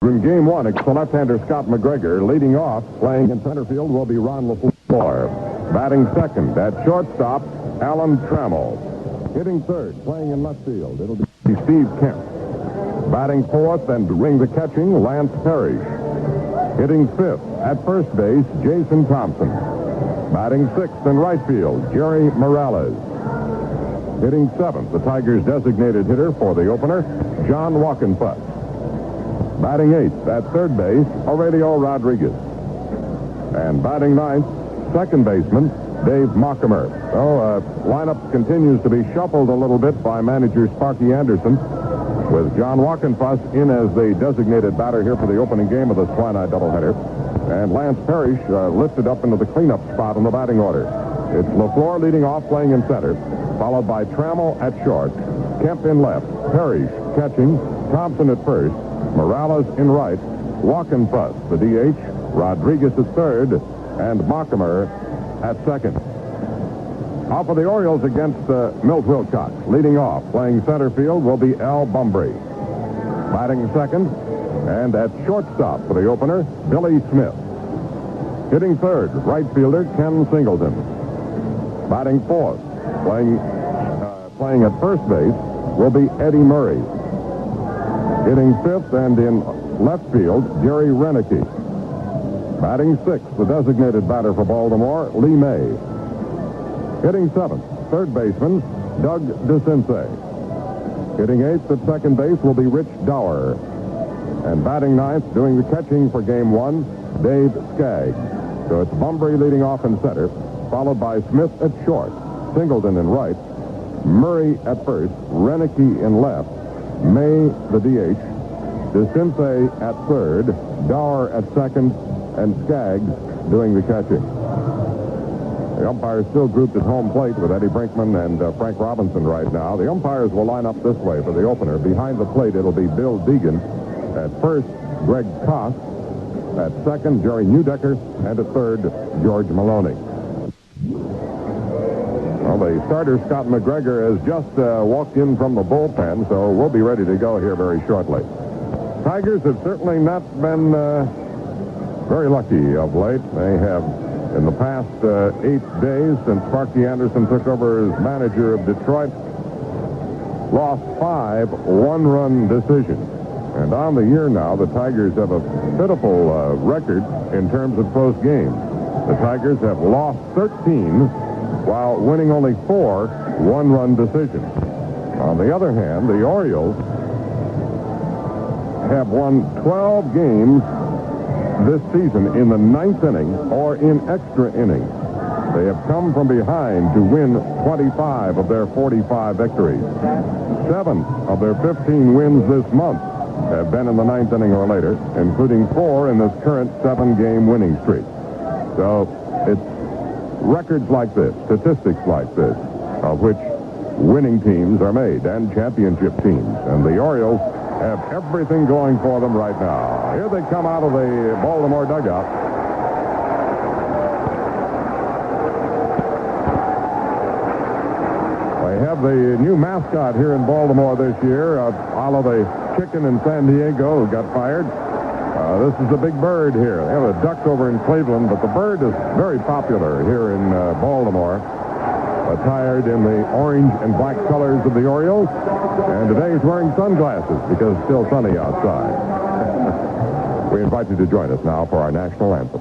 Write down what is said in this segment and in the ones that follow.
In game one, it's the left-hander Scott McGregor. Leading off, playing in center field, will be Ron LaFleur. Batting second at shortstop, Alan Trammell. Hitting third, playing in left field, it'll be Steve Kemp. Batting fourth and doing the catching, Lance Parrish. Hitting fifth at first base, Jason Thompson. Batting sixth in right field, Jerry Morales. Hitting seventh, the Tigers' designated hitter for the opener, John Walkenfuss. Batting eighth at third base, Aurelio Rodriguez. And batting ninth, second baseman, Dave Mockemer. So, lineup continues to be shuffled a little bit by manager Sparky Anderson, with John Walkenfuss in as the designated batter here for the opening game of this twilight doubleheader. And Lance Parrish lifted up into the cleanup spot in the batting order. It's LaFleur leading off, playing in center, followed by Trammell at short, Kemp in left, Parrish catching, Thompson at first, Morales in right, Walkenfuss, the DH, Rodriguez at third, and Mockemer at second. Out for the Orioles against Milt Wilcox. Leading off, playing center field, will be Al Bumbry. Batting second, and at shortstop for the opener, Billy Smith. Hitting third, right fielder Ken Singleton. Batting fourth, playing at first base, will be Eddie Murray. Hitting fifth and in left field, Jerry Reneke. Batting sixth, the designated batter for Baltimore, Lee May. Hitting seventh, third baseman, Doug DeCinces. Hitting eighth at second base will be Rich Dower. And batting ninth, doing the catching for game one, Dave Skaggs. So it's Bumbry leading off in center, followed by Smith at short, Singleton in right, Murray at first, Reneke in left, May, the DH, DeCinces at third, Dower at second, and Skaggs doing the catching. The umpires still grouped at home plate with Eddie Brinkman and Frank Robinson right now. The umpires will line up this way for the opener. Behind the plate, it'll be Bill Deegan. At first, Greg Koss. At second, Jerry Newdecker. And at third, George Maloney. Well, the starter, Scott McGregor, has just walked in from the bullpen, so we'll be ready to go here very shortly. Tigers have certainly not been very lucky of late. They have, in the past 8 days since Sparky Anderson took over as manager of Detroit, lost 5 one-run decisions. And on the year now, the Tigers have a pitiful record in terms of close games. The Tigers have lost 13 while winning only 4 one-run decisions. On the other hand, the Orioles have won 12 games this season in the 9th inning or in extra innings. They have come from behind to win 25 of their 45 victories. 7 of their 15 wins this month have been in the 9th inning or later, including 4 in this current 7-game winning streak. So it's records like this, statistics like this, of which winning teams are made and championship teams. And the Orioles have everything going for them right now. Here they come out of the Baltimore dugout. They have the new mascot here in Baltimore this year, a la the chicken in San Diego who got fired. This is a big bird here. They have a duck over in Cleveland, but the bird is very popular here in Baltimore. Attired in the orange and black colors of the Orioles. And today he's wearing sunglasses because it's still sunny outside. We invite you to join us now for our national anthem.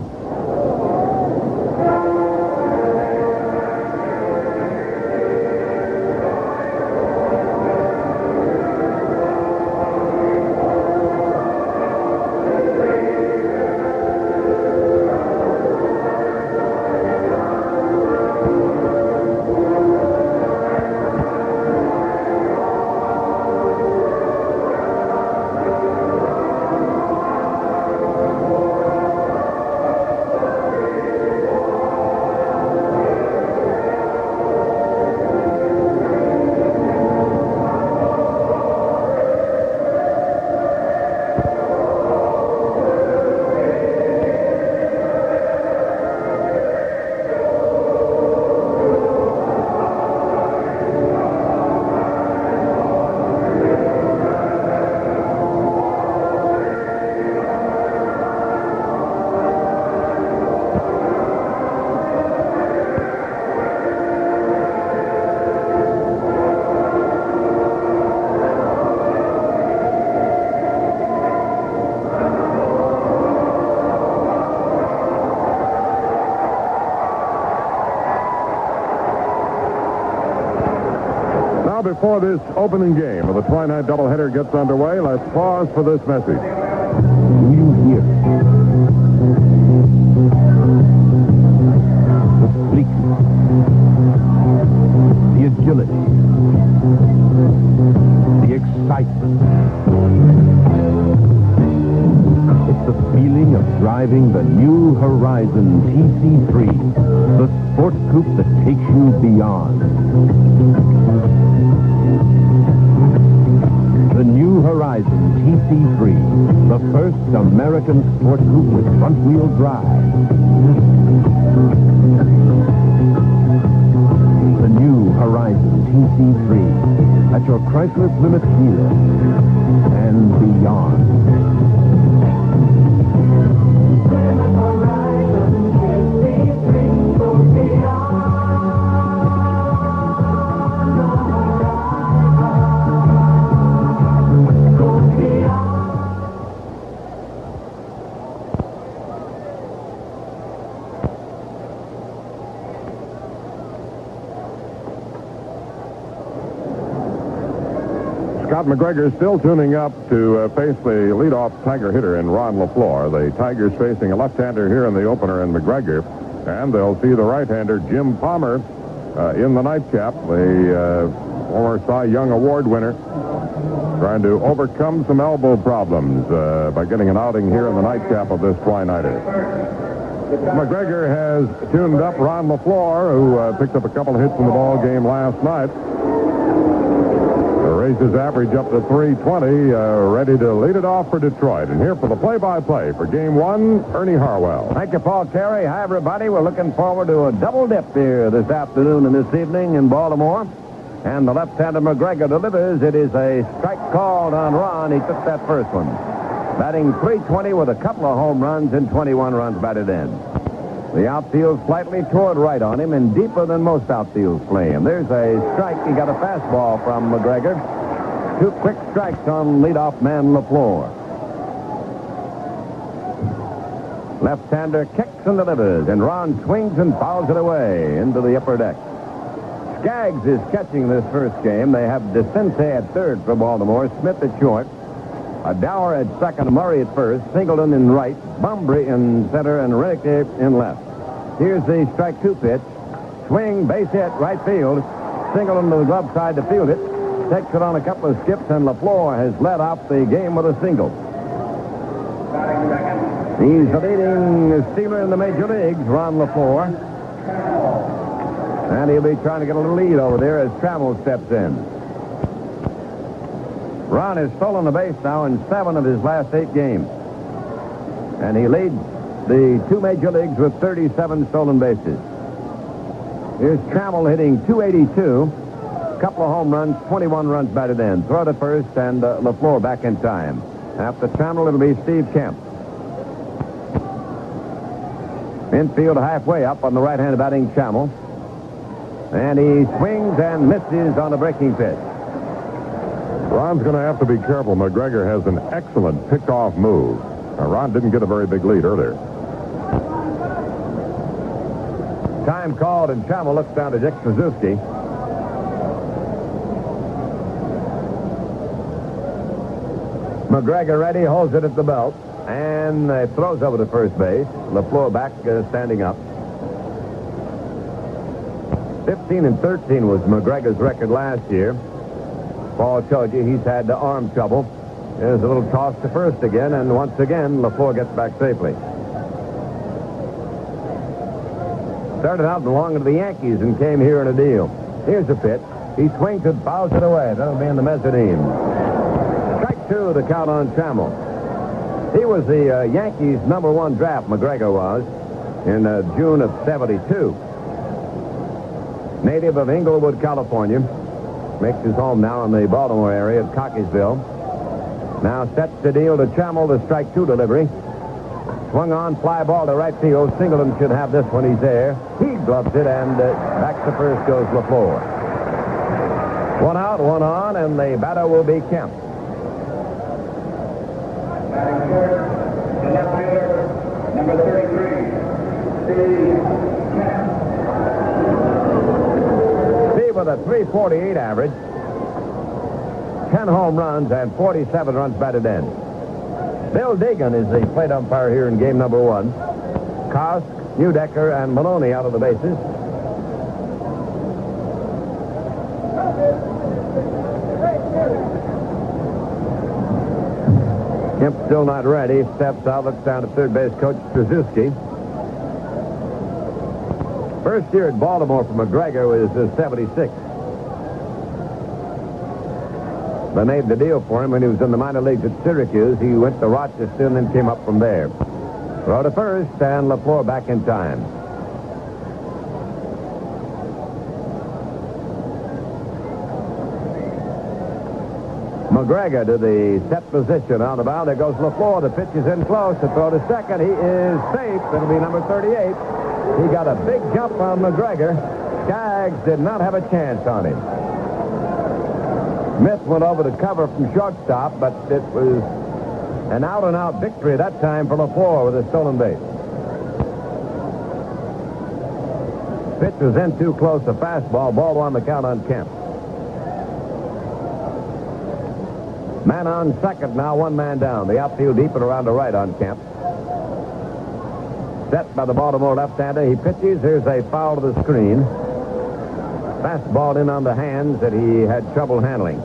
before this opening game of the twilight doubleheader gets underway, let's pause for this message. Do you hear the sleekness, the agility, the excitement? It's the feeling of driving the new Horizon TC3, the sport coupe that takes you beyond. The new Horizon TC3, the first American sport coupe with front-wheel drive. The new Horizon TC3 at your Chrysler Plymouth dealer and beyond. Scott McGregor still tuning up to face the leadoff Tiger hitter in Ron LaFleur. The Tigers facing a left-hander here in the opener in McGregor, and they'll see the right-hander Jim Palmer in the nightcap, the former Cy Young Award winner, trying to overcome some elbow problems by getting an outing here in the nightcap of this Twilighter. McGregor has tuned up Ron LaFleur, who picked up a couple of hits in the ball game last night. Raised his average up to 320, ready to lead it off for Detroit. And here for the play-by-play for Game 1, Ernie Harwell. Thank you, Paul Carey. Hi, everybody. We're looking forward to a double dip here this afternoon and this evening in Baltimore. And the left-hander McGregor delivers. It is a strike called on Ron. He took that first one. Batting .320 with a couple of home runs and 21 runs batted in. The outfield slightly toward right on him and deeper than most outfields play him. There's a strike. He got a fastball from McGregor. 2 quick strikes on leadoff man LaFleur. Left-hander kicks and delivers, and Ron swings and fouls it away into the upper deck. Skaggs is catching this first game. They have DeCince at third for Baltimore, Smith at short, Dower at second, Murray at first, Singleton in right, Bumbry in center, and Renick in left. Here's the strike 2 pitch. Swing, base hit, right field. Singleton to the glove side to field it. Takes it on a couple of skips, and LaFleur has led off the game with a single. He's the leading stealer in the major leagues, Ron LaFleur. And he'll be trying to get a little lead over there as Trammell steps in. Ron has stolen the base now in 7 of his last 8 games. And he leads the 2 major leagues with 37 stolen bases. Here's Trammell hitting .282. Couple of home runs, 21 runs batted in. Throw to first, and LaFleur back in time. After Trammell, it'll be Steve Kemp. Infield halfway up on the right-hand batting Trammell. And he swings and misses on the breaking pitch. Ron's going to have to be careful. McGregor has an excellent pick-off move. Now, Ron didn't get a very big lead earlier. Time called, and Trammell looks down to Dick Suzuki. McGregor ready, holds it at the belt, and throws over to first base. LaFleur back standing up. 15-13 was McGregor's record last year. Paul told you he's had arm trouble. There's a little toss to first again, and once again, LaFleur gets back safely. Started out belonging to the Yankees and came here in a deal. Here's a pitch. He swings it, fouls it away. That'll be in the mezzanine. Strike 2, the count on Trammell. He was the Yankees' #1 draft, McGregor was, in June of '72. Native of Inglewood, California. Makes his home now in the Baltimore area at Cockeysville. Now sets the deal to Trammell, the strike 2 delivery. Swung on, fly ball to right field. Singleton should have this one. He's there. He gloves it, and back to first goes LaFleur. 1 out, 1 on, and the batter will be Kemp. Batting third, the left fielder, number 33, Steve Kemp. Steve with a .348 average. 10 home runs and 47 runs batted in. Bill Deegan is the plate umpire here in game number 1. Kosk, Neudecker, and Maloney out of the bases. Kemp still not ready. Steps out, looks down at third base coach Strzelecki. First year at Baltimore for McGregor was 76. They made the deal for him when he was in the minor leagues at Syracuse. He went to Rochester and then came up from there. Throw to first, and LaFleur back in time. McGregor to the set position on the mound. There goes LaFleur. The pitch is in close. To throw to second. He is safe. It'll be number 38. He got a big jump on McGregor. Skaggs did not have a chance on him. Smith went over to cover from shortstop, but it was an out-and-out victory that time for LaFleur with a stolen base. Pitch was in too close, a fastball. Ball 1, the count on Kemp. Man on second now, 1 man down. The outfield deep and around the right on Kemp. Set by the Baltimore left-hander. He pitches. Here's a foul to the screen. Fastball in on the hands that he had trouble handling.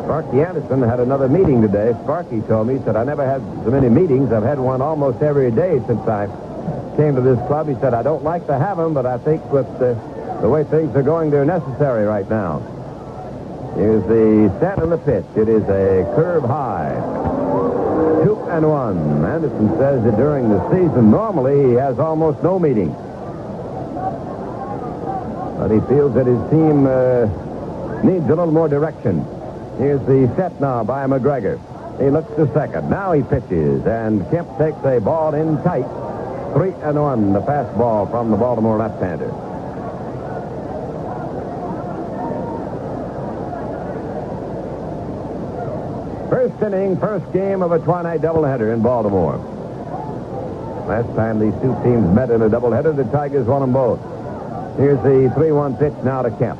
Sparky Anderson had another meeting today. Sparky told me, he said, I never had so many meetings. I've had one almost every day since I came to this club. He said, I don't like to have them, but I think with the way things are going, they're necessary right now. Here's the set and the pitch. It is a curve high. 2-1. Anderson says that during the season, normally he has almost no meetings. But he feels that his team needs a little more direction. Here's the set now by McGregor. He looks to second. Now he pitches, and Kemp takes a ball in tight. 3-1, the fastball from the Baltimore left-hander. First inning, first game of a twilight doubleheader in Baltimore. Last time these two teams met in a doubleheader, the Tigers won them both. Here's the 3-1 pitch now to Kemp.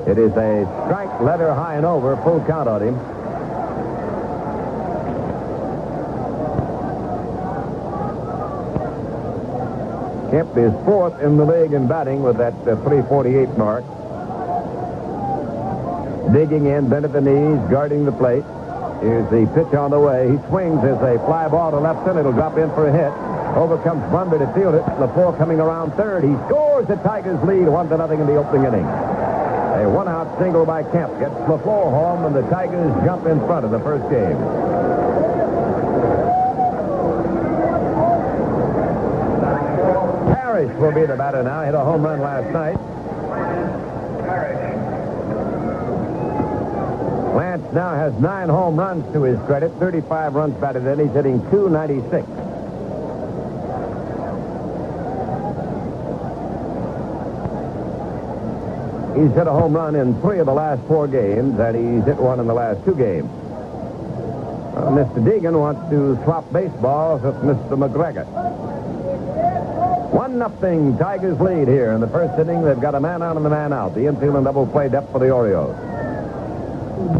It is a strike, letter high and over, full count on him. Kemp is 4th in the league in batting with that 348 mark. Digging in, bent at the knees, guarding the plate. Here's the pitch on the way. He swings as a fly ball to left center. It'll drop in for a hit. Over comes Brumby to field it. LaFleur coming around third. He scores. The Tigers lead 1-0 in the opening inning. A one-out single by Kemp gets LaFleur home, and the Tigers jump in front of the first game. Parrish will be the batter now. Hit a home run last night. Lance now has 9 home runs to his credit, 35 runs batted in. He's hitting .296. He's hit a home run in 3 of the last 4 games, and he's hit 1 in the last 2 games. Mr. Deegan wants to swap baseballs with Mr. McGregor. 1-0 Tigers lead here in the first inning. They've got a man on and a man out. The infield and double play depth for the Orioles.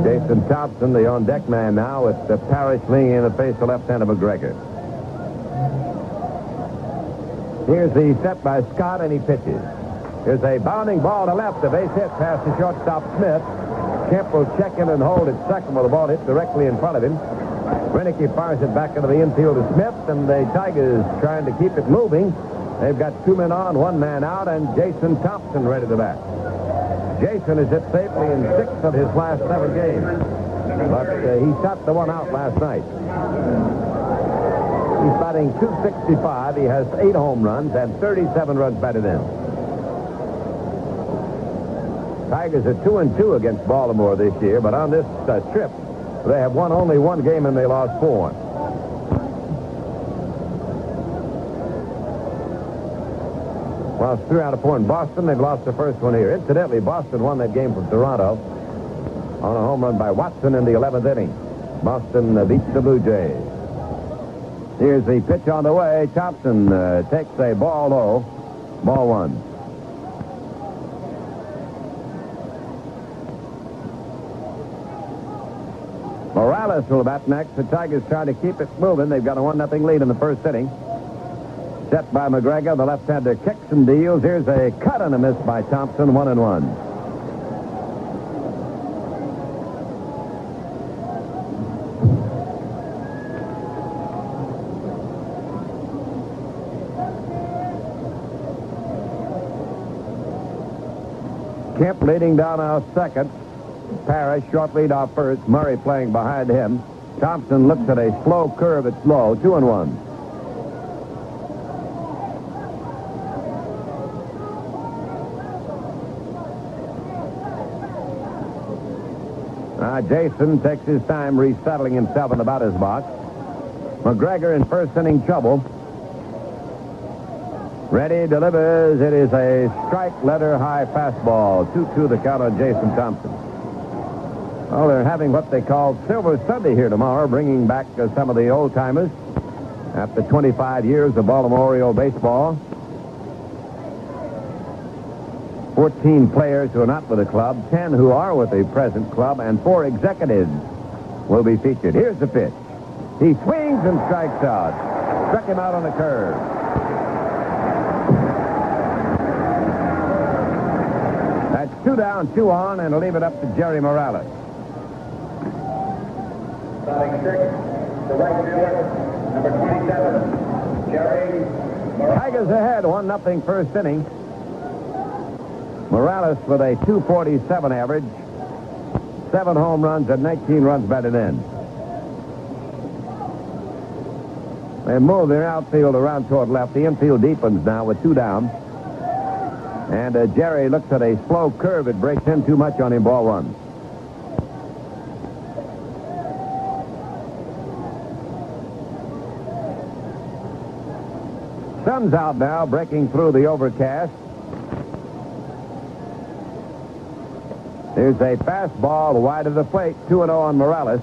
Jason Thompson, the on-deck man now, with the Parrish leaning in the face of left-hander McGregor. Here's the set by Scott, and he pitches. Here's a bounding ball to left. The base hit past the shortstop Smith. Kemp will check in and hold at second with the ball hit directly in front of him. Renicky fires it back into the infield to Smith, and the Tigers trying to keep it moving. They've got 2 men on, 1 man out, and Jason Thompson ready to bat. Jason has hit safely in 6 of his last 7 games. But he shot the one out last night. He's batting .265. He has 8 home runs and 37 runs batted in. Tigers are 2-2 against Baltimore this year, but on this trip, they have won only 1 game and they lost 4. Lost 3 out of 4 in Boston. They've lost the first one here. Incidentally, Boston won that game from Toronto on a home run by Watson in the 11th inning. Boston beats the Blue Jays. Here's the pitch on the way. Thompson takes a ball low. Ball 1. Morales will bat next. The Tigers try to keep it moving. They've got a 1-0 lead in the first inning. Set by McGregor. The left-hander kicks and deals. Here's a cut and a miss by Thompson. 1-1. Kemp leading down our second. Parrish short lead off first. Murray playing behind him. Thompson looks at a slow curve. It's low. 2-1. Jason takes his time resettling himself in the batter's box. McGregor in first inning trouble. Ready, delivers. It is a strike letter high fastball. 2-2 the count on Jason Thompson. Well, they're having what they call Silver Sunday here tomorrow, bringing back some of the old-timers after 25 years of Baltimore Oriole baseball. 14 players who are not with the club, 10 who are with the present club, and 4 executives will be featured. Here's the pitch. He swings and strikes out. Struck him out on the curve. That's 2 down, 2 on, and leave it up to Jerry Morales. Batting sixth, the right fielder, number 27, Jerry Morales. Tigers ahead, 1-0 first inning. Morales with a 247 average, 7 home runs and 19 runs batted in. They move their outfield around toward left. The infield deepens now with 2 down. And Jerry looks at a slow curve. It breaks in too much on him. Ball 1. Sun's out now, breaking through the overcast. There's a fastball wide of the plate. 2-0 on Morales.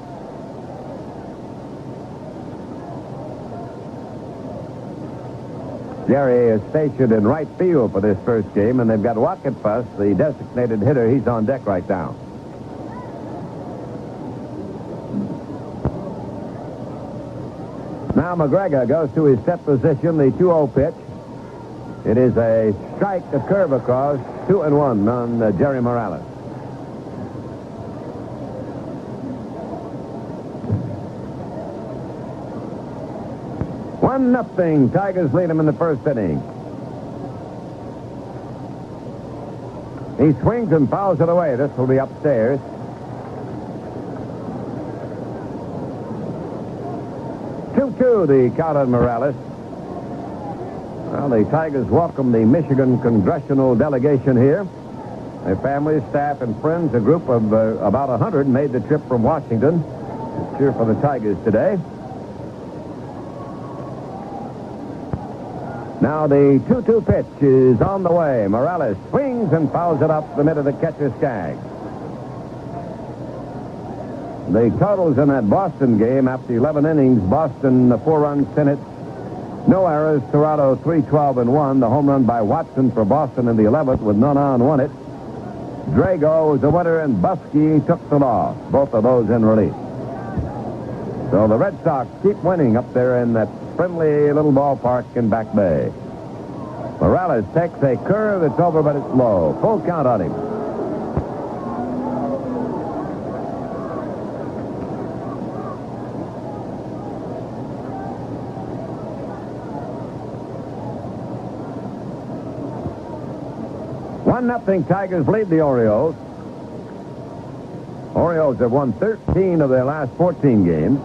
Jerry is stationed in right field for this first game, and they've got Wackenfuss, the designated hitter. He's on deck right now. Now McGregor goes to his set position, the 2-0 pitch. It is a strike to curve across. 2-1 on Jerry Morales. Nothing. Tigers lead him in the first inning. He swings and fouls it away. This will be upstairs. Two the count on Morales. Well, the Tigers welcome the Michigan congressional delegation here. Their families, staff, and friends, a group of about 100, made the trip from Washington to cheer for the Tigers today. Now the 2-2 pitch is on the way. Morales swings and fouls it up the middle of the catcher Skaggs. The totals in that Boston game after 11 innings, Boston 4 runs, 10 hits, no errors. Toronto 3-12-1. The home run by Watson for Boston in the 11th with none on, won it. Drago was the winner and Buskey took the loss. Both of those in relief. So the Red Sox keep winning up there in that friendly little ballpark in Back Bay. Morales takes a curve. It's over, but it's low. Full count on him. Nothing. Tigers lead the Orioles. Orioles have won 13 of their last 14 games,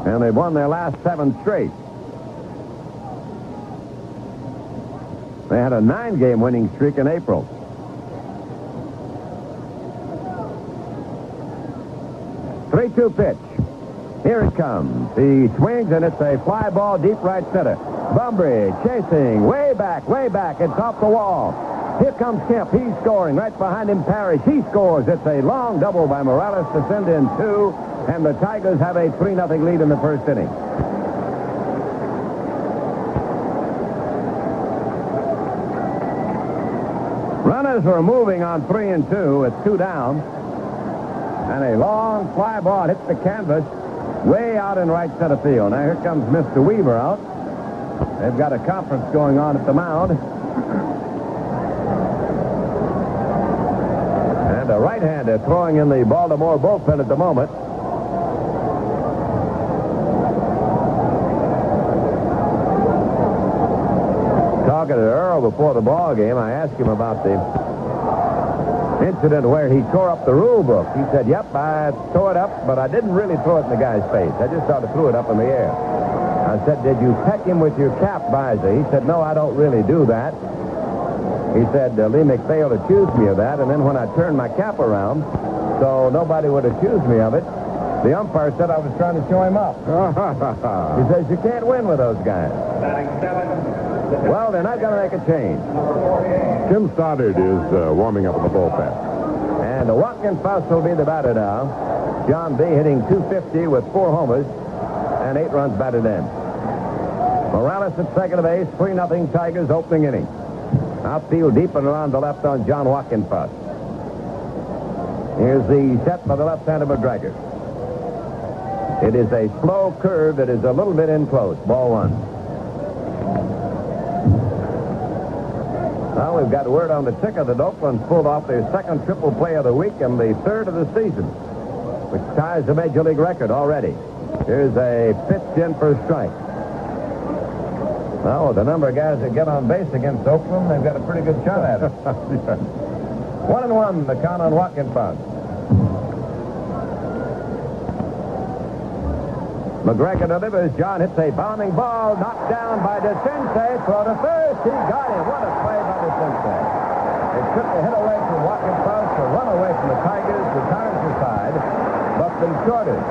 and they've won their last 7 straight. They had a 9-game winning streak in April. Three-two pitch. Here it comes. He swings, and it's a fly ball deep right center. Bumbry chasing way back. It's off the wall. Here comes Kemp. He's scoring. Right behind him, Parrish. He scores. It's a long double by Morales to send in 2, and the Tigers have a 3-0 lead in the first inning. Runners are moving on 3 and 2. It's 2 down. And a long fly ball hits the canvas way out in right center field. Now here comes Mr. Weaver out. They've got a conference going on at the mound. And a right-hander throwing in the Baltimore bullpen at the moment. Talking to Earl before the ball game, I asked him about the incident where he tore up the rule book. He said, yep, I tore it up, but I didn't really throw it in the guy's face. I just sort of threw it up in the air. I said, did you peck him with your cap visor? He said, no, I don't really do that. He said, Lee McPhail accused me of that, and then when I turned my cap around, so nobody would accuse me of it, the umpire said I was trying to show him up. He says, you can't win with those guys. Well, they're not going to make a change. Tim Stoddard is warming up in the bullpen. And Watkins Faust will be the batter now. John B. hitting .250 with 4 homers and 8 runs batted in. Morales at second base, 3-0 Tigers opening inning. Outfield deep and around the left on John Watkins Faust. Here's the set by the left-hander McGregor. It is a slow curve that is a little bit in close. Ball 1. Now we've got word on the ticker that Oakland's pulled off their second triple play of the week and the third of the season, which ties the Major League record already. Here's a pitch in for a strike. Well, with the number of guys that get on base against Oakland, they've got a pretty good shot at it. 1-1, the count on Watkins Faust. McGregor delivers. John hits a bounding ball, knocked down by DeCinces. Throw to first. He got it. What a play by DeCinces. It took the hit away from Watkins Faust, a run away from the Tigers, the Tigers' side, but the shortest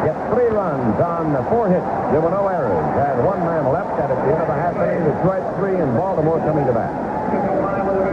get 3 runs on 4 hits. There were no errors. Had 1 man left at the end of the half inning. Detroit 3 and Baltimore coming to bat.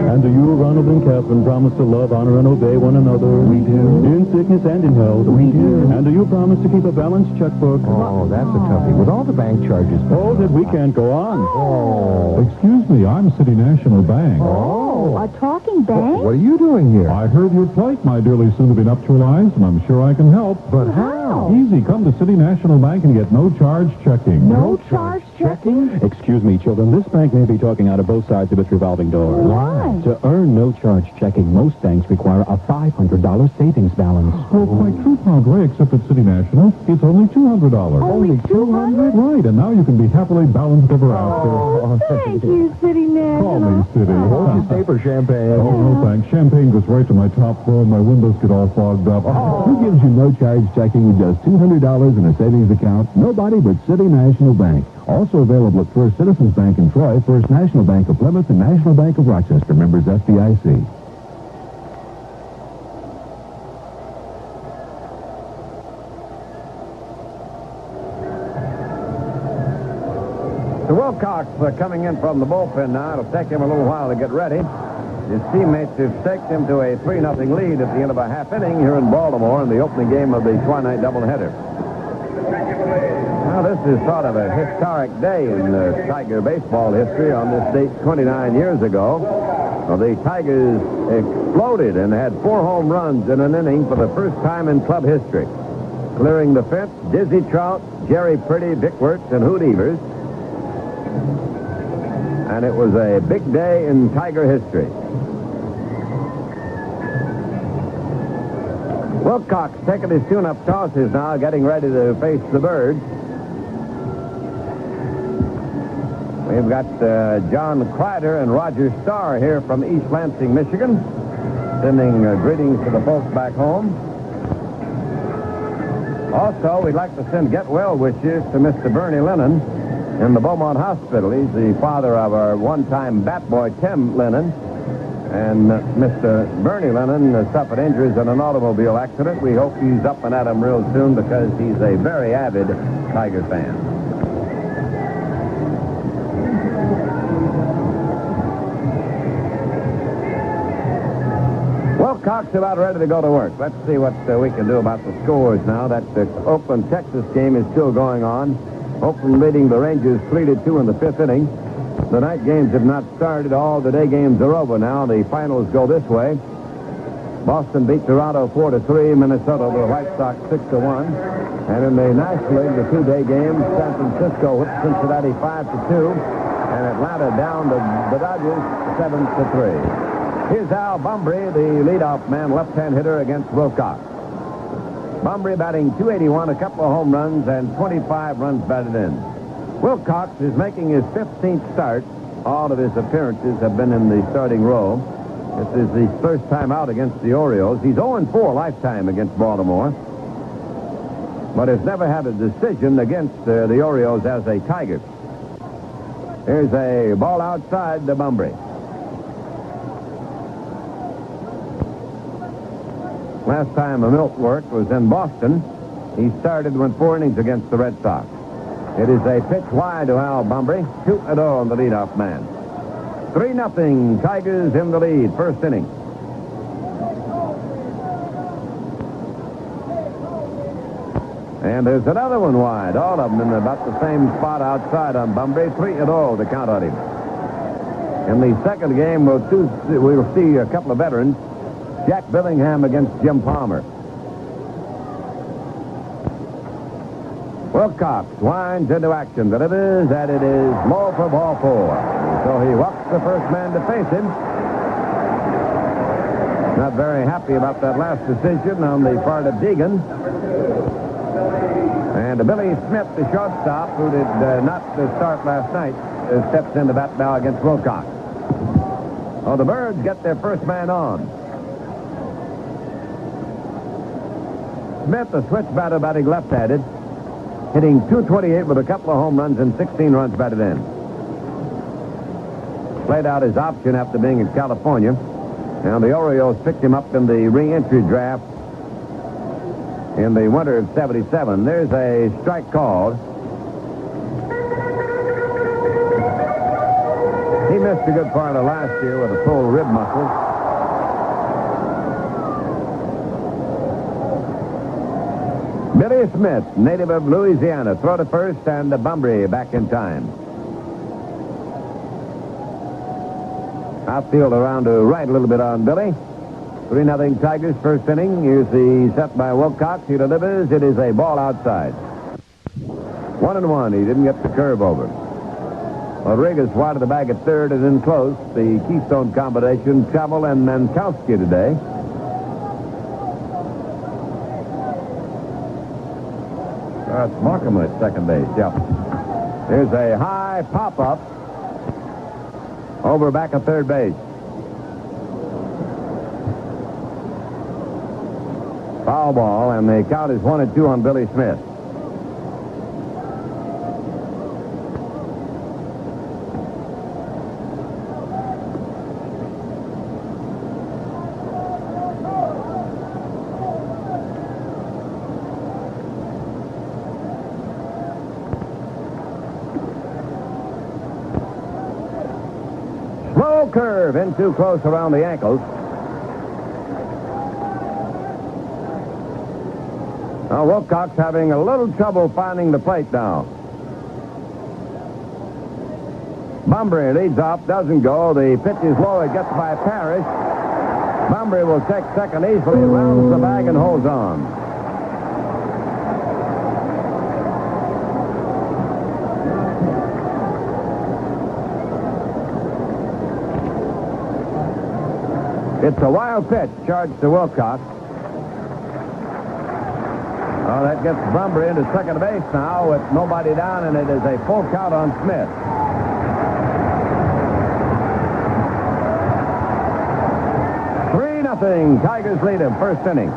And do you, Ronald and Catherine, promise to love, honor, and obey one another? We do. In sickness and in health? We do. And do you promise to keep a balanced checkbook? Oh, that's a toughie. With all the bank charges. Oh, that we can't go on. Oh. Excuse me, I'm City National Bank. Oh. A talking bank? What are you doing here? I heard your plight, my dearly soon-to-be nuptialized, and I'm sure I can help. But how? Easy. Come to City National Bank and get no-charge checking. No charge checking? Excuse me, children. This bank may be talking out of both sides of its revolving door. Why? To earn no-charge checking, most banks require a $500 savings balance. Well, quite true, Padre, except at City National, it's only $200. Only 200? Right, and now you can be happily balanced ever after. Oh, thank you, City National. Call me City. Won't you stay for champagne? Oh, no thanks. Champagne goes right to my top floor and my windows get all fogged up. Oh. Who gives you no-charge checking with just $200 in a savings account? Nobody but City National Bank. Also available at First Citizens Bank in Troy, First National Bank of Plymouth, and National Bank of Rochester. Members FDIC. So Wilcox coming in from the bullpen now. It'll take him a little while to get ready. His teammates have staked him to a 3-0 lead at the end of a half inning here in Baltimore in the opening game of the twilight doubleheader. Now, this is sort of a historic day in Tiger baseball history. On this date 29 years ago, the Tigers exploded and had 4 home runs in an inning for the first time in club history. Clearing the fence, Dizzy Trout, Jerry Purdy, Vic Wirtz, and Hoot Evers. And it was a big day in Tiger history. Wilcox taking his tune-up tosses now, getting ready to face the Birds. We've got John Kreider and Roger Starr here from East Lansing, Michigan, sending greetings to the folks back home. Also, we'd like to send get well wishes to Mr. Bernie Lennon in the Beaumont Hospital. He's the father of our one-time bat boy, Tim Lennon. And Mr. Bernie Lennon suffered injuries in an automobile accident. We hope he's up and at 'em real soon because he's a very avid Tiger fan. Wilcox about ready to go to work. Let's see what we can do about the scores now. That Oakland-Texas game is still going on. Oakland leading the Rangers 3-2 in the 5th inning. The night games have not started. All the day games are over now. The finals go this way. Boston beat Toronto 4-3. Minnesota over the White Sox 6-1. And in the National League, the two-day game, San Francisco whipped Cincinnati 5-2. And Atlanta down to the Dodgers 7-3. Here's Al Bumbry, the leadoff man, left-hand hitter against Wilcox. Bumbry batting .281, a couple of home runs, and 25 runs batted in. Wilcox is making his 15th start. All of his appearances have been in the starting role. This is his first time out against the Orioles. He's 0-4 lifetime against Baltimore, but has never had a decision against the Orioles as a Tiger. Here's a ball outside to Bumbry. Last time Milt worked was in Boston. He started, went 4 innings against the Red Sox. It is a pitch wide to Al Bumbry. 2-0 on the leadoff man. 3-0. Tigers in the lead. First inning. And there's another one wide. All of them in about the same spot outside on Bumbry. 3-0 to count on him. In the second game, we'll see a couple of veterans. Jack Billingham against Jim Palmer. Wilcox winds into action, delivers, and it is low for ball 4. So he walks the first man to face him. Not very happy about that last decision on the part of Deegan. And Billy Smith, the shortstop, who did not start last night, steps into bat now against Wilcox. Oh, the Birds get their first man on. Smith, the switch batter, batting left-handed, hitting .228 with a couple of home runs and 16 runs batted in. Played out his option after being in California. And the Orioles picked him up in the re-entry draft in the winter of '77. There's a strike called. He missed a good part of last year with a pulled rib muscle. Billy Smith, native of Louisiana, throw to first, and Bumbry back in time. Outfield around to right a little bit on Billy. 3-0 Tigers, first inning. Here's the set by Wilcox. He delivers. It is a ball outside. 1-1. He didn't get the curve over. Rodriguez wide of the bag at third and in close. The Keystone combination, Trammell and Mankowski today. That's Markham at second base. Yeah. There's a high pop-up over back at third base. Foul ball, and the count is 1-2 on Billy Smith. Slow curve in too close around the ankles. Now Wilcox having a little trouble finding the plate now. Bumbry leads off, doesn't go. The pitch is low. It gets by Parrish. Bumbry will take second easily, rounds the bag and holds on. It's a wild pitch charged to Wilcox. Oh, that gets Bumbry into second base now with nobody down, and it is a full count on Smith. Tigers lead him, first inning.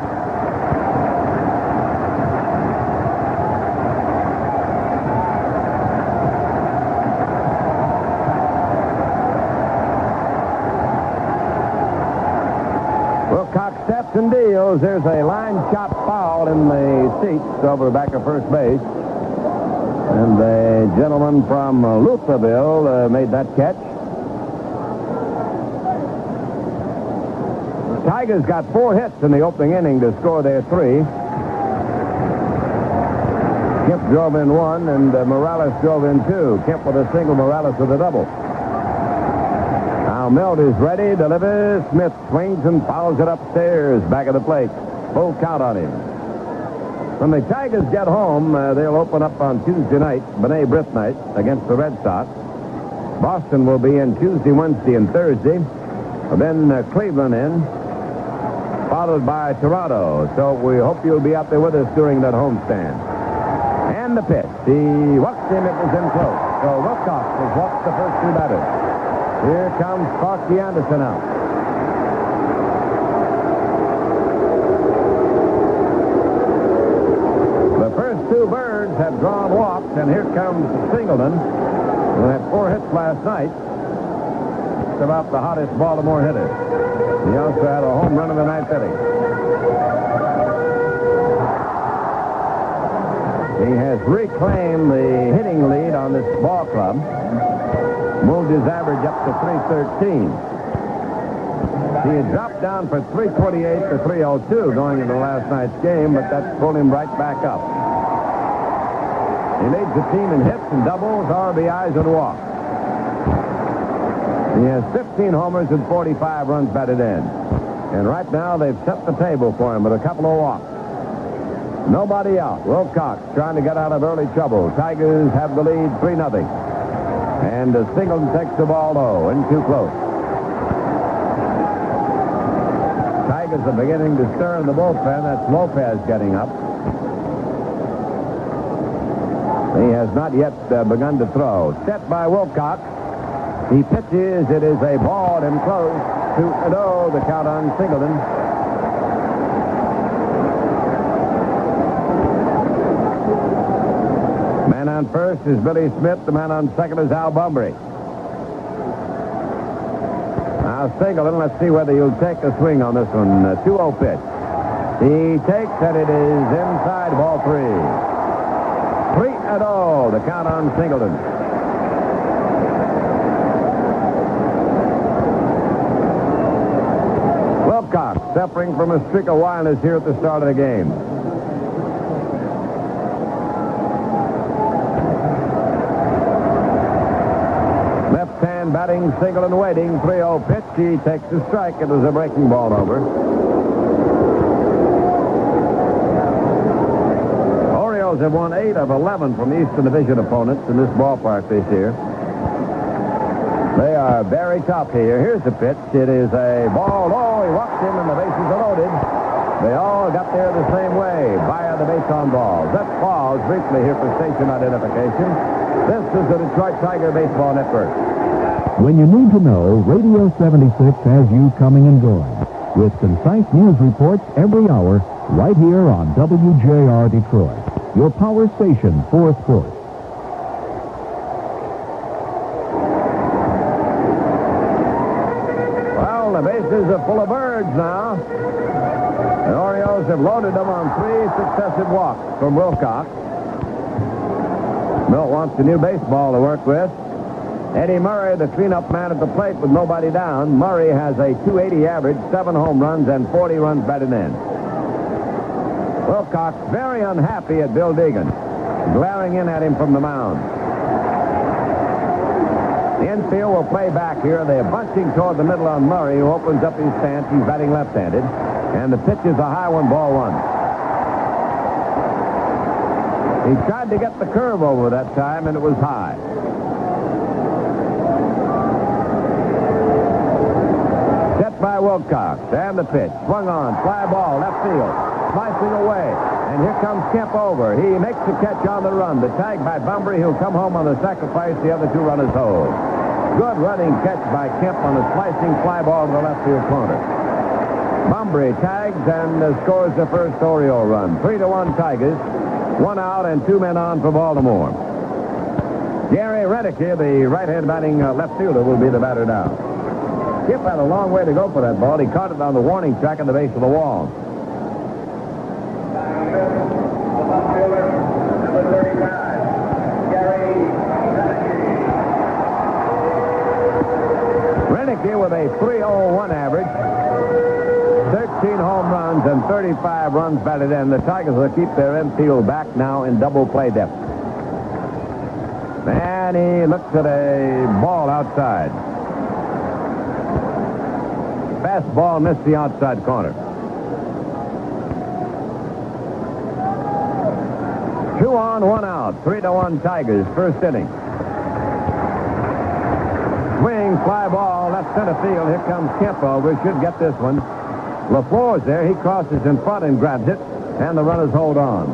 Wilcox steps and deals. There's a line chop foul in the seats over back of first base. And the gentleman from Lutherville made that catch. The Tigers got 4 hits in the opening inning to score their 3. Kemp drove in 1, and Morales drove in 2. Kemp with a single, Morales with a double. Now Now Milt is ready. Delivers. Smith swings and fouls it upstairs. Back of the plate. Full count on him. When the Tigers get home, they'll open up on Tuesday night, B'nai B'rith night, against the Red Sox. Boston will be in Tuesday, Wednesday, and Thursday. Then Cleveland in, followed by Toronto. So we hope you'll be out there with us during that homestand. And the pitch. He walked him. It was in close. So Wilcox has walked the first two batters. Here comes Sparky Anderson out. The first two birds have drawn walks, and here comes Singleton, who had 4 hits last night. It's about the hottest Baltimore hitter. He also had a home run in the 9th inning. He has reclaimed the hitting lead on this ball club. Moved his average up to 313. He had dropped down for 328 to 302 going into last night's game, but that's pulled him right back up. He leads the team in hits and doubles, RBIs, and walks. He has 15 homers and 45 runs batted in. And right now they've set the table for him with a couple of walks. Nobody out. Wilcox trying to get out of early trouble. Tigers have the lead 3-0. And Singleton takes the ball low and too close. Tigers are beginning to stir in the bullpen. That's Lopez getting up. He has not yet begun to throw. Set by Wilcox. He pitches. It is a ball and close. 2-0, the count on Singleton. Man on first is Billy Smith. The man on second is Al Bumbry. Now Singleton, let's see whether you'll take a swing on this one. 2-0 pitch. He takes, and it is inside, ball 3. 3-0, the count on Singleton. Wilcox suffering from a streak of wildness here at the start of the game. Left hand batting, Singleton waiting. 3-0 pitch. He takes the strike. It was a breaking ball over. Orioles have won 8 of 11 from Eastern Division opponents in this ballpark this year. They are very tough here. Here's the pitch. It is a ball. Oh, he walked in and the bases are loaded. They all got there the same way via the base on balls. Let's pause briefly here for station identification. This is the Detroit Tiger Baseball Network. When you need to know, Radio 76 has you coming and going with concise news reports every hour right here on WJR Detroit, your power station for sports. Well, the bases are full of birds now. The Orioles have loaded them on 3 successive walks from Wilcox. Milt wants a new baseball to work with. Eddie Murray, the cleanup man at the plate with nobody down. Murray has a .280 average, 7 home runs, and 40 runs batted in. Wilcox very unhappy at Bill Deegan, glaring in at him from the mound. The infield will play back here. They're bunching toward the middle on Murray, who opens up his stance. He's batting left-handed. And the pitch is a high one, ball 1. He tried to get the curve over that time, and it was high. Set by Wilcox, and the pitch. Swung on, fly ball, left field. Slicing away, and here comes Kemp over. He makes the catch on the run. The tag by Bumbry, who'll come home on the sacrifice. The other 2 runners hold. Good running catch by Kemp on a slicing fly ball to the left field corner. Bumbry tags and scores the first Oriole run. 3-1 Tigers. 1 out and 2 men on for Baltimore. Gary Redick, the right-hand batting left fielder, will be the batter now. Kemp had a long way to go for that ball. He caught it on the warning track at the base of the wall. Redick with a .301 average, 13 home runs and 35 runs batted in. The Tigers will keep their infield back now in double play depth. And he looks at a ball outside. fastball missed the outside corner. 2 on, 1 out. 3-1 Tigers, first inning. Swing, fly ball, left center field. Here comes Kemp over. Should get this one. LaFleur's there. He crosses in front and grabs it, and the runners hold on.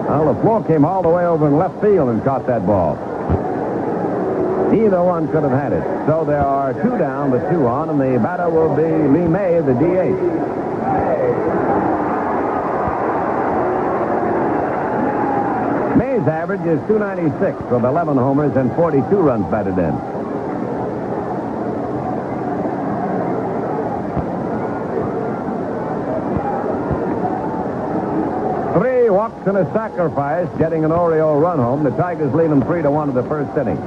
Well, LaFleur came all the way over in left field and caught that ball. Either one could have had it. So there are 2 down, but 2 on, and the batter will be Lee May, the DH. May's average is .296 with 11 homers and 42 runs batted in. Three walks and a sacrifice, getting an Oriole run home. The Tigers lead them 3-1 in the first inning.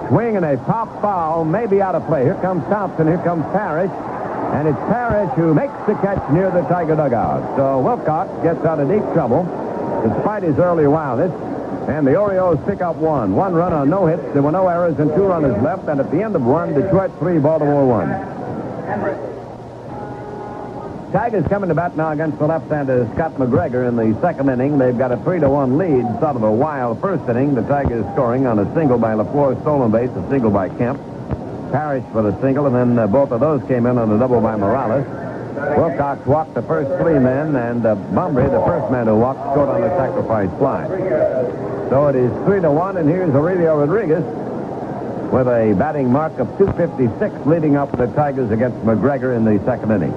Swing and a pop foul, maybe out of play. Here comes Thompson, here comes Parrish, and it's Parrish who makes the catch near the Tiger dugout. So Wilcox gets out of deep trouble despite his early wildness, and the Orioles pick up 1. 1 run on no hits. There were no errors and 2 runners left, and at the end of 1, Detroit 3, Baltimore 1. Tigers coming to bat now against the left-hander Scott McGregor in the second inning. They've got a 3-1 lead. Sort of a wild first inning. The Tigers scoring on a single by LaFleur, stolen base, a single by Kemp. Parrish for the single, and then both of those came in on a double by Morales. Wilcox walked the first 3 men, and Bumbry, the first man who walked, scored on a sacrifice fly. So it is 3-1, and here's Aurelio Rodriguez with a batting mark of .256, leading up the Tigers against McGregor in the second inning.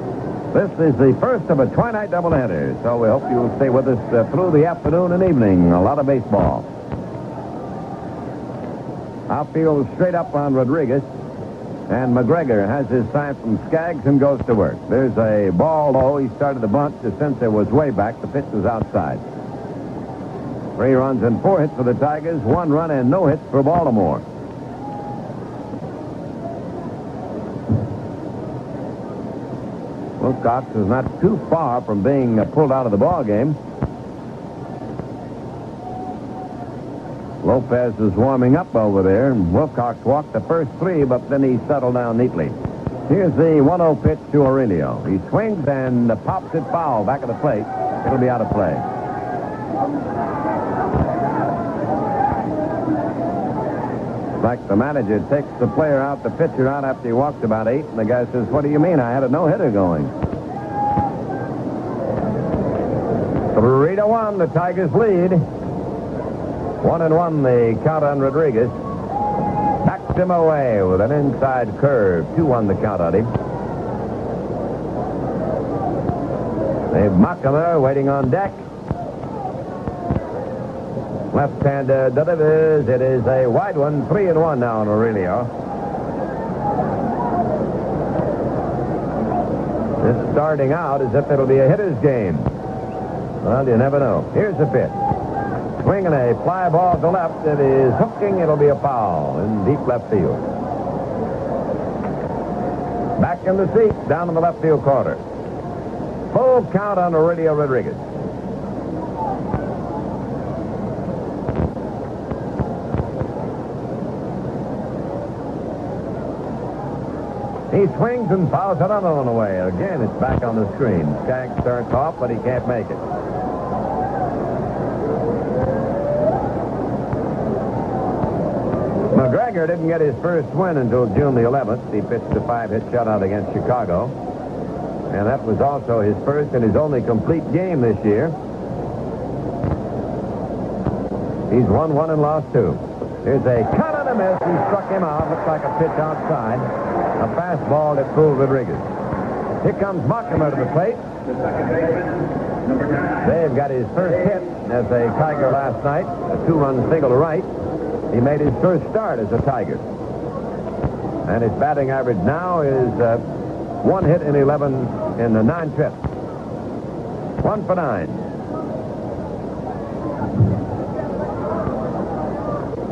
This is the first of a twilight doubleheader, so we hope you'll stay with us through the afternoon and evening. A lot of baseball. Outfield straight up on Rodriguez, and McGregor has his sign from Skaggs and goes to work. There's a ball low. He started the bunt. The center was way back. The pitch was outside. 3 runs and 4 hits for the Tigers, 1 run and no hits for Baltimore. Wilcox is not too far from being pulled out of the ball game. Lopez is warming up over there, and Wilcox walked the first 3, but then he settled down neatly. Here's the 1-0 pitch to Aurelio. He swings and pops it foul back at the plate. It'll be out of play. Like the manager takes the player out, the pitcher out after he walked about 8, and the guy says, "What do you mean? I had a no-hitter going." 3-1, the Tigers lead. 1-1, the count on Rodriguez. Backs him away with an inside curve. 2-1 the count on him. They've Muckamer waiting on deck. Left-hander delivers. It is a wide one. 3-1 now on Aurelio. This starting out as if it'll be a hitter's game. Well, you never know. Here's the pitch. Swinging a fly ball to left. It is hooking. It'll be a foul in deep left field. Back in the seat, down in the left field corner. Full count on Aurelio Rodriguez. He swings and fouls it on the way. Again, it's back on the screen. Skaggs starts off, but he can't make it. McGregor didn't get his first win until June the 11th. He pitched a 5-hit shutout against Chicago. And that was also his first and his only complete game this year. He's won 1 and lost 2. Here's a cut and a miss. He struck him out. Looks like a pitch outside. A fastball that fooled Rodriguez. Here comes Muckamer to the plate. Dave got his first hit as a Tiger last night. A 2-run single to right. He made his first start as a Tiger. And his batting average now is 1 hit in 11 in the 9 trips. 1 for 9.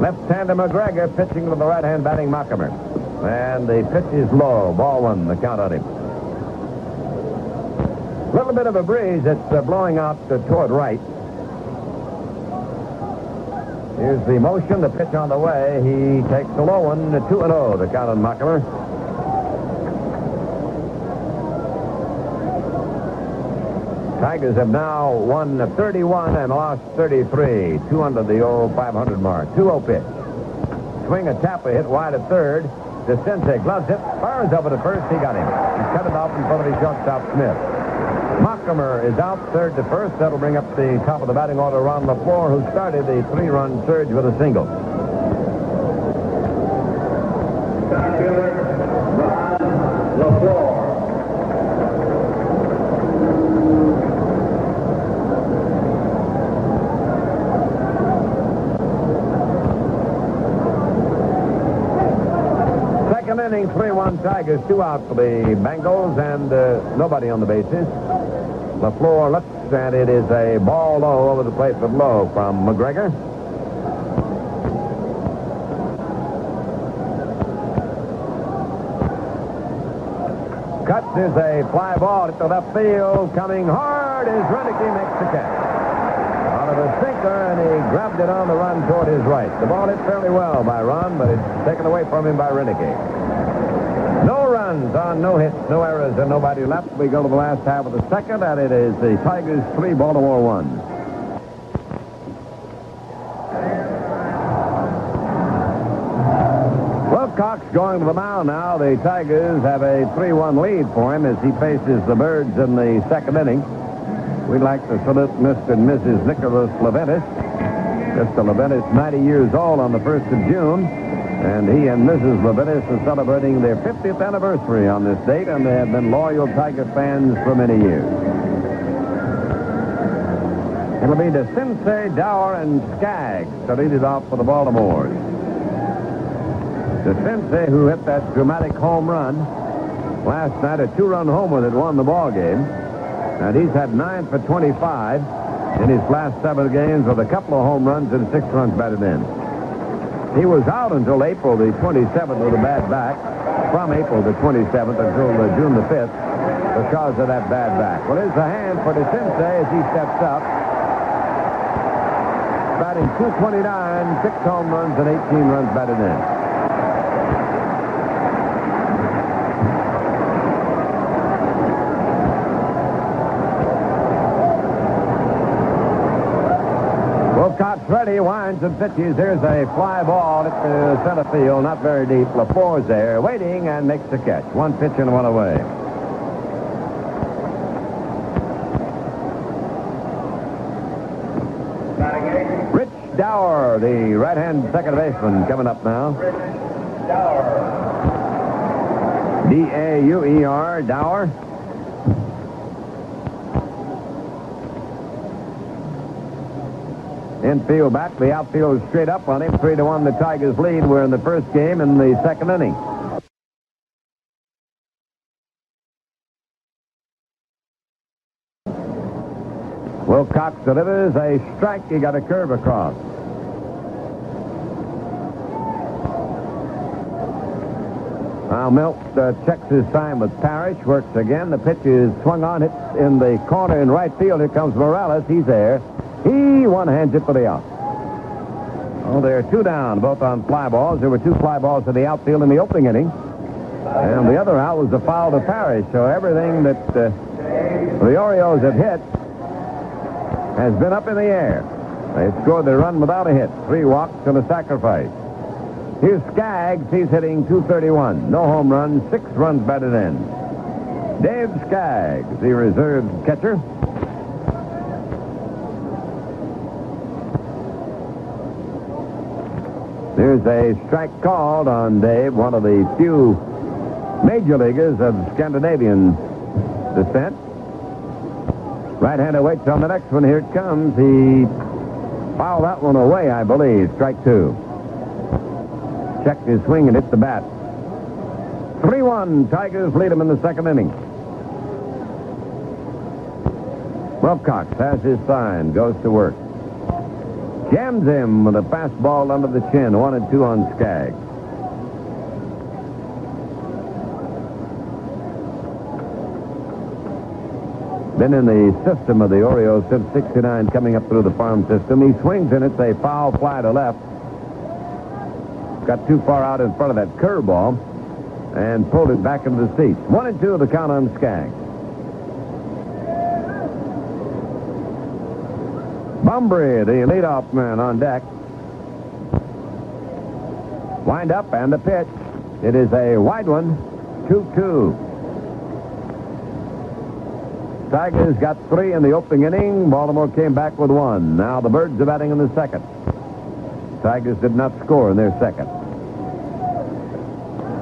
Left-hander McGregor pitching with the right hand, batting Muckamer. And the pitch is low. Ball 1, the count on him. A little bit of a breeze that's blowing out toward right. Here's the motion, the pitch on the way. He takes the low one, 2-0, the count on Muckamer. Tigers have now won 31 and lost 33. 2 under the old 500 mark. 2-0 pitch. Swing, a tap, a hit wide at third. DeCinces gloves it, fires over to first. He got him. He cut it off in front of his shortstop, Smith. Mockemer is out third to first. That'll bring up the top of the batting order, Ron LaFleur, who started the 3-run surge with a single. Center fielder, Ron LaFleur. Second inning, 3-1 Tigers, 2 out for the Bengals, and nobody on the bases. LaFleur looks, and it is a ball low over the plate, but low from McGregor. Cuts is a fly ball to left field. Coming hard is Renicky, makes the catch. Out of a sinker, and he grabbed it on the run toward his right. The ball hit fairly well by Ron, but it's taken away from him by Renicky. No runs on no hits, no errors, and nobody left. We go to the last half of the second, and it is the Tigers 3, Baltimore 1. Wilcox going to the mound now. The Tigers have a 3-1 lead for him as he faces the Birds in the second inning. We'd like to salute Mr. and Mrs. Nicholas Leventis. Mr. Leventis, 90 years old on the 1st of June. And he and Mrs. Leventis are celebrating their 50th anniversary on this date, and they have been loyal Tiger fans for many years. It'll be DeCinces, Dower, and Skaggs to lead it off for the Baltimores. DeCinces, who hit that dramatic home run last night, a 2-run homer that won the ball game. And he's had 9 for 25 in his last 7 games with a couple of home runs and 6 runs batted in. He was out until April the 27th with a bad back, from April the 27th until June the 5th because of that bad back. Well, here's a hand for DeCinces as he steps up. Batting .229, 6 home runs and 18 runs batted in. Wilcox ready, winds and pitches. Here's a fly ball at the center field, not very deep. LaFleur's there, waiting, and makes the catch. 1 pitch and 1 away. Rich Dower, the right-hand second baseman, coming up now. Rich Dower. D-A-U-E-R, Dower. Infield back, the outfield is straight up on him. 3-1 the Tigers lead. We're in the first game in the second inning. Wilcox delivers a strike. He got a curve across. Now Milt checks his time with Parrish. Works again. The pitch is swung on. Hits in the corner in right field. Here comes Morales. He's there. He one-hands it for the out. Oh, there are 2 down, both on fly balls. There were 2 fly balls to the outfield in the opening inning. And the other out was a foul to Parrish. So everything that the Orioles have hit has been up in the air. They scored their run without a hit. 3 walks and a sacrifice. Here's Skaggs. He's hitting .231. No home runs, 6 runs batted in. Dave Skaggs, the reserve catcher. There's a strike called on Dave, one of the few major leaguers of Scandinavian descent. Right-hander waits on the next one. Here it comes. He fouled that one away, I believe. Strike 2. Checked his swing and hit the bat. 3-1. Tigers lead them in the second inning. Wilcox has his sign. Goes to work. Jams him with a fastball under the chin. 1-2 on Skaggs. Been in the system of the Orioles since '69, coming up through the farm system. He swings and it's a foul fly to left. Got too far out in front of that curveball and pulled it back into the seats. 1-2 the count on Skaggs. Bumbry, the leadoff man on deck. Wind up and the pitch. It is a wide one. 2-2. Tigers got 3 in the opening inning. Baltimore came back with 1. Now the Birds are batting in the second. Tigers did not score in their second.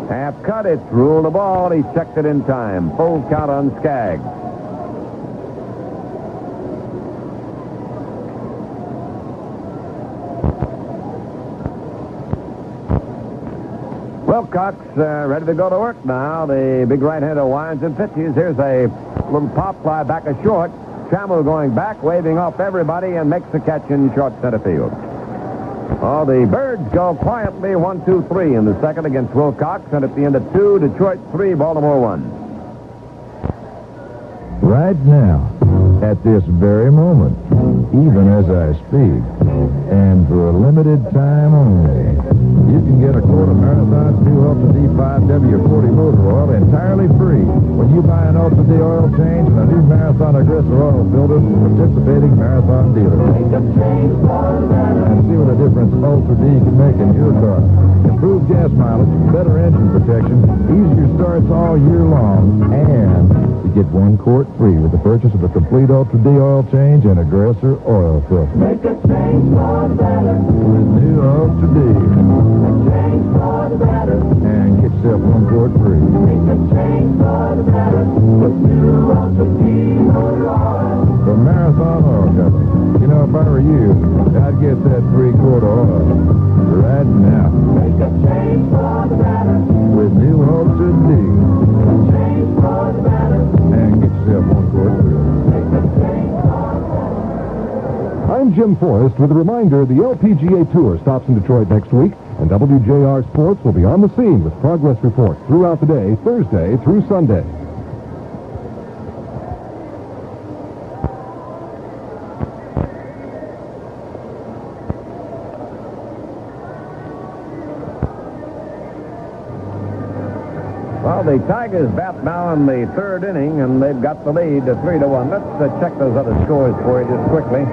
Half cut. It's ruled a ball. He checked it in time. Full count on Skaggs. Wilcox ready to go to work now. The big right-hander winds and pitches. Here's a little pop fly back a short. Trammell going back, waving off everybody, and makes the catch in short center field. Oh, the Birds go quietly 1-2-3 in the second against Wilcox, and at the end of 2, Detroit 3, Baltimore 1. Right now, at this very moment, even as I speak, and for a limited time only, you can get a quart of Marathon's new Ultra D5W40 motor oil entirely free when you buy an Ultra D oil change and a new Marathon aggressor oil filter from participating Marathon dealers. And see what a difference Ultra D can make in your car. Improved gas mileage, better engine protection, easier starts all year long, and you get 1 quart free with the purchase of a complete Ultra D oil change and aggressor oil filter. Make a change for the better. With new Ultra D. Change for the better. And get yourself 1 quart free. Make a change for the better. With new Ultra D motor oil. From Marathon Oil Company. You know, if I were you, I'd get that 3-quart oil right now. Make a change for the better. With new Ultra D. Change for the better. And get yourself 1 quart free. Make a change for the better. I'm Jim Forrest with a reminder the LPGA Tour stops in Detroit next week, and WJR Sports will be on the scene with progress reports throughout the day, Thursday through Sunday. Well, the Tigers bat now in the 3rd inning, and they've got the lead to 3-1. Let's check those other scores for you just quickly.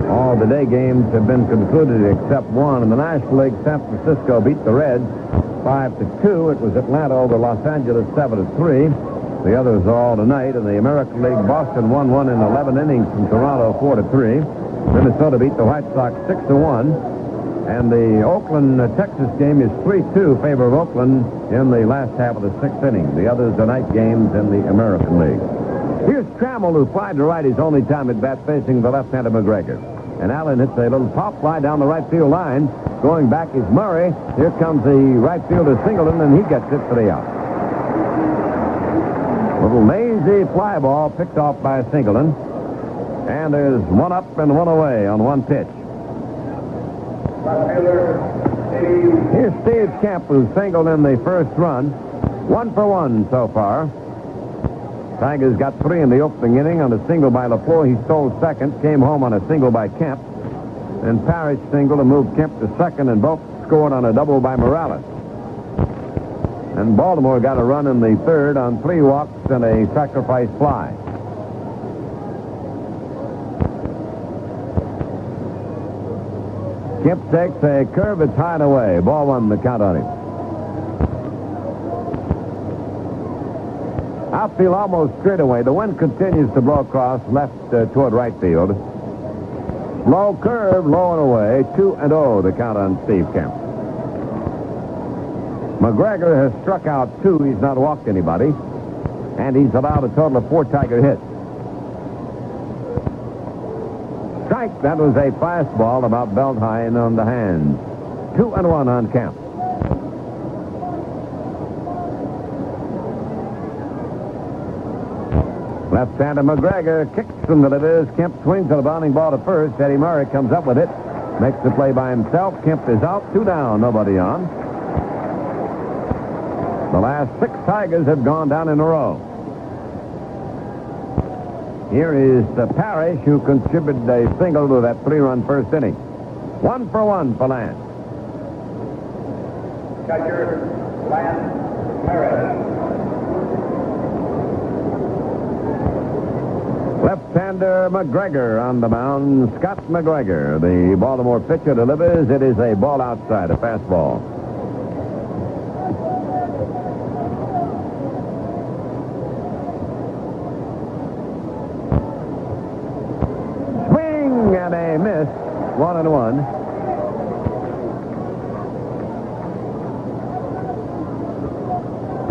All the day games have been concluded except one. In the National League, San Francisco beat the Reds 5-2. It was Atlanta over Los Angeles 7-3. The others are all tonight. In the American League, Boston won 1 in 11 innings from Toronto 4-3. Minnesota beat the White Sox 6-1. And the Oakland-Texas game is 3-2 favor of Oakland in the last half of the 6th inning. The others are night games in the American League. Here's Trammell, who flied to right his only time at bat, facing the left-hander McGregor. And Allen hits a little pop fly down the right field line. Going back is Murray. Here comes the right fielder Singleton, and he gets it for the out. Little lazy fly ball picked off by Singleton. And there's 1 up and 1 away on 1 pitch. Here's Steve Kemp, who singled in the first run. 1 for 1 so far. Tigers got 3 in the opening inning on a single by LaFleur. He stole second, came home on a single by Kemp. And Parrish singled and moved Kemp to second, and both scored on a double by Morales. And Baltimore got a run in the 3rd on 3 walks and a sacrifice fly. Kemp takes a curve. It's high and away. Ball 1, the count on him. Outfield almost straight away. The wind continues to blow across left toward right field. Low curve, low and away. 2-0, the count on Steve Kemp. McGregor has struck out 2. He's not walked anybody. And he's allowed a total of 4 Tiger hits. Strike. That was a fastball about belt high and on the hands. 2-1 on Kemp. Left-hander McGregor kicks from the delivers. Kemp swings at a bounding ball to first. Eddie Murray comes up with it. Makes the play by himself. Kemp is out. 2 down. Nobody on. The last 6 Tigers have gone down in a row. Here is Parrish, who contributed a single to that 3-run first inning. 1 for 1 for Lance. Catcher, Lance Parrish. Left Left-hander McGregor on the mound. Scott McGregor, the Baltimore pitcher, delivers. It is a ball outside, a fastball. Swing and a miss. 1-1.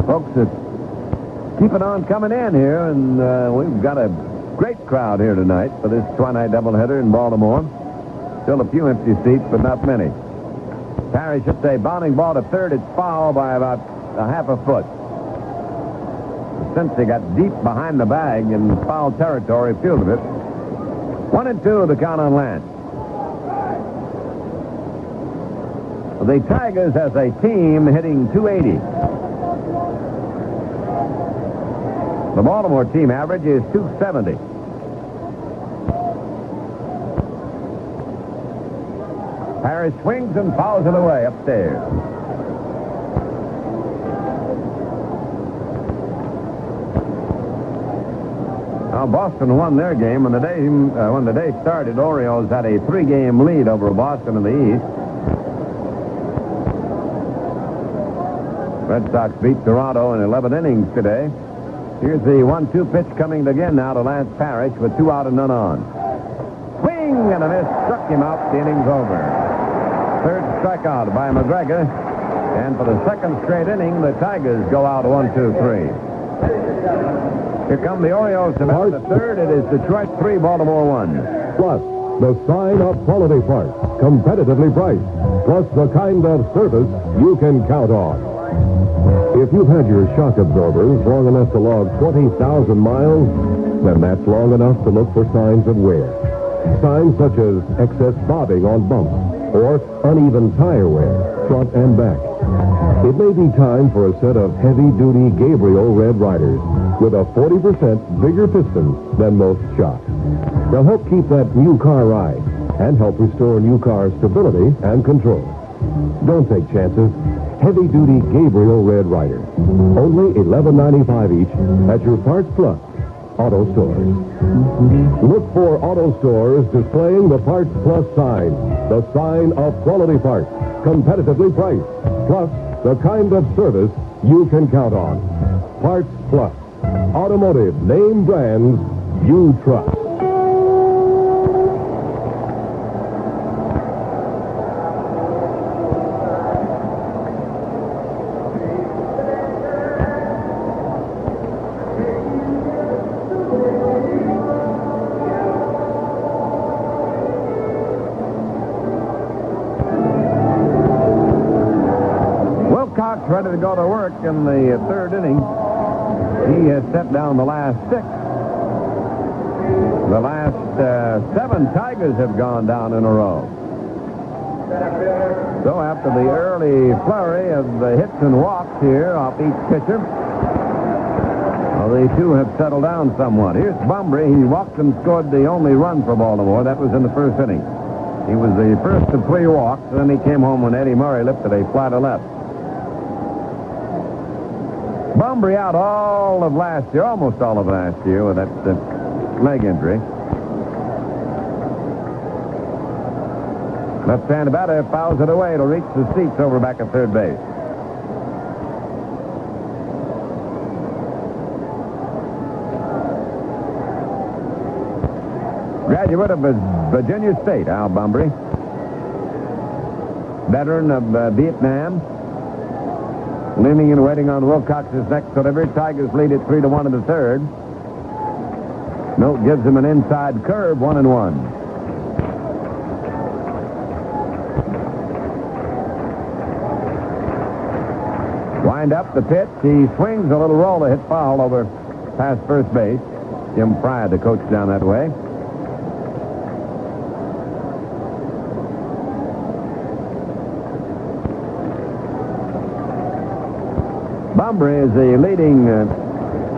Folks, it's keeping on coming in here, and we've got a great crowd here tonight for this twilight doubleheader in Baltimore. Still a few empty seats, but not many. Parrish hits a bounding ball to third. It's foul by about a half a foot. Since he got deep behind the bag in foul territory, fielded it. 1-2, the count on Lance. The Tigers, as a team, hitting .280. The Baltimore team average is .270. Parrish swings and fouls it away upstairs. Now, Boston won their game when the day started. Orioles had a 3-game lead over Boston in the East. Red Sox beat Toronto in 11 innings today. Here's the 1-2 pitch coming again now to Lance Parrish with 2 out and none on. Swing and a miss. Struck him out. The inning's over. Third strikeout by McGregor. And for the second straight inning, the Tigers go out 1-2-3. Here come the Orioles to bat the third. It is Detroit 3, Baltimore 1. Plus, the sign of quality parts, competitively priced, plus the kind of service you can count on. If you've had your shock absorbers long enough to log 20,000 miles, then that's long enough to look for signs of wear. Signs such as excess bobbing on bumps or uneven tire wear, front and back. It may be time for a set of heavy-duty Gabriel Red Riders with a 40% bigger piston than most shocks. They'll help keep that new car ride and help restore new car stability and control. Don't take chances. Heavy-duty Gabriel Red Riders. Only $11.95 each at your Parts Plus auto stores. Look for auto stores displaying the Parts Plus sign, the sign of quality parts, competitively priced, plus the kind of service you can count on. Parts Plus. Automotive name brands you trust. Ready to go to work in the third inning. He has set down the last 6. The last 7 Tigers have gone down in a row. So after the early flurry of hits and walks here off each pitcher, the two have settled down somewhat. Here's Bumbry. He walked and scored the only run for Baltimore. That was in the first inning. He was the first of 3 walks, and then he came home when Eddie Murray lifted a fly to left. Bumbry out all of last year, almost all of last year, with that leg injury. Left-handed batter fouls it away. It'll reach the seats over back at third base. Graduate of Virginia State, Al Bumbry. Veteran of Vietnam. Leaning and waiting on Wilcox's next delivery. Tigers lead it 3-1 in the third. Milt gives him an inside curve, 1-1. Wind up the pitch. He swings a little roll to hit foul over past first base. Jim Fry, the coach down that way. Bumbry is the leading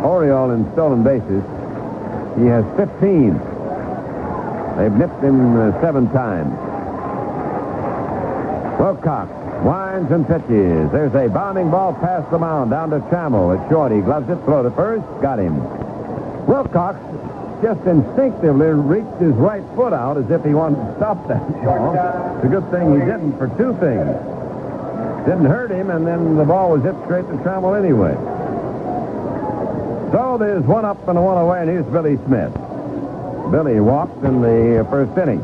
Oriole in stolen bases. He has 15. They've nipped him 7 times. Wilcox winds and pitches. There's a bounding ball past the mound down to Trammell. It's short. He gloves it, throw to first, got him. Wilcox just instinctively reached his right foot out as if he wanted to stop that ball. It's a good thing he didn't for two things. Didn't hurt him, and then the ball was hit straight to Trammell anyway. So there's one up and one away, and here's Billy Smith. Billy walked in the first inning.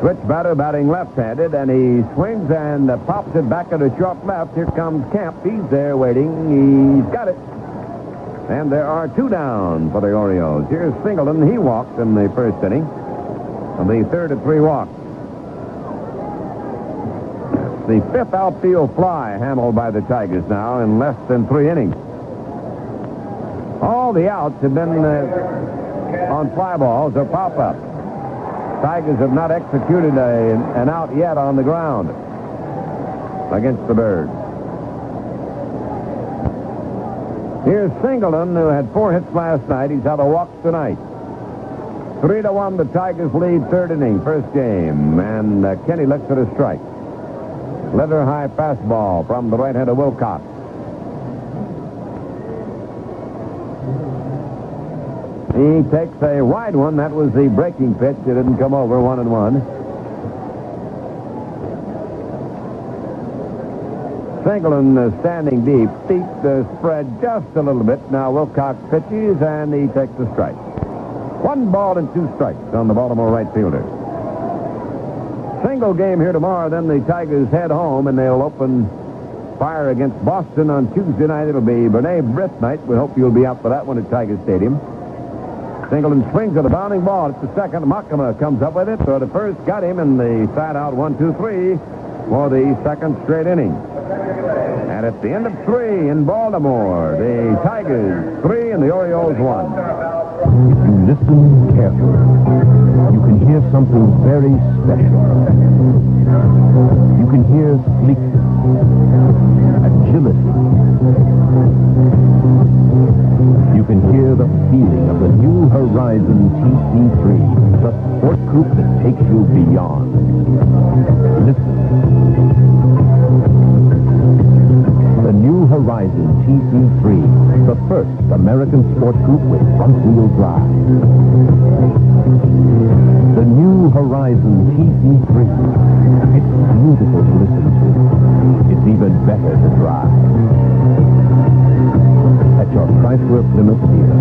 Switch batter batting left-handed, and he swings and pops it back into short left. Here comes Camp. He's there waiting. He's got it. And there are two down for the Orioles. Here's Singleton. He walked in the first inning. On the third of three walks. The fifth outfield fly handled by the Tigers now in less than 3 innings. All the outs have been on fly balls or pop-ups. Tigers have not executed an out yet on the ground against the Birds. Here's Singleton, who had 4 hits last night. He's had a walk tonight. 3-1, the Tigers lead third inning, first game. And Kenny looks at a strike. Leather high fastball from the right-hander Wilcox. He takes a wide one. That was the breaking pitch. It didn't come over. 1-1. Singleton standing deep. Feet spread just a little bit. Now Wilcox pitches, and he takes the strike. 1 ball and 2 strikes on the Baltimore right fielder. Single game here tomorrow. Then the Tigers head home, and they'll open fire against Boston on Tuesday night. It'll be Bernay Britt night. We hope you'll be out for that one at Tiger Stadium. Singleton swings at a bounding ball. It's the second. Makama comes up with it. So the first got him, and the side out 1-2-3 for the second straight inning. And at the end of 3 in Baltimore, the Tigers 3 and the Orioles 1. If you listen carefully, you can hear something very special. You can hear sleekness, agility. You can hear the feeling of the New Horizon TC3, the sport coupe that takes you beyond. Listen. The New Horizon TC3, the first American sport coupe with front-wheel drive. The New Horizon TC3. It's beautiful to listen to. It's even better to drive. At your Chrysler Plymouth dealer.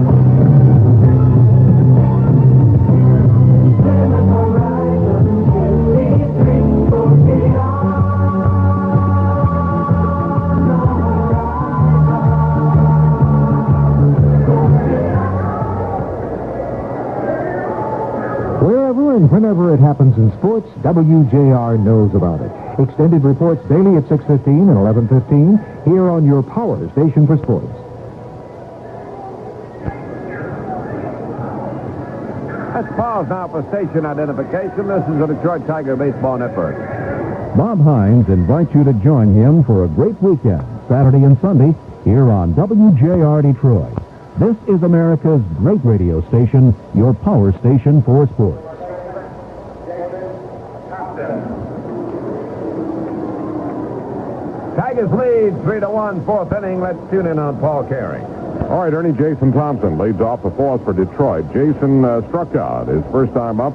Wherever and whenever it happens in sports, WJR knows about it. Extended reports daily at 6:15 and 11:15 here on your power station for sports. Let's pause now for station identification. This is the Detroit Tiger Baseball Network. Bob Hines invites you to join him for a great weekend, Saturday and Sunday, here on WJR Detroit. This is America's great radio station, your power station for sports. Tigers lead 3-1, fourth inning. Let's tune in on Paul Carey. All right, Ernie, Jason Thompson leads off the fourth for Detroit. Jason struck out his first time up.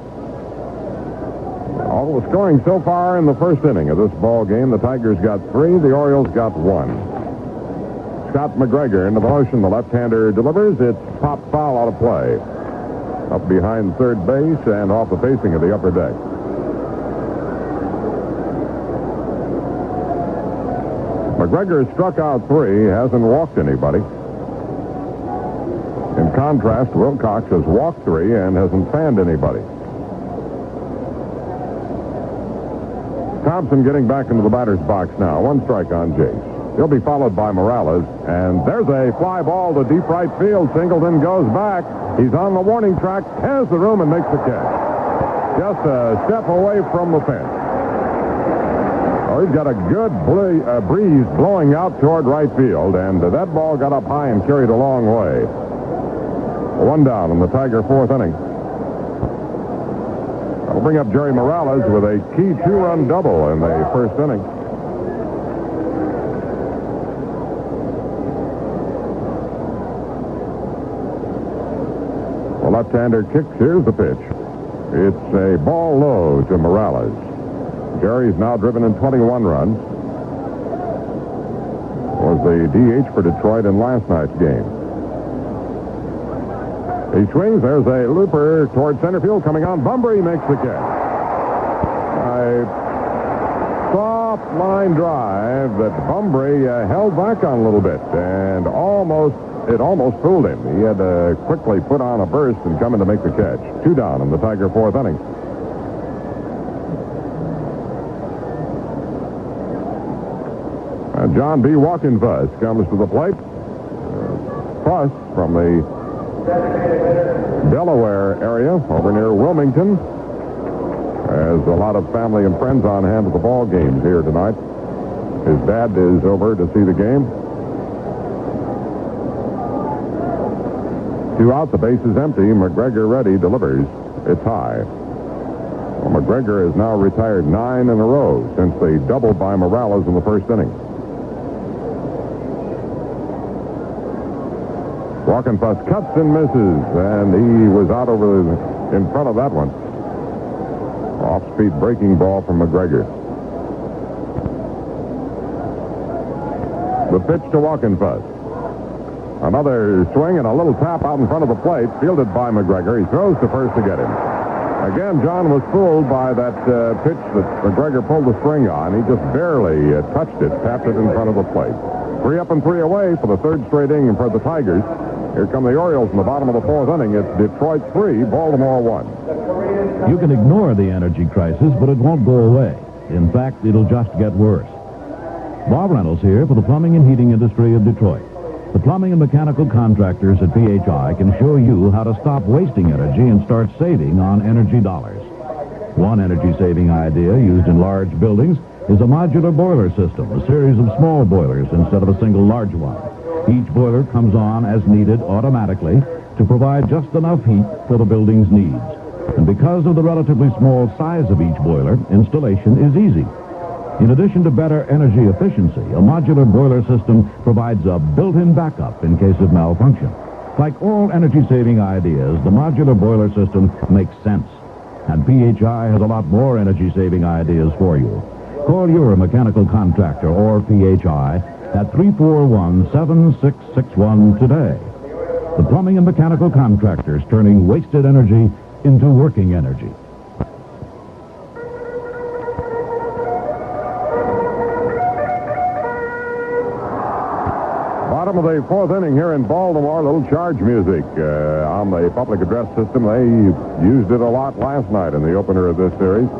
All the scoring so far in the first inning of this ball game. The Tigers got 3, the Orioles got 1. Scott McGregor into the motion. The left-hander delivers. It's pop foul out of play. Up behind third base and off the facing of the upper deck. McGregor struck out 3, hasn't walked anybody. In contrast, Wilcox has walked 3 and hasn't fanned anybody. Thompson getting back into the batter's box now. 1 strike on Jace. He'll be followed by Morales, and there's a fly ball to deep right field. Singleton goes back. He's on the warning track, has the room, and makes the catch. Just a step away from the fence. Oh, he's got a good breeze blowing out toward right field, and that ball got up high and carried a long way. 1 down in the Tiger fourth inning. That'll bring up Jerry Morales with a key two-run double in the first inning. The left-hander kicks. Here's the pitch. It's a ball low to Morales. Jerry's now driven in 21 runs. Was the DH for Detroit in last night's game. He swings. There's a looper toward center field coming on. Bunbury makes the catch. A soft line drive that Bunbury held back on a little bit, and it almost fooled him. He had to quickly put on a burst and come in to make the catch. 2 down in the Tiger fourth inning. John B. Walkenfuss comes to the plate. Fuss from the Delaware area over near Wilmington. Has a lot of family and friends on hand at the ball games here tonight. His dad is over to see the game. 2 out, the base is empty. McGregor ready, delivers. It's high. Well, McGregor has now retired 9 in a row since they doubled by Morales in the first inning. Walkenfuss cuts and misses, and he was out in front of that one. Off-speed breaking ball from McGregor. The pitch to Walkenfuss. Another swing and a little tap out in front of the plate, fielded by McGregor. He throws to first to get him. Again, John was fooled by that pitch that McGregor pulled the string on. He just barely touched it, tapped it in front of the plate. 3 up and 3 away for the third straight inning for the Tigers. Here come the Orioles in the bottom of the fourth inning. It's Detroit 3, Baltimore 1. You can ignore the energy crisis, but it won't go away. In fact, it'll just get worse. Bob Reynolds here for the plumbing and heating industry of Detroit. The plumbing and mechanical contractors at PHI can show you how to stop wasting energy and start saving on energy dollars. One energy-saving idea used in large buildings is a modular boiler system, a series of small boilers instead of a single large one. Each boiler comes on as needed automatically to provide just enough heat for the building's needs. And because of the relatively small size of each boiler, installation is easy. In addition to better energy efficiency, a modular boiler system provides a built-in backup in case of malfunction. Like all energy-saving ideas, the modular boiler system makes sense. And PHI has a lot more energy-saving ideas for you. Call your mechanical contractor or PHI at 341-7661 today. The plumbing and mechanical contractors turning wasted energy into working energy. Bottom of the fourth inning here in Baltimore. A little charge music on the public address system. They used it a lot last night in the opener of this series.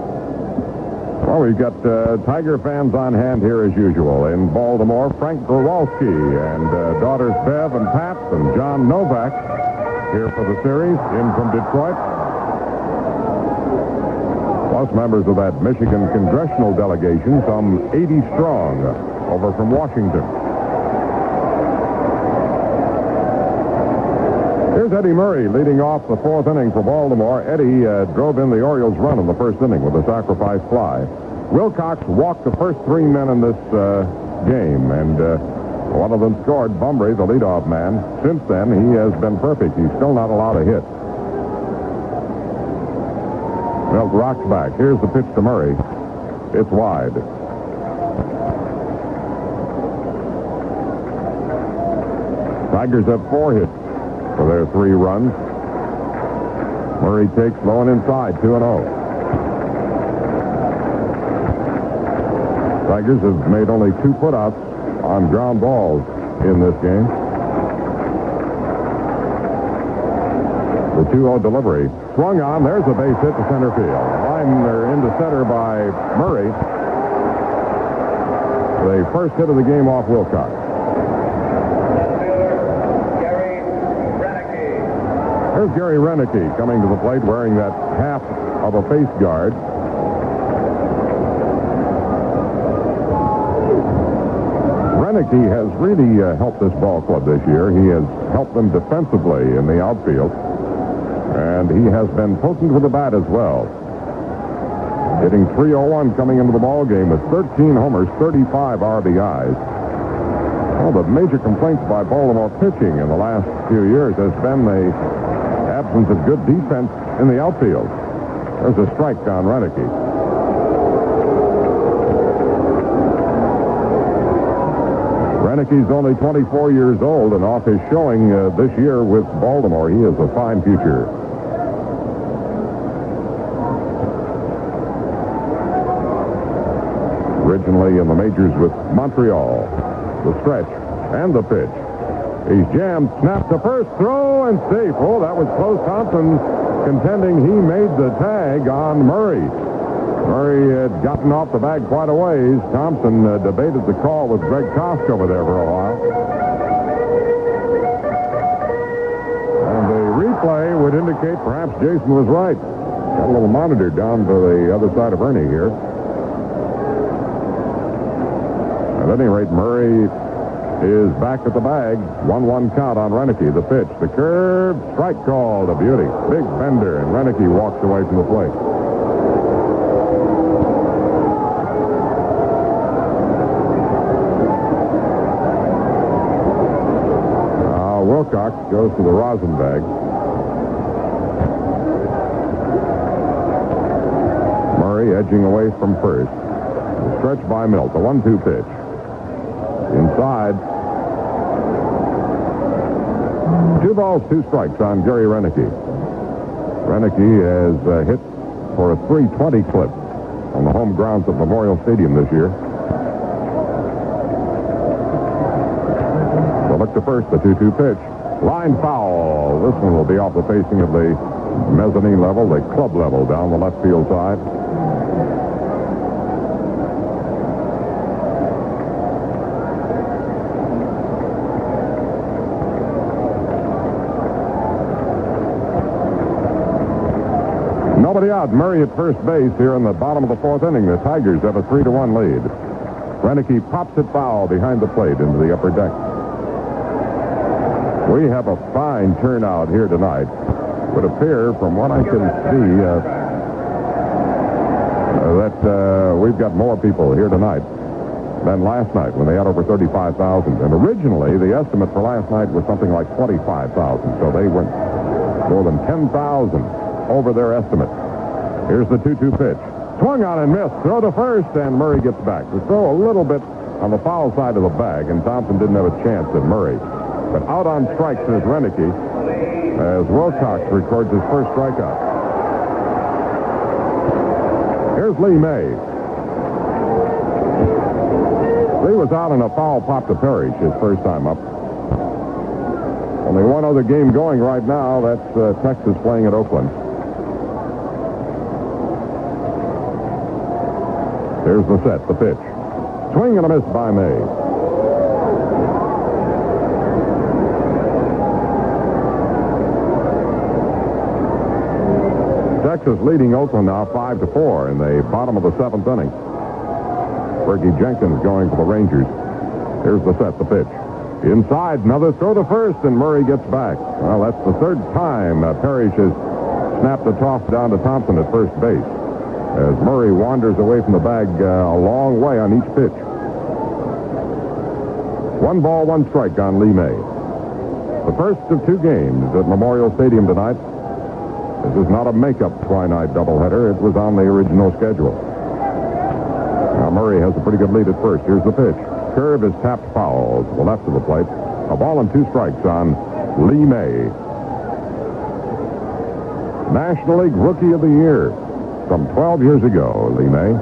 Well, we've got Tiger fans on hand here as usual. In Baltimore, Frank Growalski and daughters Bev and Pat and John Novak here for the series. In from Detroit. Plus members of that Michigan congressional delegation, some 80 strong, over from Washington. Here's Eddie Murray leading off the fourth inning for Baltimore. Eddie drove in the Orioles' run in the first inning with a sacrifice fly. Wilcox walked the first 3 men in this game, and one of them scored. Bunbury, the leadoff man. Since then, he has been perfect. He's still not allowed a hit. Milt rocks back. Here's the pitch to Murray. It's wide. Tigers have 4 hits for their 3 runs. Murray takes low and inside, 2-0. Tigers have made only 2 putouts on ground balls in this game. The 2-0 delivery. Swung on. There's a base hit to center field. Liner into center by Murray. The first hit of the game off Wilcox. There's Gary Renicky coming to the plate wearing that half of a face guard. Renicky has really helped this ball club this year. He has helped them defensively in the outfield. And he has been potent with the bat as well. hitting .301 coming into the ball game with 13 homers, 35 RBIs. Well, the major complaints by Baltimore pitching in the last few years has been the absence of good defense in the outfield. There's a strike on Renicky. Renicky's only 24 years old, and off his showing this year with Baltimore, he has a fine future. Originally in the majors with Montreal. The stretch and the pitch. He's jammed, snapped the first throw, and safe. Oh, that was close. Thompson contending he made the tag on Murray. Murray had gotten off the bag quite a ways. Thompson debated the call with Greg Kosk over there for a while. And the replay would indicate perhaps Jason was right. Got a little monitor down to the other side of Ernie here. At any rate, Murray is back at the bag. 1-1 count on Renicky. The pitch, the curve, strike called, a beauty. Big bender, and Renicky walks away from the plate. Wilcox goes to the rosin bag. Murray edging away from first. The stretch by Milt, the 1-2 pitch. Inside. 2 balls, 2 strikes on Gary Renicky. Renicky has hit for a .320 clip on the home grounds of Memorial Stadium this year. So look to first, the 2-2 pitch. Line foul. This one will be off the facing of the mezzanine level, the club level down the left field side. Nobody out. Murray at first base here in the bottom of the 4th inning. The Tigers have a 3-1 lead. Renicky pops it foul behind the plate into the upper deck. We have a fine turnout here tonight. It would appear, from what I can see, that we've got more people here tonight than last night when they had over 35,000. And originally, the estimate for last night was something like 25,000. So they went more than 10,000 over their estimate. Here's the 2-2 pitch. Swung on and missed. Throw to first, and Murray gets back. The throw a little bit on the foul side of the bag, and Thompson didn't have a chance at Murray. But out on strikes is Renicky as Wilcox records his first strikeout. Here's Lee May. Lee was out in a foul pop to Parrish his first time up. Only one other game going right now. That's Texas playing at Oakland. Here's the set, the pitch. Swing and a miss by May. Texas leading Oakland now 5-4 in the bottom of the 7th inning. Fergie Jenkins going for the Rangers. Here's the set, the pitch. Inside, another throw to first, and Murray gets back. Well, that's the 3rd time Parrish has snapped the toss down to Thompson at first base, as Murray wanders away from the bag a long way on each pitch. 1 ball, 1 strike on Lee May. The first of 2 games at Memorial Stadium tonight. This is not a makeup twilight doubleheader. It was on the original schedule. Now Murray has a pretty good lead at first. Here's the pitch. Curve is tapped foul to the left of the plate. A ball and 2 strikes on Lee May. National League Rookie of the Year from 12 years ago, Lee May.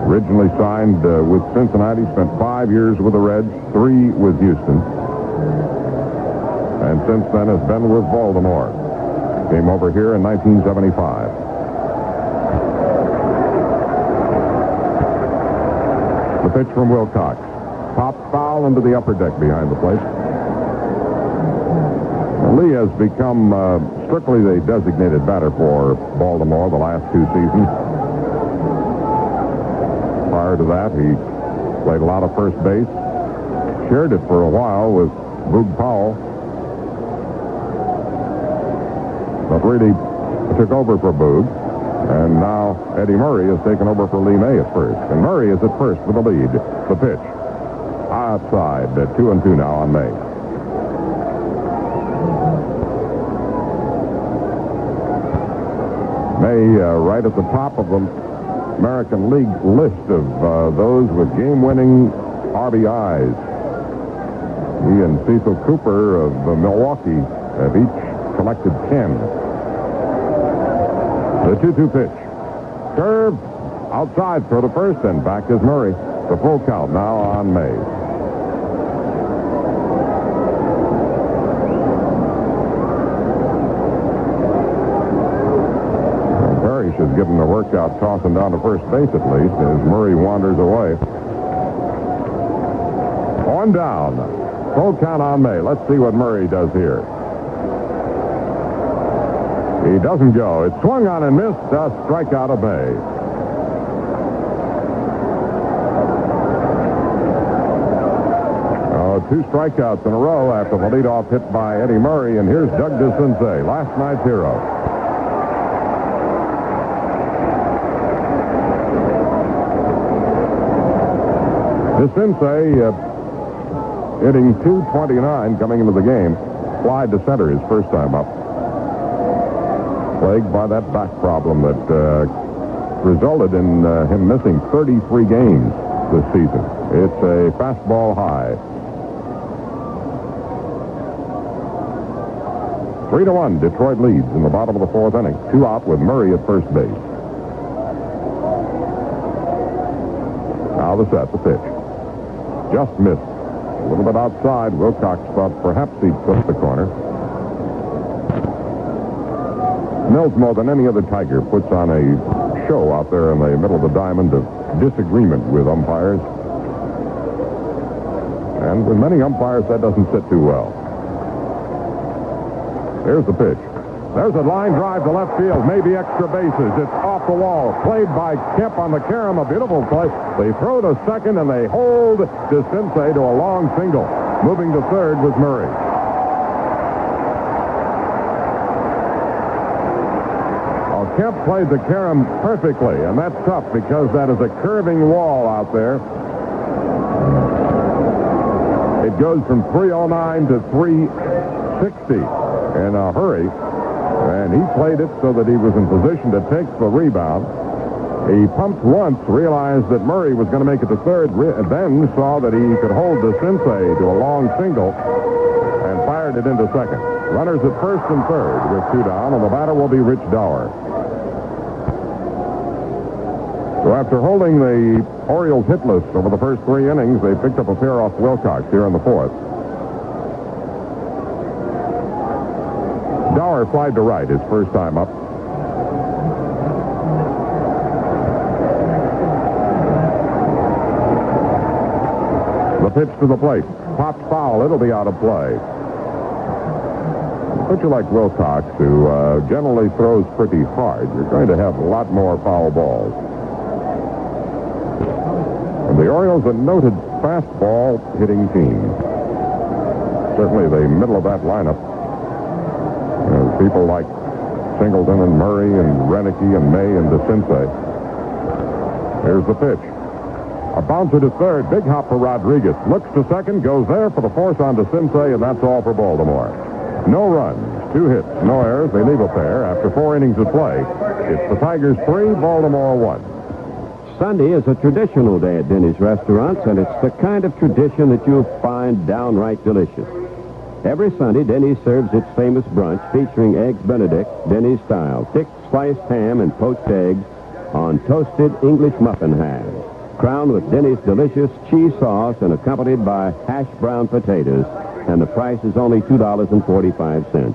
Originally signed with Cincinnati, spent 5 years with the Reds, 3 with Houston. And since then has been with Baltimore. Came over here in 1975. The pitch from Wilcox. Pop foul into the upper deck behind the plate. Lee has become strictly the designated batter for Baltimore the last 2 seasons. Prior to that, he played a lot of first base. Shared it for a while with Boog Powell. But really, took over for Boog. And now Eddie Murray has taken over for Lee May at first. And Murray is at first with the lead. The pitch. Outside. 2-2 now on May. May right at the top of the American League list of those with game-winning RBIs. He and Cecil Cooper of Milwaukee have each collected 10. The 2-2 pitch. Curve. Outside for the first, and back is Murray. The full count now on May. Parrish has given a workout tossing down to first base at least as Murray wanders away. On down. Full count on May. Let's see what Murray does here. He doesn't go. It's swung on and missed. A strikeout of May. Two strikeouts in a row after the leadoff hit by Eddie Murray. And here's Doug DeCinces, last night's hero. DeCinces hitting .229 coming into the game. Fly to center his first time up. Plagued by that back problem that resulted in him missing 33 games this season. It's a fastball high. 3-1, Detroit leads in the bottom of the fourth inning. 2 out with Murray at first base. Now the set, the pitch. Just missed. A little bit outside. Wilcox thought perhaps he'd flip the corner. Mills, more than any other Tiger, puts on a show out there in the middle of the diamond of disagreement with umpires. And with many umpires, that doesn't sit too well. Here's the pitch. There's a line drive to left field. Maybe extra bases. It's off the wall. Played by Kemp on the carom. A beautiful play. They throw to second, and they hold DeCinces to a long single. Moving to third was Murray. Oh, Kemp played the carom perfectly, and that's tough because that is a curving wall out there. It goes from 309 to 360. In a hurry, and he played it so that he was in position to take the rebound. He pumped once, realized that Murray was going to make it to third, then saw that he could hold DeCinces to a long single and fired it into second. Runners at first and third with 2 down, and the batter will be Rich Dower. So after holding the Orioles hitless over the first 3 innings, they picked up a pair off Wilcox here in the fourth. Dower flied to right his first time up. The pitch to the plate. Popped foul. It'll be out of play. A pitcher like Wilcox, who generally throws pretty hard, you're going to have a lot more foul balls. And the Orioles, a noted fastball hitting team. Certainly the middle of that lineup. People like Singleton and Murray and Renicky and May and DeCinces. Here's the pitch. A bouncer to third. Big hop for Rodriguez. Looks to second. Goes there for the force on DeCinces, and that's all for Baltimore. No runs. 2 hits. No errors. They leave a pair after 4 innings of play. It's the Tigers 3, Baltimore 1. Sunday is a traditional day at Denny's restaurants, and it's the kind of tradition that you'll find downright delicious. Every Sunday, Denny's serves its famous brunch featuring Eggs Benedict, Denny's style, thick sliced ham and poached eggs on toasted English muffin halves, crowned with Denny's delicious cheese sauce and accompanied by hashed brown potatoes, and the price is only $2.45.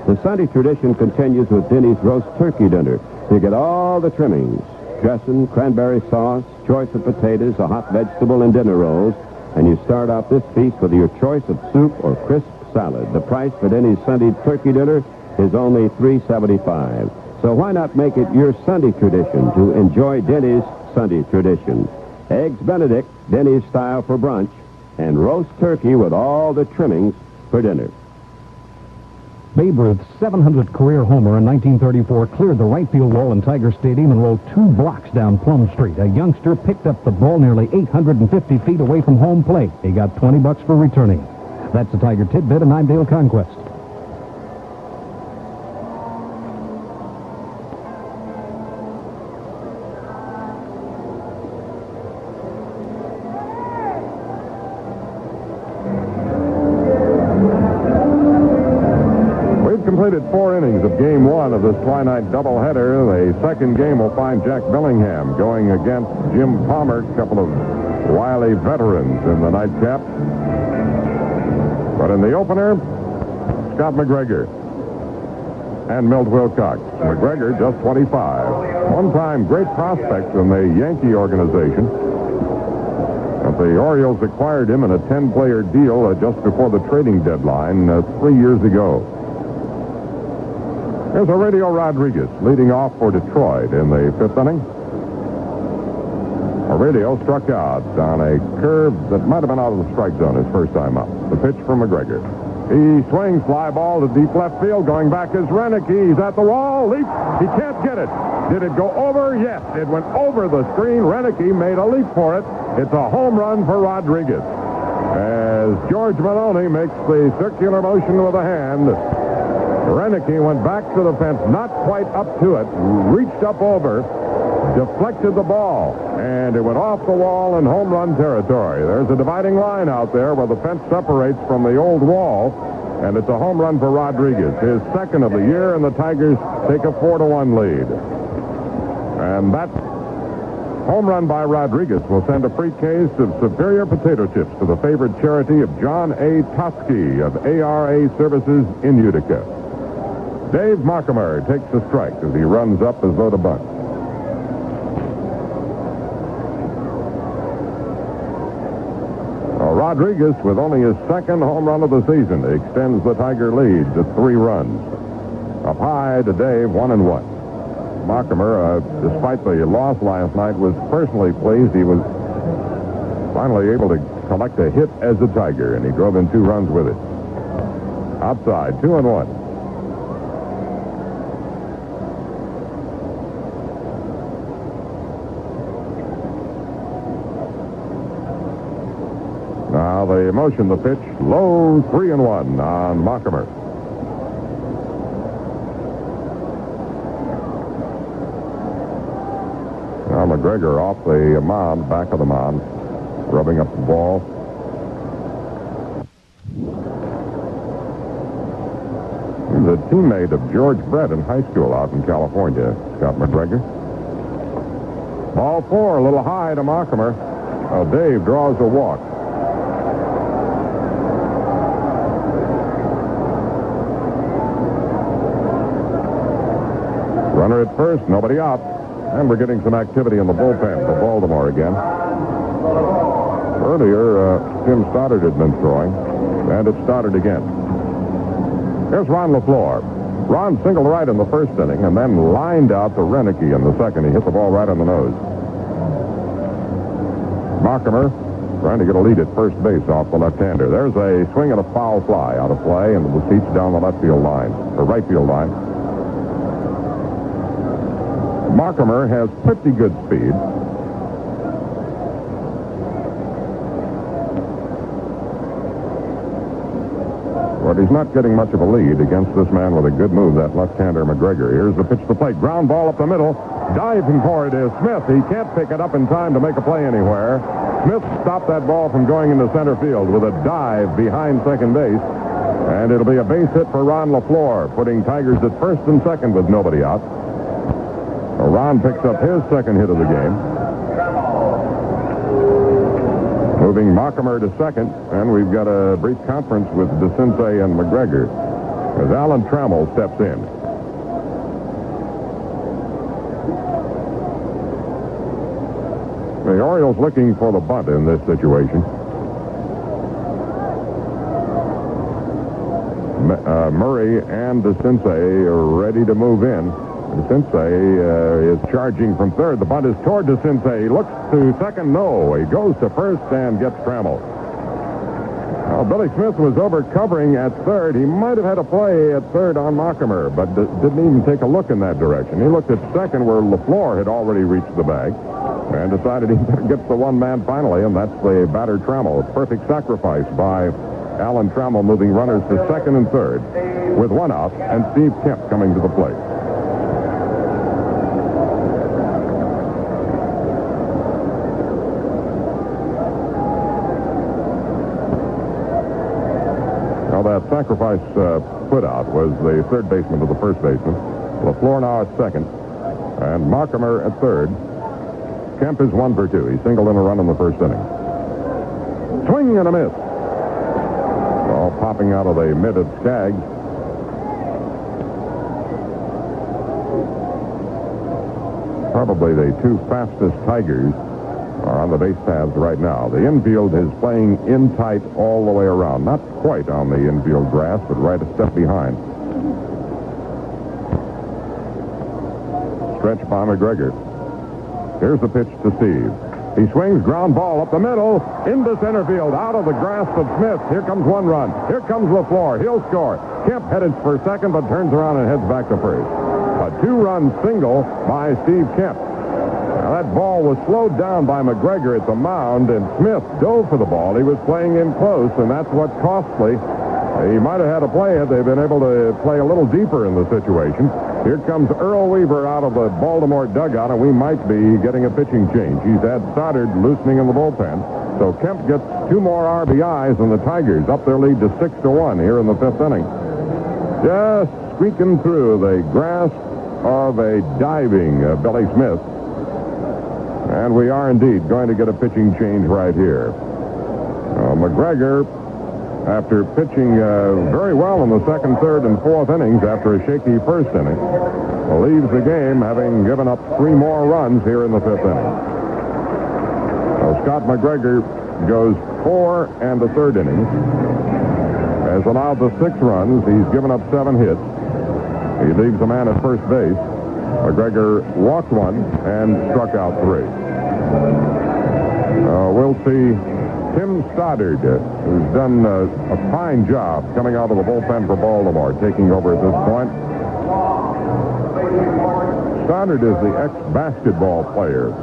The Sunday tradition continues with Denny's roast turkey dinner. You get all the trimmings, dressing, cranberry sauce, choice of potatoes, a hot vegetable, and dinner rolls, and you start out this feast with your choice of soup or crisp salad. The price for Denny's Sunday turkey dinner is only $3.75. So why not make it your Sunday tradition to enjoy Denny's Sunday tradition? Eggs Benedict, Denny's style for brunch, and roast turkey with all the trimmings for dinner. Babe Ruth's 700th career homer in 1934 cleared the right field wall in Tiger Stadium and rolled 2 blocks down Plum Street. A youngster picked up the ball nearly 850 feet away from home plate. He got $20 for returning. That's the Tiger Tidbit, and I'm Dale Conquest. Completed 4 innings of Game 1 of this twilight doubleheader. The second game will find Jack Bellingham going against Jim Palmer, a couple of wily veterans in the nightcap. But in the opener, Scott McGregor and Milt Wilcox. McGregor, just 25. One-time great prospect in the Yankee organization. But the Orioles acquired him in a 10-player deal just before the trading deadline 3 years ago. There's Aurelio Rodriguez leading off for Detroit in the 5th inning. Aurelio struck out on a curve that might have been out of the strike zone his first time up. The pitch from McGregor. He swings, fly ball to deep left field. Going back is Renicky. He's at the wall. Leap. He can't get it. Did it go over? Yes. It went over the screen. Renicky made a leap for it. It's a home run for Rodriguez. As George Maloney makes the circular motion with a hand, Renicky went back to the fence, not quite up to it, reached up over, deflected the ball, and it went off the wall in home run territory. There's a dividing line out there where the fence separates from the old wall, and it's a home run for Rodriguez, his second of the year, and the Tigers take a 4-1 lead. And that home run by Rodriguez will send a free case of Superior potato chips to the favorite charity of John A. Toski of ARA Services in Utica. Dave Markimer takes a strike as he runs up as though to bunt. Rodriguez, with only his second home run of the season, extends the Tiger lead to 3 runs. Up high to Dave, 1-1. Markimer, despite the loss last night, was personally pleased. He was finally able to collect a hit as a Tiger, and he drove in 2 runs with it. Outside, 2-1. Now the motion, the pitch, low, 3-1 on Markimer. Now McGregor off the mound, back of the mound, rubbing up the ball. He was a teammate of George Brett in high school out in California, Scott McGregor. Ball 4, a little high to Markimer. Dave draws a walk. Runner at first, nobody out. And we're getting some activity in the bullpen for Baltimore again. Earlier, Tim Stoddard had been throwing, and it started again. Here's Ron LaFleur. Ron singled right in the first inning and then lined out to Renicky in the second. He hit the ball right on the nose. Markimer trying to get a lead at first base off the left-hander. There's a swing and a foul fly out of play, and the seats down the left field line, or right field line. Markimer has pretty good speed. But he's not getting much of a lead against this man with a good move, that left-hander McGregor. Here's the pitch to plate. Ground ball up the middle. Diving for it is Smith. He can't pick it up in time to make a play anywhere. Smith stopped that ball from going into center field with a dive behind second base. And it'll be a base hit for Ron LaFleur, putting Tigers at first and second with nobody out. Ron picks up his second hit of the game. Moving Markimer to second, and we've got a brief conference with DeCinces and McGregor as Alan Trammell steps in. The Orioles looking for the bunt in this situation. Murray and DeCinces are ready to move in. DeCinces is charging from third. The bunt is toward DeCinces. He looks to second. No. He goes to first and gets Trammell. Well, Billy Smith was over covering at third. He might have had a play at third on Mockimer, but didn't even take a look in that direction. He looked at second where LaFleur had already reached the bag and decided he better get the one man finally, and that's the batter Trammell. Perfect sacrifice by Alan Trammell, moving runners to second and third with one out, and Steve Kemp coming to the plate. Well, that sacrifice put out was the third baseman to the first baseman. LaFleur now at second, and Mockimer at third. Kemp is 1 for 2. He singled in a run in the first inning. Swing and a miss. Ball popping out of the mid of Skaggs. Probably the two fastest Tigers are on the base paths right now. The infield is playing in tight all the way around. Not quite on the infield grass, but right a step behind. Stretch by McGregor. Here's the pitch to Steve. He swings, ground ball up the middle, into center field, out of the grasp of Smith. Here comes one run. Here comes LaFleur. He'll score. Kemp headed for second, but turns around and heads back to first. A two-run single by Steve Kemp. Now, that ball was slowed down by McGregor at the mound, and Smith dove for the ball. He was playing in close, and that's what costly. He might have had a play had they been able to play a little deeper in the situation. Here comes Earl Weaver out of the Baltimore dugout, and we might be getting a pitching change. He's had Stoddard loosening in the bullpen. So Kemp gets 2 more RBIs, and the Tigers up their lead to 6-1 here in the 5th inning. Just squeaking through the grasp of a diving Billy Smith. And we are indeed going to get a pitching change right here. McGregor, after pitching very well in the second, third, and fourth innings after a shaky first inning, leaves the game having given up 3 more runs here in the 5th inning. So Scott McGregor goes 4 and a third innings, has allowed the 6 runs. He's given up 7 hits. He leaves a man at first base. McGregor walked 1 and struck out 3. We'll see Tim Stoddard, who's done a fine job coming out of the bullpen for Baltimore, taking over at this point. Stoddard is the ex-basketball player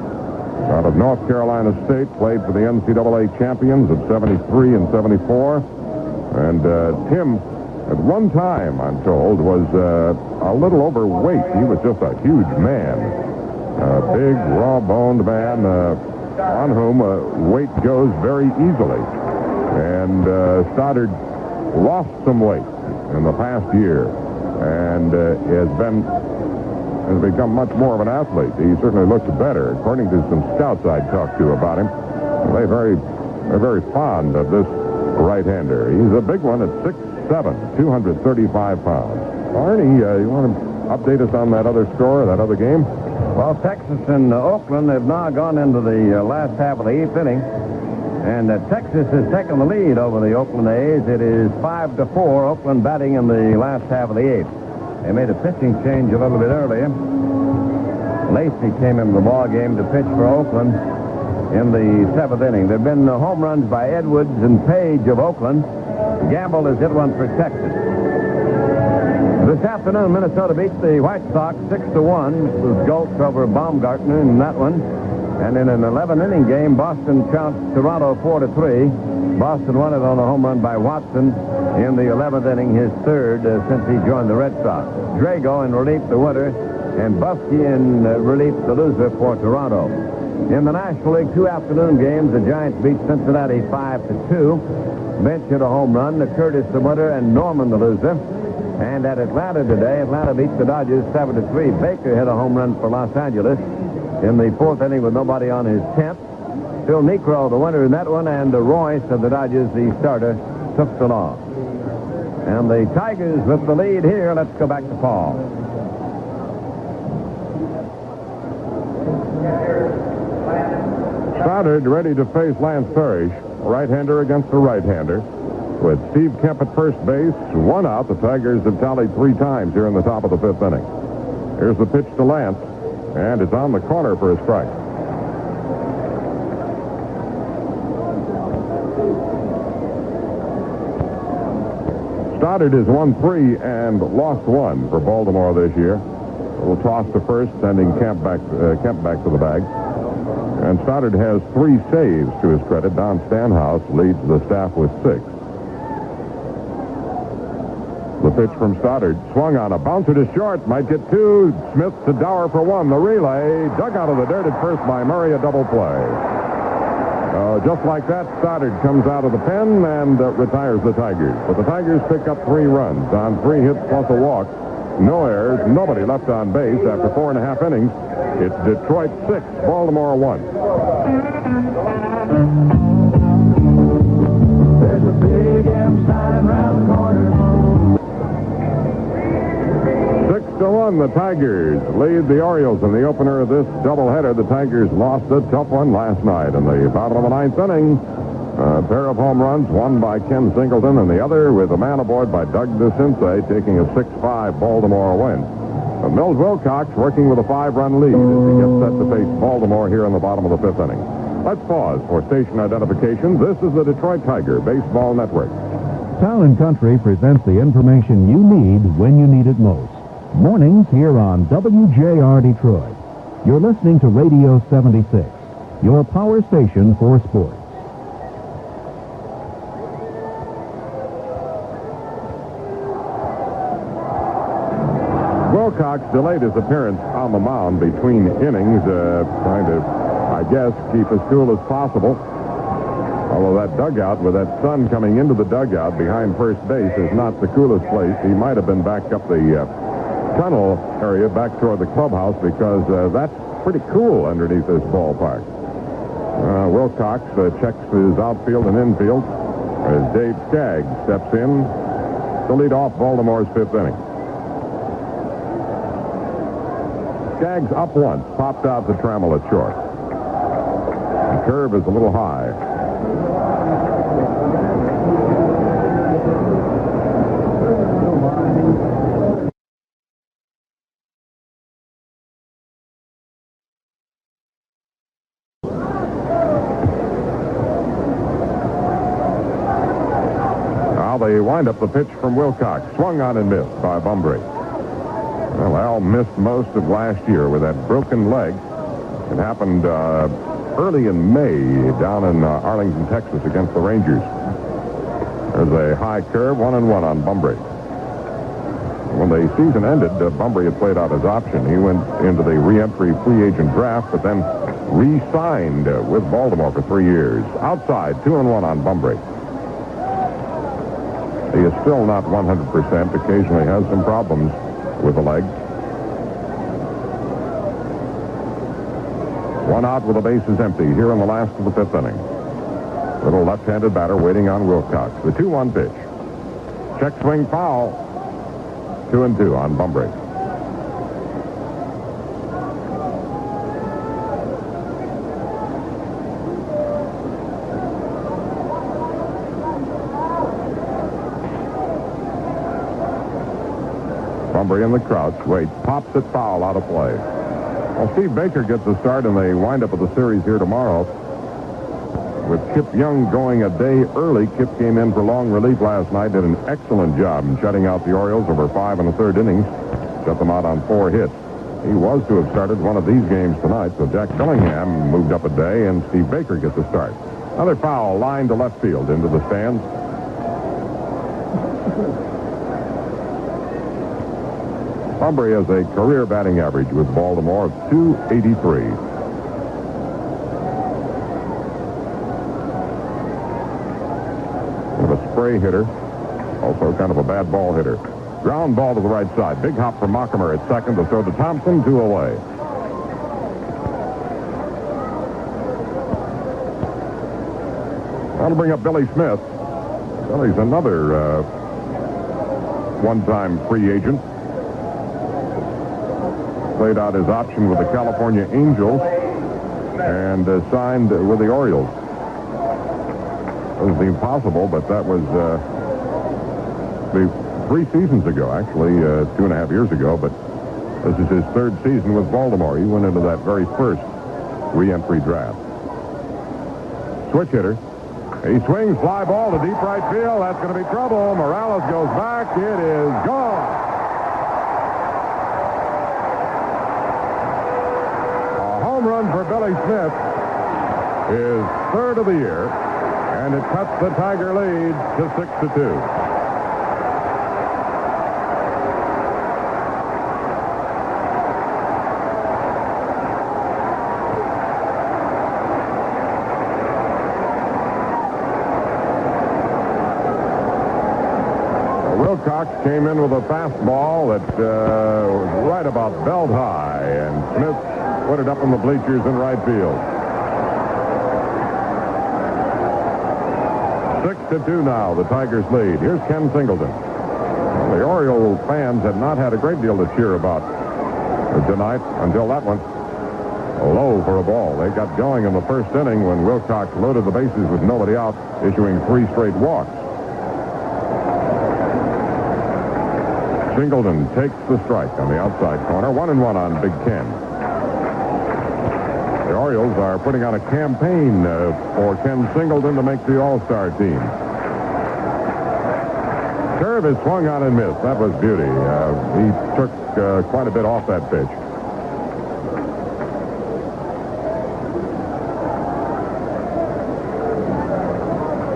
out of North Carolina State, played for the NCAA champions of 73 and 74. And Tim, at one time, I'm told, was a little overweight. He was just a huge man. A big, raw-boned man on whom weight goes very easily. And Stoddard lost some weight in the past year and has become much more of an athlete. He certainly looks better, according to some scouts I talked to about him. They're very fond of this right-hander. He's a big one at 6'7", 235 pounds. Arnie, you want to update us on that other score, that other game? Well, Texas and Oakland have now gone into the last half of the 8th inning. And Texas has taken the lead over the Oakland A's. It is 5-4, Oakland batting in the last half of the 8th. They made a pitching change a little bit earlier. Lacey came into the ball game to pitch for Oakland in the 7th inning. There have been home runs by Edwards and Page of Oakland. Gamble has hit one for Texas. This afternoon, Minnesota beats the White Sox 6-1. It was Gulch over Baumgartner in that one. And in an 11-inning game, Boston trounced Toronto 4-3. Boston won it on a home run by Watson in the 11th inning, his third since he joined the Red Sox. Drago in relief the winner, and Buskey in relief the loser for Toronto. In the National League 2 afternoon games, the Giants beat Cincinnati 5-2. Bench hit a home run, Curtis the winner, and Norman the loser. And at Atlanta today, Atlanta beats the Dodgers 7-3. Baker hit a home run for Los Angeles in the 4th inning with nobody on his 10th. Phil Necro, the winner in that one, and Royce of the Dodgers, the starter, took the loss. And the Tigers with the lead here. Let's go back to Paul. Stoddard ready to face Lance Parrish, right-hander against the right-hander. With Steve Kemp at first base, 1 out, the Tigers have tallied 3 times here in the top of the 5th inning. Here's the pitch to Lance, and it's on the corner for a strike. Stoddard has won 3 and lost 1 for Baltimore this year. A little toss to first, sending Kemp back to the bag. And Stoddard has 3 saves to his credit. Don Stanhouse leads the staff with 6. The pitch from Stoddard, swung on a bouncer to short, might get 2. Smith to Dower for 1. The relay, dug out of the dirt at first by Murray, a double play. Just like that, Stoddard comes out of the pen and retires the Tigers. But the Tigers pick up 3 runs on 3 hits plus a walk. No errors, nobody left on base after 4.5 innings. It's Detroit 6, Baltimore 1. There's a big M sign around the corner. 6-1, the Tigers lead the Orioles in the opener of this doubleheader. The Tigers lost a tough one last night in the bottom of the 9th inning. A pair of home runs, one by Ken Singleton and the other with a man aboard by Doug DeCinces, taking a 6-5 Baltimore win. Mills Wilcox working with a 5-run lead as he gets set to face Baltimore here in the bottom of the 5th inning. Let's pause for station identification. This is the Detroit Tiger Baseball Network. Town & Country presents the information you need when you need it most. Mornings here on WJR Detroit. You're listening to Radio 76, your power station for sports. Wilcox delayed his appearance on the mound between innings, trying to, I guess, keep as cool as possible. Although that dugout, with that sun coming into the dugout behind first base, is not the coolest place. He might have been back up the tunnel area back toward the clubhouse because that's pretty cool underneath this ballpark. Wilcox checks his outfield and infield as Dave Skaggs steps in to lead off Baltimore's 5th inning. Skaggs up once, popped out to Trammell at short. The curve is a little high. Now they wind up the pitch from Wilcox. Swung on and missed by Bumbry. Well, Al missed most of last year with that broken leg. It happened early in May down in Arlington, Texas against the Rangers. There's a high curve, 1-1 on Bumbry. When the season ended, Bumbry had played out his option. He went into the re-entry free agent draft, but then re-signed with Baltimore for 3 years. Outside, 2-1 on Bumbry. He is still not 100%. Occasionally has some problems with the leg. 1 out with the bases empty here in the last of the 5th inning. Little left-handed batter waiting on Wilcox. The 2-1 pitch. Check swing foul. 2-2 on Bumbry. Bumbry in the crouch. Wait, pops it foul, out of play. Well, Steve Baker gets the start, and they wind up with the series here tomorrow. With Kip Young going a day early, Kip came in for long relief last night, did an excellent job in shutting out the Orioles over 5 1/3 innings, shut them out on 4 hits. He was to have started one of these games tonight, so Jack Billingham moved up a day, and Steve Baker gets the start. Another foul, line to left field into the stands. Bumbry has a career batting average with Baltimore of .283. Kind of a spray hitter, also kind of a bad ball hitter. Ground ball to the right side. Big hop for Mockemer at second to throw to Thompson, 2 away. That'll bring up Billy Smith. Billy's another one-time free agent. Played out his option with the California Angels and signed with the Orioles. It was impossible, but that was 3 seasons ago, actually, 2.5 years ago. But this is his 3rd season with Baltimore. He went into that very first re-entry draft. Switch hitter, He swings, fly ball to deep right field. That's going to be trouble. Morales goes back. It is gone. A home run for Billy Smith. His third of the year. And it cuts the Tiger lead to 6-2. Wilcox came in with a fastball that was right about belt high, and Smith put it up in the bleachers in right field. 6-2 now, the Tigers lead. Here's Ken Singleton. The Orioles fans have not had a great deal to cheer about tonight until that one. Low for a ball. They got going in the first inning when Wilcox loaded the bases with nobody out, issuing 3 straight walks. Singleton takes the strike on the outside corner. 1-1 on Big Ken. The Orioles are putting on a campaign for Ken Singleton to make the All-Star team. Curve is swung on and missed. That was beauty. He took quite a bit off that pitch.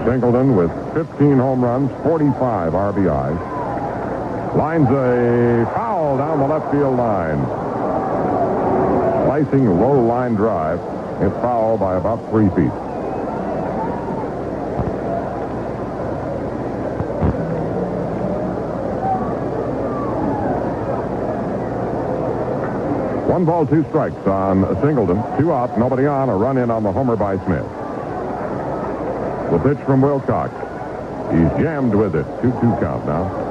Singleton with 15 home runs, 45 RBIs. Lines a foul down the left field line. Slicing low line drive. Hit foul by about 3 feet. One ball, 2 strikes on Singleton. 2 out, nobody on. A run in on the homer by Smith. The pitch from Wilcox. He's jammed with it. 2-2 count now.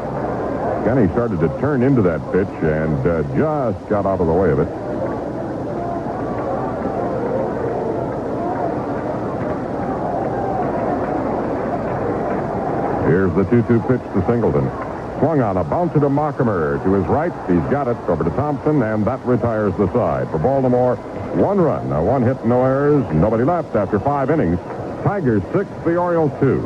Kenny started to turn into that pitch and just got out of the way of it. Here's the 2-2 pitch to Singleton. Swung on a bounce to Mockimer. To his right, he's got it over to Thompson, and that retires the side. For Baltimore, 1 run. 1 hit, no errors, nobody left after 5 innings. Tigers 6, the Orioles 2.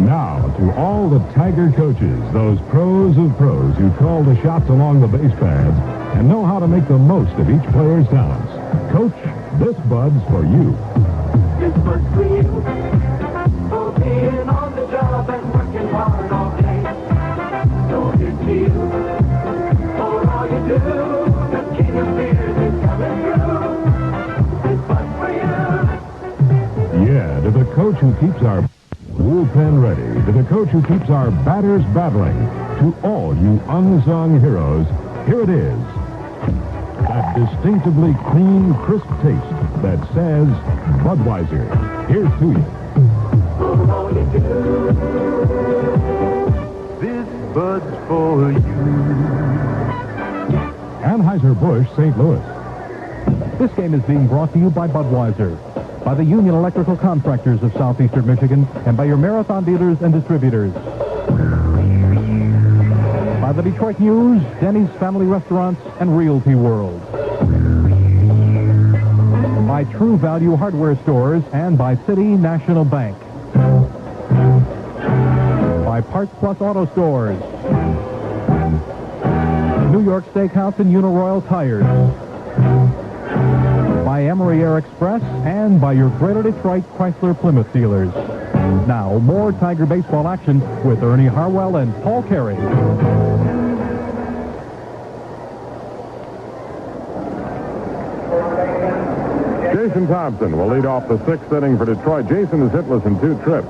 Now, to all the Tiger coaches, those pros of pros who call the shots along the base paths and know how to make the most of each player's talents. Coach, this Bud's for you. This Bud's for you. For being on the job and working hard all day. So here's to you. For all you do, the king of beers is coming through. This Bud's for you. Yeah, to the coach who keeps our bullpen ready, to the coach who keeps our batters battling, to all you unsung heroes, here it is. That distinctively clean, crisp taste that says Budweiser. Here's to you. For all you do, this Bud's for you. Anheuser-Busch, St. Louis. This game is being brought to you by Budweiser, by the Union Electrical Contractors of Southeastern Michigan, and by your Marathon dealers and distributors. By the Detroit News, Denny's Family Restaurants, and Realty World. By True Value Hardware Stores and by City National Bank. By Parts Plus Auto Stores. New York Steakhouse and Uniroyal Tires. By Emery Air Express and by your Greater Detroit Chrysler Plymouth dealers. Now, more Tiger baseball action with Ernie Harwell and Paul Carey. Jason Thompson will lead off the 6th inning for Detroit. Jason is hitless in 2 trips.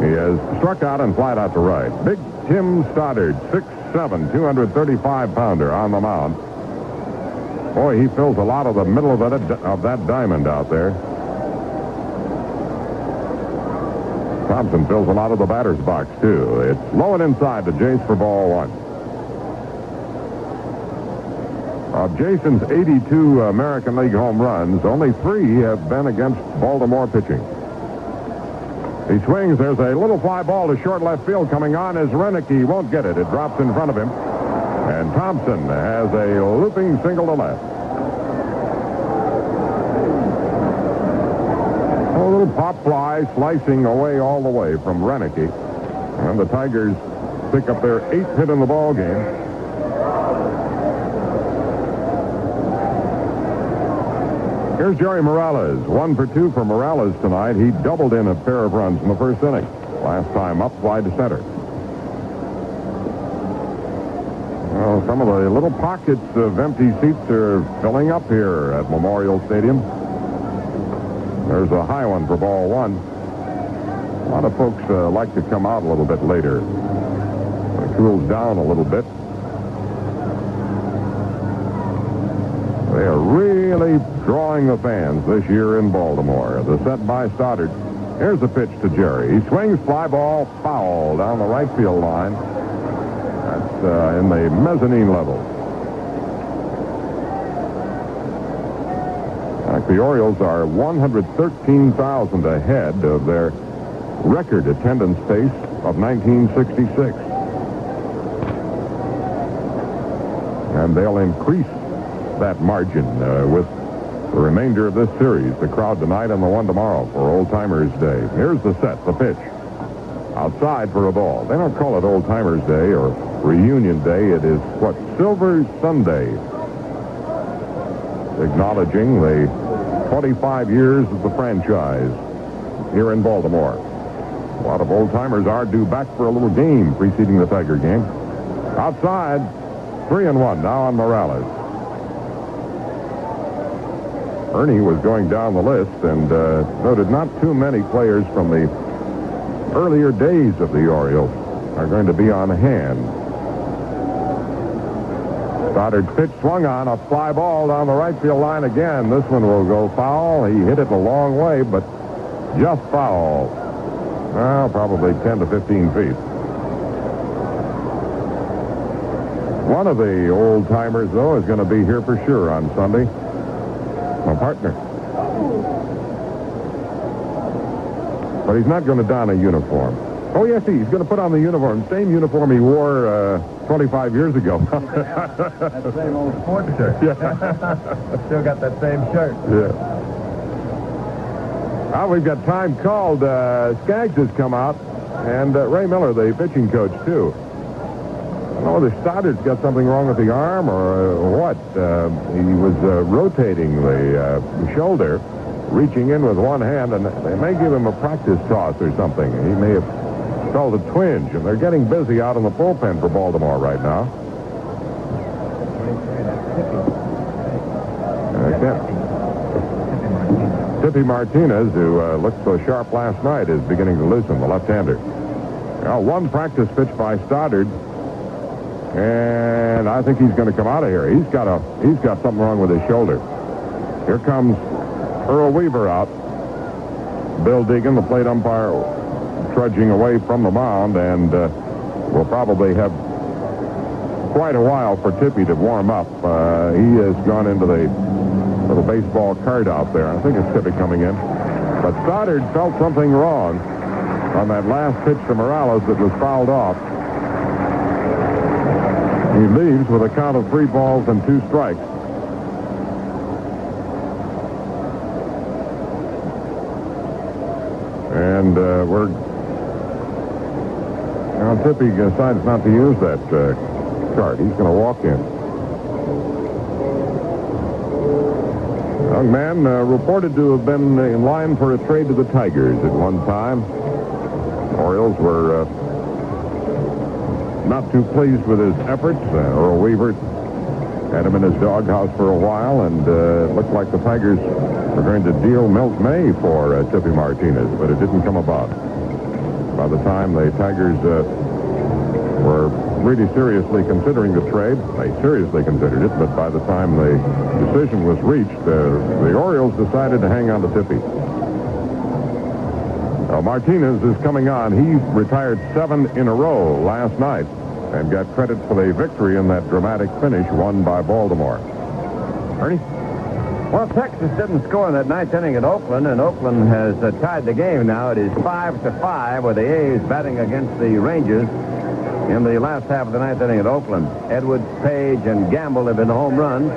He has struck out and flied out to right. Big Tim Stoddard, 6'7", 235-pounder on the mound. Boy, he fills a lot of the middle of that diamond out there. Thompson fills a lot of the batter's box, too. It's low and inside to Jace for ball 1. Of Jason's 82 American League home runs, only 3 have been against Baltimore pitching. He swings. There's a little fly ball to short left field coming on as Renicky won't get it. It drops in front of him. And Thompson has a looping single to left. A little pop fly slicing away all the way from Renicky. And the Tigers pick up their 8th hit in the ball game. Here's Jerry Morales. 1 for 2 for Morales tonight. He doubled in a pair of runs in the first inning. Last time up, fly to center. Well, some of the little pockets of empty seats are filling up here at Memorial Stadium. There's a high one for ball 1. A lot of folks like to come out a little bit later. It cools down a little bit. They are really drawing the fans this year in Baltimore. The set by Stoddard. Here's the pitch to Jerry. He swings, fly ball, foul down the right field line. That's in the mezzanine level. The Orioles are 113,000 ahead of their record attendance pace of 1966. And they'll increase that margin with the remainder of this series. The crowd tonight and the one tomorrow for Old Timers Day. Here's the set, the pitch. Outside for a ball. They don't call it Old Timers Day or Reunion Day. It is what? Silver Sunday. Acknowledging the 25 years of the franchise here in Baltimore. A lot of old-timers are due back for a little game preceding the Tiger game. Outside, 3-1 now on Morales. Ernie was going down the list and noted not too many players from the earlier days of the Orioles are going to be on hand. Stoddard pitch swung on, a fly ball down the right field line again. This one will go foul. He hit it a long way, but just foul. Well, probably 10 to 15 feet. One of the old-timers, though, is going to be here for sure on Sunday. My partner. But he's not going to don a uniform. Oh, yes, he's going to put on the uniform. Same uniform he wore 25 years ago. That same old sports shirt. Yeah. Still got that same shirt. Yeah. Well, we've got time called. Skaggs has come out, and Ray Miller, the pitching coach, too. I don't know whether Stoddard's got something wrong with the arm or what. He was rotating the shoulder, reaching in with one hand, and they may give him a practice toss or something. He may have felt a twinge, and they're getting busy out in the bullpen for Baltimore right now. Tippy Martinez, who looked so sharp last night, is beginning to loosen, the left-hander. Now, one practice pitch by Stoddard, and I think he's going to come out of here. He's got something wrong with his shoulder. Here comes Earl Weaver out. Bill Deegan, the plate umpire, trudging away from the mound, and will probably have quite a while for Tippy to warm up. He has gone into the little baseball cart out there. I think it's Tippy coming in. But Stoddard felt something wrong on that last pitch to Morales that was fouled off. He leaves with a count of 3 balls and 2 strikes. And now Tippy decides not to use that cart. He's going to walk in. Young man reported to have been in line for a trade to the Tigers at one time. Orioles were not too pleased with his efforts. Earl Weaver had him in his doghouse for a while, and it looked like the Tigers were going to deal Milt May for Tippy Martinez, but it didn't come about. By the time the Tigers were really seriously considering the trade, they seriously considered it, but by the time the decision was reached, the Orioles decided to hang on to Tippy. Now, Martinez is coming on. He retired 7 in a row last night and got credit for the victory in that dramatic finish won by Baltimore. Ernie? Well, Texas didn't score in that 9th inning at Oakland, and Oakland has tied the game now. It is 5-5 with the A's batting against the Rangers. in the last half of the ninth inning at Oakland. Edwards, Page, and Gamble have been the home runs.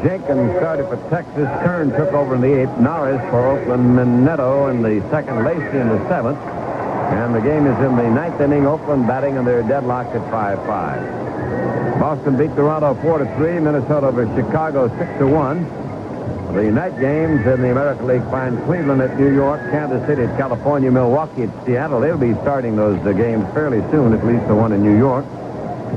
Jenkins started for Texas. Kern took over in the eighth. Norris for Oakland. Minetto in the second. Lacey in the seventh. And the game is in the ninth inning. Oakland batting, and they're deadlocked at 5-5. Boston beat Toronto 4-3. Minnesota over Chicago 6-1. The night games in the American League find Cleveland at New York, Kansas City at California, Milwaukee at Seattle. They'll be starting those games fairly soon, at least the one in New York.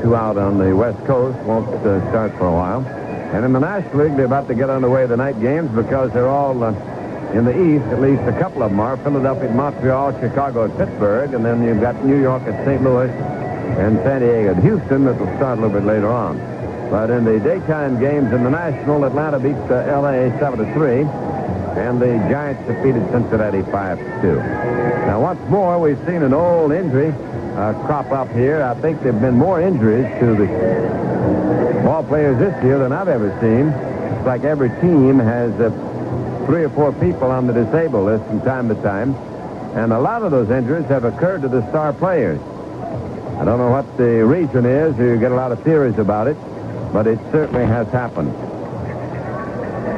Two out on the West Coast won't start for a while. And in the National League, they're about to get underway the night games because they're all in the East. At least a couple of them are. Philadelphia at Montreal, Chicago at Pittsburgh, and then you've got New York at St. Louis and San Diego at Houston that will start a little bit later on. But in the daytime games in the National, Atlanta beats L.A. 7-3, and the Giants defeated Cincinnati 5-2. Now, once more, we've seen an old injury crop up here. I think there have been more injuries to the ball players this year than I've ever seen. It's like every team has 3 or 4 people on the disabled list from time to time, and a lot of those injuries have occurred to the star players. I don't know what the reason is. You get a lot of theories about it, but it certainly has happened.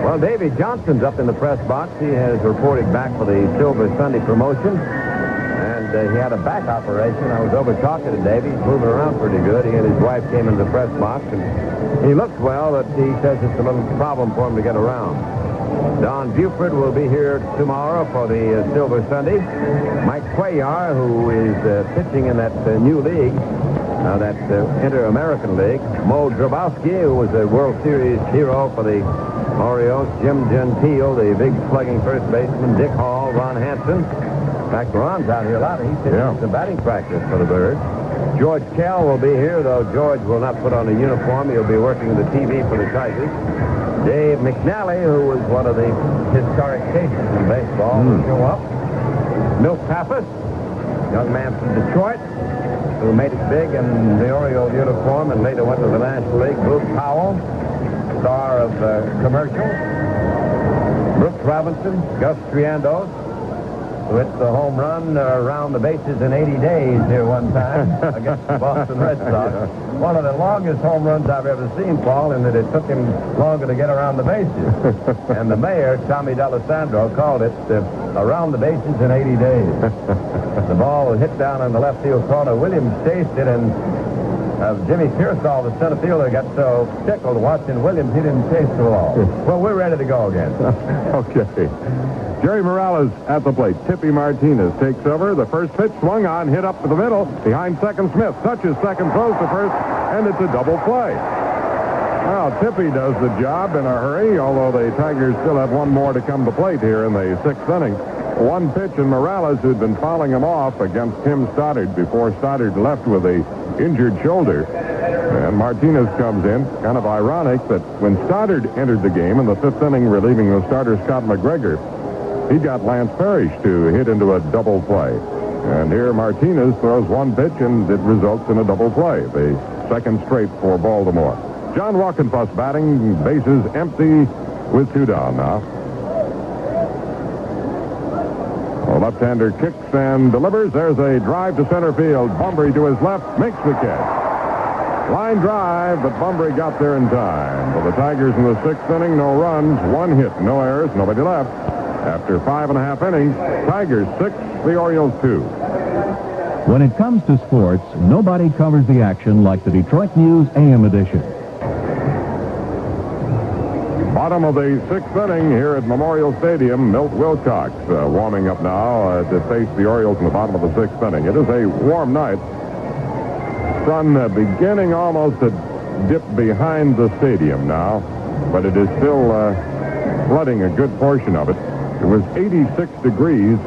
Well, Davy Johnson's up in the press box. He has reported back for the Silver Sunday promotion, and he had a back operation. I was over talking to Davy. He's moving around pretty good. He and his wife came into the press box, and he looks well, but he says it's a little problem for him to get around. Don Buford will be here tomorrow for the Silver Sunday. Mike Cuellar, who is pitching in that new league, that Inter-American League. Mo Drabowski, who was a World Series hero for the Orioles. Jim Gentile, the big slugging first baseman. Dick Hall, Ron Hansen. In fact, Ron's out here a lot. He's hitting some batting practice for the Birds. George Kell will be here, though George will not put on a uniform. He'll be working the TV for the Tigers. Dave McNally, who was one of the historic cases in baseball, will show up. Milt Pappas, young man from Detroit, who made it big in the Oriole uniform and later went to the National League. Bruce Powell, star of commercials. Brooks Robinson, Gus Triandos, who hit the home run around the bases in 80 days here one time against the Boston Red Sox. One of the longest home runs I've ever seen, Paul, in that it took him longer to get around the bases. And the mayor, Tommy D'Alessandro, called it around the bases in 80 days. The ball was hit down in the left field corner. Williams chased it, and Jimmy Pearsall, the center fielder, got so tickled watching Williams, he didn't chase the ball. Well, we're ready to go again. Okay. Jerry Morales at the plate. Tippy Martinez takes over. The first pitch swung on, hit up to the middle. Behind second, Smith touches second, throws to first, and it's a double play. Well, Tippy does the job in a hurry, although the Tigers still have one more to come to plate here in the sixth inning. One pitch, and Morales, who'd been fouling him off against Tim Stoddard before Stoddard left with a injured shoulder. And Martinez comes in. Kind of ironic that when Stoddard entered the game in the fifth inning, relieving the starter Scott McGregor, he got Lance Parrish to hit into a double play. And here Martinez throws one pitch, and it results in a double play, the second straight for Baltimore. John Walkenfuss batting, bases empty with 2 down now. The left-hander kicks and delivers. There's a drive to center field. Bunbury to his left makes the catch. Line drive, but Bunbury got there in time. For the Tigers in the sixth inning, no runs, 1 hit, no errors, nobody left. After 5.5 innings, Tigers 6, the Orioles 2. When it comes to sports, nobody covers the action like the Detroit News AM edition. Bottom of the sixth inning here at Memorial Stadium. Milt Wilcox warming up now to face the Orioles in the bottom of the sixth inning. It is a warm night. Sun beginning almost to dip behind the stadium now, but it is still flooding a good portion of it. It was 86 degrees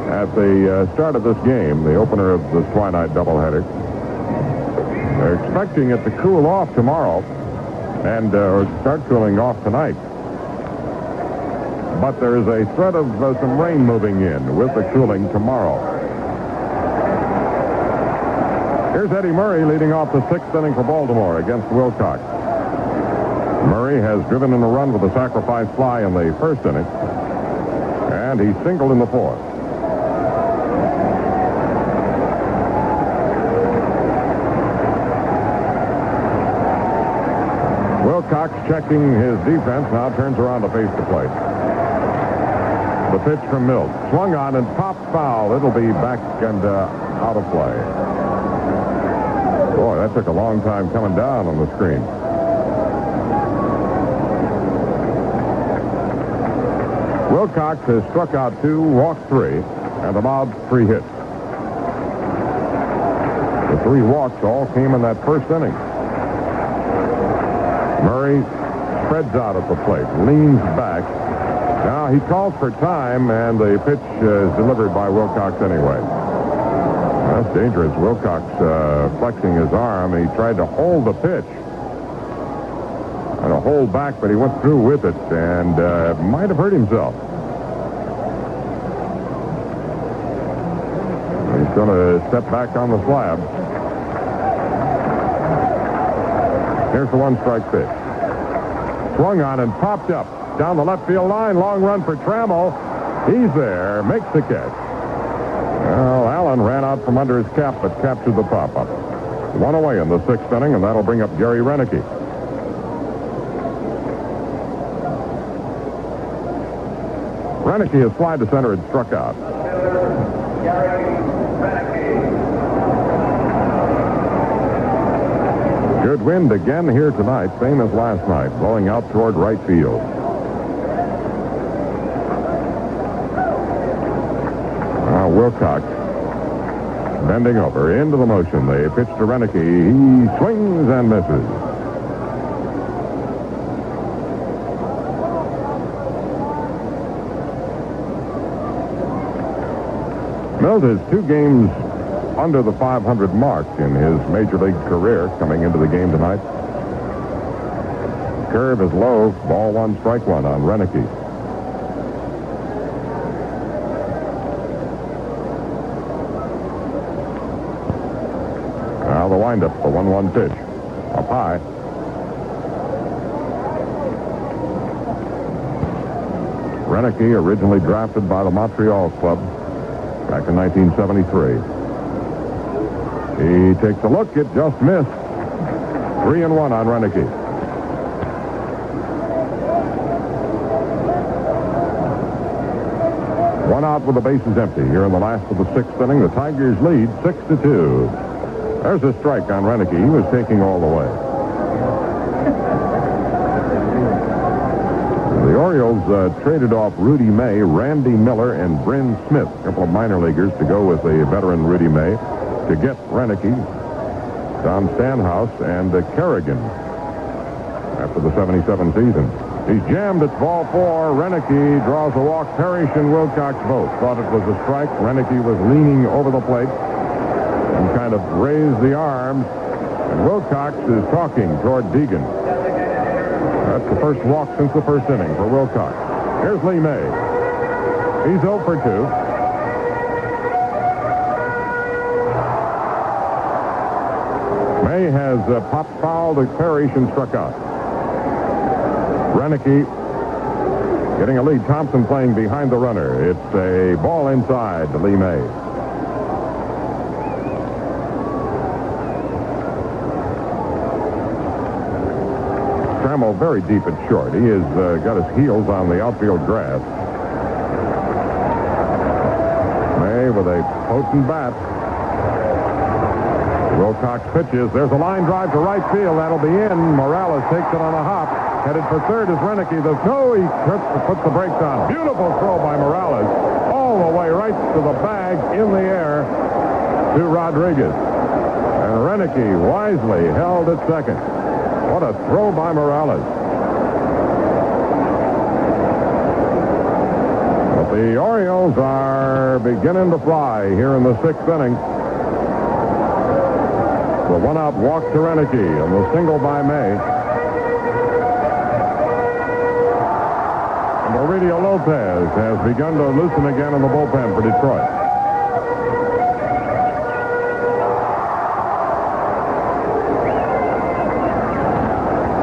at the start of this game, the opener of the twilight doubleheader. They're expecting it to cool off tomorrow and start cooling off tonight. But there is a threat of some rain moving in with the cooling tomorrow. Here's Eddie Murray leading off the sixth inning for Baltimore against Wilcox. Murray has driven in a run with a sacrifice fly in the first inning, and he singled in the fourth. Wilcox checking his defense, now turns around to face the plate. The pitch from Milt. Swung on and popped foul. It'll be back and out of play. Boy, that took a long time coming down on the screen. Wilcox has struck out 2, walked 3, and allowed 3 hits. The 3 walks all came in that first inning. Murray spreads out at the plate, leans back. Now he calls for time, and the pitch is delivered by Wilcox anyway. That's dangerous. Wilcox flexing his arm, and he tried to hold the pitch. And a hold back, but he went through with it, and might have hurt himself. He's going to step back on the slab. Here's the 1-strike pitch. Swung on and popped up down the left field line. Long run for Trammell. He's there, makes the catch. Well, Allen ran out from under his cap, but captured the pop-up. 1 away in the 6th inning, and that'll bring up Gary Renicky. Renicky has flied to center and struck out. Good wind again here tonight, same as last night, blowing out toward right field. Now Wilcox bending over into the motion. They pitch to Renicky. He swings and misses. Milt is 2 games under the 500 mark in his major league career coming into the game tonight. Curve is low. Ball 1, strike 1 on Renicky. Now the windup, the 1-1 pitch. Up high. Renicky, originally drafted by the Montreal club back in 1973. He takes a look. It just missed. 3-1 on Renicky. One out with the bases empty here in the last of the 6th inning. The Tigers lead 6-2. There's a strike on Renicky. He was taking all the way. The Orioles traded off Rudy May, Randy Miller, and Bryn Smith, a couple of minor leaguers, to go with the veteran Rudy May, to get Renicky, Don Stanhouse, and Kerrigan after the 77 season. He's jammed at ball 4. Renicky draws a walk. Parrish and Wilcox both thought it was a strike. Renicky was leaning over the plate and kind of raised the arms. And Wilcox is talking toward Deegan. That's the first walk since the 1st inning for Wilcox. Here's Lee May. He's 0 for 2. May has popped foul to Parrish and struck out. Renicky getting a lead. Thompson playing behind the runner. It's a ball inside to Lee May. Trammell very deep at short. He has got his heels on the outfield grass. May with a potent bat. Wilcox pitches. There's a line drive to right field. That'll be in. Morales takes it on a hop. Headed for third is Renicky. He puts the brakes on. Beautiful throw by Morales. All the way right to the bag in the air to Rodriguez. And Renicky wisely held at second. What a throw by Morales. But the Orioles are beginning to fly here in the 6th inning. The 1-out walk to Renicky and the single by May. And Ovidio Lopez has begun to loosen again in the bullpen for Detroit.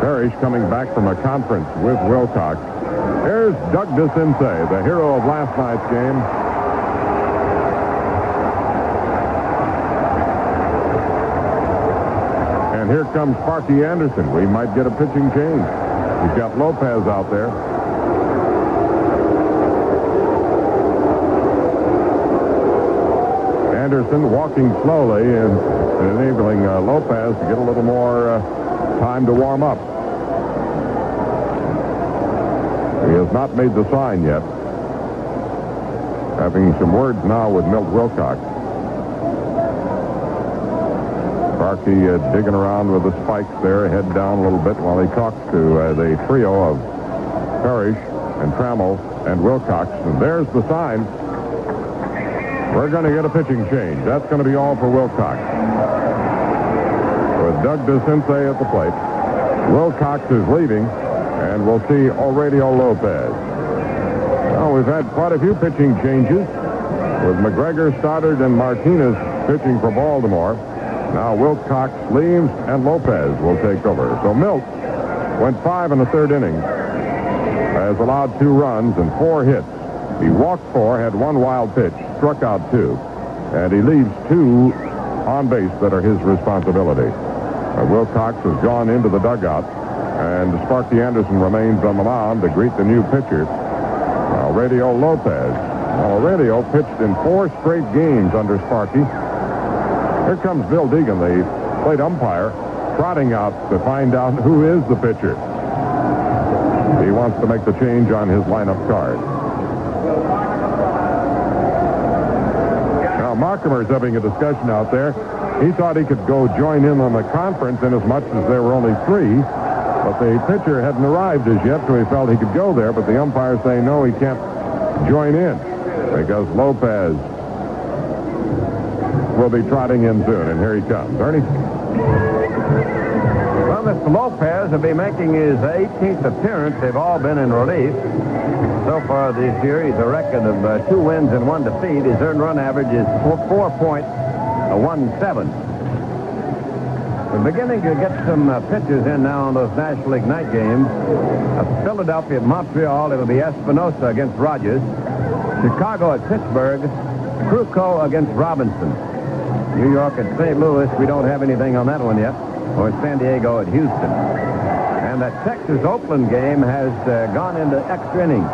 Parrish coming back from a conference with Wilcox. Here's Doug DeCinces, the hero of last night's game. And here comes Sparky Anderson. We might get a pitching change. He's got Lopez out there. Anderson walking slowly and enabling Lopez to get a little more time to warm up. He has not made the sign yet. Having some words now with Milt Wilcox. Sparky digging around with the spikes there, head down a little bit while he talks to the trio of Parrish and Trammell and Wilcox. And there's the sign. We're going to get a pitching change. That's going to be all for Wilcox. With Doug DeCinces at the plate. Wilcox is leaving, and we'll see Aurelio Lopez. Well, we've had quite a few pitching changes with McGregor, Stoddard, and Martinez pitching for Baltimore. Now Wilcox leaves, and Lopez will take over. So Milt went 5 in the third inning, has allowed 2 runs and 4 hits. He walked 4, had 1 wild pitch, struck out 2, and he leaves 2 on base that are his responsibility. Wilcox has gone into the dugout, and Sparky Anderson remains on the mound to greet the new pitcher, Aurelio Lopez. Aurelio pitched in 4 straight games under Sparky. Here comes Bill Deegan, the plate umpire, trotting out to find out who is the pitcher. He wants to make the change on his lineup card. Now, Markhamer's having a discussion out there. He thought he could go join in on the conference in as much as there were only 3, but the pitcher hadn't arrived as yet, so he felt he could go there, but the umpires say no, he can't join in because Lopez will be trotting in soon, and here he comes. Ernie? Well, Mr. Lopez will be making his 18th appearance. They've all been in relief. So far this year, he's a record of 2 wins and 1 defeat. His earned run average is 4.17. We're beginning to get some pitchers in now on those National League night games. Philadelphia at Montreal, it'll be Espinosa against Rogers. Chicago at Pittsburgh, Krukow against Robinson. New York at St. Louis, we don't have anything on that one yet. Or San Diego at Houston. And that Texas-Oakland game has gone into extra innings.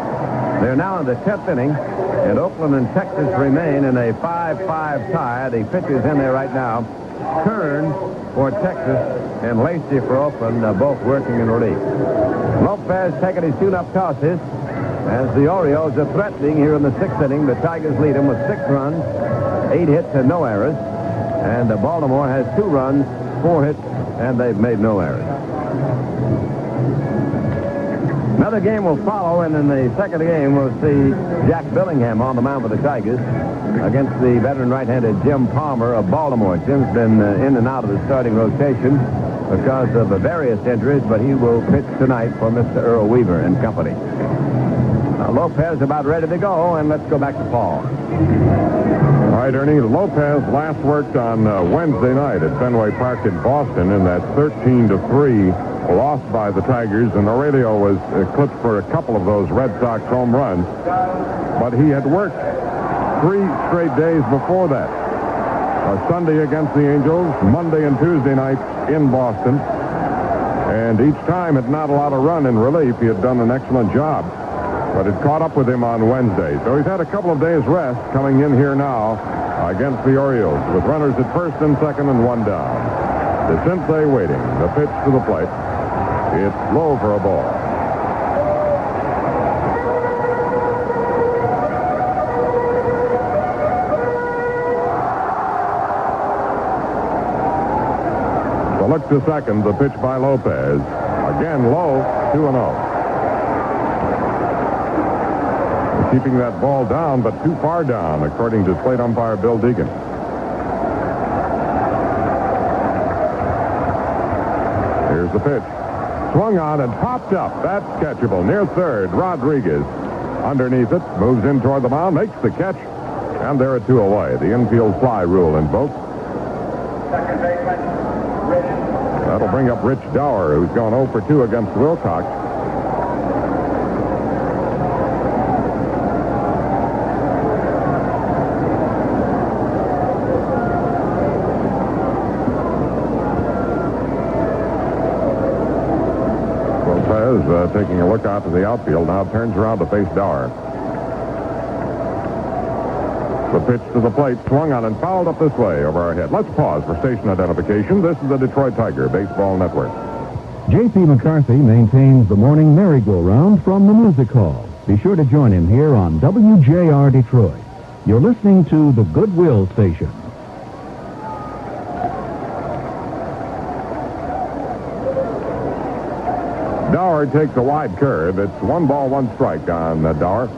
They're now in the 10th inning, and Oakland and Texas remain in a 5-5 tie. The pitchers in there right now. Kern for Texas and Lacey for Oakland, both working in relief. Lopez taking his tune-up tosses as the Orioles are threatening here in the 6th inning. The Tigers lead them with 6 runs, 8 hits, and no errors. And Baltimore has 2 runs, 4 hits, and they've made no errors. Another game will follow, and in the second game, we'll see Jack Billingham on the mound for the Tigers against the veteran right-handed Jim Palmer of Baltimore. Jim's been in and out of the starting rotation because of various injuries, but he will pitch tonight for Mr. Earl Weaver and company. Lopez about ready to go, and let's go back to Paul. All right, Ernie, Lopez last worked on Wednesday night at Fenway Park in Boston in that 13-3 loss by the Tigers, and Aurelio was clipped for a couple of those Red Sox home runs. But he had worked 3 straight days before that. Sunday against the Angels, Monday and Tuesday nights in Boston. And each time had not allowed a run in relief. He had done an excellent job. But it caught up with him on Wednesday. So he's had a couple of days rest coming in here now against the Orioles with runners at first and second and 1 down. DeCinces waiting. The pitch to the plate. It's low for a ball. The look to second. The pitch by Lopez. Again low. 2-0. Keeping that ball down, but too far down, according to plate umpire Bill Deegan. Here's the pitch. Swung on and popped up. That's catchable. Near third, Rodriguez. Underneath it, moves in toward the mound, makes the catch, and they're at 2 away. The infield fly rule invoked. Second baseman, Rich. That'll bring up Rich Dower, who's gone 0 for 2 against Wilcox. Lopez, taking a look out to the outfield, now turns around to face Dower. The pitch to the plate, swung on and fouled up this way over our head. Let's pause for station identification. This is the Detroit Tiger Baseball Network. J.P. McCarthy maintains the morning merry-go-round from the music hall. Be sure to join him here on WJR Detroit. You're listening to the Goodwill Station. Dower takes a wide curve. It's 1 ball, 1 strike on Dower.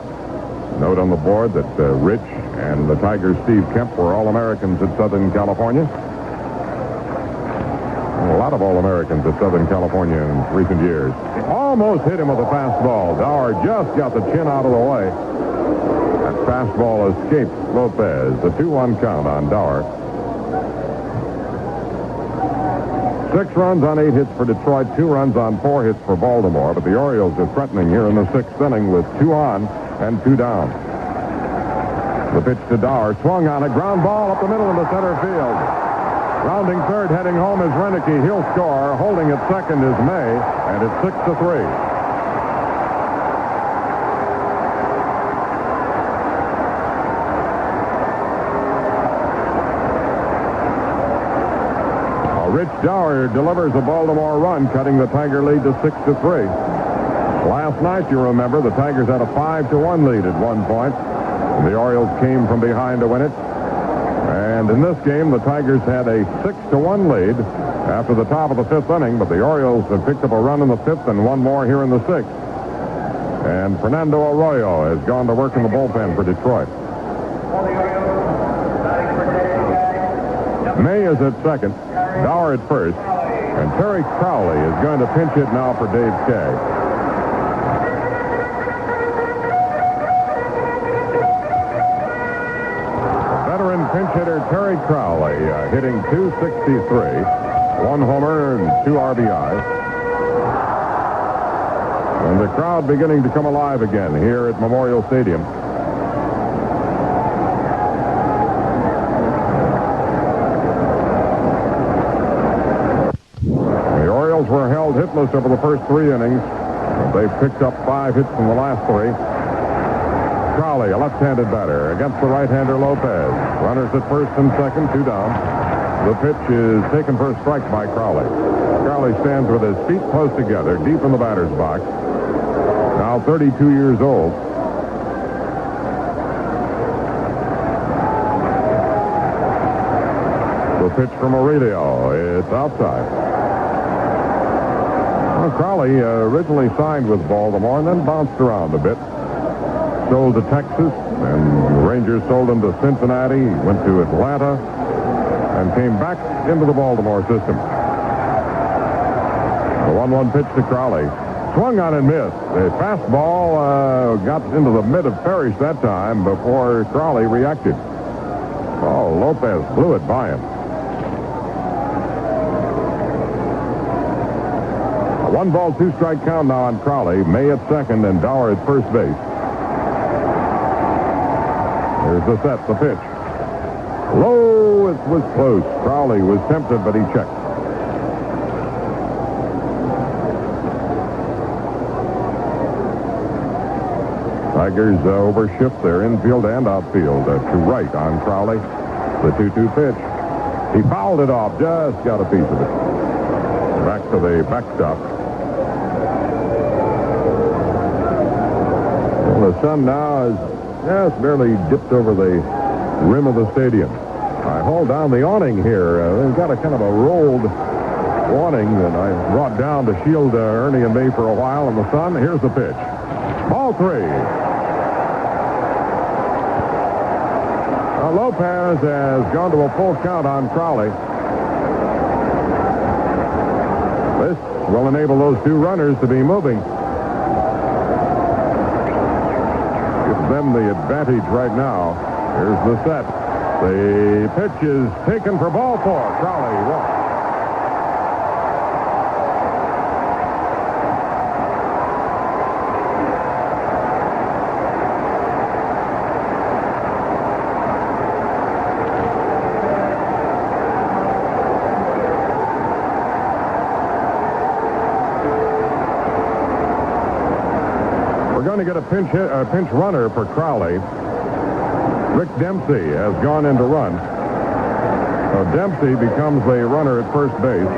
Note on the board that Rich and the Tigers' Steve Kemp were All-Americans at Southern California. A lot of All-Americans at Southern California in recent years. Almost hit him with a fastball. Dower just got the chin out of the way. That fastball escaped Lopez. The 2-1 count on Dower. 6 runs on 8 hits for Detroit, 2 runs on 4 hits for Baltimore, but the Orioles are threatening here in the 6th inning with 2 on and 2 down. The pitch to Dower, swung on a ground ball up the middle of the center field. Rounding third, heading home is Renicky. He'll score. Holding at second is May, and it's 6-3. Rich Dower delivers a Baltimore run, cutting the Tiger lead to 6-3. Last night, you remember, the Tigers had a 5-1 lead at one point. The Orioles came from behind to win it. And in this game, the Tigers had a 6-1 lead after the top of the 5th inning, but the Orioles have picked up a run in the 5th and one more here in the 6th. And Fernando Arroyo has gone to work in the bullpen for Detroit. May is at second, Dower at first, and Terry Crowley is going to pinch hit now for Dave Kay. Veteran pinch hitter Terry Crowley hitting .263, 1 homer and 2 RBIs. And the crowd beginning to come alive again here at Memorial Stadium. Were held hitless over the first 3 innings. They've picked up 5 hits in the last 3. Crowley, a left-handed batter, against the right-hander Lopez. Runners at first and second, 2 down. The pitch is taken for a strike by Crowley. Crowley stands with his feet close together, deep in the batter's box. Now 32 years old. The pitch from Aurelio. It's outside. Crowley originally signed with Baltimore and then bounced around a bit. Sold to Texas, and the Rangers sold him to Cincinnati, went to Atlanta, and came back into the Baltimore system. The 1-1 pitch to Crowley. Swung on and missed. The fastball got into the mid of Parrish that time before Crowley reacted. Oh, Lopez blew it by him. 1 ball, 2 strike count now on Crowley. May at second and Dower at first base. Here's the set, the pitch. Low, it was close. Crowley was tempted, but he checked. Tigers overshift their infield and outfield to right on Crowley. The 2-2 pitch. He fouled it off, just got a piece of it. Back to the backstop. The sun now has just barely dipped over the rim of the stadium. I hauled down the awning here. They've got a kind of a rolled awning that I brought down to shield Ernie and me for a while in the sun. Here's the pitch. Ball 3. Now Lopez has gone to a full count on Crowley. This will enable those 2 runners to be moving. Them the advantage right now. Here's the set. The pitch is taken for ball 4. Crowley walks. to get a pinch runner for Crowley. Rick Dempsey has gone in to run. So Dempsey becomes the runner at first base.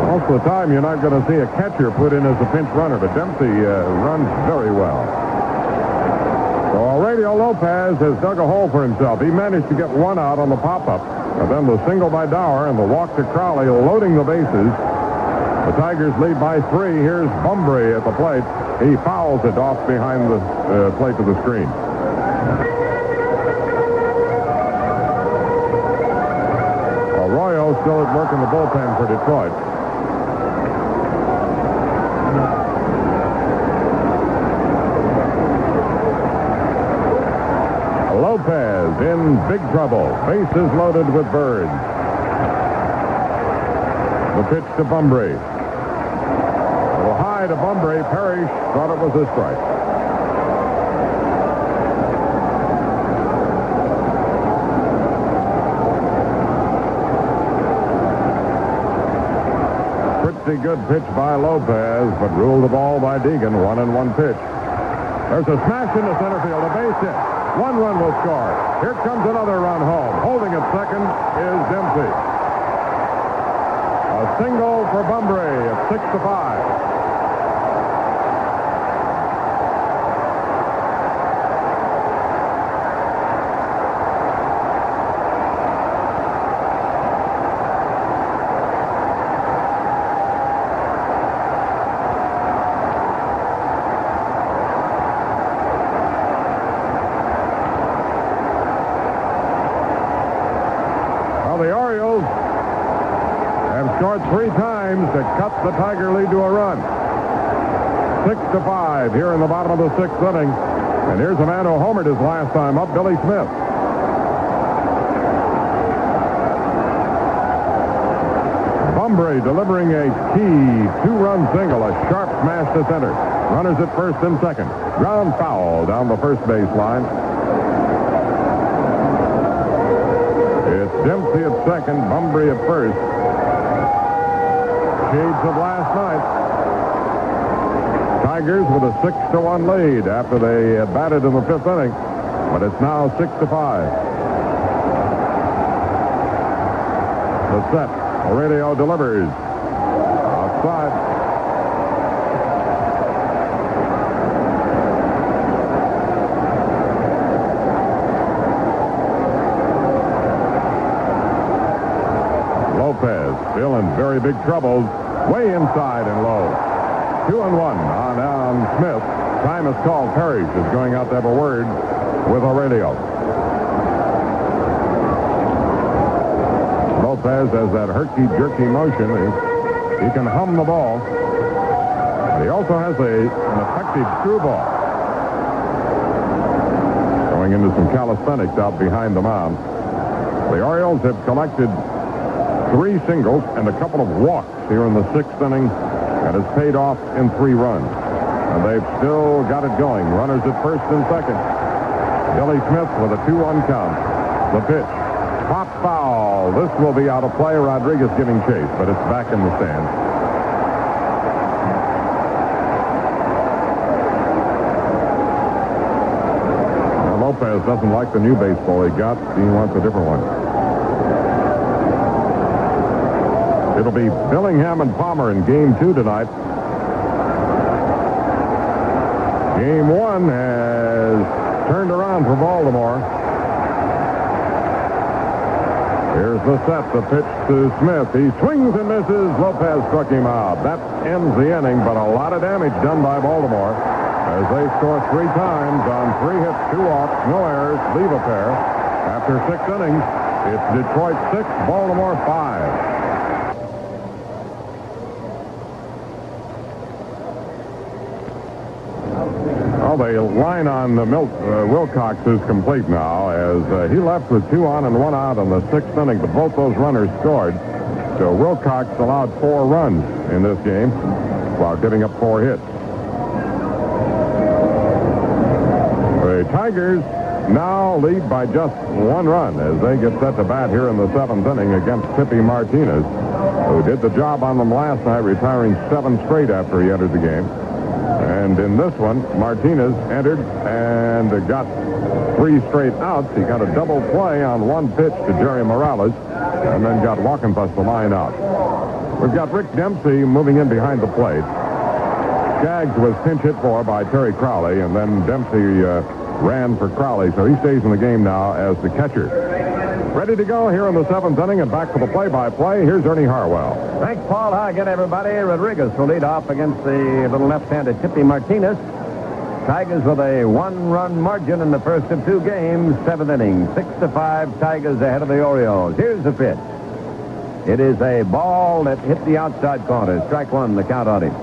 Most of the time, you're not going to see a catcher put in as a pinch runner, but Dempsey runs very well. So Aurelio Lopez has dug a hole for himself. He managed to get one out on the pop-up. And then the single by Dower and the walk to Crowley, loading the bases. The Tigers lead by 3. Here's Bumbry at the plate. He fouls it off behind the plate to the screen. Arroyo still at work in the bullpen for Detroit. Lopez in big trouble. Bases loaded with Birds. The pitch to Bumbry. A little high to Bumbry. Parrish thought it was a strike. Pretty good pitch by Lopez, but ruled the ball by Deegan. 1-1 pitch. There's a smash into center field. A base hit. 1 run will score. Here comes another run home. Holding at second is Dempsey. A single for Bumbry at 6-5. The Orioles have scored 3 times to cut the Tiger lead to a run. 6-5 here in the bottom of the 6th inning. And here's a man who homered his last time up, Billy Smith. Bumbry delivering a key 2-run single, a sharp smash to center. Runners at first and second. Ground foul down the first base line. It's Dempsey at second, Bumbry at first. Shades of last night. Tigers with a 6-1 lead after they batted in the 5th inning, but it's now 6-5. The set. Aurelio delivers. Outside. Lopez still in very big trouble. Way inside and low. 2-1 on Smith. Time is called. Parrish is going out to have a word with Aurelio. Lopez has that herky-jerky motion. He can hum the ball. He also has an effective screwball. Going into some calisthenics out behind the mound. The Orioles have collected 3 singles and a couple of walks here in the 6th inning, and it's paid off in 3 runs. And they've still got it going. Runners at first and second. Billy Smith with a 2-1 count. The pitch. Pop foul. This will be out of play. Rodriguez giving chase, but it's back in the stands. Now, Lopez doesn't like the new baseball he got. He wants a different one. It'll be Billingham and Palmer in Game 2 tonight. Game 1 has turned around for Baltimore. Here's the set, the pitch to Smith. He swings and misses. Lopez struck him out. That ends the inning, but a lot of damage done by Baltimore as they score 3 times on 3 hits, 2 walks, no errors, leave a pair. After 6 innings, it's Detroit 6, Baltimore 5. The line on Wilcox is complete now as he left with 2 on and 1 out in the 6th inning, but both those runners scored. So Wilcox allowed 4 runs in this game while giving up 4 hits. The Tigers now lead by just 1 run as they get set to bat here in the 7th inning against Tippy Martinez, who did the job on them last night, retiring 7 straight after he entered the game. And in this one, Martinez entered and got 3 straight outs. He got a double play on 1 pitch to Jerry Morales and then got Walkenfuss the line out. We've got Rick Dempsey moving in behind the plate. Skaggs was pinch hit for by Terry Crowley, and then Dempsey ran for Crowley, so he stays in the game now as the catcher. Ready to go here in the 7th inning, and back for the play-by-play, here's Ernie Harwell. Thanks, Paul. Hi again, everybody. Rodriguez will lead off against the little left-handed Tippy Martinez. Tigers with a 1-run margin in the first of 2 games. 7th inning, 6-5. Tigers ahead of the Orioles. Here's the pitch. It is a ball that hit the outside corner. Strike 1, the count on him.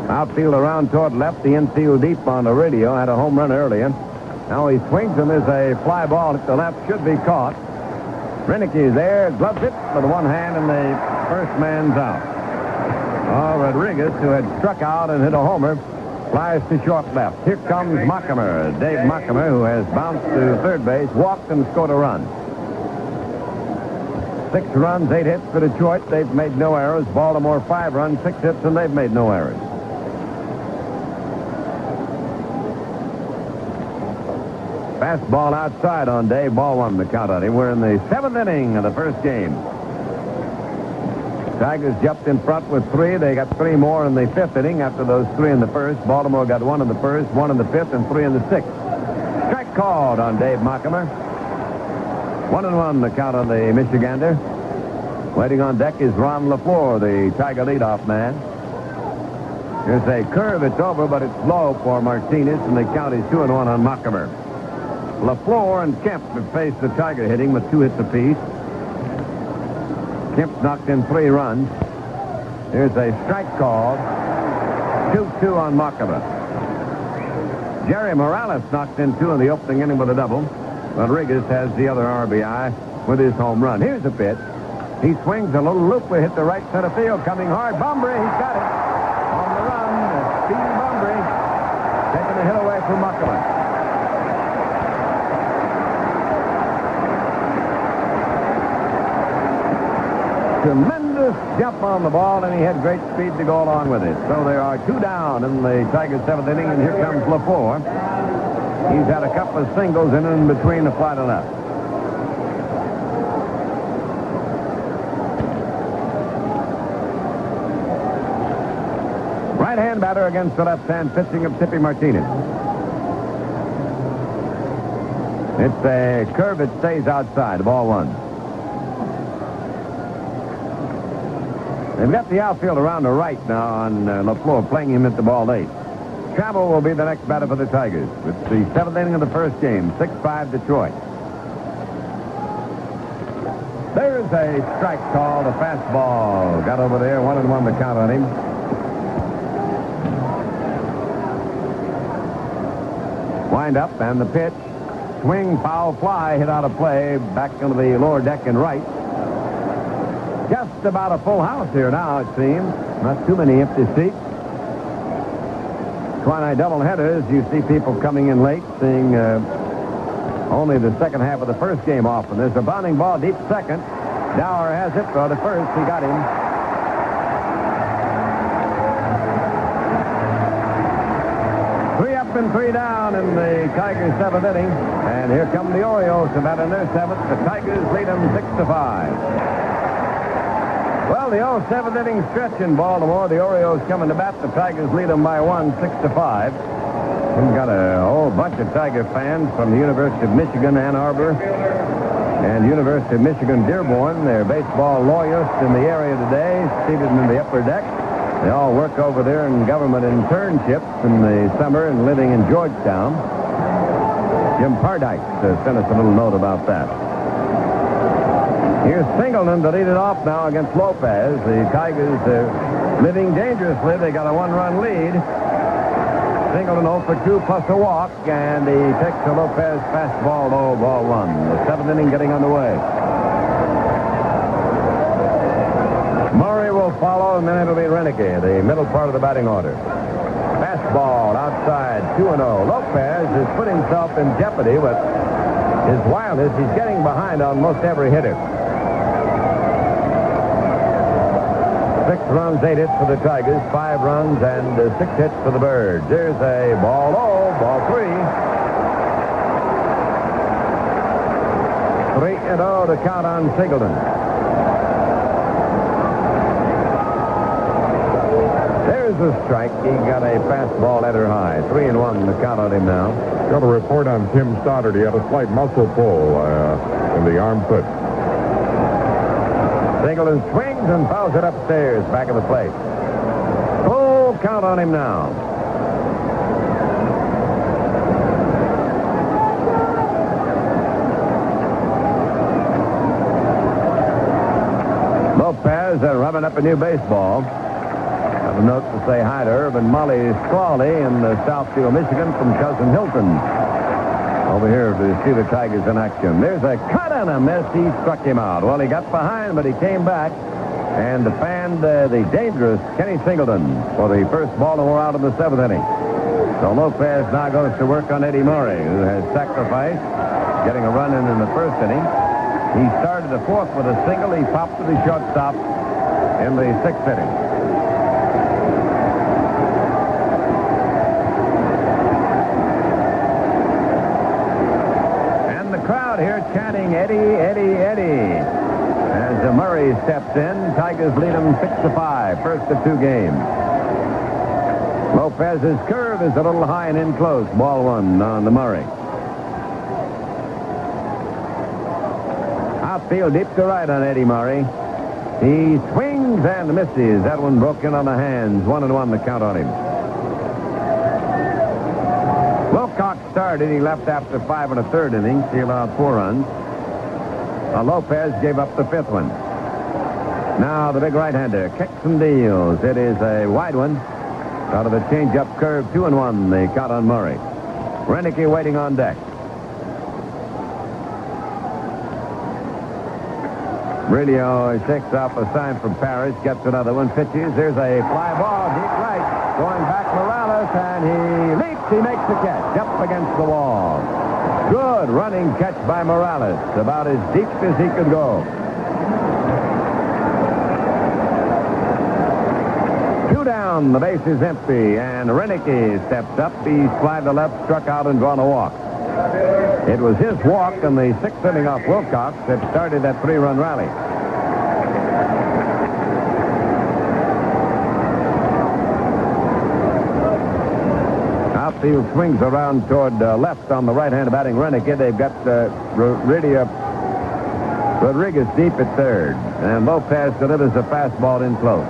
Outfield around toward left, the infield deep on the radio. Had a home run earlier. Now he swings, and there's a fly ball at the left. Should be caught. Renick is there, gloves it with 1 hand, and the first man's out. Rodriguez, who had struck out and hit a homer, flies to short left. Here comes Mockemer. Dave Mockemer, who has bounced to third base, walked and scored a run. 6 runs, 8 hits for Detroit. They've made no errors. Baltimore 5 runs, 6 hits, and they've made no errors. Fastball outside on Dave. Ball 1, the count on him. We're in the 7th inning of the first game. Tigers jumped in front with 3. They got 3 more in the 5th inning after those 3 in the first. Baltimore got 1 in the first, 1 in the 5th, and 3 in the 6th. Strike called on Dave Mockemer. 1-1, the count on the Michigander. Waiting on deck is Ron LaFleur, the Tiger leadoff man. Here's a curve. It's over, but it's low for Martinez, and the count is 2-1 on Mockemer. LaFleur and Kemp have faced the Tiger hitting with 2 hits apiece. Kemp knocked in 3 runs. Here's a strike call. 2-2 on Mockemer. Jerry Morales knocked in 2 in the opening inning with a double. Rodriguez has the other RBI with his home run. Here's a pitch. He swings a little looper, hit the right center field, coming hard. Bumbry, he's got it. On the run, Speedy Bumbry taking a hit away from Mockemer. Tremendous jump on the ball, and he had great speed to go along with it. So there are 2 down in the Tigers' 7th inning, and here comes LaFleur. He's had a couple of singles in between the fly to left. Right-hand batter against the left-hand pitching of Tippy Martinez. It's a curve that stays outside. Ball 1. They've got the outfield around the right now on LaFleur, playing him at the ball 8. Trammell will be the next batter for the Tigers. It's the 7th inning of the first game, 6-5 Detroit. There's a strike call, the fastball. Got over there, 1-1 the count on him. Wind up, and the pitch. Swing, foul, fly, hit out of play, back into the lower deck and right. Just about a full house here now, it seems. Not too many empty seats. Twilight doubleheaders, you see people coming in late, seeing only the second half of the first game often. There's a bounding ball deep second. Dower has it for the first. He got him. Three up and 3 down in the Tigers' 7th inning. And here come the Orioles to bat in their 7th. The Tigers lead them 6-5. Well, the 7th inning stretch in Baltimore. The Orioles coming to bat. The Tigers lead them by 1, 6-5. We've got a whole bunch of Tiger fans from the University of Michigan, Ann Arbor, and University of Michigan, Dearborn. They're baseball loyalists in the area today, seated in the upper deck. They all work over there in government internships in the summer and living in Georgetown. Jim Pardike sent us a little note about that. Here's Singleton to lead it off now against Lopez. The Tigers living dangerously. They got a 1-run lead. Singleton 0 for 2 plus a walk, and he takes a Lopez fastball low, ball 1. The 7th inning getting underway. Murray will follow, and then it'll be Renicky, the middle part of the batting order. Fastball outside, 2-0. Lopez has put himself in jeopardy with his wildness. He's getting behind on most every hitter. 6 runs, 8 hits for the Tigers, 5 runs, and 6 hits for the Birds. There's a ball low, ball 3. 3-0 to count on Singleton. There's a strike. He got a fastball at her high. 3-1 to count on him now. Got a report on Tim Stoddard. He had a slight muscle pull in the armpit. Singleton swings and fouls it upstairs, back of the plate. Full count on him now. Lopez rubbing up a new baseball. Have a note to say hi to Herb and Molly Scrawley in Southfield, Michigan from Cousin Hilton. Over here to see the Tigers in action. There's a cut and a miss. He struck him out. Well, he got behind, but he came back and fanned the dangerous Kenny Singleton for the first Baltimore out in the 7th inning. So Lopez now goes to work on Eddie Murray, who has sacrificed getting a run in the first inning. He started the 4th with a single. He popped to the shortstop in the 6th inning. Here chanting Eddie, Eddie, Eddie. As Murray steps in, Tigers lead them 6-5, first of 2 games. Lopez's curve is a little high and in close. Ball 1 on the Murray. Outfield deep to right on Eddie Murray. He swings and misses. That one broke in on the hands. 1-1 the count on him. Wilcox started. He left after 5 1/3 innings. He allowed 4 runs. Lopez gave up the 5th one. Now the big right-hander kicks and deals. It is a wide one. Out of a change-up curve, 2-1. The count on Murray. Renicky waiting on deck. Brilio shakes off a sign from Parrish. Gets another one. Pitches. There's a fly ball deep right. Going back Morales, and he leaps. He makes the catch up against the wall. Good running catch by Morales. About as deep as he could go. 2 down. The base is empty, and Renicky steps up. He's fly to left, struck out, and drawn a walk. It was his walk in the 6th inning off Wilcox that started that 3-run rally. Outfield swings around toward left on the right hand batting Renicky. They've got Rodriguez deep at 3rd. And Lopez delivers a fastball in close.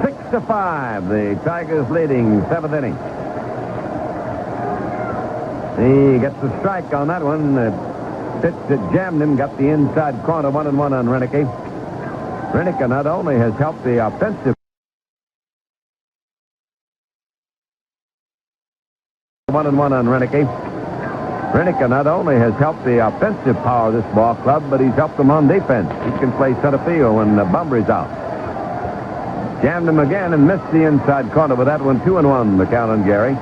6-5. The Tigers leading 7th inning. He gets a strike on that one. Pitch that jammed him, got the inside corner. 1-1 on Renicky. Renicky not only has helped the offensive 1-1 on Renicky. Renicky not only has helped the offensive power of this ball club, but he's helped them on defense. He can play center field when Bumber's out. Jammed him again and missed the inside corner with that one. 2-1 the count on Gary.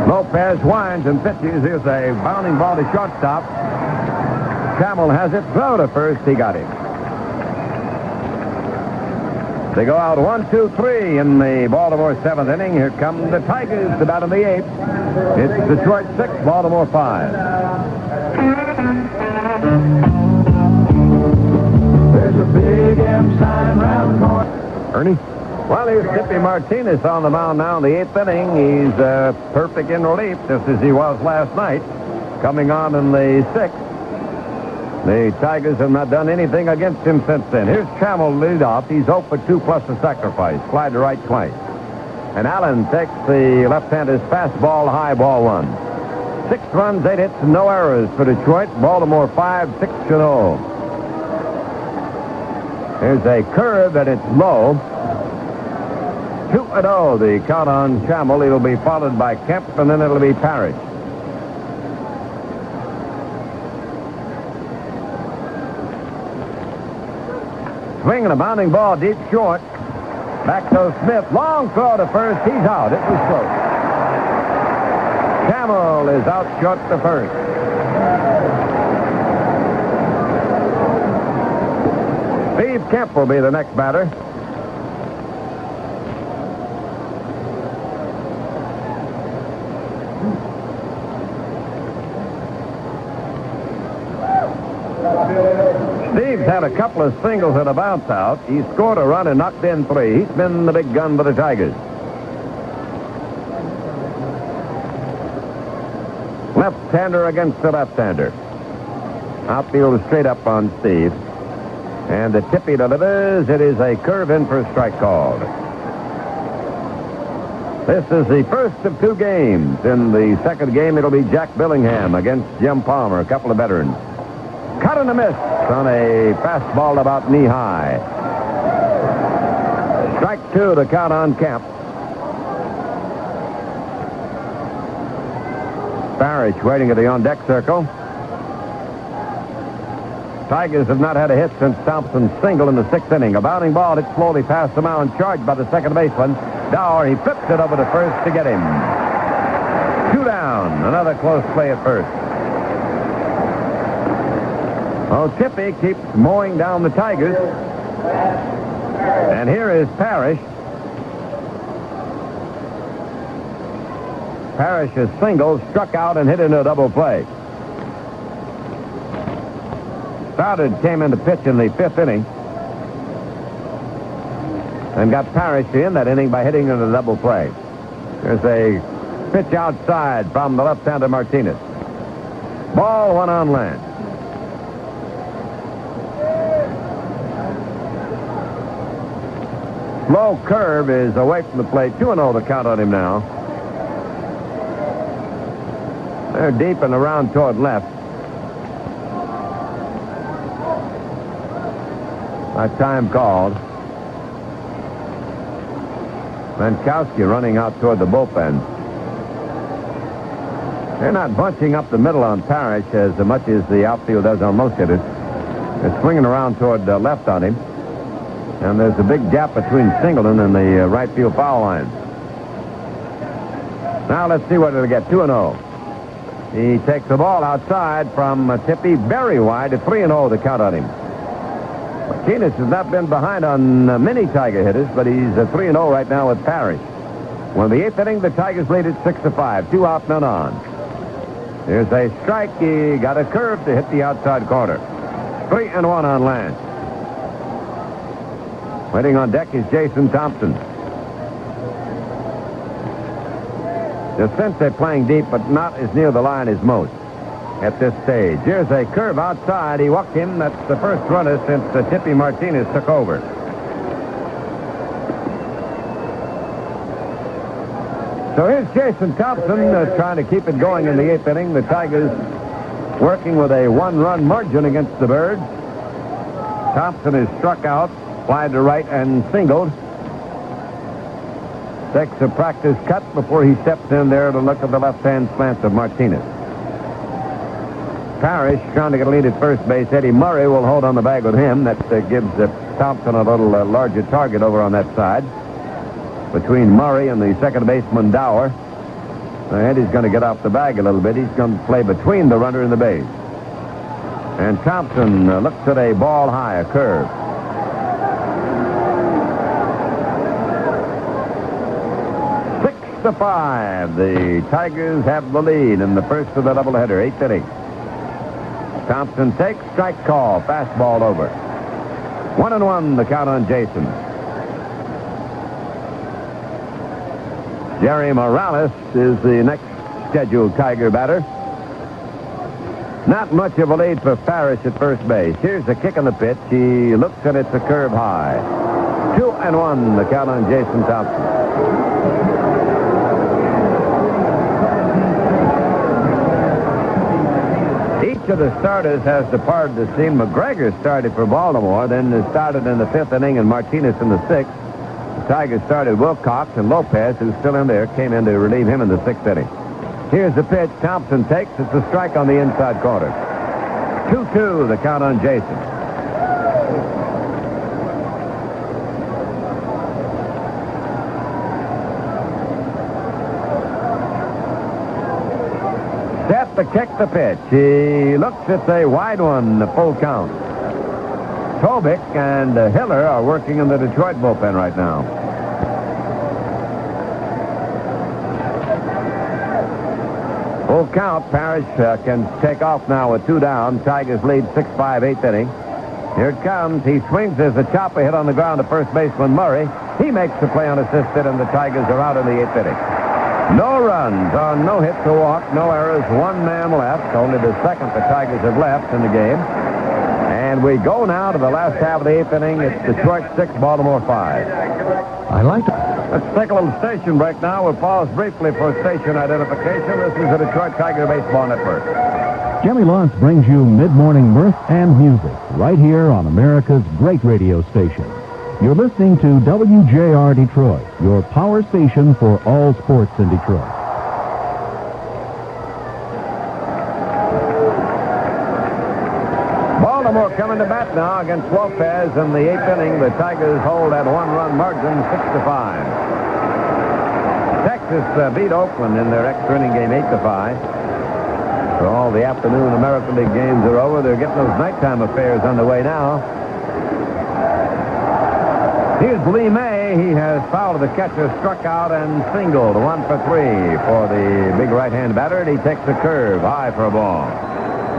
Lopez winds and pitches. Here's a bounding ball to shortstop. Trammell has it. Throw to first. He got him. They go out 1, 2, 3 in the Baltimore 7th inning. Here come the Tigers to bat in the 8th. It's Detroit 6, Baltimore 5. There's a big M sign round the corner. Ernie? Well, here's Tippy Martinez on the mound now in the 8th inning. He's perfect in relief, just as he was last night. Coming on in the 6th. The Tigers have not done anything against him since then. Here's Trammell lead off. He's 0 for 2 plus a sacrifice. Fly to right twice. And Allen takes the left-hander's fastball high, ball 1. 6 runs, 8 hits, and no errors for Detroit. Baltimore 5, 6-0. Here's a curve that it's low. 2-0, the count on Trammell. It'll be followed by Kemp, and then it'll be Parrish. swing and a bounding ball deep short. Back goes Smith. Long throw to first. He's out. It was close. Trammell is out short to first. Steve Kemp will be the next batter. Steve's had a couple of singles and a bounce out. He scored a run and knocked in 3. He's been the big gun for the Tigers. Left-hander against the left-hander. Outfield straight up on Steve. And the tippy delivers. It is a curve in for a strike called. This is the first of 2 games. In the second game, it'll be Jack Billingham against Jim Palmer, a couple of veterans. Cut and a miss on a fastball about knee-high. Strike 2 to count on Kemp. Parrish waiting at the on-deck circle. Tigers have not had a hit since Thompson's single in the 6th inning. A bounding ball hit slowly past the mound, charged by the second baseman. Dower, he flips it over to first to get him. 2 down. Another close play at first. Oh, Tippy keeps mowing down the Tigers. And here is Parrish. Parrish's single struck out and hit into a double play. Stoddard came in to pitch in the 5th inning and got Parrish in that inning by hitting into a double play. There's a pitch outside from the left-hander Martinez. Ball 1 on Lance. Low curve is away from the plate. 2-0 to count on him now. They're deep and around toward left. A time called. Mankowski running out toward the bullpen. They're not bunching up the middle on Parrish as much as the outfield does on most hitters. They're swinging around toward left on him. And there's a big gap between Singleton and the right field foul line. Now let's see what it'll get. 2-0. He takes the ball outside from Tippy very wide at 3-0 to count on him. Martinez has not been behind on many Tiger hitters, but he's 3-0 right now with Parrish. Well, in the 8th inning, the Tigers lead at 6-5. 2 out, none on. There's a strike. He got a curve to hit the outside corner. 3-1 on Lance. Waiting on deck is Jason Thompson. Descente playing deep, but not as near the line as most at this stage. Here's a curve outside. He walked him. That's the first runner since Tippy Martinez took over. So here's Jason Thompson trying to keep it going in the 8th inning. The Tigers working with a 1-run margin against the Birds. Thompson is struck out, fly to right, and singled. Takes a practice cut before he steps in there to look at the left-hand slant of Martinez. Parrish trying to get a lead at first base. Eddie Murray will hold on the bag with him. That gives Thompson a little larger target over on that side. Between Murray and the second baseman Dower. Eddie's going to get off the bag a little bit. He's going to play between the runner and the base. And Thompson looks at a ball high, a curve. 6-5. The Tigers have the lead in the first of the doubleheader, 8th inning. Thompson takes, strike call, fastball over. 1-1 the count on Jason. Jerry Morales is the next scheduled Tiger batter. Not much of a lead for Parrish at first base. Here's the kick on the pitch. He looks and it's a curve high. 2-1 the count on Jason Thompson. Each of the starters has departed the scene. McGregor started for Baltimore, then started in the 5th inning, and Martinez in the 6th. The Tigers started Wilcox, and Lopez, who's still in there, came in to relieve him in the 6th inning. Here's the pitch. Thompson takes. It's a strike on the inside corner. 2-2 the count on Jason. to kick the pitch. He looks, it's a wide one, the full count. Tobick and Hiller are working in the Detroit bullpen right now. Full count. Parrish can take off now with 2 down. Tigers lead 6-5, 8th inning. Here it comes. He swings as the chopper hit on the ground to first baseman Murray. He makes the play unassisted, and the Tigers are out in the 8th inning. No runs on no hits to walk, no errors, 1 man left. Only the second the Tigers have left in the game. And we go now to the last half of the 8th inning. It's Detroit 6, Baltimore 5. I like to... Let's take a little station break now. We'll pause briefly for station identification. This is the Detroit Tiger Baseball Network. Jimmy Lawrence brings you mid-morning mirth and music right here on America's great radio station. You're listening to WJR Detroit, your power station for all sports in Detroit. Baltimore coming to bat now against Lopez in the 8th inning. The Tigers hold that 1-run margin, 6-5. Texas beat Oakland in their extra inning game, 8-5. So all the afternoon American League games are over. They're getting those nighttime affairs underway now. Here's Lee May. He has fouled the catcher, struck out, and singled. 1 for 3 for the big right-hand batter, and he takes a curve high for a ball.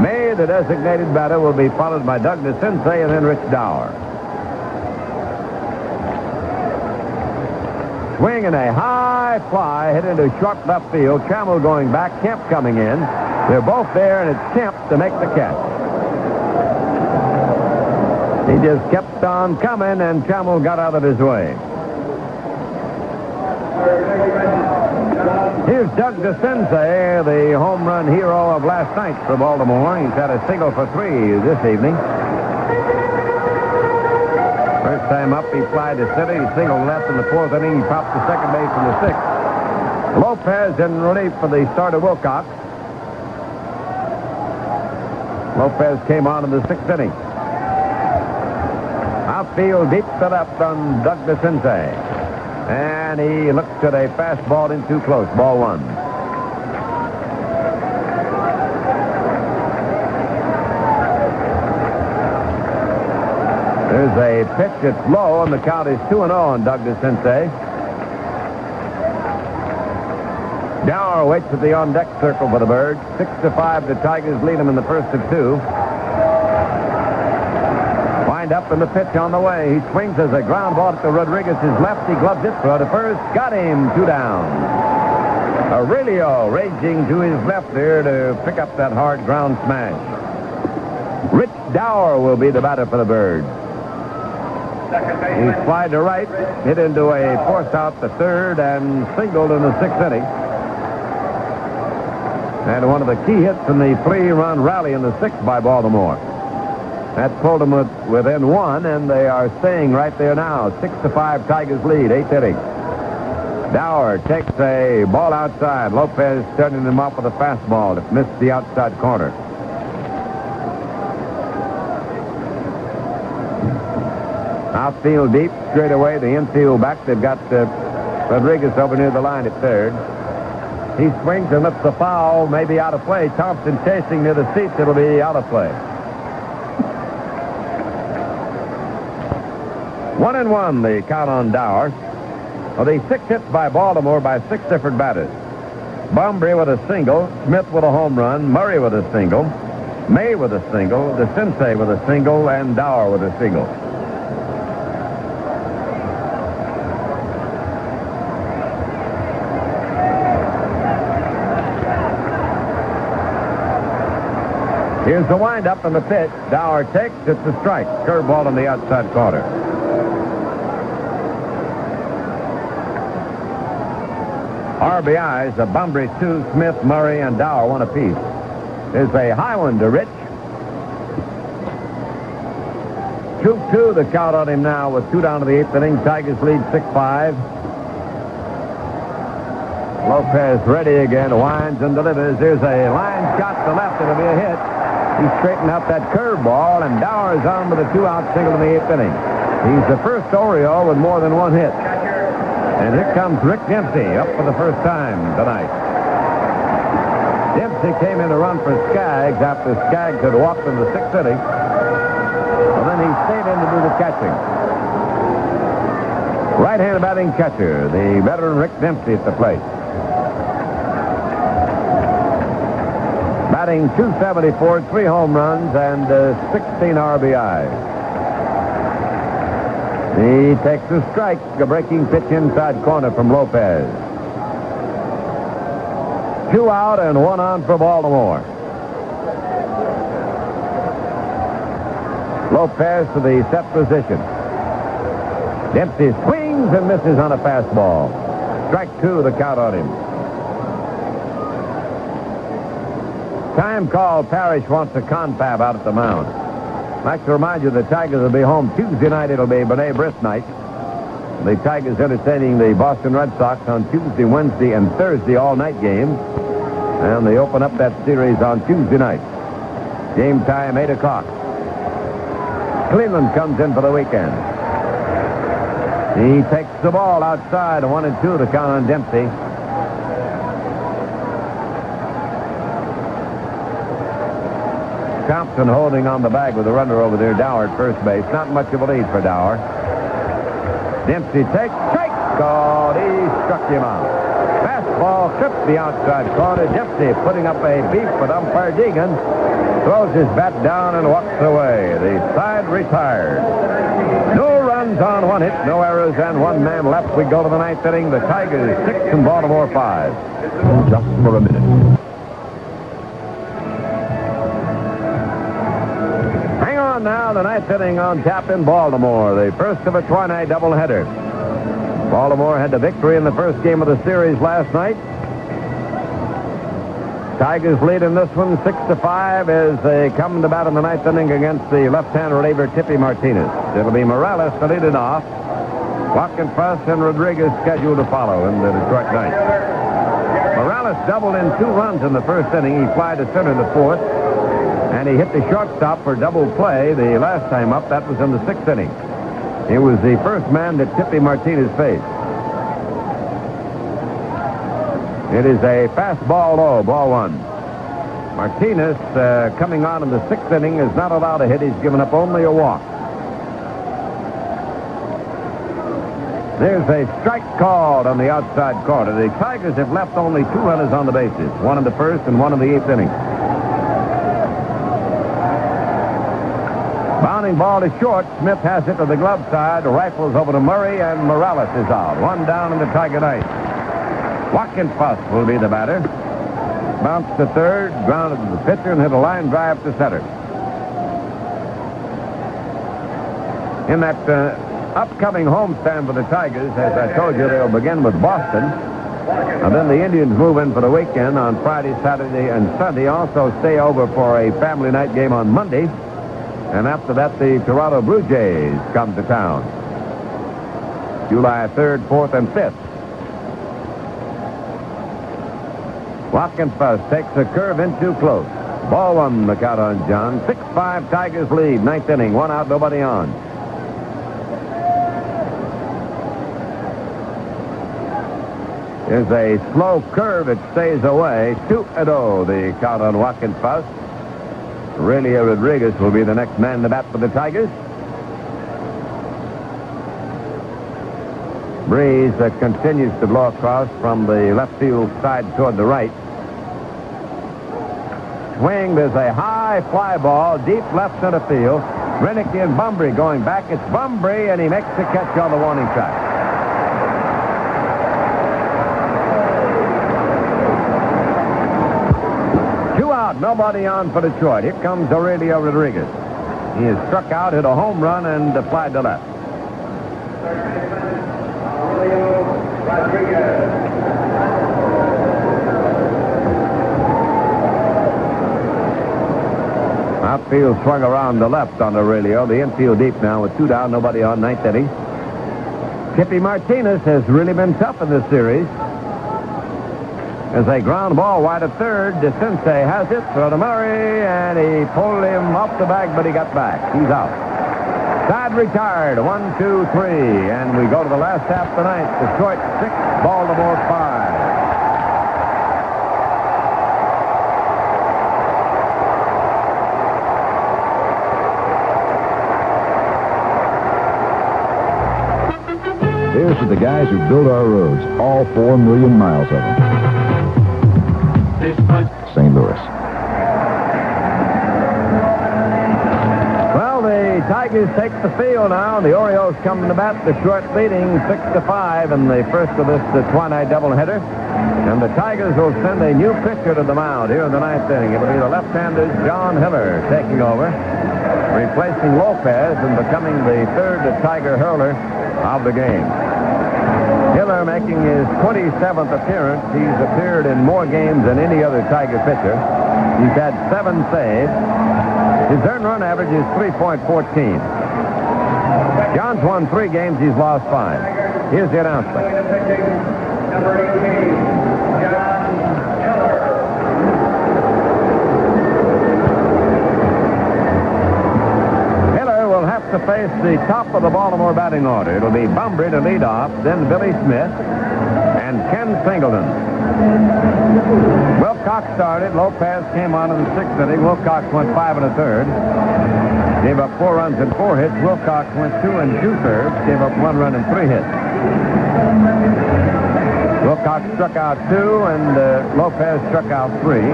May, the designated batter, will be followed by Doug DeCinces and then Rich Dower. Swing and a high fly hit into short left field. Trammell going back, Kemp coming in. They're both there, and it's Kemp to make the catch. He just kept on coming, and Trammell got out of his way. Here's Doug DeCinces, the home run hero of last night for Baltimore. He's had a single for 3 this evening. First time up, he flied to center. He singled left in the 4th inning. He popped to second base in the 6th. Lopez in relief for the starter Wilcox. Lopez came on in the 6th inning. Outfield deep to left on Doug DeCinces. And he looks at a fastball in too close. Ball 1. There's a pitch that's low, and the count is 2-0 on Doug DeCinces. Dower waits at the on-deck circle for the Birds. 6-5, the Tigers lead them in the first of 2. Wind up in the pitch on the way. He swings as a ground ball to Rodriguez's left. He gloves it for the first. Got him. 2 down. Aurelio raging to his left there to pick up that hard ground smash. Rich Dower will be the batter for the Birds. He flied to right, hit into a force out to third, and singled in the 6th inning. And one of the key hits in the 3-run rally in the 6th by Baltimore. That pulled them within 1, and they are staying right there now. 6-5, Tigers lead, 8th inning. Dower takes a ball outside. Lopez turning him up with a fastball that missed the outside corner. Outfield deep, straight away. The infield back. They've got Rodriguez over near the line at third. He swings and lifts the foul, maybe out of play. Thompson chasing near the seats. It'll be out of play. 1-1, the count on Dower. Well, the 6 hits by Baltimore by 6 different batters. Bumbry with a single, Smith with a home run, Murray with a single, May with a single, DeCinces with a single, and Dower with a single. Here's the windup and the pitch. Dower takes. It's a strike. Curveball on the outside corner. RBIs, Bumbry 2, Smith, Murray, and Dower 1 apiece. There's a high one to Rich. 2-2, the count on him now with 2 down to the 8th inning. Tigers lead 6-5. Lopez ready again, winds and delivers. There's a line shot to left. It'll be a hit. He straightened out that curveball, and Dower is on with a 2-out single in the 8th inning. He's the first Oriole with more than 1 hit. And here comes Rick Dempsey up for the first time tonight. Dempsey came in to run for Skaggs after Skaggs had walked in the 6th inning. And then he stayed in to do the catching. Right-handed batting catcher, the veteran Rick Dempsey at the plate. Batting .274, 3 home runs, and 16 RBIs. He takes a strike, a breaking pitch inside corner from Lopez. 2 out and 1 on for Baltimore. Lopez to the set position. Dempsey swings and misses on a fastball. Strike 2, the count on him. Time call. Parrish wants a confab out at the mound. I'd like to remind you the Tigers will be home Tuesday night. It'll be B'nai B'rith night. The Tigers entertaining the Boston Red Sox on Tuesday, Wednesday, and Thursday all-night games. And they open up that series on Tuesday night. Game time, 8 o'clock. Cleveland comes in for the weekend. He takes the ball outside, 1-2 to count on Dempsey. Thompson holding on the bag with a runner over there. Dower at first base. Not much of a lead for Dower. Dempsey takes, strike. God, he struck him out. Fastball tripped the outside corner. Dempsey putting up a beef with umpire Deegan. Throws his bat down and walks away. The side retired. No runs on 1 hit, no errors, and 1 man left. We go to the 9th inning. The Tigers 6 and Baltimore 5. Just for a minute. Hang on now, the 9th inning on tap in Baltimore. The first of a twilight doubleheader. Baltimore had the victory in the first game of the series last night. Tigers lead in this one 6-5 as they come to bat in the 9th inning against the left-hand reliever Tippy Martinez. It'll be Morales to lead it off. Watkins, Fuss, and Rodriguez scheduled to follow in the Detroit ninth. Morales doubled in 2 runs in the first inning. He flied to center in the 4th, and he hit the shortstop for double play the last time up. That was in the 6th inning. He was the first man that Tippy Martinez faced. It is a fastball low, ball 1. Martinez, coming on in the 6th inning, is not allowed a hit. He's given up only a walk. There's a strike called on the outside corner. The Tigers have left only 2 runners on the bases, 1 in the 1st and 1 in the 8th inning. Bounding ball is short. Smith has it to the glove side. Rifles over to Murray, and Morales is out. 1 down in the Tiger ninth. Watkins Fuss will be the batter. Bounced to third, grounded to the pitcher, and hit a line drive to center. In that upcoming homestand for the Tigers, as I told you, they'll begin with Boston. And then the Indians move in for the weekend on Friday, Saturday, and Sunday. Also stay over for a family night game on Monday. And after that, the Toronto Blue Jays come to town. July 3rd, 4th, and 5th. Watkins Fuss takes a curve in too close. Ball 1, the count on John. 6-5 Tigers lead. 9th inning. 1 out, nobody on. There's a slow curve. It stays away. 2-0, the count on Watkins Fuss. Aurelio Rodriguez will be the next man to bat for the Tigers. Breeze continues to blow across from the left field side toward the right. Swing, there's a high fly ball, deep left center field. Renick and Bumbry going back. It's Bumbry, and he makes the catch on the warning track. Nobody on for Detroit. Here comes Aurelio Rodriguez. He is struck out, hit a home run, and applied to left. Aurelio Rodriguez. Outfield swung around the left on Aurelio. The infield deep now with 2 down, nobody on, 9th inning. Tippy Martinez has really been tough in this series. As a ground ball wide of third, DeCinces has it, throw to Murray, and he pulled him off the bag, but he got back. He's out. Side retired, 1, 2, 3, and we go to the last half of the ninth. Detroit 6, Baltimore 5. the guys who build our roads, all 4 million miles of them. St. Louis. Well, the Tigers take the field now. The Orioles come to bat. Detroit leading 6-5 in the first of this twilight doubleheader. And the Tigers will send a new pitcher to the mound here in the ninth inning. It will be the left-hander John Hiller taking over, replacing Lopez and becoming the third Tiger hurler of the game. Hiller making his 27th appearance. He's appeared in more games than any other Tiger pitcher. He's had 7 saves. His earned run average is 3.14. John's won 3 games. He's lost 5. Here's the announcement. Number 18, John Hiller. Hiller will have to face the top of the Baltimore batting order. It'll be Bumbry to lead off, then Billy Smith, and Ken Singleton. Wilcox started. Lopez came on in the 6th inning. Wilcox went 5 1/3. Gave up 4 runs and 4 hits. Wilcox went 2 2/3. Gave up 1 run and 3 hits. Wilcox struck out 2, and Lopez struck out 3.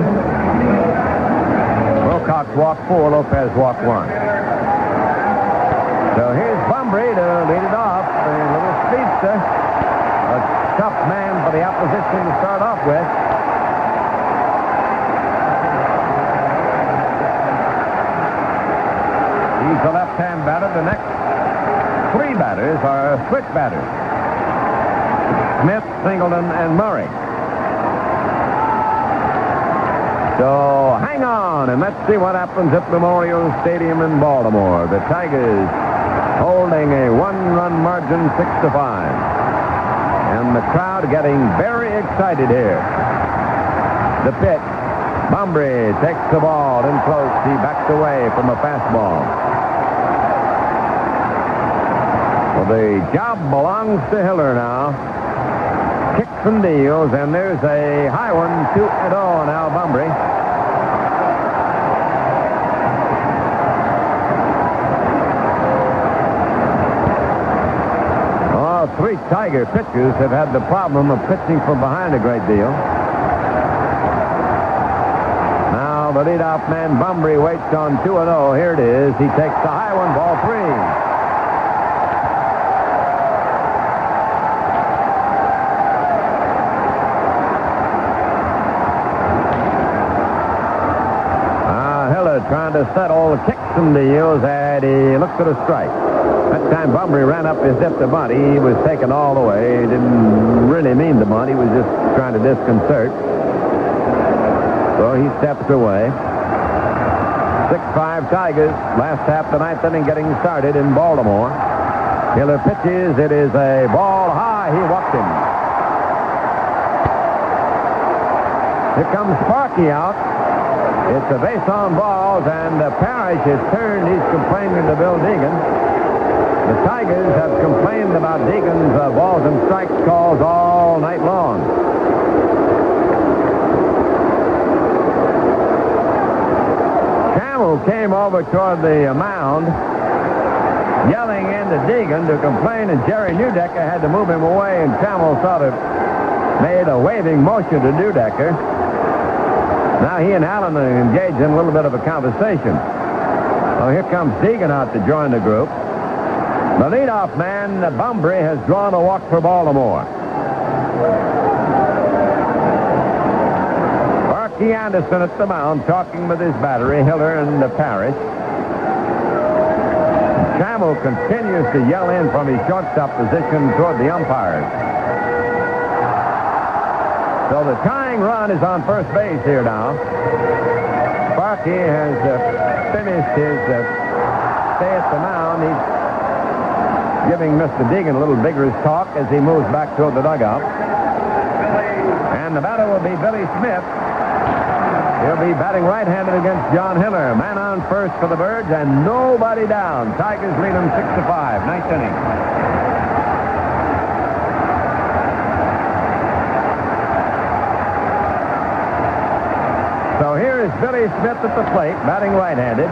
Wilcox walked 4. Lopez walked 1. So here's Bumbry to lead it off. The little speedster. A tough man for the opposition to start off with. He's the left-hand batter. The next 3 batters are switch batters. Smith, Singleton, and Murray. So hang on, and let's see what happens at Memorial Stadium in Baltimore. The Tigers holding a 1-run margin, 6-5. And the crowd getting very excited here. The pitch. Bumbry takes the ball in close. He backs away from a fastball. Well, the job belongs to Hiller now. Kicks and deals, and there's a high one, 2-0 on Al Bumbry. Oh, 3 Tiger pitchers have had the problem of pitching from behind a great deal. Now the leadoff man, Bumbry, waits on 2-0. Here it is. He takes the high one, ball 3. Trying to settle the kicks and deals, and he looks at a strike. That time Bumbry ran up his hip to bunt. He was taken all the way. He didn't really mean to bunt. He was just trying to disconcert. So he steps away. 6-5 Tigers. Last half the ninth inning getting started in Baltimore. Hiller pitches. It is a ball high. He walked him. Here comes Sparky out. It's a base on balls, and Parrish has turned. He's complaining to Bill Deegan. The Tigers have complained about Deegan's balls and strikes calls all night long. Trammell came over toward the mound, yelling into Deegan to complain, and Jerry Neudecker had to move him away, and Trammell sort of made a waving motion to Neudecker. Now he and Allen are engaged in a little bit of a conversation. Oh, here comes Deegan out to join the group. The leadoff man, Bumbry, has drawn a walk for Baltimore. Sparky Anderson at the mound talking with his battery, Hiller and Parrish. Trammell continues to yell in from his shortstop position toward the umpires. So the tying run is on first base here now. Sparky has finished his stay at the mound. He's giving Mr. Deegan a little vigorous talk as he moves back toward the dugout. And the batter will be Billy Smith. He'll be batting right-handed against John Hiller. Man on first for the Birds, and nobody down. Tigers lead them 6-5. Ninth inning. So here is Billy Smith at the plate, batting right-handed.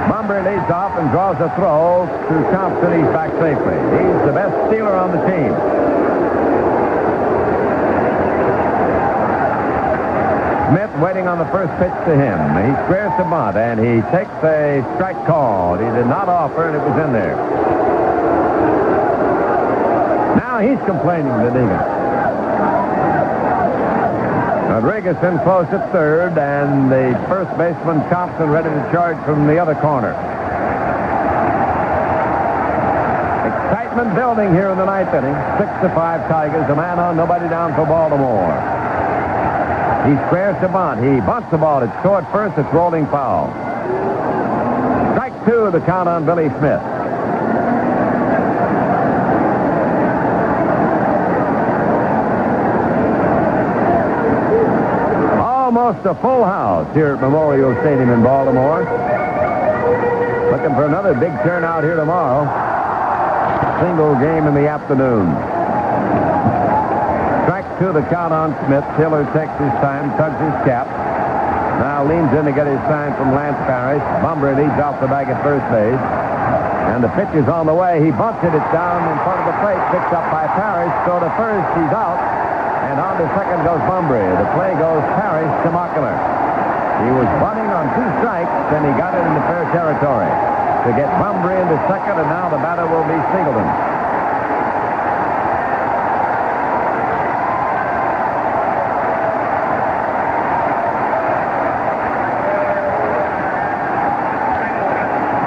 Bunbury leads off and draws a throw to Thompson. He's back safely. He's the best stealer on the team. Smith waiting on the first pitch to him. He squares to bunt, and he takes a strike call. He did not offer, and it was in there. Now he's complaining to Deegan. Rodriguez in close at third, and the first baseman Thompson ready to charge from the other corner. Excitement building here in the ninth inning. 6-5 Tigers. A man on, nobody down for Baltimore. He squares to bunt. He bunts the ball. It's toward first. It's rolling foul. Strike two, the count on Billy Smith. Almost a full house here at Memorial Stadium in Baltimore. Looking for another big turnout here tomorrow. Single game in the afternoon. Strike two, the count on Smith. Hiller takes his time, tugs his cap. Now leans in to get his sign from Lance Parrish. Bunbury leads off the bag at first base. And the pitch is on the way. He bunts it. It's down in front of the plate. Picked up by Parrish. So to first, he's out. And on to second goes Bunbury. The play goes Parrish to Mockler. He was bunting on two strikes, and he got it into fair territory to get Bunbury into second, and now the batter will be Singleton.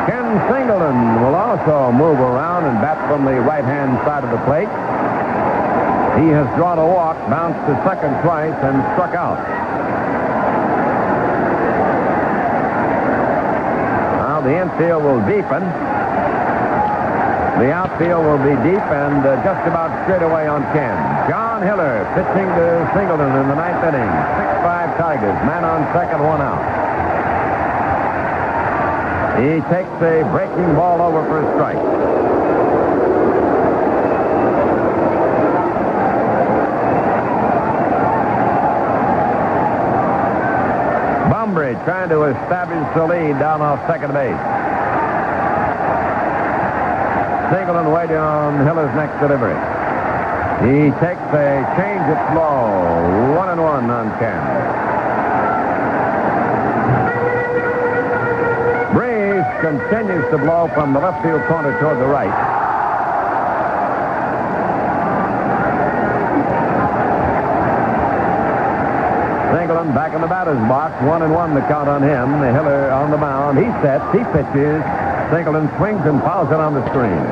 Ken Singleton will also move around and bat from the right-hand side of the plate. He has drawn a walk, bounced to second twice, and struck out. Now the infield will deepen. The outfield will be deep and just about straight away on Ken. John Hiller pitching to Singleton in the ninth inning. 6-5 Tigers. Man on second, one out. He takes a breaking ball over for a strike. Bunbury trying to establish the lead down off second base. Singleton waiting on Hiller's next delivery. He takes a change at low. 1-1 on Ken. Breeze continues to blow from the left field corner toward the right. Singleton back in the batter's box. 1-1 the count on him. Hiller on the mound. He sets. He pitches. Singleton swings and fouls it on the screen.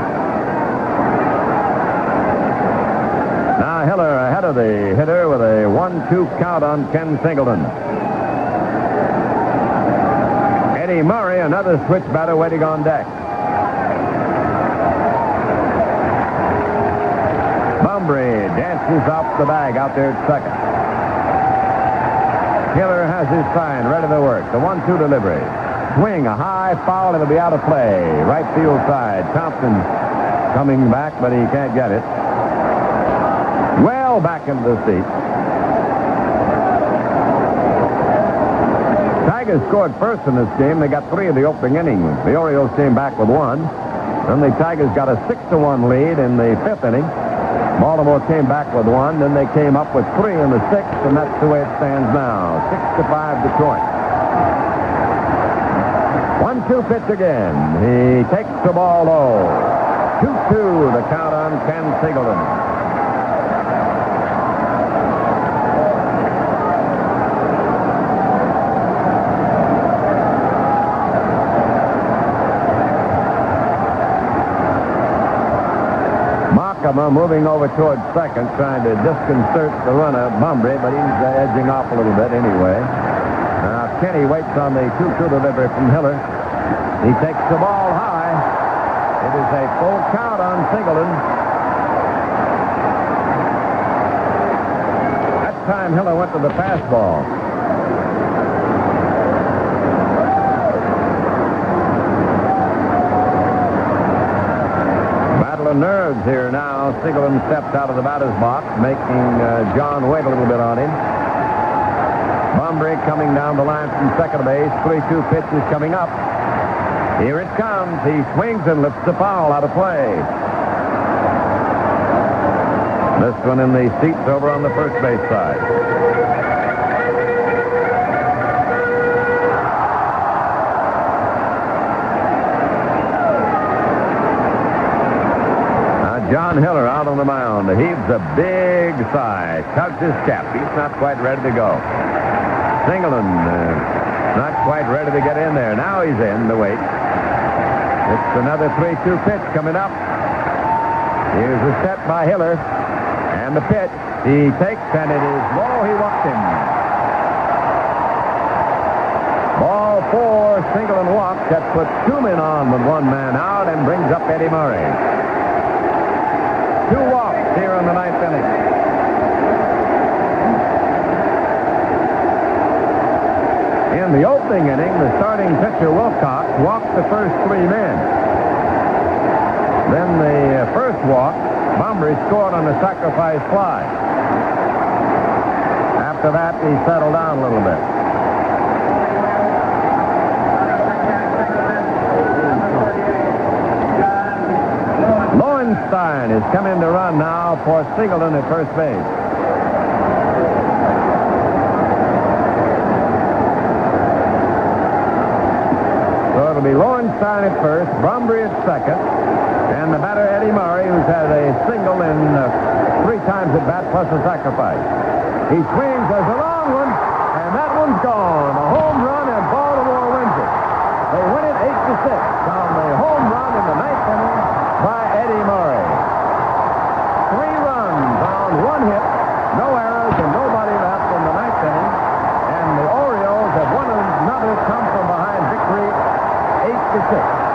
Now Hiller ahead of the hitter with a 1-2 count on Ken Singleton. Eddie Murray, another switch batter waiting on deck. Bunbury dances off the bag out there at second. Hiller has his sign, ready to work. The 1-2 delivery. Swing, a high foul, it'll be out of play. Right field side. Thompson coming back, but he can't get it. Well back into the seat. Tigers scored first in this game. They got 3 of the opening inning. The Orioles came back with 1. Then the Tigers got a 6-1 lead in the 5th inning. Baltimore came back with 1, then they came up with 3 in the 6th, and that's the way it stands now. 6-5 Detroit. 1-2 pitch again. He takes the ball low. 2-2 the count on Ken Singleton. Moving over towards second, trying to disconcert the runner, Bunbury, but he's edging off a little bit anyway. Now Kenny waits on the 2-2 delivery from Hiller. He takes the ball high. It is a full count on Singleton. That time Hiller went to the fastball. Battle of nerves here now. Singleton steps out of the batter's box, making John wait a little bit on him. Bunbury coming down the line from second base. 3-2 pitch is coming up. Here it comes. He swings and lifts the foul out of play. This one in the seats over on the first base side. John Hiller out on the mound. Heaves a big sigh. Tugs his cap. He's not quite ready to go. Singleton not quite ready to get in there. Now he's in the wait. It's another 3-2 pitch coming up. Here's the set by Hiller. And the pitch. He takes, and it is low. He walked him. Ball 4. Singleton walks. That puts 2 men on with 1 man out and brings up Eddie Murray. 2 walks here in the 9th inning. In the opening inning, the starting pitcher, Wilcox, walked the first 3 men. Then the first walk, Bumbry scored on a sacrifice fly. After that, he settled down a little bit. Lowenstein has come in to run now for Singleton at first base. So it'll be Lowenstein at first, Bumbry at second, and the batter Eddie Murray, who's had a single in 3 times at bat plus a sacrifice. He swings, there's a long one, and that one's gone. A home run, and Baltimore wins it. They win it 8-6 on the home run in the 9th inning by Eddie Murray. 3 runs on 1 hit, no errors, and nobody left in the 9th inning. And the Orioles have won another come from behind victory, 8-6.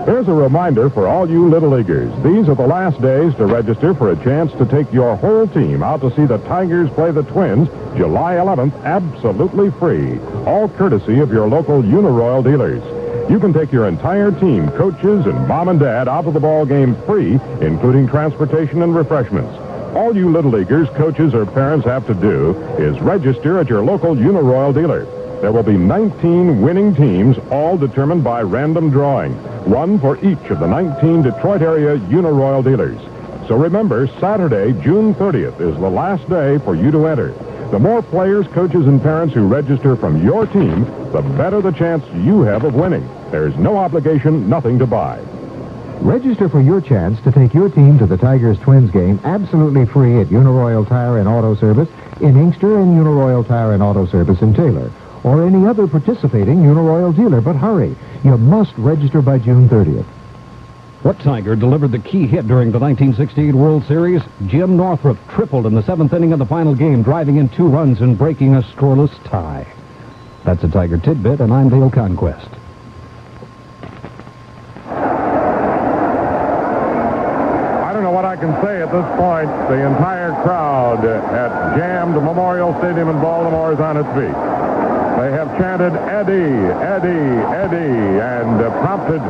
Here's a reminder for all you Little Leaguers. These are the last days to register for a chance to take your whole team out to see the Tigers play the Twins July 11th absolutely free. All courtesy of your local Uniroyal dealers. You can take your entire team, coaches and mom and dad, out to the ball game free, including transportation and refreshments. All you Little Leaguers, coaches, or parents have to do is register at your local Uniroyal dealer. There will be 19 winning teams, all determined by random drawing. 1 for each of the 19 Detroit area Uniroyal dealers. So remember, Saturday, June 30th is the last day for you to enter. The more players, coaches, and parents who register from your team, the better the chance you have of winning. There's no obligation, nothing to buy. Register for your chance to take your team to the Tigers-Twins game absolutely free at Uniroyal Tire and Auto Service in Inkster and Uniroyal Tire and Auto Service in Taylor, or any other participating Uniroyal dealer. But hurry, you must register by June 30th. What Tiger delivered the key hit during the 1968 World Series? Jim Northrup tripled in the 7th inning of the final game, driving in 2 runs and breaking a scoreless tie. That's a Tiger Tidbit, and I'm Dale Conquest. I don't know what I can say at this point. The entire crowd at jammed Memorial Stadium in Baltimore is on its feet. They have chanted, Eddie, Eddie, Eddie, and prompted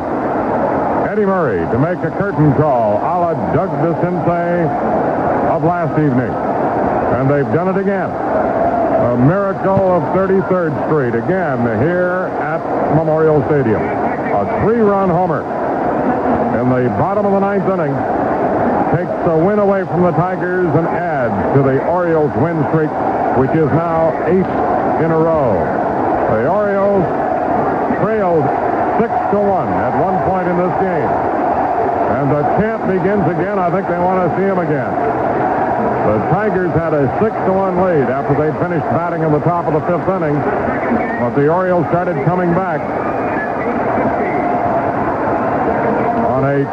Eddie Murray to make a curtain call a la Doug DeCinces of last evening. And they've done it again. A miracle of 33rd Street again here at Memorial Stadium. A 3-run homer in the bottom of the 9th inning takes a win away from the Tigers and adds to the Orioles' win streak, which is now 8 in a row. The Orioles trailed 6-1 at one point in this game. And the chant begins again. I think they want to see him again. The Tigers had a 6-1 lead after they finished batting in the top of the 5th inning. But the Orioles started coming back on a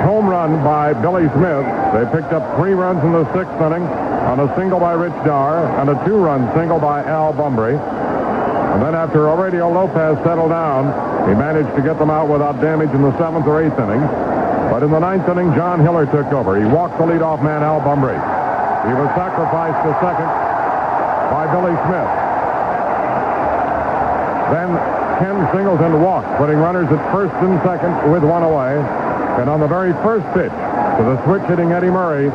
home run by Billy Smith. They picked up 3 runs in the 6th inning on a single by Rich Dar and a 2-run single by Al Bumbry. And then after Aurelio Lopez settled down, he managed to get them out without damage in the 7th or 8th inning. But in the 9th inning, John Hiller took over. He walked the leadoff man, Al Bumbry. He was sacrificed to second by Billy Smith. Then Ken Singleton walked, putting runners at first and second with 1 away. And on the very first pitch to the switch-hitting Eddie Murray,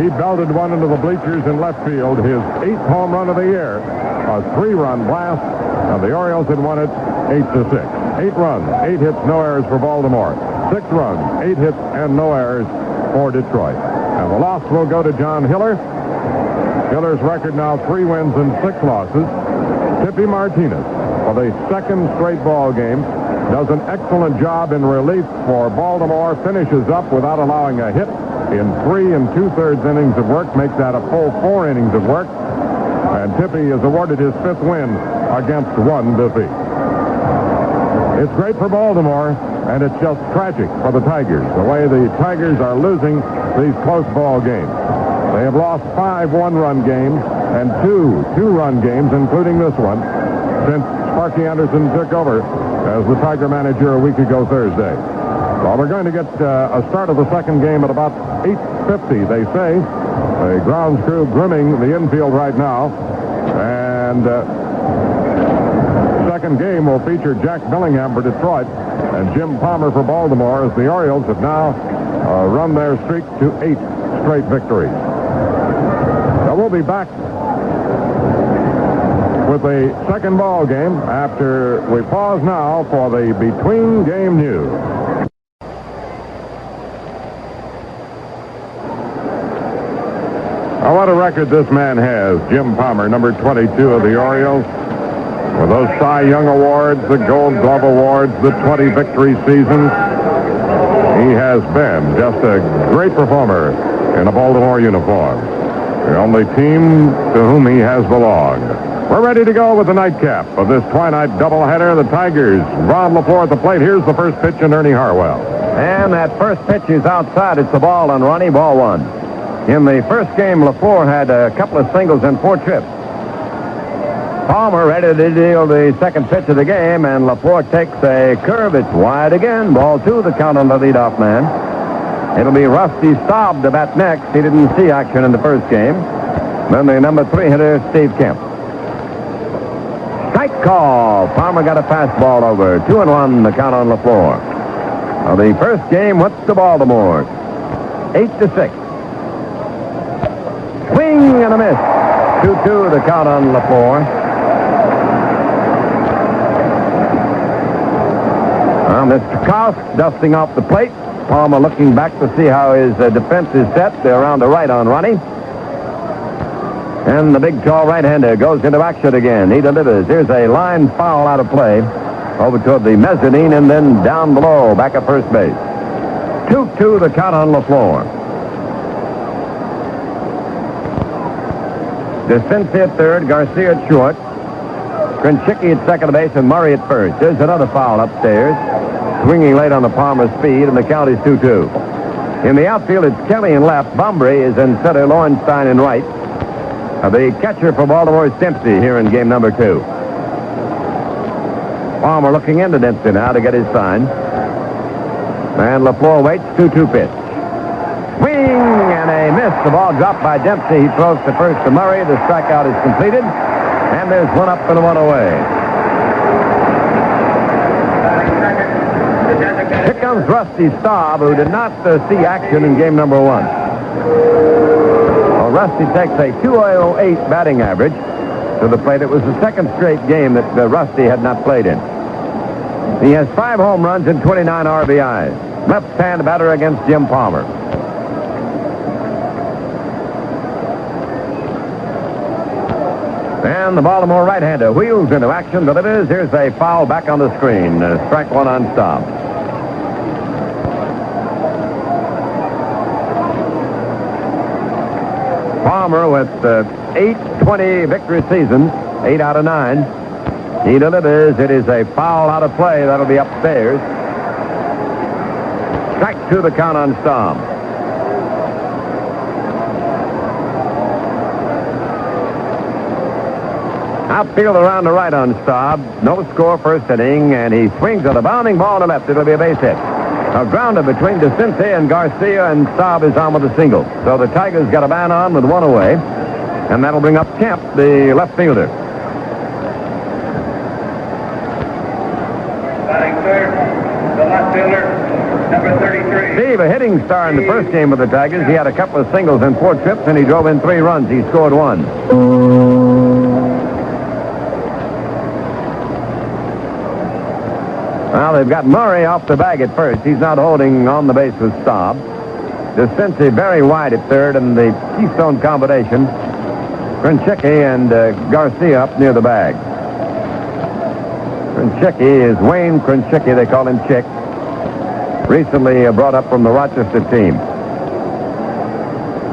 He belted one into the bleachers in left field, his 8th home run of the year. A 3-run blast, and the Orioles had won it 8-6. 8 runs, 8 hits, no errors for Baltimore. 6 runs, 8 hits, and no errors for Detroit. And the loss will go to John Hiller. Hiller's record now 3 wins and 6 losses. Tippy Martinez, for the 2nd straight ball game, does an excellent job in relief for Baltimore, finishes up without allowing a hit in 3 2/3 innings of work, makes that a full 4 innings of work. And Tippy is awarded his 5th win against 1 defeat. It's great for Baltimore, and it's just tragic for the Tigers, the way the Tigers are losing these close ball games. They have lost 5 one-run games and 2 two-run games, including this one, since Sparky Anderson took over as the Tiger manager a week ago Thursday. Well, we're going to get a start of the second game at about 8:50, they say. The grounds crew grooming the infield right now. And second game will feature Jack Bellingham for Detroit and Jim Palmer for Baltimore, as the Orioles have now run their streak to 8 straight victories. Now we'll be back with a second ball game after we pause now for the between game news. Oh, what a record this man has, Jim Palmer, number 22 of the Orioles. With those Cy Young Awards, the Gold Glove Awards, the 20 victory seasons, he has been just a great performer in a Baltimore uniform. The only team to whom he has belonged. We're ready to go with the nightcap of this twilight doubleheader. The Tigers, Ron LaFleur at the plate. Here's the first pitch, and Ernie Harwell. And that first pitch is outside. It's the ball on Ronnie, ball 1. In the first game, LaFleur had a couple of singles and 4 trips. Palmer ready to deal the second pitch of the game, and LaFleur takes a curve. It's wide again. Ball 2, the count on the leadoff man. It'll be Rusty Staub to bat next. He didn't see action in the first game. Then the number 3 hitter, Steve Kemp. Strike call. Palmer got a fastball over. 2-1, the count on LaFleur. Now, the first game went to Baltimore. 8-6. Swing and a miss. 2-2, the count on LaFleur. Mr. Kosk dusting off the plate. Palmer looking back to see how his defense is set. They're around the right on Ronnie. And the big, tall right-hander goes into action again. He delivers. Here's a line foul out of play over toward the mezzanine and then down below, back at first base. 2-2, the count on LaFleur. DeCinci at third, Garcia at short, Krenchicki at second base, and Murray at first. There's another foul upstairs. Swinging late on the Palmer speed, and the count is 2-2. In the outfield, it's Kelly in left. Bombrey is in center, Lowenstein in right. The catcher for Baltimore is Dempsey here in game number 2. Palmer looking into Dempsey now to get his sign. And LaFleur waits, 2-2 pitch. Swing and a miss. The ball dropped by Dempsey. He throws to first to Murray. The strikeout is completed. And there's 1 up and 1 away. Here comes Rusty Staub, who did not see action in game number 1. Well, Rusty takes a 208 batting average to the plate. It was the second straight game that Rusty had not played in. He has 5 home runs and 29 RBIs. Left-hand batter against Jim Palmer. And the Baltimore right-hander wheels into action, delivers. Here's a foul back on the screen. Strike 1 on Staub. Palmer with 8 20 victory seasons, 8 out of 9. He delivers. It is a foul out of play. That'll be upstairs. Strike 2, the count on Staub. Outfield around the right on Staub. No score first inning, and he swings at a bounding ball to left. It'll be a base hit. A grounder between DeCinci and Garcia, and Staub is on with a single. So the Tigers got a man on with 1 away, and that'll bring up Kemp, the left fielder. Batting third, the left fielder, number 33. Steve, a hitting shining star in the first game of the Tigers. He had a couple of singles in 4 trips, and he drove in 3 runs. He scored 1. Well, they've got Murray off the bag at first. He's not holding on the base with Staub. DeCinci very wide at third, and the Keystone combination, Krenchicki and Garcia up near the bag. Krenchicki is Wayne Krenchicki. They call him Chick. Recently brought up from the Rochester team.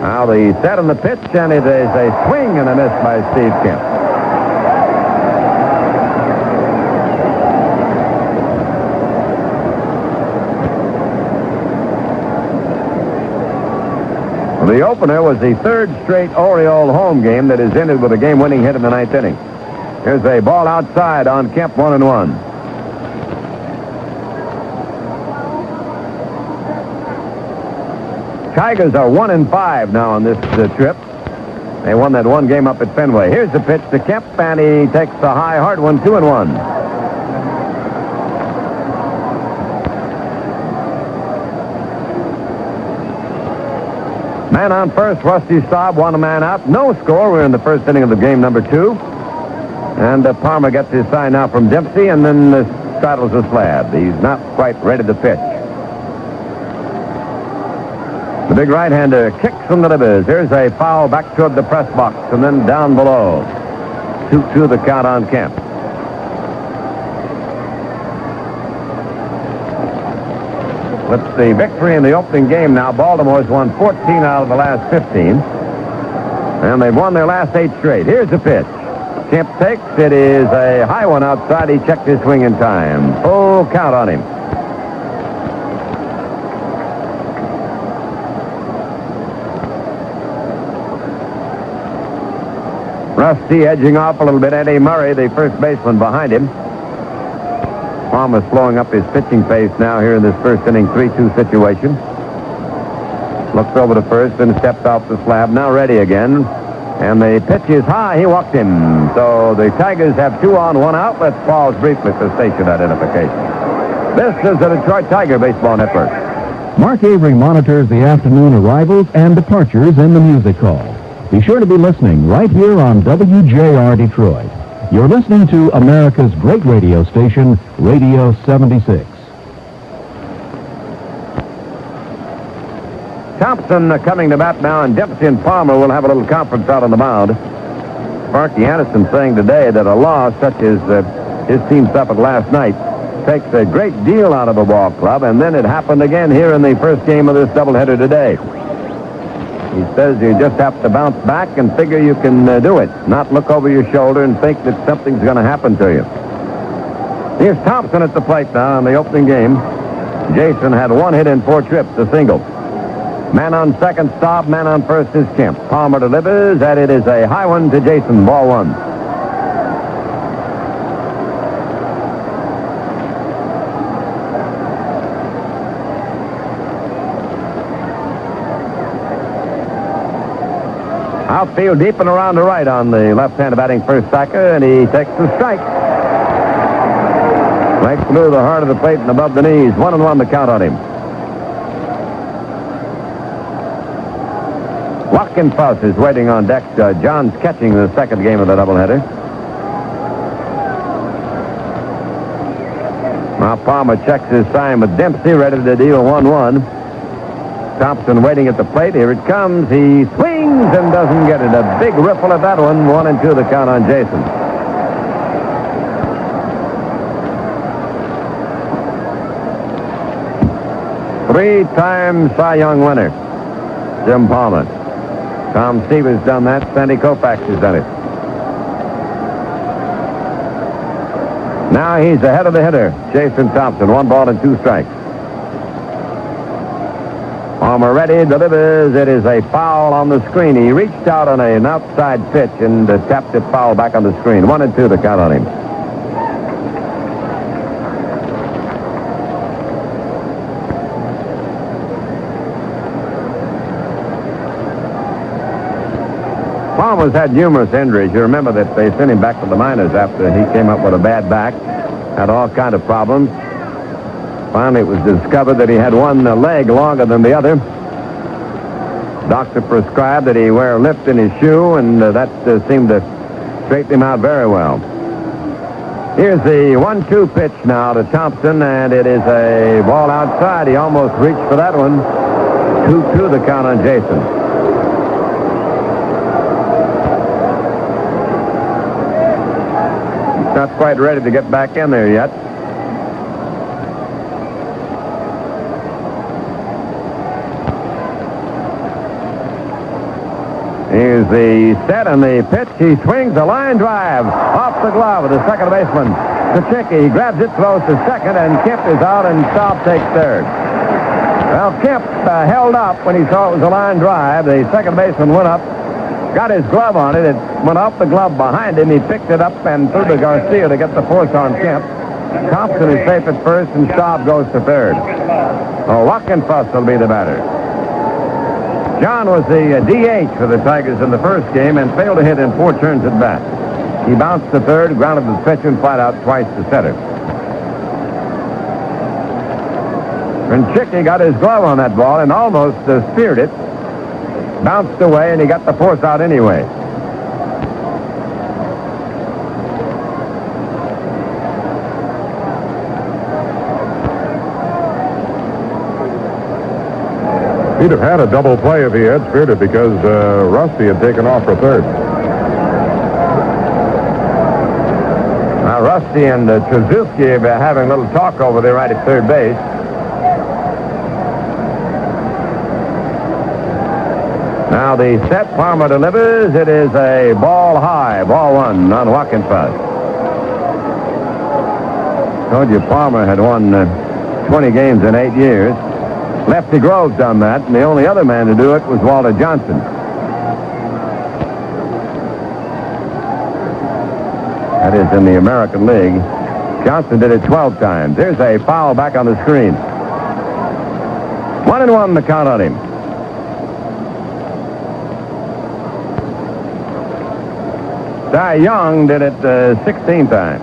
Now the set on the pitch, and it is a swing and a miss by Steve Kemp. The opener was the 3rd straight Oriole home game that has ended with a game-winning hit in the 9th inning. Here's a ball outside on Kemp, 1-1. Tigers are 1-5 now on this trip. They won that 1 game up at Fenway. Here's the pitch to Kemp, and he takes the high, hard one, 2-1. Man on first, Rusty Staub, 1 man out. No score. We're in the 1st inning of the game, number 2. And Palmer gets his sign now from Dempsey, and then straddles the slab. He's not quite ready to pitch. The big right-hander kicks from the livers. Here's a foul back toward the press box, and then down below. 2-2 the count on Kemp. With the victory in the opening game now, Baltimore's won 14 out of the last 15. And they've won their last 8 straight. Here's the pitch. Kemp takes. It is a high one outside. He checked his swing in time. Full count on him. Rusty edging off a little bit. Eddie Murray, the first baseman, behind him. Palmer's slowing up his pitching pace now here in this 1st inning 3-2 situation. Looks over to first, then steps off the slab. Now ready again. And the pitch is high. He walked him. So the Tigers have 2 on, 1 out. Let's pause briefly for station identification. This is the Detroit Tiger Baseball Network. Mark Avery monitors the afternoon arrivals and departures in the music hall. Be sure to be listening right here on WJR Detroit. You're listening to America's great radio station, Radio 76. Thompson coming to bat now, and Dempsey and Palmer will have a little conference out on the mound. Sparky Anderson saying today that a loss such as his team suffered last night takes a great deal out of a ball club, and then it happened again here in the 1st game of this doubleheader today. He says you just have to bounce back and figure you can do it, not look over your shoulder and think that something's going to happen to you. Here's Thompson at the plate now in the opening game. Jason had 1 hit in 4 trips, a single. Man on second, Staub. Man on first is Kemp. Palmer delivers, and it is a high one to Jason. Ball 1. Outfield deep and around the right on the left-hander batting first, Sacker, and he takes the strike. Right through the heart of the plate and above the knees. 1-1 the count on him. Fuss is waiting on deck. John's catching the 2nd game of the doubleheader. Now Palmer checks his sign with Dempsey, ready to deal 1-1. Thompson waiting at the plate. Here it comes. He swings and doesn't get it. A big ripple at that one. 1-2 the count on Jason. Three-time Cy Young winner, Jim Palmer. Tom Seaver's done that. Sandy Koufax has done it. Now he's ahead of the hitter, Jason Thompson. 1 ball and 2 strikes. Palmer ready, delivers. It is a foul on the screen. He reached out on an outside pitch and tapped it foul back on the screen. 1-2 the count on him. Palmer's had numerous injuries. You remember that they sent him back to the minors after he came up with a bad back. Had all kind of problems. Finally, it was discovered that he had one leg longer than the other. Doctor prescribed that he wear a lift in his shoe, and that seemed to straighten him out very well. Here's the 1-2 pitch now to Thompson, and it is a ball outside. He almost reached for that one. 2-2 the count on Jason. He's not quite ready to get back in there yet. Here's the set and the pitch. He swings a line drive off the glove of the second baseman. Kachicki grabs it, throws to second, and Kemp is out, and Staub takes third. Well, Kemp held up when he saw it was a line drive. The second baseman went up, got his glove on it. It went off the glove behind him. He picked it up and threw to Garcia to get the force on Kemp. Thompson is safe at first, and Staub goes to third. Oh, Wackenfuss will be the batter. John was the DH for the Tigers in the first game and failed to hit in 4 turns at bat. He bounced to third, grounded the stretcher and flat out twice to center. Renchicki got his glove on that ball and almost speared it. Bounced away, and he got the force out anyway. He'd have had a double play if he had speared it because Rusty had taken off for third. Now, Rusty and Trzaskowski have been having a little talk over there right at third base. Now the set, Palmer delivers. It is a ball high, ball 1 on Wackenfuss. Told you Palmer had won 20 games in 8 years. Lefty Groves done that, and the only other man to do it was Walter Johnson. That is in the American League. Johnson did it 12 times. There's a foul back on the screen. 1-1 the count on him. Cy Young did it 16 times.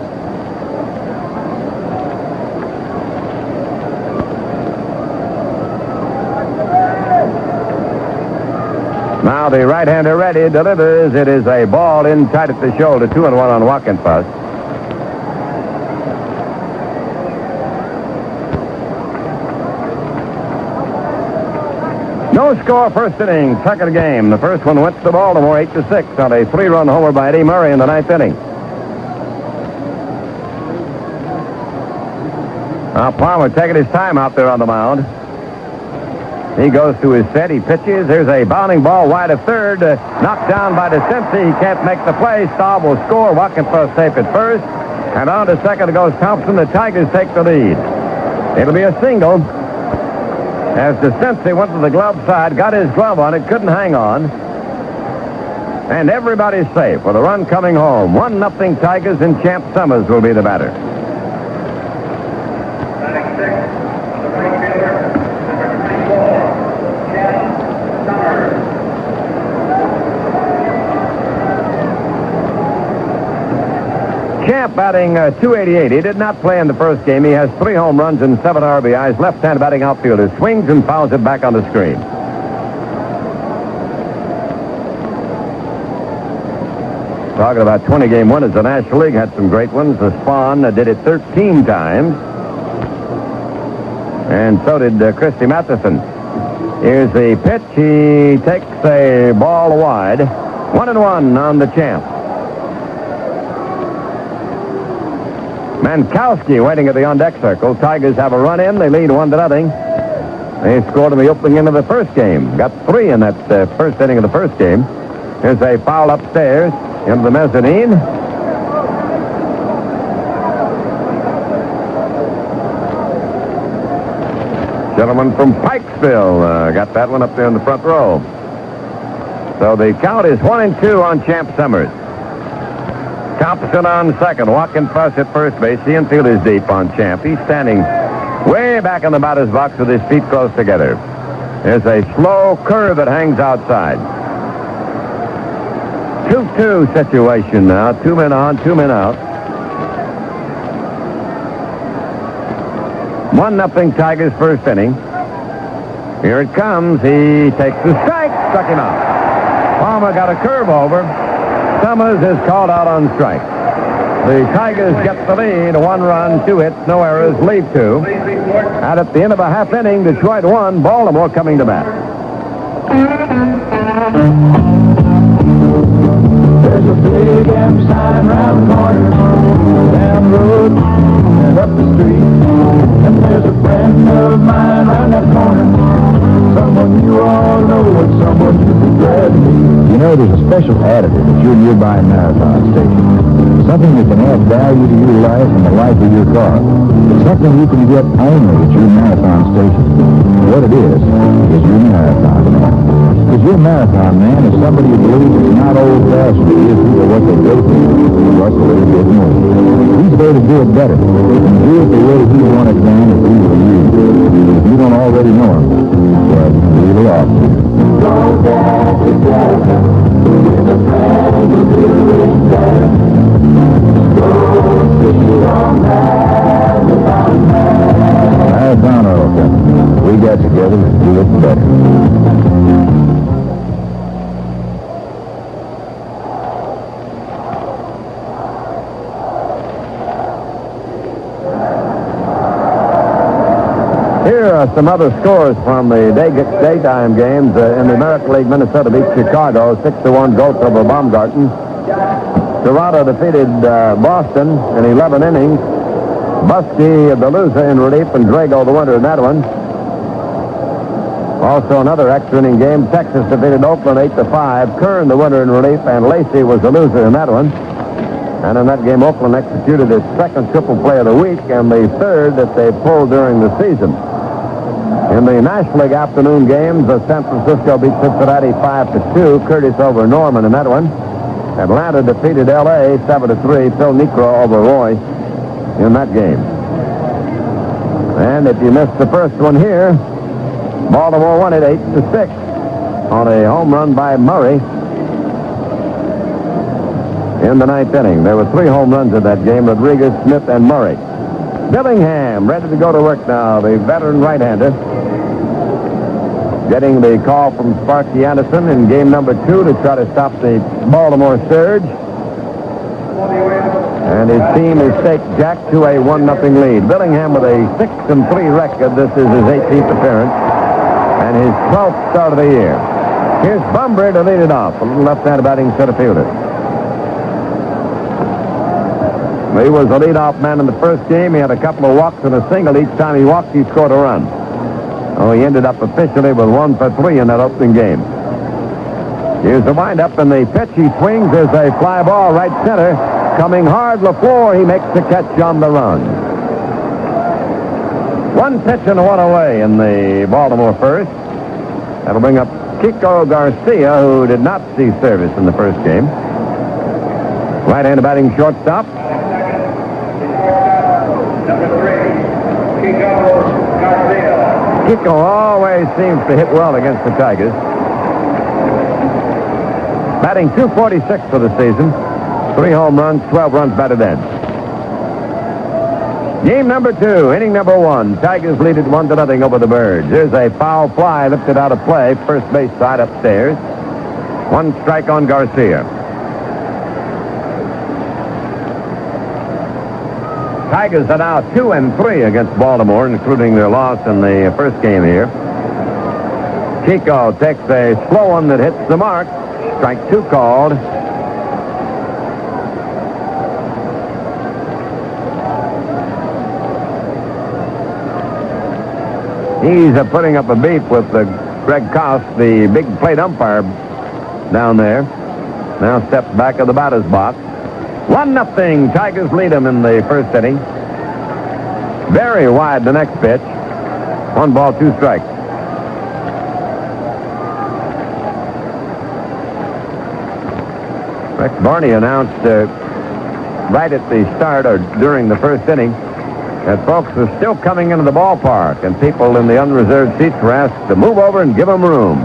Now the right-hander ready, delivers. It is a ball in tight at the shoulder. 2-1 on Wackenfuss. No score first inning, second game. The first one went to Baltimore 8-6 on a 3-run homer by Eddie Murray in the 9th inning. Now Palmer taking his time out there on the mound. He goes to his set. He pitches. There's a bounding ball wide of third. Knocked down by DeCincy. He can't make the play. Staub will score. Wackenfuss safe at first. And on to second goes Thompson. The Tigers take the lead. It'll be a single. As DeCincy went to the glove side, got his glove on it, couldn't hang on. And everybody's safe with a run coming home. 1-0 Tigers, and Champ Summers will be the batter. Champ batting .288. He did not play in the first game. He has 3 home runs and 7 RBIs. Left-hand batting outfielder. Swings and fouls it back on the screen. Talking about 20-game winners, the National League had some great ones. The Spawn did it 13 times. And so did Christy Matheson. Here's the pitch. He takes a ball wide. 1-1 on the Champ. Mankowski waiting at the on-deck circle. Tigers have a run in. They lead 1-0. They scored in the opening end of the first game. Got 3 in that first inning of the first game. Here's a foul upstairs into the mezzanine. Gentleman from Pikesville got that one up there in the front row. So the count is 1-2 on Champ Summers. Thompson on second. Wackenfuss at first base. The infield is deep on Champ. He's standing way back in the batter's box with his feet close together. There's a slow curve that hangs outside. 2-2 situation now. 2 men on, 2 men out. 1-0 Tigers first inning. Here it comes. He takes the strike. Struck him out. Palmer got a curve over. Summers is called out on strike. The Tigers get the lead. 1 run, 2 hits, no errors, lead 2. And at the end of a half inning, Detroit won. Baltimore coming to bat. There's a big M sign round the corner, down the road and up the street. And there's a friend of mine round that corner, someone you all know and someone you'd be glad to meet. You know, there's a special additive at your nearby marathon station. Something that can add value to your life and the life of your car. Something you can get only at your marathon station. What it is your marathon man. Because your marathon man is somebody who believes it's not old-fashioned. He is people what they go through, plus a little bit more. He's there to do it better, and do it the way he wanted done if he were you. If you don't already know him, well, you really ought to. Go back together with a friend who's doing better. Go see your marathon man. Marathon Oil Company. We got together to do it better. Here are some other scores from the daytime games in the American League. Minnesota beat Chicago 6-1 Goats over Baumgarten. Toronto defeated Boston in 11 innings. Buskey of the loser in relief and Drago the winner in that one. Also another extra inning game. Texas defeated Oakland 8-5. Kern the winner in relief and Lacey was the loser in that one. And in that game, Oakland executed its second triple play of the week and the third that they pulled during the season. In the National League afternoon games, San Francisco beat Cincinnati 5-2. Curtis over Norman in that one. Atlanta defeated L.A. 7-3. Phil Niekro over Roy in that game. And if you missed the first one here, Baltimore won it 8-6 on a home run by Murray in the ninth inning. There were 3 home runs in that game, Rodriguez, Smith, and Murray. Billingham ready to go to work now, the veteran right-hander. Getting the call from Sparky Anderson in game number 2 to try to stop the Baltimore surge. And his team has staked Jack to a 1-0 lead. Billingham with a 6-3 record. This is his 18th appearance and his 12th start of the year. Here's Bumber to lead it off. A little left-handed batting center fielder. He was the leadoff man in the first game. He had a couple of walks and a single. Each time he walked, he scored a run. Oh, he ended up officially with 1 for 3 in that opening game. Here's the windup, and the pitch. He swings. There's a fly ball right center. Coming hard, LaFleur. He makes the catch on the run. 1 pitch and 1 away in the Baltimore first. That'll bring up Kiko Garcia, who did not see service in the first game. Right-handed batting shortstop. Number 3, Kiko Garcia. Kiko always seems to hit well against the Tigers. Batting .246 for the season. 3 home runs, 12 runs batted in. Game number 2, inning number 1. Tigers lead it 1-0 over the Birds. Here's a foul fly lifted out of play, first base side upstairs. 1 strike on Garcia. Tigers are now 2-3 against Baltimore, including their loss in the first game here. Kiko takes a slow one that hits the mark. Strike 2 called. He's putting up a beef with Greg Koss, the big plate umpire down there. Now steps back of the batter's box. 1-0. Tigers lead them in the first inning. Very wide the next pitch. 1 ball, 2 strikes. Rex Barney announced right at the start or during the first inning that folks are still coming into the ballpark, and people in the unreserved seats were asked to move over and give them room.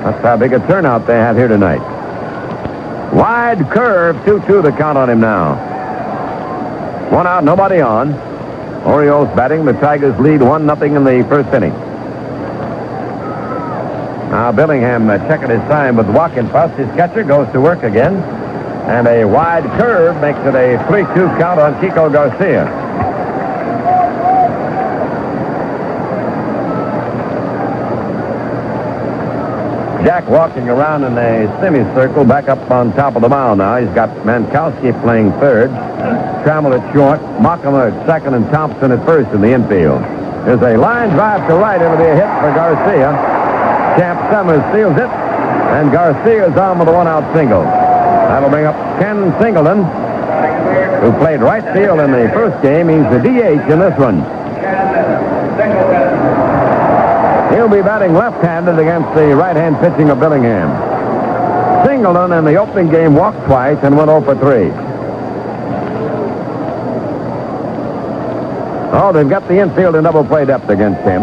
That's how big a turnout they have here tonight. Wide curve, 2-2 the count on him now. 1 out, nobody on. Orioles batting. The Tigers lead 1-0 in the first inning. Now Billingham checking his time with walking fuss. His catcher goes to work again. And a wide curve makes it a 3-2 count on Kiko Garcia. Jack walking around in a semicircle back up on top of the mound now. He's got Mankowski playing third, Trammell at short, Mockema at second, and Thompson at first in the infield. There's a line drive to right. It'll be a hit for Garcia. Champ Summers steals it, and Garcia's on with a one-out single. That'll bring up Ken Singleton, who played right field in the first game. He's the DH in this one. He'll be batting left-handed against the right-hand pitching of Billingham. Singleton in the opening game walked twice and went 0 for 3. Oh, they've got the infield in double play depth against him.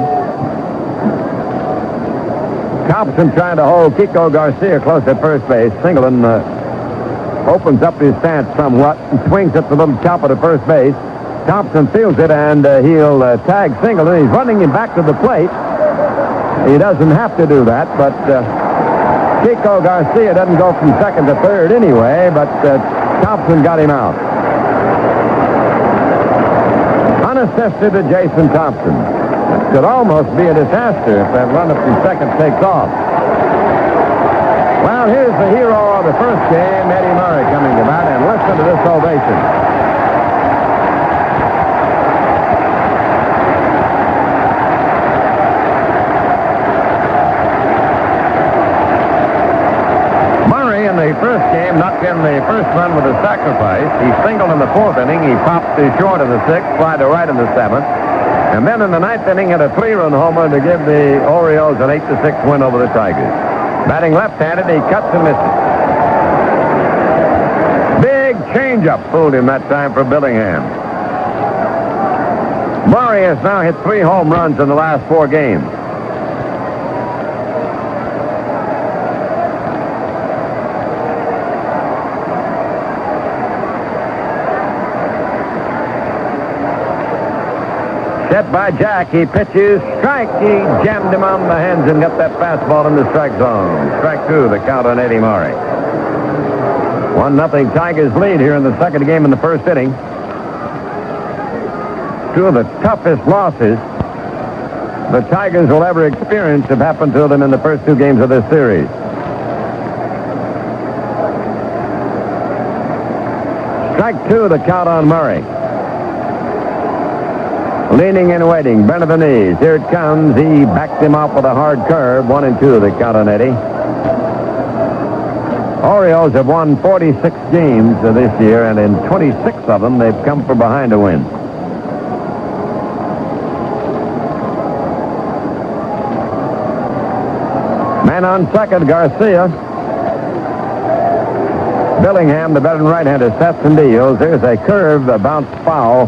Thompson trying to hold Kiko Garcia close at first base. Singleton opens up his stance somewhat and swings at the little chopper at first base. Thompson fields it, and he'll tag Singleton. He's running him back to the plate. He doesn't have to do that, but Kiko Garcia doesn't go from second to third anyway, but Thompson got him out. Unassisted to Jason Thompson. That could almost be a disaster if that run up from second takes off. Well, here's the hero of the first game, Eddie Murray, coming to bat, and listen to this ovation. The first game knocked in the first run with a sacrifice. He singled in the fourth inning. He popped to short in the sixth, fly to right in the seventh. And then in the ninth inning had a 3-run homer to give the Orioles an 8-6 win over the Tigers. Batting left-handed, he cuts and misses. Big changeup fooled him that time for Billingham. Murray has now hit 3 home runs in the last 4 games. Set by Jack. He pitches. Strike. He jammed him on the hands and got that fastball in the strike zone. Strike 2, the count on Eddie Murray. 1-0 Tigers lead here in the second game in the first inning. 2 of the toughest losses the Tigers will ever experience have happened to them in the first 2 games of this series. Strike 2, the count on Murray. Leaning and waiting, bent of the knees. Here it comes. He backed him off with a hard curve. 1-2, the count on Eddie. Orioles have won 46 games this year, and in 26 of them, they've come from behind to win. Man on second, Garcia. Billingham, the veteran right-hander, sets and deals. There's a curve, a bounce foul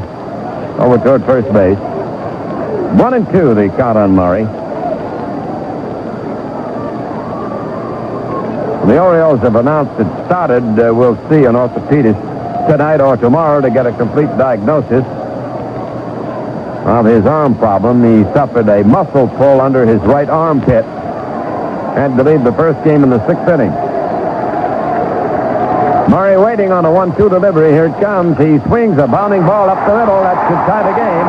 over toward first base. 1-2, the count on Murray. The Orioles have announced it started. We'll see an orthopedist tonight or tomorrow to get a complete diagnosis of his arm problem. He suffered a muscle pull under his right armpit. Had to leave the first game in the 6th inning. Murray waiting on a 1-2 delivery. Here it comes. He swings a bounding ball up the middle. That should tie the game.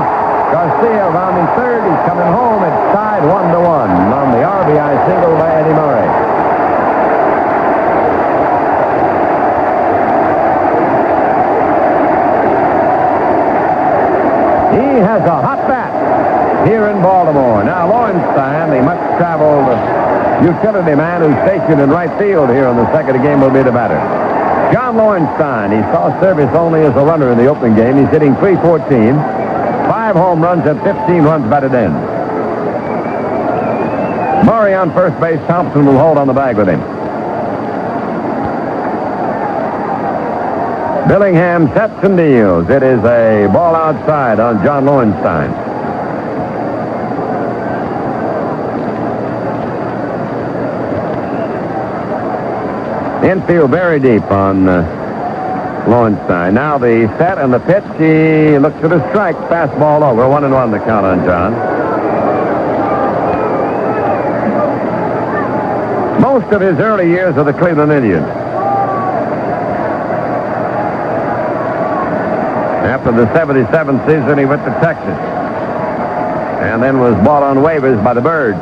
Garcia rounding third. He's coming home. It's tied 1-1 on the RBI single by Eddie Murray. He has a hot bat here in Baltimore. Now Lowenstein, the much-traveled utility man who's stationed in right field here in the second game, will be the batter. John Lowenstein, he saw service only as a runner in the opening game. He's hitting .314, 5 home runs and 15 runs batted in. Murray on first base. Thompson will hold on the bag with him. Billingham sets and deals. It is a ball outside on John Lowenstein. Infield very deep on Lowenstein. Now the set and the pitch. He looks at a strike. Fastball over. 1-1 the count on John. Most of his early years of the Cleveland Indians. After the 77 season, he went to Texas. And then was bought on waivers by the Birds.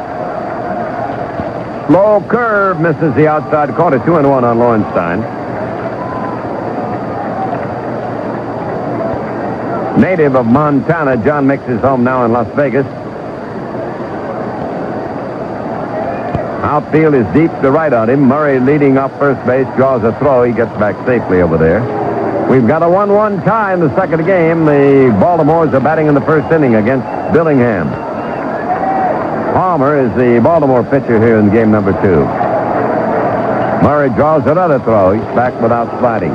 Slow curve misses the outside corner. 2-1 on Lowenstein. Native of Montana, John makes his home now in Las Vegas. Outfield is deep to right on him. Murray leading off first base, draws a throw. He gets back safely over there. We've got a 1-1 tie in the second game. The Baltimores are batting in the first inning against Billingham. Palmer is the Baltimore pitcher here in game number 2. Murray draws another throw. He's back without sliding.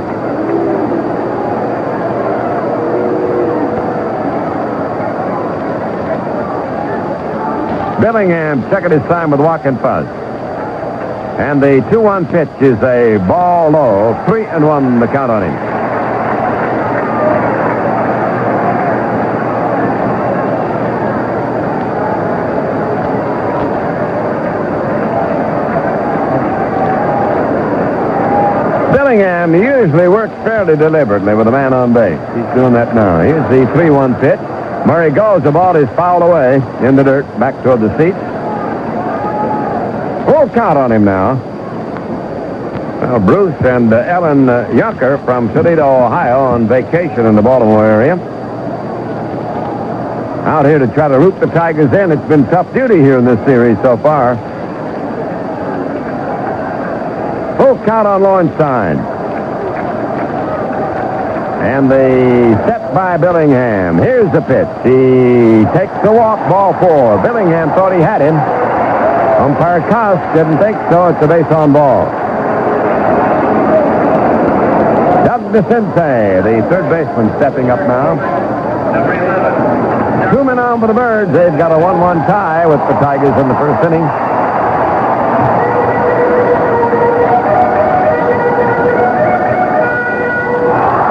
Billingham checking his time with Walk and Fuzz. And the 2-1 pitch is a ball low. 3-1 the count on him. Billingham usually works fairly deliberately with a man on base. He's doing that now. Here's the 3-1 pitch. Murray goes. The ball is fouled away in the dirt, back toward the seats. Full count on him now. Well, Bruce and Ellen Yunker from Toledo, Ohio, on vacation in the Baltimore area. Out here to try to root the Tigers in. It's been tough duty here in this series so far. Full count on Lowenstein. And the set by Billingham. Here's the pitch. He takes the walk, ball 4. Billingham thought he had him. Umpire Koss didn't think so. It's a base on ball. Doug DeCince, the third baseman, stepping up now. 2 men on for the Birds. They've got a 1-1 tie with the Tigers in the first inning.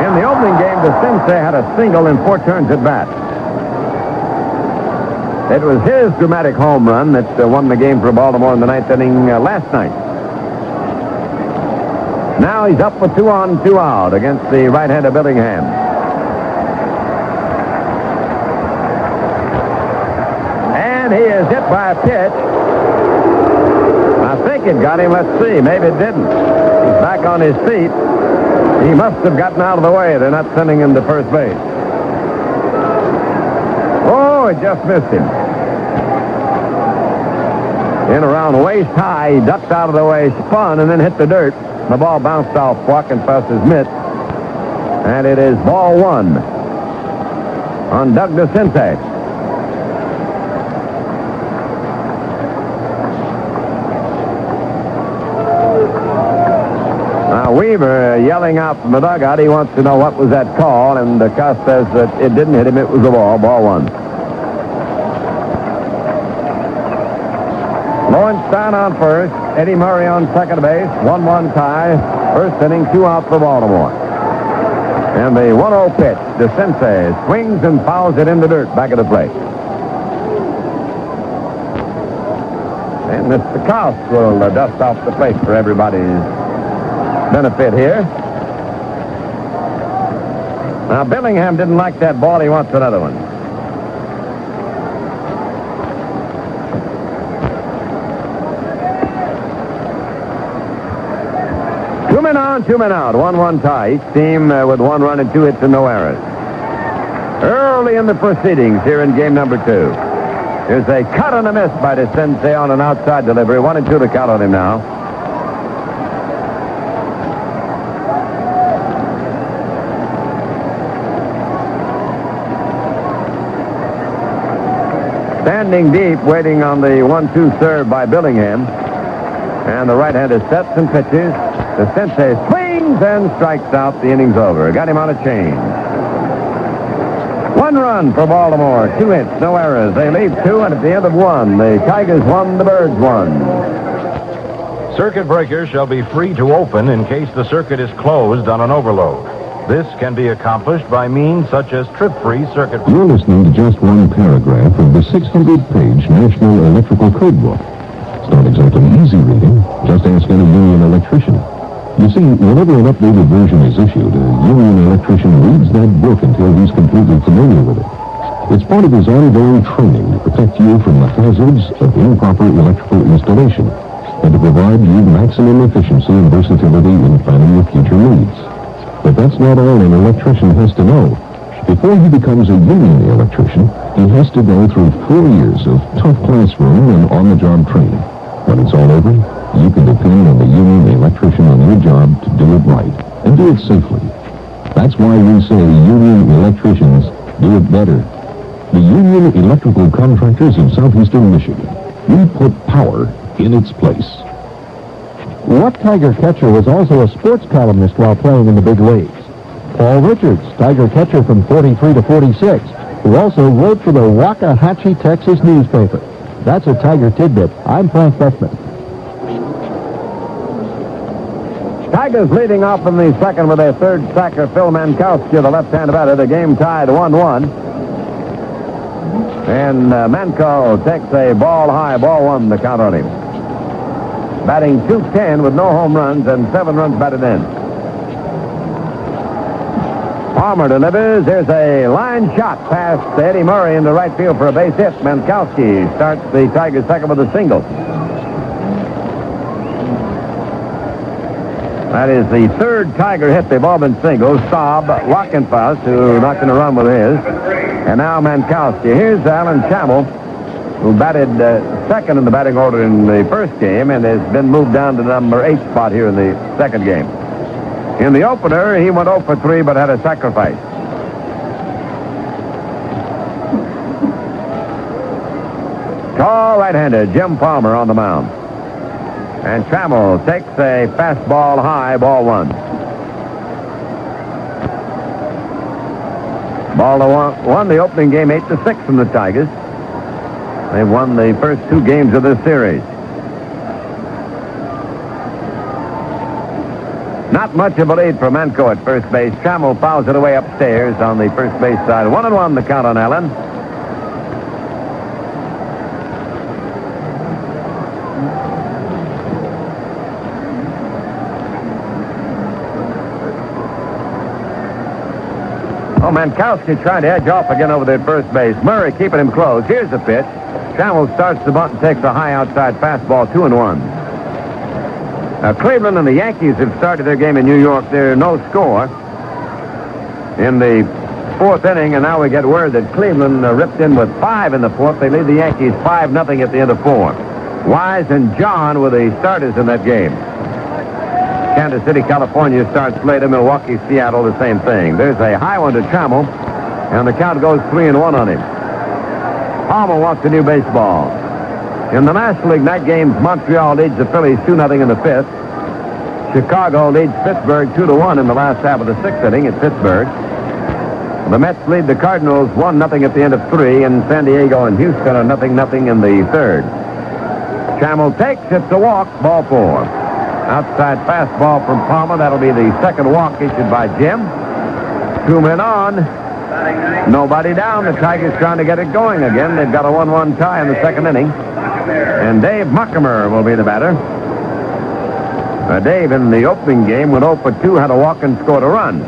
In the opening game, DeCince had a single in 4 turns at bat. It was his dramatic home run that won the game for Baltimore in the 9th inning last night. Now he's up with 2 on, 2 out against the right-hander Billingham. And he is hit by a pitch. I think it got him. Let's see. Maybe it didn't. He's back on his feet. He must have gotten out of the way. They're not sending him to first base. Oh, it just missed him. In around waist high, he ducked out of the way, spun, and then hit the dirt. The ball bounced off Walkenfuss's mitt. And it is ball 1 on Doug DeCince. Now Weaver yelling out from the dugout. He wants to know what was that call, and Koss says that it didn't hit him. It was a ball 1. Lowenstein on first. Eddie Murray on second base. 1-1 tie. First inning, 2 out for Baltimore. And the 1-0 pitch. DeCince swings and fouls it in the dirt back of the plate. And Mr. Koss will dust off the plate for everybody's benefit here. Now, Billingham didn't like that ball. He wants another one. Two men on, 2 men out. 1-1 tie. Each team with 1 run and 2 hits and no errors. Early in the proceedings here in game number 2. Here's a cut and a miss by DeCince on an outside delivery. 1-2 to count on him now. Standing deep, waiting on the 1-2 serve by Billingham. And the right-hander sets and pitches. DeCince swings and strikes out. The inning's over. Got him on a change. 1 run for Baltimore. 2 hits, no errors. They lead 2, and at the end of 1, the Tigers won, the Birds won. Circuit breakers shall be free to open in case the circuit is closed on an overload. This can be accomplished by means such as trip-free circuit. You're listening to just one paragraph of the 600-page National Electrical Code Book. It's not exactly easy reading. Just ask any union electrician. You see, whenever an updated version is issued, a union electrician reads that book until he's completely familiar with it. It's part of his ongoing training to protect you from the hazards of improper electrical installation and to provide you maximum efficiency and versatility in planning your future needs. But that's not all an electrician has to know. Before he becomes a union electrician, he has to go through 4 years of tough classroom and on-the-job training. When it's all over, you can depend on the union electrician on your job to do it right and do it safely. That's why we say union electricians do it better. The Union Electrical Contractors of Southeastern Michigan. We put power in its place. What Tiger catcher was also a sports columnist while playing in the big leagues? Paul Richards, Tiger catcher from 43 to 46, who also wrote for the Waxahachie, Texas newspaper. That's a Tiger tidbit. I'm Frank Beckman. Tigers leading off in the second with their third sacker, Phil Mankowski, the left-hand batter. The game tied 1-1. And Manco takes a ball high, ball one, the count on him. Batting .210 with no home runs and 7 runs batted in. Palmer delivers. There's a line shot past Eddie Murray into right field for a base hit. Mankowski starts the Tigers second with a single. That is the third Tiger hit. They've all been singles. Staub, Wackenfuss, who knocked in a run with his. And now Mankowski. Here's Alan Trammell, who batted second in the batting order in the first game and has been moved down to number 8 spot here in the second game. In the opener, he went 0 for 3 but had a sacrifice. Tall right-hander Jim Palmer on the mound. And Trammell takes a fastball high, ball one. Ball to won the opening game 8-6 from the Tigers. They've won the first 2 games of this series. Not much of a lead for Manco at first base. Trammell fouls it away upstairs on the first base side. 1-1 the count on Allen. Oh, Mankowski trying to edge off again over there at first base. Murray keeping him close. Here's the pitch. Trammell starts the bunt and takes a high outside fastball, 2-1. Now, Cleveland and the Yankees have started their game in New York. They're no score in the 4th inning, and now we get word that Cleveland ripped in with 5 in the 4th. They lead the Yankees 5-0 at the end of 4. Wise and John were the starters in that game. Kansas City, California starts later. Milwaukee, Seattle, the same thing. There's a high one to Trammell, and the count goes 3-1 on him. Palmer wants a new baseball. In the National League night games, Montreal leads the Phillies 2-0 in the 5th. Chicago leads Pittsburgh 2-1 in the last half of the 6th inning at Pittsburgh. The Mets lead the Cardinals 1-0 at the end of 3, and San Diego and Houston are 0-0 in the 3rd. Trammell takes it to walk, ball 4. Outside fastball from Palmer. That'll be the second walk issued by Jim. 2 men on. Nobody down. The Tigers trying to get it going again. They've got a 1-1 tie in the second inning. And Dave Muckamer will be the batter. Dave in the opening game went 0 for 2, had a walk and scored a run.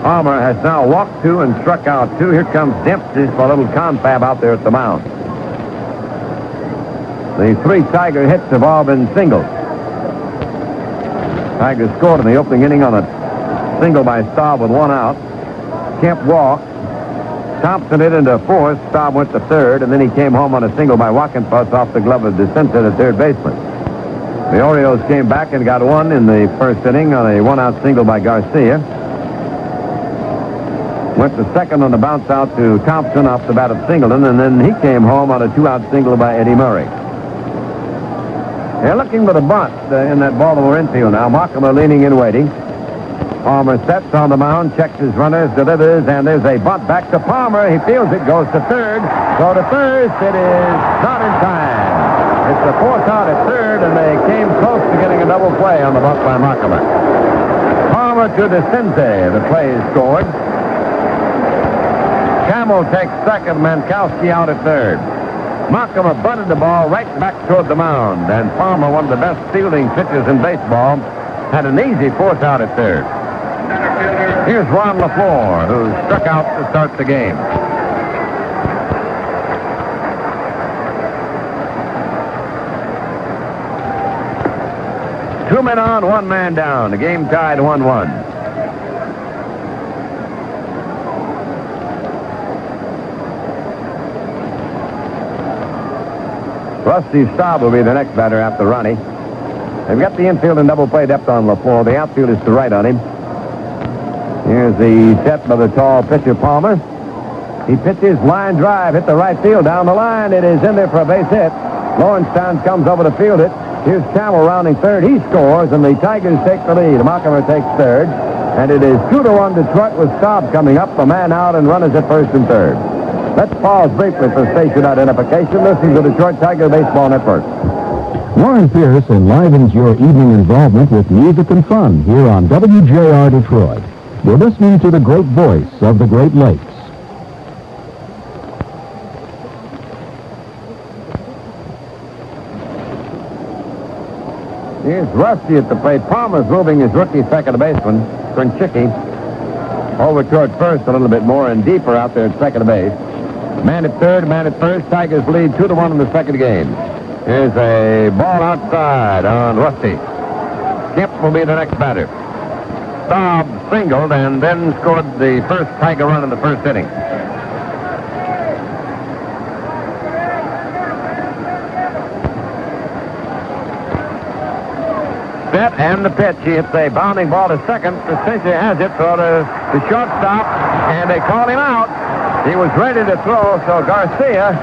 Palmer has now walked 2 and struck out 2. Here comes Dempsey for a little confab out there at the mound. The 3 Tiger hits have all been singles. Tigers scored in the opening inning on a single by Staub with 1 out. Kemp walked. Thompson hit into 4th. Staub went to 3rd, and then he came home on a single by Wackenfuss off the glove of DeCinta, the third baseman. The Orioles came back and got 1 in the first inning on a 1-out single by Garcia. Went to 2nd on the bounce out to Thompson off the bat of Singleton, and then he came home on a 2-out single by Eddie Murray. They're looking for the bunt in that Baltimore infield now. Muckamer leaning in waiting. Palmer steps on the mound, checks his runners, delivers, and there's a bunt back to Palmer. He feels it, goes to 3rd. Go to 1st. It is not in time. It's the fourth out at third, and they came close to getting a double play on the buck by Mockama. Palmer to DeCince. The play is scored. Trammell takes second. Mankowski out at third. Mockama bunted the ball right back toward the mound, and Palmer, one of the best fielding pitchers in baseball, had an easy fourth out at third. Here's Ron LaFleur, who struck out to start the game. Two men on, one man down. The game tied 1-1. Rusty Staub will be the next batter after Ronnie. They've got the infield and double play depth on LaFleur. The outfield is to right on him. Here's the set by the tall pitcher, Palmer. He pitches line drive, hit the right field down the line. It is in there for a base hit. Lowenstein comes over to field it. Here's Trammell rounding third. He scores, and the Tigers take the lead. Mockama takes third, and it is 2-1 Detroit with Staub coming up. A man out and runners at first and third. Let's pause briefly for station identification. Listen to the Detroit Tiger Baseball Network. Warren Pierce enlivens your evening involvement with music and fun here on WJR Detroit. You're listening to the great voice of the Great Lakes. Here's Rusty at the plate. Palmer's moving his rookie second baseman, Krenchicki, over toward first a little bit more and deeper out there at second base. Man at third, man at first. Tigers lead 2-1 in the second game. Here's a ball outside on Rusty. Kemp will be the next batter. Staub singled and then scored the first Tiger run in the first inning. Set and the pitch. He hits a bounding ball to second. Precision has it for the shortstop, and they call him out. He was ready to throw, so Garcia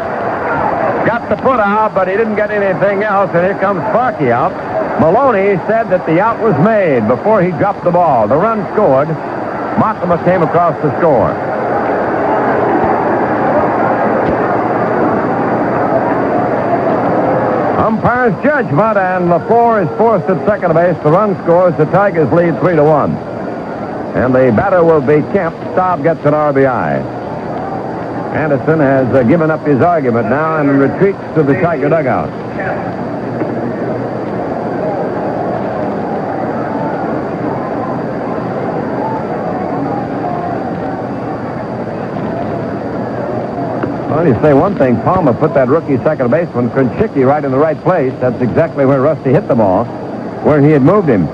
got the put out, but he didn't get anything else, and here comes Sparky out. Maloney said that the out was made before he dropped the ball. The run scored. Mockama came across to score. Umpire's judgment, and LaFleur is forced at second base. The run scores. The Tigers lead 3-1. And the batter will be Kemp. Staub gets an RBI. Anderson has given up his argument now and retreats to the Tiger dugout. Well, you say one thing, Palmer put that rookie second baseman, Krenchicki, right in the right place. That's exactly where Rusty hit the ball, where he had moved him.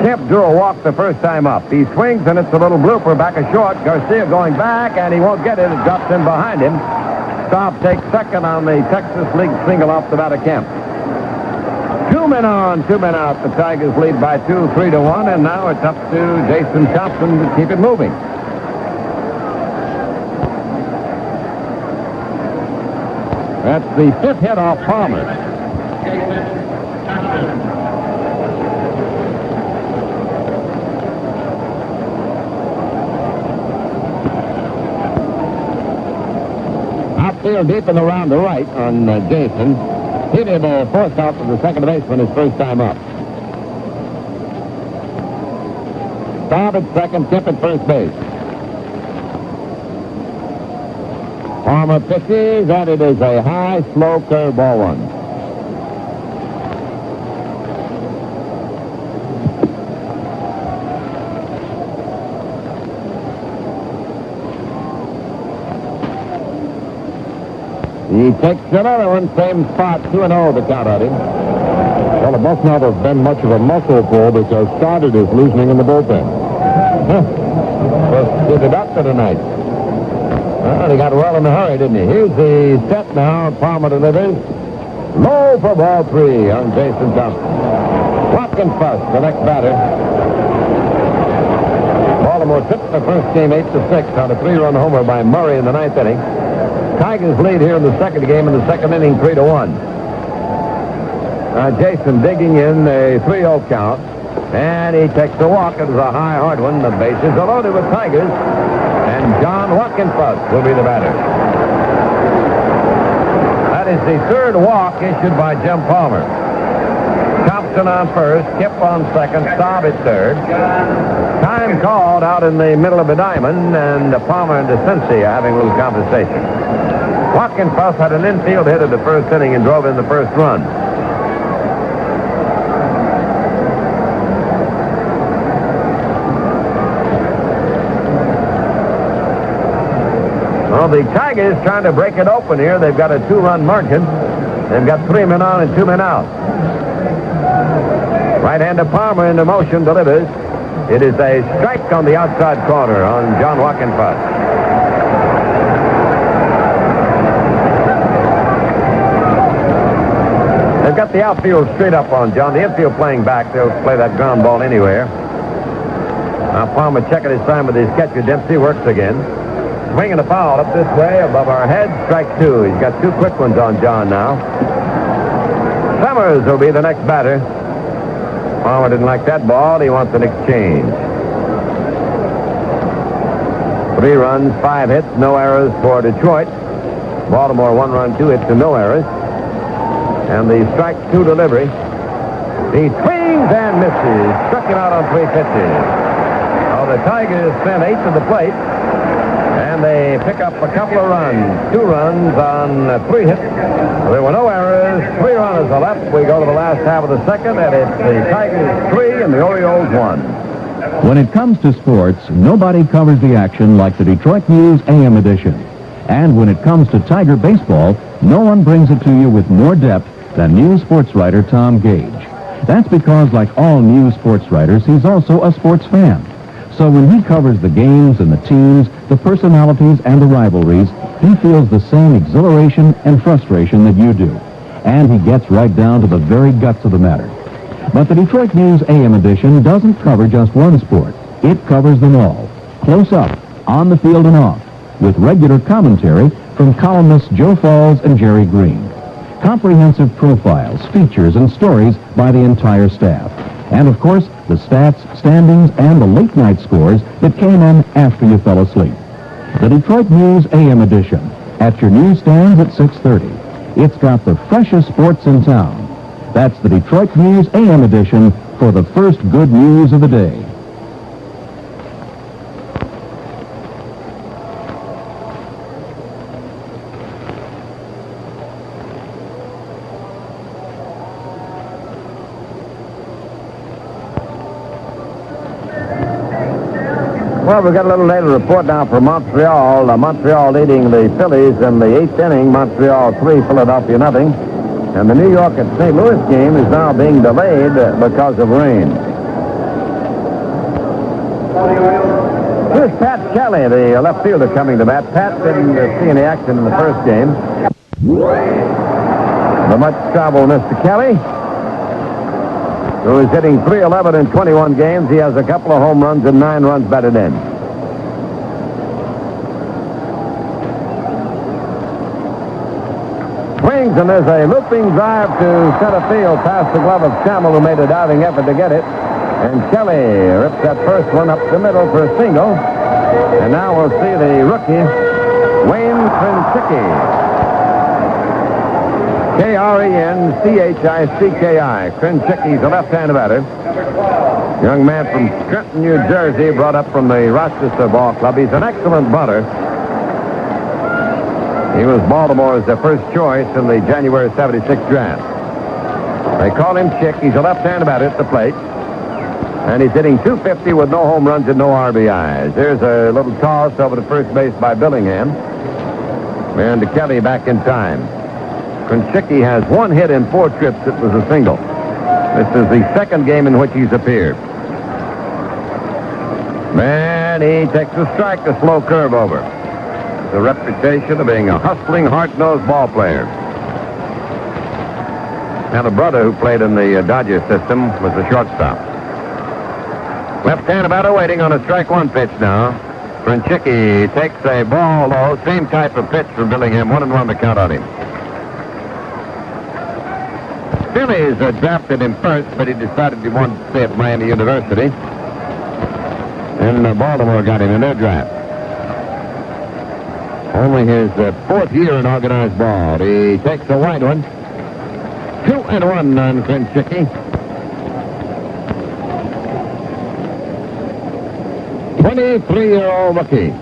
Kemp drew a walk the first time up. He swings, and it's a little blooper back a short. Garcia going back, and he won't get it. It drops in behind him. Staub takes second on the Texas League single off the bat of Kemp. 2 men on, 2 men out. The Tigers lead by 2, 3-1, and now it's up to Jason Thompson to keep it moving. That's the 5th hit off Palmer. Outfield deep and around the right on Jason. He did a force out for the second baseman his first time up. Staub at second, Kemp at first base. Palmer pitches, and it is a high, slow curveball one. He takes another one, same spot, 2-0 the count on him. Well, it must not have been much of a muscle pull because Stoddard is loosening in the bullpen. Well, to the doctor tonight. Well, he got well in a hurry, didn't he? Here's the set now. Palmer delivers. Low for ball 3 on Jason Thompson. Watkins first, the next batter. Baltimore took the first game 8-6 on a 3-run homer by Murray in the 9th inning. Tigers lead here in the second game in the second inning, 3-1. Jason digging in a 3-0 count, and he takes a walk. It was a high, hard one. The bases are loaded with Tigers, and John Watkins will be the batter. That That is the third walk issued by Jim Palmer. Thompson on first, Kip on second, Staub at third. Time called out in the middle of the diamond, and Palmer and DeCincy are having a little conversation. Wackenfuss had an infield hit in the first inning and drove in the first run. Well, the Tigers trying to break it open here. They've got a 2-run margin. They've got 3 men on and 2 men out. Right-hander Palmer into motion, delivers. It is a strike on the outside corner on John Wackenfuss. They've got the outfield straight up on John. The infield playing back. They'll play that ground ball anywhere. Now Palmer checking his time with his catcher. Dempsey works again. Swinging a foul up this way above our heads. Strike 2. He's got 2 quick ones on John now. Summers will be the next batter. Palmer didn't like that ball. He wants an exchange. 3 runs, 5 hits, no errors for Detroit. Baltimore 1 run, 2 hits, and no errors. And the strike 2 delivery. He swings and misses. Struck him out on 3 pitches. Well, the Tigers sent 8 to the plate. And they pick up a couple of runs. 2 runs on 3 hits. There were no errors. 3 runners are left. We go to the last half of the second, and it's the Tigers 3 and the Orioles 1. When it comes to sports, nobody covers the action like the Detroit News AM edition. And when it comes to Tiger baseball, no one brings it to you with more depth than news sports writer Tom Gage. That's because, like all news sports writers, he's also a sports fan. So when he covers the games and the teams, the personalities and the rivalries, he feels the same exhilaration and frustration that you do. And he gets right down to the very guts of the matter. But the Detroit News AM edition doesn't cover just one sport. It covers them all. Close up, on the field and off, with regular commentary from columnists Joe Falls and Jerry Green. Comprehensive profiles, features, and stories by the entire staff. And, of course, the stats, standings, and the late-night scores that came in after you fell asleep. The Detroit News AM edition, at your newsstands at 6:30. It's got the freshest sports in town. That's the Detroit News AM edition for the first good news of the day. Well, we've got a little later report now from Montreal. Montreal leading the Phillies in the 8th inning. Montreal 3, Philadelphia nothing. And the New York at St. Louis game is now being delayed because of rain. Here's Pat Kelly, the left fielder, coming to bat. Pat didn't see any action in the first game. The much traveled Mr. Kelly, who is hitting .311 in 21 games. He has a couple of home runs and 9 runs batted in. Swings, and there's a looping drive to center field past the glove of Schammel, who made a diving effort to get it. And Kelly rips that first one up the middle for a single. And now we'll see the rookie, Wayne Krenchicki. Krenchicki. Krenchicki's a left-handed batter. Young man from Trenton, New Jersey, brought up from the Rochester Ball Club. He's an excellent butter. He was Baltimore's first choice in the January 76 draft. They call him Chick. He's a left-handed batter at the plate. And he's hitting .250 with no home runs and no RBIs. There's a little toss over to first base by Billingham. And Kelly back in time. Krenchicki has 1 hit in 4 trips. It was a single. This is the second game in which he's appeared. And he takes a strike, a slow curve over. The reputation of being a hustling, hard-nosed ball player. Had a brother who played in the Dodger system, was a shortstop. Left-handed batter waiting on a strike 1 pitch now. Krenchicki takes a ball low, same type of pitch from Billingham, 1-1 to count on him. Phillies drafted him first, but he decided he wanted to stay at Miami University. And Baltimore got him in their draft. Only his fourth year in organized ball. He takes a wide one. 2-1 on Krenchicki. 23-year-old rookie.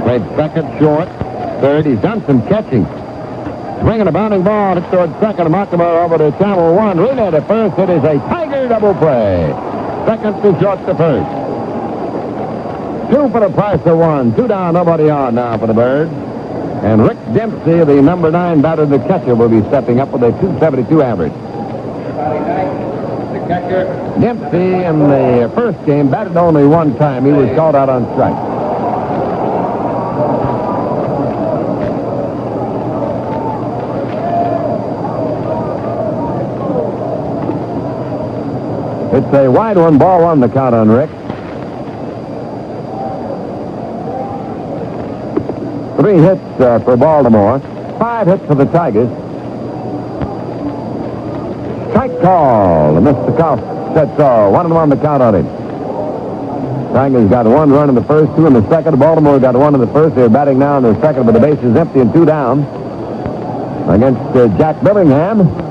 Played second, short, third. He's done some catching. Swinging a bounding ball hit towards second. Markhammer over to channel one. Relay to first. It is a Tiger double play. Second to short to first. Two for the price of one. Two down, nobody on now for the Birds. And Rick Dempsey, the number 9 batter, the catcher, will be stepping up with a 272 average. The catcher. Dempsey in the first game batted only one time. He was called out on strike. It's a wide one, ball one, the count on Rick. 3 hits for Baltimore. 5 hits for the Tigers. Strike call. Mr. Koff said so. 1-1 the count on him. Tigers got 1 run in the first, 2 in the second. Baltimore got 1 in the first. They're batting now in the second, but the base is empty and 2 down against Jack Billingham.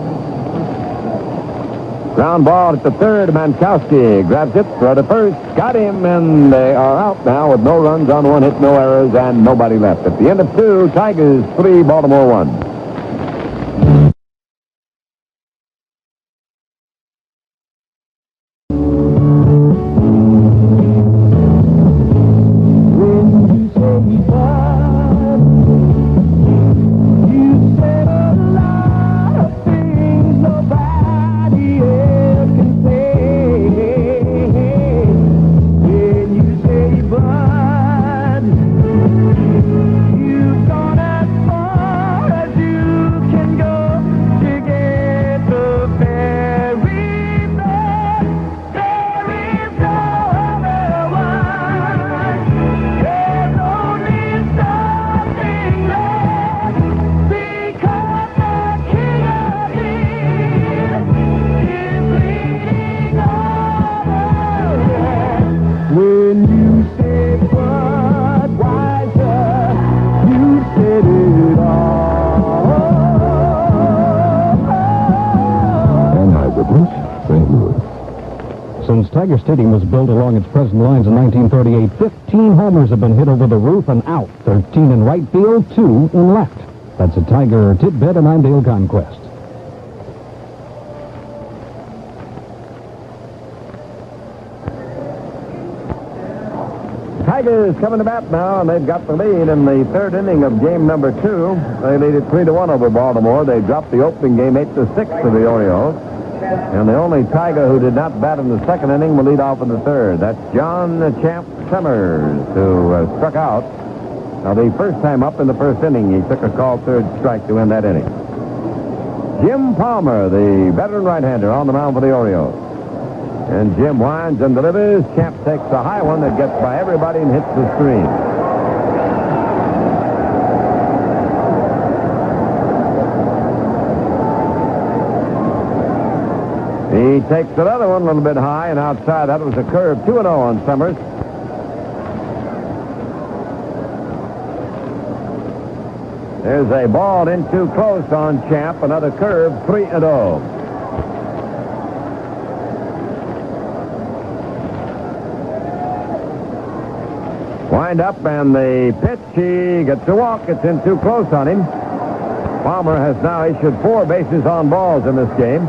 Ground ball at the third. Mankowski grabs it, throw to first, got him, and they are out now with no runs on 1 hit, no errors, and nobody left. At the end of 2, Tigers 3, Baltimore 1. Since Tiger Stadium was built along its present lines in 1938, 15 homers have been hit over the roof and out. 13 in right field, 2 in left. That's a Tiger tidbit, and I'm Dale Conquest. Tigers coming to bat now, and they've got the lead in the third inning of game number 2. They lead it 3-1 over Baltimore. They dropped the opening game 8-6 to the Orioles. And the only Tiger who did not bat in the second inning will lead off in the third. That's John Champ Summers, who struck out. Now, the first time up in the first inning, he took a called third strike to end that inning. Jim Palmer, the veteran right-hander, on the mound for the Orioles. And Jim winds and delivers. Champ takes a high one that gets by everybody and hits the screen. He takes another one a little bit high and outside. That was a curve. 2-0 on Summers. There's a ball in too close on Champ. Another curve. 3-0. Wind up and the pitch. He gets a walk. It's in too close on him. Palmer has now issued 4 bases on balls in this game.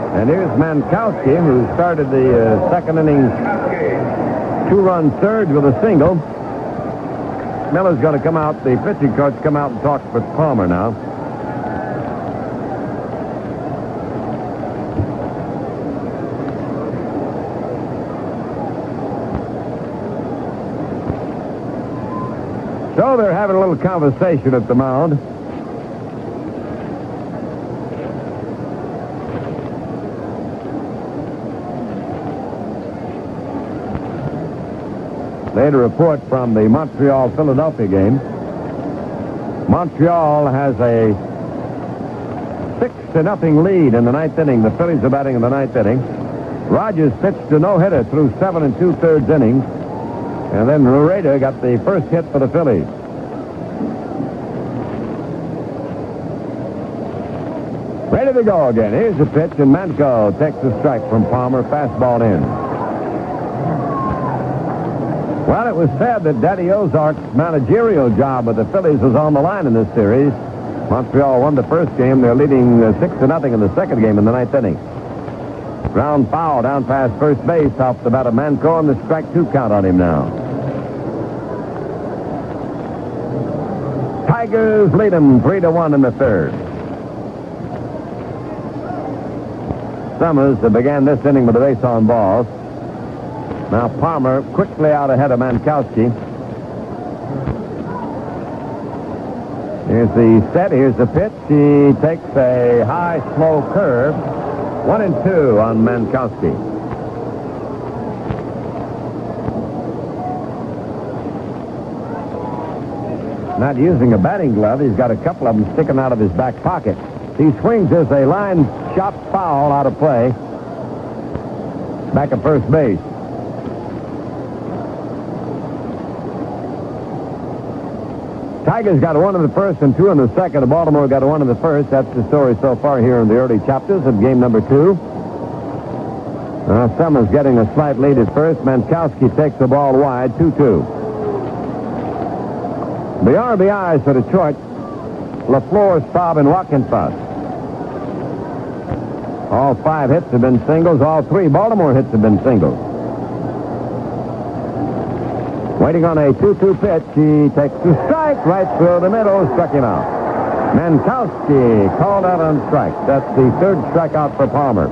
And here's Mankowski, who started the second inning's 2-run surge with a single. Miller's going to come out, the pitching coach, come out and talk with Palmer now. So they're having a little conversation at the mound. Later report from the Montreal-Philadelphia game. Montreal has a 6-0 lead in the ninth inning. The Phillies are batting in the ninth inning. Rogers pitched a no-hitter through 7 2/3 innings. And then Rueda got the first hit for the Phillies. Ready to go again. Here's the pitch, and Manco takes a strike from Palmer. Fastball in. Well, it was said that Daddy Ozark's managerial job with the Phillies was on the line in this series. Montreal won the first game. They're leading 6-0 in the second game in the 9th inning. Ground foul down past first base off the bat of Manco, and the strike 2 count on him now. Tigers lead them 3-1 in the third. Summers began this inning with a base on balls. Now Palmer quickly out ahead of Mankowski. Here's the set. Here's the pitch. He takes a high, slow curve. 1-2 on Mankowski. Not using a batting glove. He's got a couple of them sticking out of his back pocket. He swings as a line shot foul out of play. Back at first base. Tigers got 1 in the first and 2 in the second. Baltimore got 1 in the first. That's the story so far here in the early chapters of game number 2. Summers getting a slight lead at first. Mankowski takes the ball wide, 2-2. The RBIs for Detroit: LaFleur, Staub, and Wackenfuss. All 5 hits have been singles. All 3 Baltimore hits have been singles. Waiting on a 2-2 pitch. He takes the strike right through the middle. Struck him out. Mankowski called out on strike. That's the 3rd strikeout for Palmer.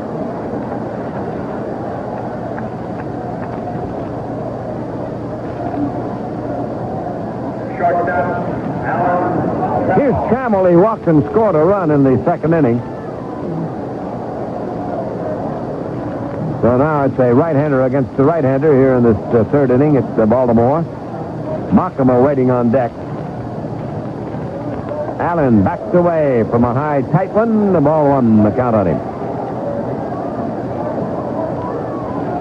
Here's Trammell. He walked and scored a run in the second inning. So now it's a right-hander against the right-hander here in this third inning at Baltimore. Mockema waiting on deck. Allen backs away from a high, tight one. The ball 1, the count on him.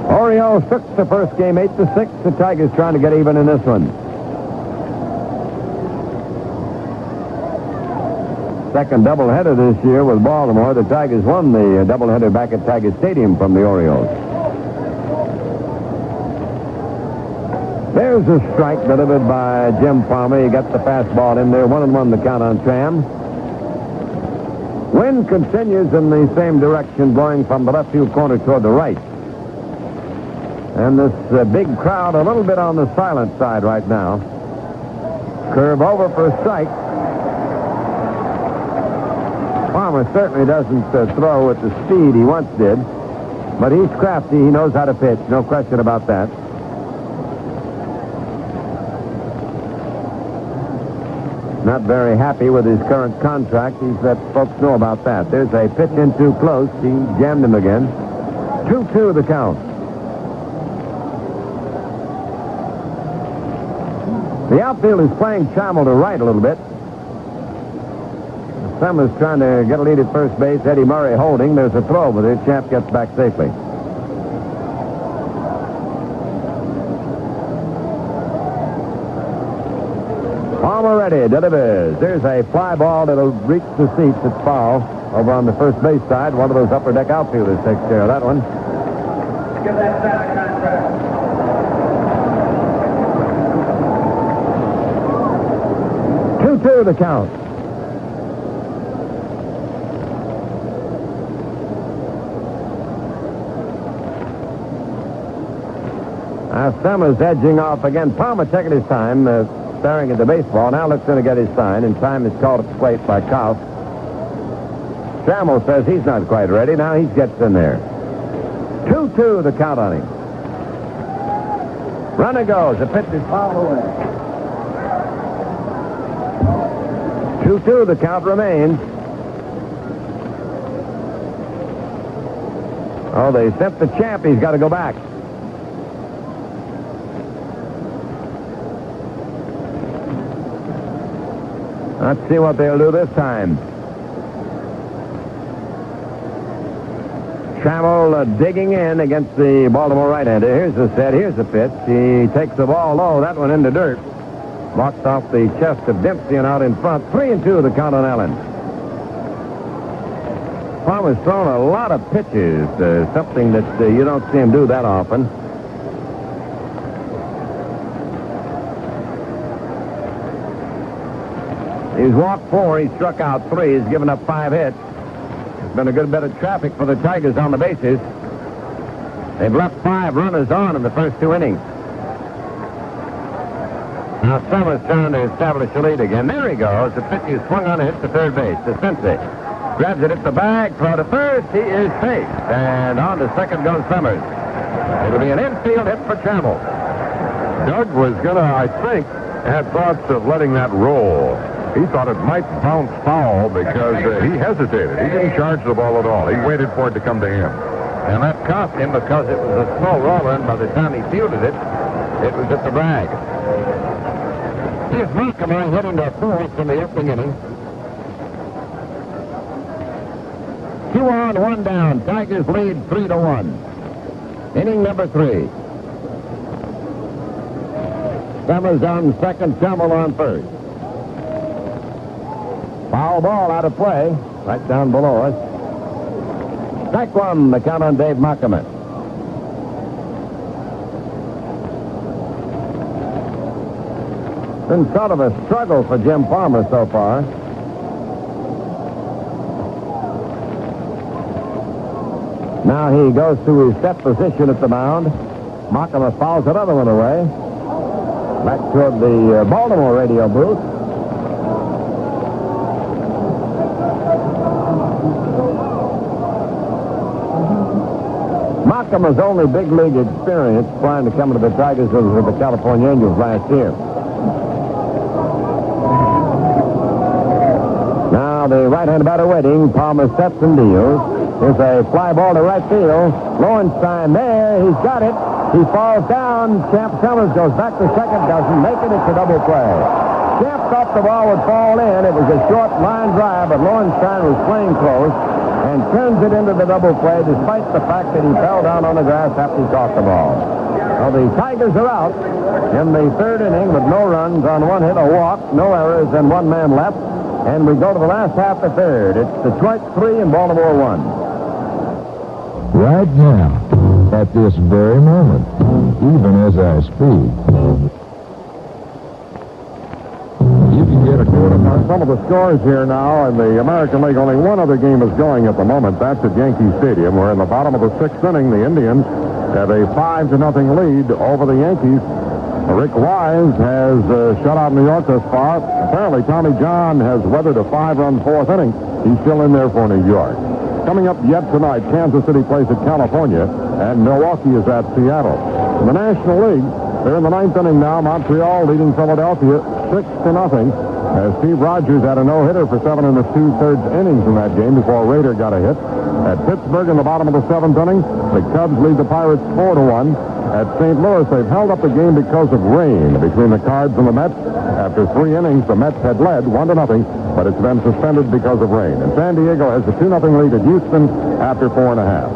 Orioles took the first game 8-6. The Tigers trying to get even in this one. Second doubleheader this year with Baltimore. The Tigers won the doubleheader back at Tiger Stadium from the Orioles. There's a strike delivered by Jim Palmer. He got the fastball in there. 1-1 the count on Tram. Wind continues in the same direction, blowing from the left field corner toward the right. And this big crowd a little bit on the silent side right now. Curve over for a strike. Palmer certainly doesn't throw at the speed he once did, but he's crafty. He knows how to pitch. No question about that. Not very happy with his current contract. He's let folks know about that. There's a pitch in too close. He jammed him again. 2-2 the count. The outfield is playing Trammell to right a little bit. Summers trying to get a lead at first base. Eddie Murray holding. There's a throw, but the champ gets back safely. Palmer ready. Delivers. There's a fly ball that'll reach the seats. It's foul over on the first base side. One of those upper deck outfielders takes care of that one. Give that Santa contract. 2-2 the count. Summers edging off again. Palmer taking his time, staring at the baseball. Now looks in to get his sign, and time is called at the plate by Kauf. Trammell says he's not quite ready. Now he gets in there. 2-2 the count on him. Runner goes. The pitch is fouled away. 2-2 the count remains. Oh, they sent the champ. He's got to go back. Let's see what they'll do this time. Trammell digging in against the Baltimore right-hander. Here's the set. Here's the pitch. He takes the ball low. That one into dirt. Walks off the chest of Dempsey and out in front. 3-2 the count on Allen. Palmer's thrown a lot of pitches, something that you don't see him do that often. He's walked 4. He struck out 3. He's given up 5 hits. There's been a good bit of traffic for the Tigers on the bases. They've left 5 runners on in the first 2 innings. Now Summers trying to establish a lead again. There he goes. The pitch is swung on a hit to third base. DeCinces grabs it at the bag. Throw to first. He is safe. And on to second goes Summers. It'll be an infield hit for Trammell. Doug was going to, I think, had thoughts of letting that roll. He thought it might bounce foul because he hesitated. He didn't charge the ball at all. He waited for it to come to him. And that cost him because it was a slow roller, and by the time he fielded it, it was at the bag. Here's Montgomery hitting to fourth in the opening inning. 2 on, 1 down. Tigers lead 3-1. Inning number 3. Summers on second, Trammell on first. Foul ball out of play, right down below us. Strike 1, the count on Dave Montgomery. Been sort of a struggle for Jim Palmer so far. Now he goes to his set position at the mound. Montgomery fouls another one away. Back toward the Baltimore radio booth. Montgomery's only big league experience prior to coming to the Tigers was with the California Angels last year. Now the right-hand batter waiting. Palmer sets and deals. Here's a fly ball to right field. Lowenstein there. He's got it. He falls down. Champ Summers goes back to second. Doesn't make it. It's a double play. Champ thought the ball would fall in. It was a short line drive, but Lowenstein was playing close and turns it into the double play despite the fact that he fell down on the grass after he caught the ball. Well, the Tigers are out in the third inning with no runs on 1 hit, a walk, no errors, and 1 man left. And we go to the last half of the third. It's Detroit 3 and Baltimore 1. Right now, at this very moment, even as I speak. You can get a quarter. Some of the scores here now in the American League. Only one other game is going at the moment. That's at Yankee Stadium, where in the bottom of the 6th inning, the Indians have a 5-0 lead over the Yankees. Rick Wise has shut out New York thus far. Apparently, Tommy John has weathered a 5-run 4th inning. He's still in there for New York. Coming up yet tonight, Kansas City plays at California, and Milwaukee is at Seattle. In the National League, they're in the 9th inning now. Montreal leading Philadelphia 6-0. Steve Rogers had a no-hitter for 7 2/3 innings in that game before Rader got a hit. At Pittsburgh in the bottom of the 7th inning, the Cubs lead the Pirates 4-1. At St. Louis, they've held up the game because of rain between the Cards and the Mets. After 3 innings, the Mets had led 1-0, but it's been suspended because of rain. And San Diego has a 2-0 lead at Houston after 4.5.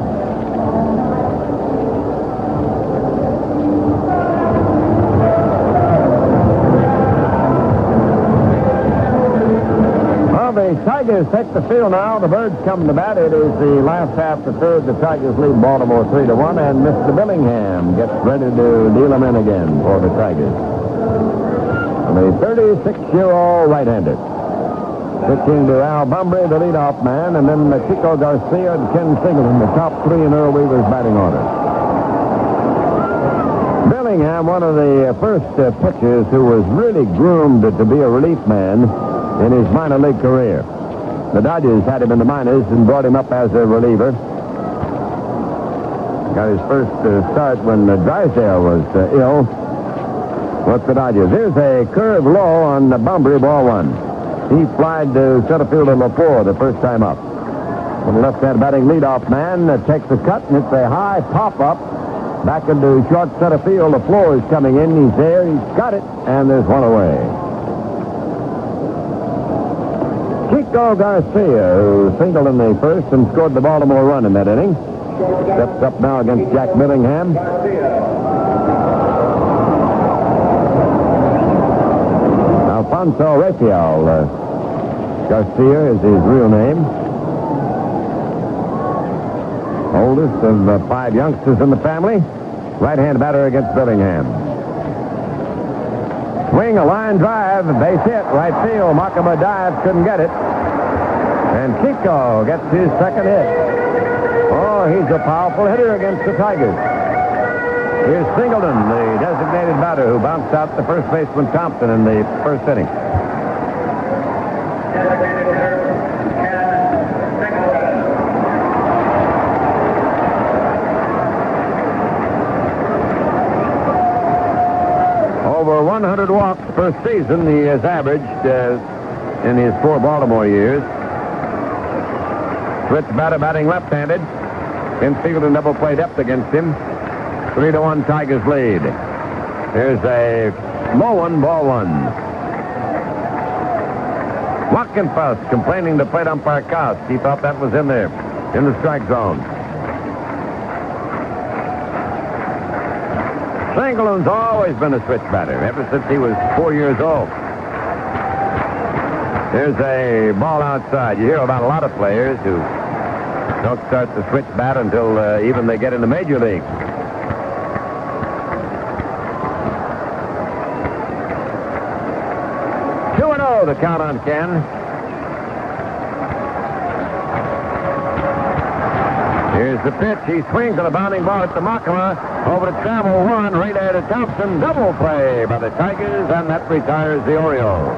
The Tigers take the field now. The Birds come to bat. It is the last half of the third. The Tigers lead Baltimore 3-1, and Mr. Billingham gets ready to deal them in again for the Tigers. And the 36-year-old right-hander. Pitching to Al Bumbry, the leadoff man, and then Chico Garcia and Ken Singleton, the top 3 in Earl Weaver's batting order. Billingham, one of the first pitchers who was really groomed to be a relief man in his minor league career. The Dodgers had him in the minors and brought him up as a reliever. Got his first start when Drysdale was ill with the Dodgers. Here's a curve low on Bumbry, ball 1. He flied to center field of LaFleur the first time up. The left-hand batting leadoff man takes a cut, and it's a high pop-up back into short center field. LaFleur is coming in. He's there. He's got it, and there's one away. Chico Garcia, who singled in the first and scored the Baltimore run in that inning. Steps up now against Jack Millingham. Alfonso Rafael Garcia is his real name. Oldest of 5 youngsters in the family. Right-hand batter against Billingham. Swing, a line drive, base hit, right field. Makama dives, couldn't get it. And Kiko gets his second hit. Oh, he's a powerful hitter against the Tigers. Here's Singleton, the designated batter who bounced out the first baseman Thompson in the first inning. Over 100 walks per season he has averaged in his 4 Baltimore years. Switch batter batting left-handed. Infield and double play depth against him. 3-1 Tigers lead. Here's a low one, ball 1. Wackenfuss complaining to plate umpire Kaust. He thought that was in there, in the strike zone. Singleton's always been a switch batter, ever since he was 4 years old. Here's a ball outside. You hear about a lot of players who don't start the switch bat until even they get in the major league. 2-0 the count on Ken. Here's the pitch. He swings on a bounding ball at the Makama. Over to Trammell, 1. Right there to Thompson. Double play by the Tigers, and that retires the Orioles.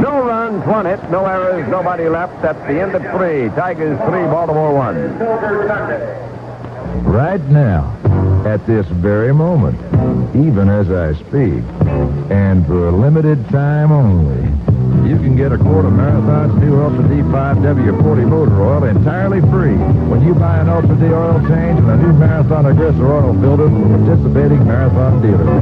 No runs, 1 hit, no errors, nobody left. That's the end of 3. Tigers 3, Baltimore 1. Right now, at this very moment, even as I speak, and for a limited time only, you can get a quart of Marathon's new Ultra D 5W40 motor oil entirely free when you buy an Ultra D oil change and a new Marathon aggressor oil filter from a participating Marathon dealer. And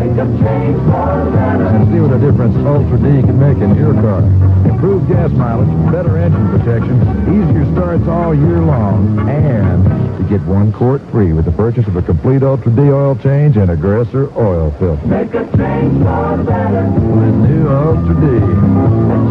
see what a difference Ultra D can make in your car. Improved gas mileage, better engine protection, easier starts all year long, and you get 1 quart free with the purchase of a complete Ultra D oil change and aggressor oil filter. Make a change for the better. With new Ultra D.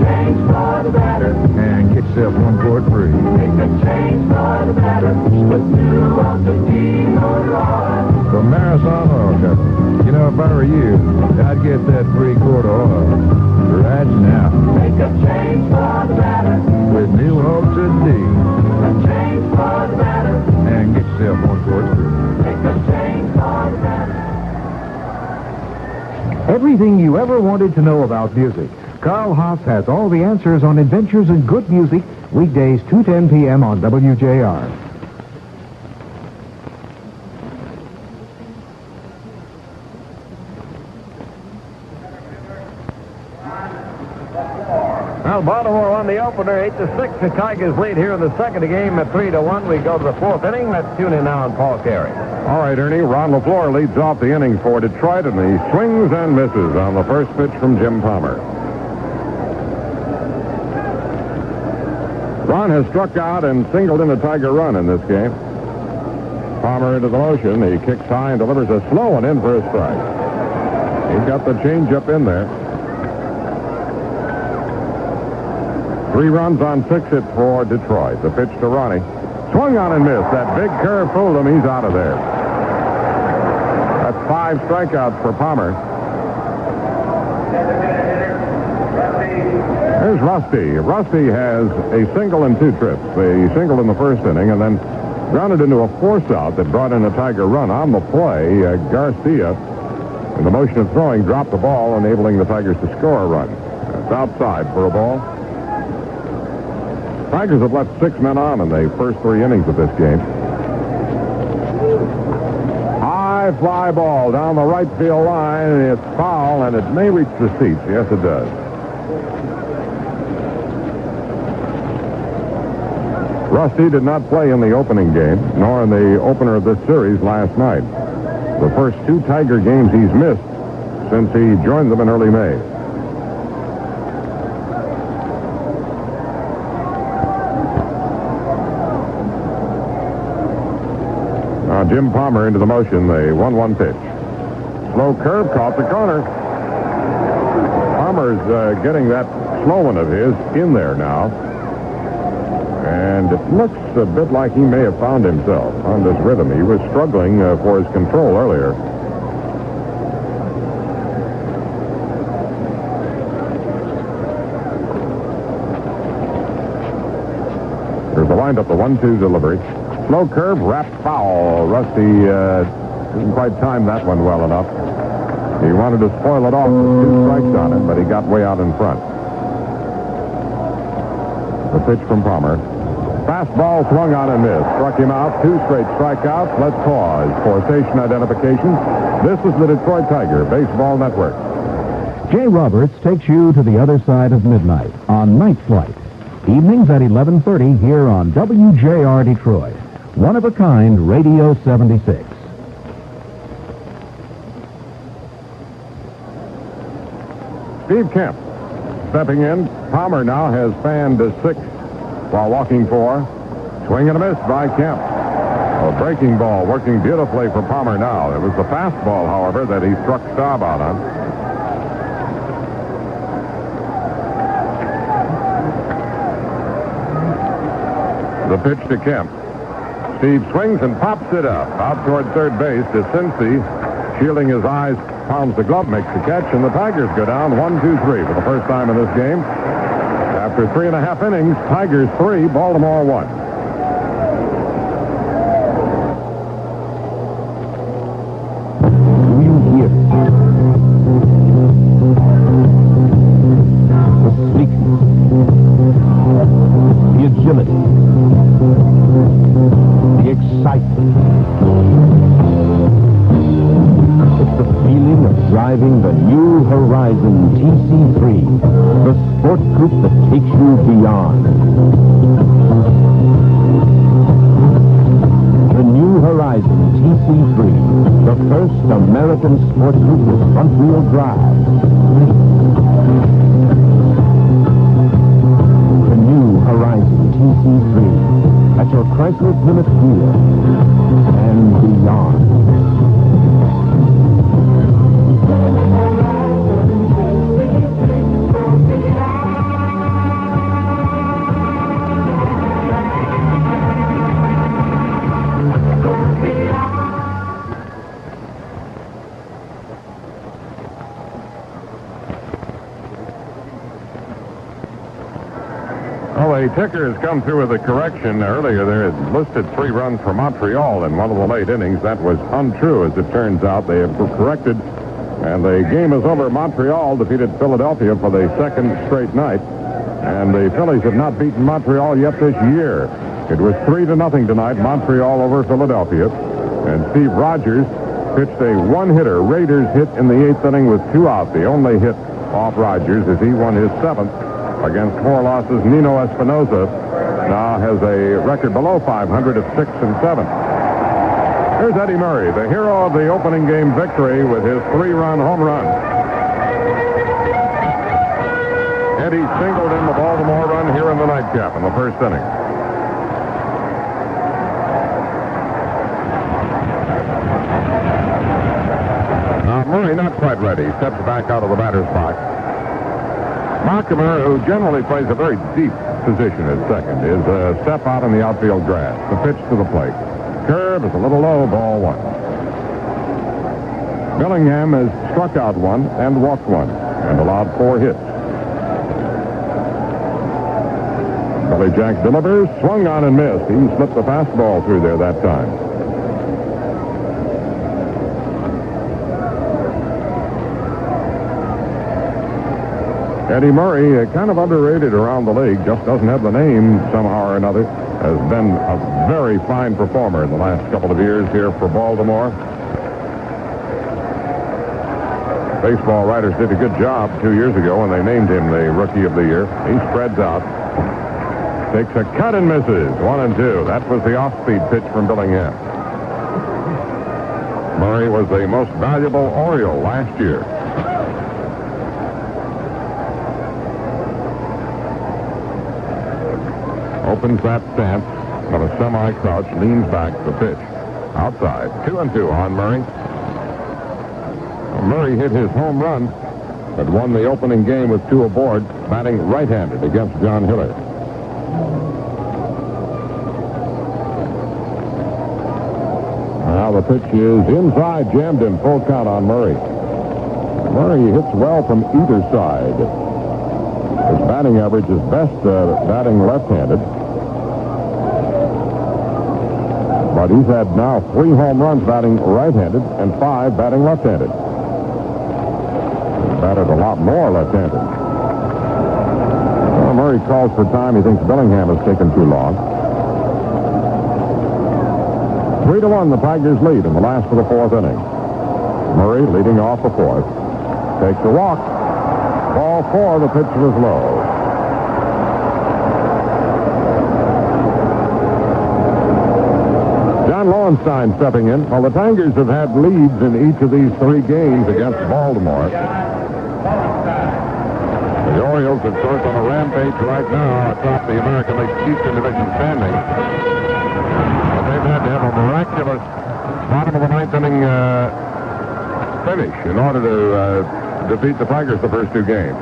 Change for the better. And get yourself 1 quart free. Make a change for the better. With new Ultra D motor oil. From Marathon Oil Company. You know, if I were you, I'd get that 3 quart of oil right now. Make a change for the better. With new Ultra D. A change for the better. And get yourself 1 quart free. Make a change for the better. Everything you ever wanted to know about music. Carl Haas has all the answers on adventures in good music, weekdays 2:10 p.m. on WJR. Well, Baltimore won the opener 8-6. The Tigers lead here in the second game at 3-1. We go to the 4th inning. Let's tune in now on Paul Carey. All right, Ernie. Ron LaFleur leads off the inning for Detroit, and he swings and misses on the first pitch from Jim Palmer. Ron has struck out and singled in a Tiger run in this game. Palmer into the motion. He kicks high and delivers a slow one in for a strike. He's got the changeup in there. 3 runs on 6 hits for Detroit. The pitch to Ronnie. Swung on and missed. That big curve fooled him. He's out of there. That's 5 strikeouts for Palmer. Here's Rusty. Rusty has a single and 2 trips. He singled in the first inning and then grounded into a force out that brought in a Tiger run. On the play, Garcia, in the motion of throwing, dropped the ball, enabling the Tigers to score a run. It's outside for a ball. Tigers have left 6 men on in the first 3 innings of this game. High fly ball down the right field line, and it's foul, and it may reach the seats. Yes, it does. Rusty did not play in the opening game, nor in the opener of this series last night. The first 2 Tiger games he's missed since he joined them in early May. Jim Palmer into the motion, the 1-1 pitch. Slow curve, caught the corner. Palmer's getting that slow one of his in there now. And it looks a bit like he may have found himself on this rhythm. He was struggling for his control earlier. There's the windup, the 1-2 delivery. Slow curve, wrapped foul. Rusty didn't quite time that one well enough. He wanted to spoil it off with 2 strikes on him, but he got way out in front. The pitch from Palmer. Fastball swung on and missed. Struck him out. 2 straight strikeouts. Let's pause for station identification. This is the Detroit Tiger Baseball Network. Jay Roberts takes you to the other side of midnight on Night Flight. Evenings at 11:30 here on WJR Detroit. One of a kind, Radio 76. Steve Kemp stepping in. Palmer now has fanned to 6 while walking 4. Swing and a miss by Kemp. A breaking ball working beautifully for Palmer now. It was the fastball, however, that he struck Staub out on. The pitch to Kemp. Steve swings and pops it up. Out toward third base to Cincy. Shielding his eyes, pounds the glove, makes the catch, and the Tigers go down 1-2-3 for the first time in this game. After 3.5 innings, Tigers 3, Baltimore 1. Do you hear it? The sleekness, the agility, the excitement. It's the feeling of driving the New Horizon TC3, the sport coupe that takes you beyond. The New Horizon TC3, the first American sport coupe with front-wheel drive. The New Horizon TC3 at your Chrysler Plymouth dealer and beyond. Well, the ticker has come through with a correction. Earlier, there had listed 3 runs for Montreal in one of the late innings. That was untrue, as it turns out. They have corrected, and the game is over. Montreal defeated Philadelphia for the 2nd straight night, and the Phillies have not beaten Montreal yet this year. It was 3-0 tonight, Montreal over Philadelphia, and Steve Rogers pitched a 1-hitter. Raiders hit in the 8th inning with 2 out. The only hit off Rogers as he won his 7th. Against 4 losses, Nino Espinosa now has a record below 500 of 6-7. Here's Eddie Murray, the hero of the opening game victory with his 3-run home run. Eddie singled in the Baltimore run here in the nightcap in the 1st inning. Now Murray not quite ready. Steps back out of the batter's box. Markimer, who generally plays a very deep position at second, is a step out in the outfield grass. The pitch to the plate. Curve is a little low, ball 1. Billingham has struck out 1 and walked 1 and allowed 4 hits. Billy Jack delivers, swung on and missed. He slipped the fastball through there that time. Eddie Murray, kind of underrated around the league, just doesn't have the name somehow or another, has been a very fine performer in the last couple of years here for Baltimore. Baseball writers did a good job 2 years ago when they named him the Rookie of the Year. He spreads out, takes a cut and misses, 1-2. That was the off-speed pitch from Billingham. Murray was the most valuable Oriole last year. Opens that stance on a semi-crouch, leans back, the pitch. Outside. 2-2 on Murray. Murray hit his home run that won the opening game with 2 aboard, batting right-handed against John Hiller. Now the pitch is inside, jammed in, full count on Murray. Murray hits well from either side. His batting average is best batting left-handed. But he's had now 3 home runs batting right-handed and 5 batting left-handed. He's batted a lot more left-handed. Well, Murray calls for time. He thinks Bellingham has taken too long. 3-1, the Tigers lead in the last of the 4th inning. Murray leading off the 4th. Takes a walk. Ball 4, the pitch was low. John Lowenstein stepping in. Well, the Tigers have had leads in each of these 3 games against Baltimore. The Orioles, of course, on a rampage right now atop the American League Eastern Division standing. But they've had to have a miraculous bottom of the 9th inning finish in order to defeat the Tigers the first 2 games.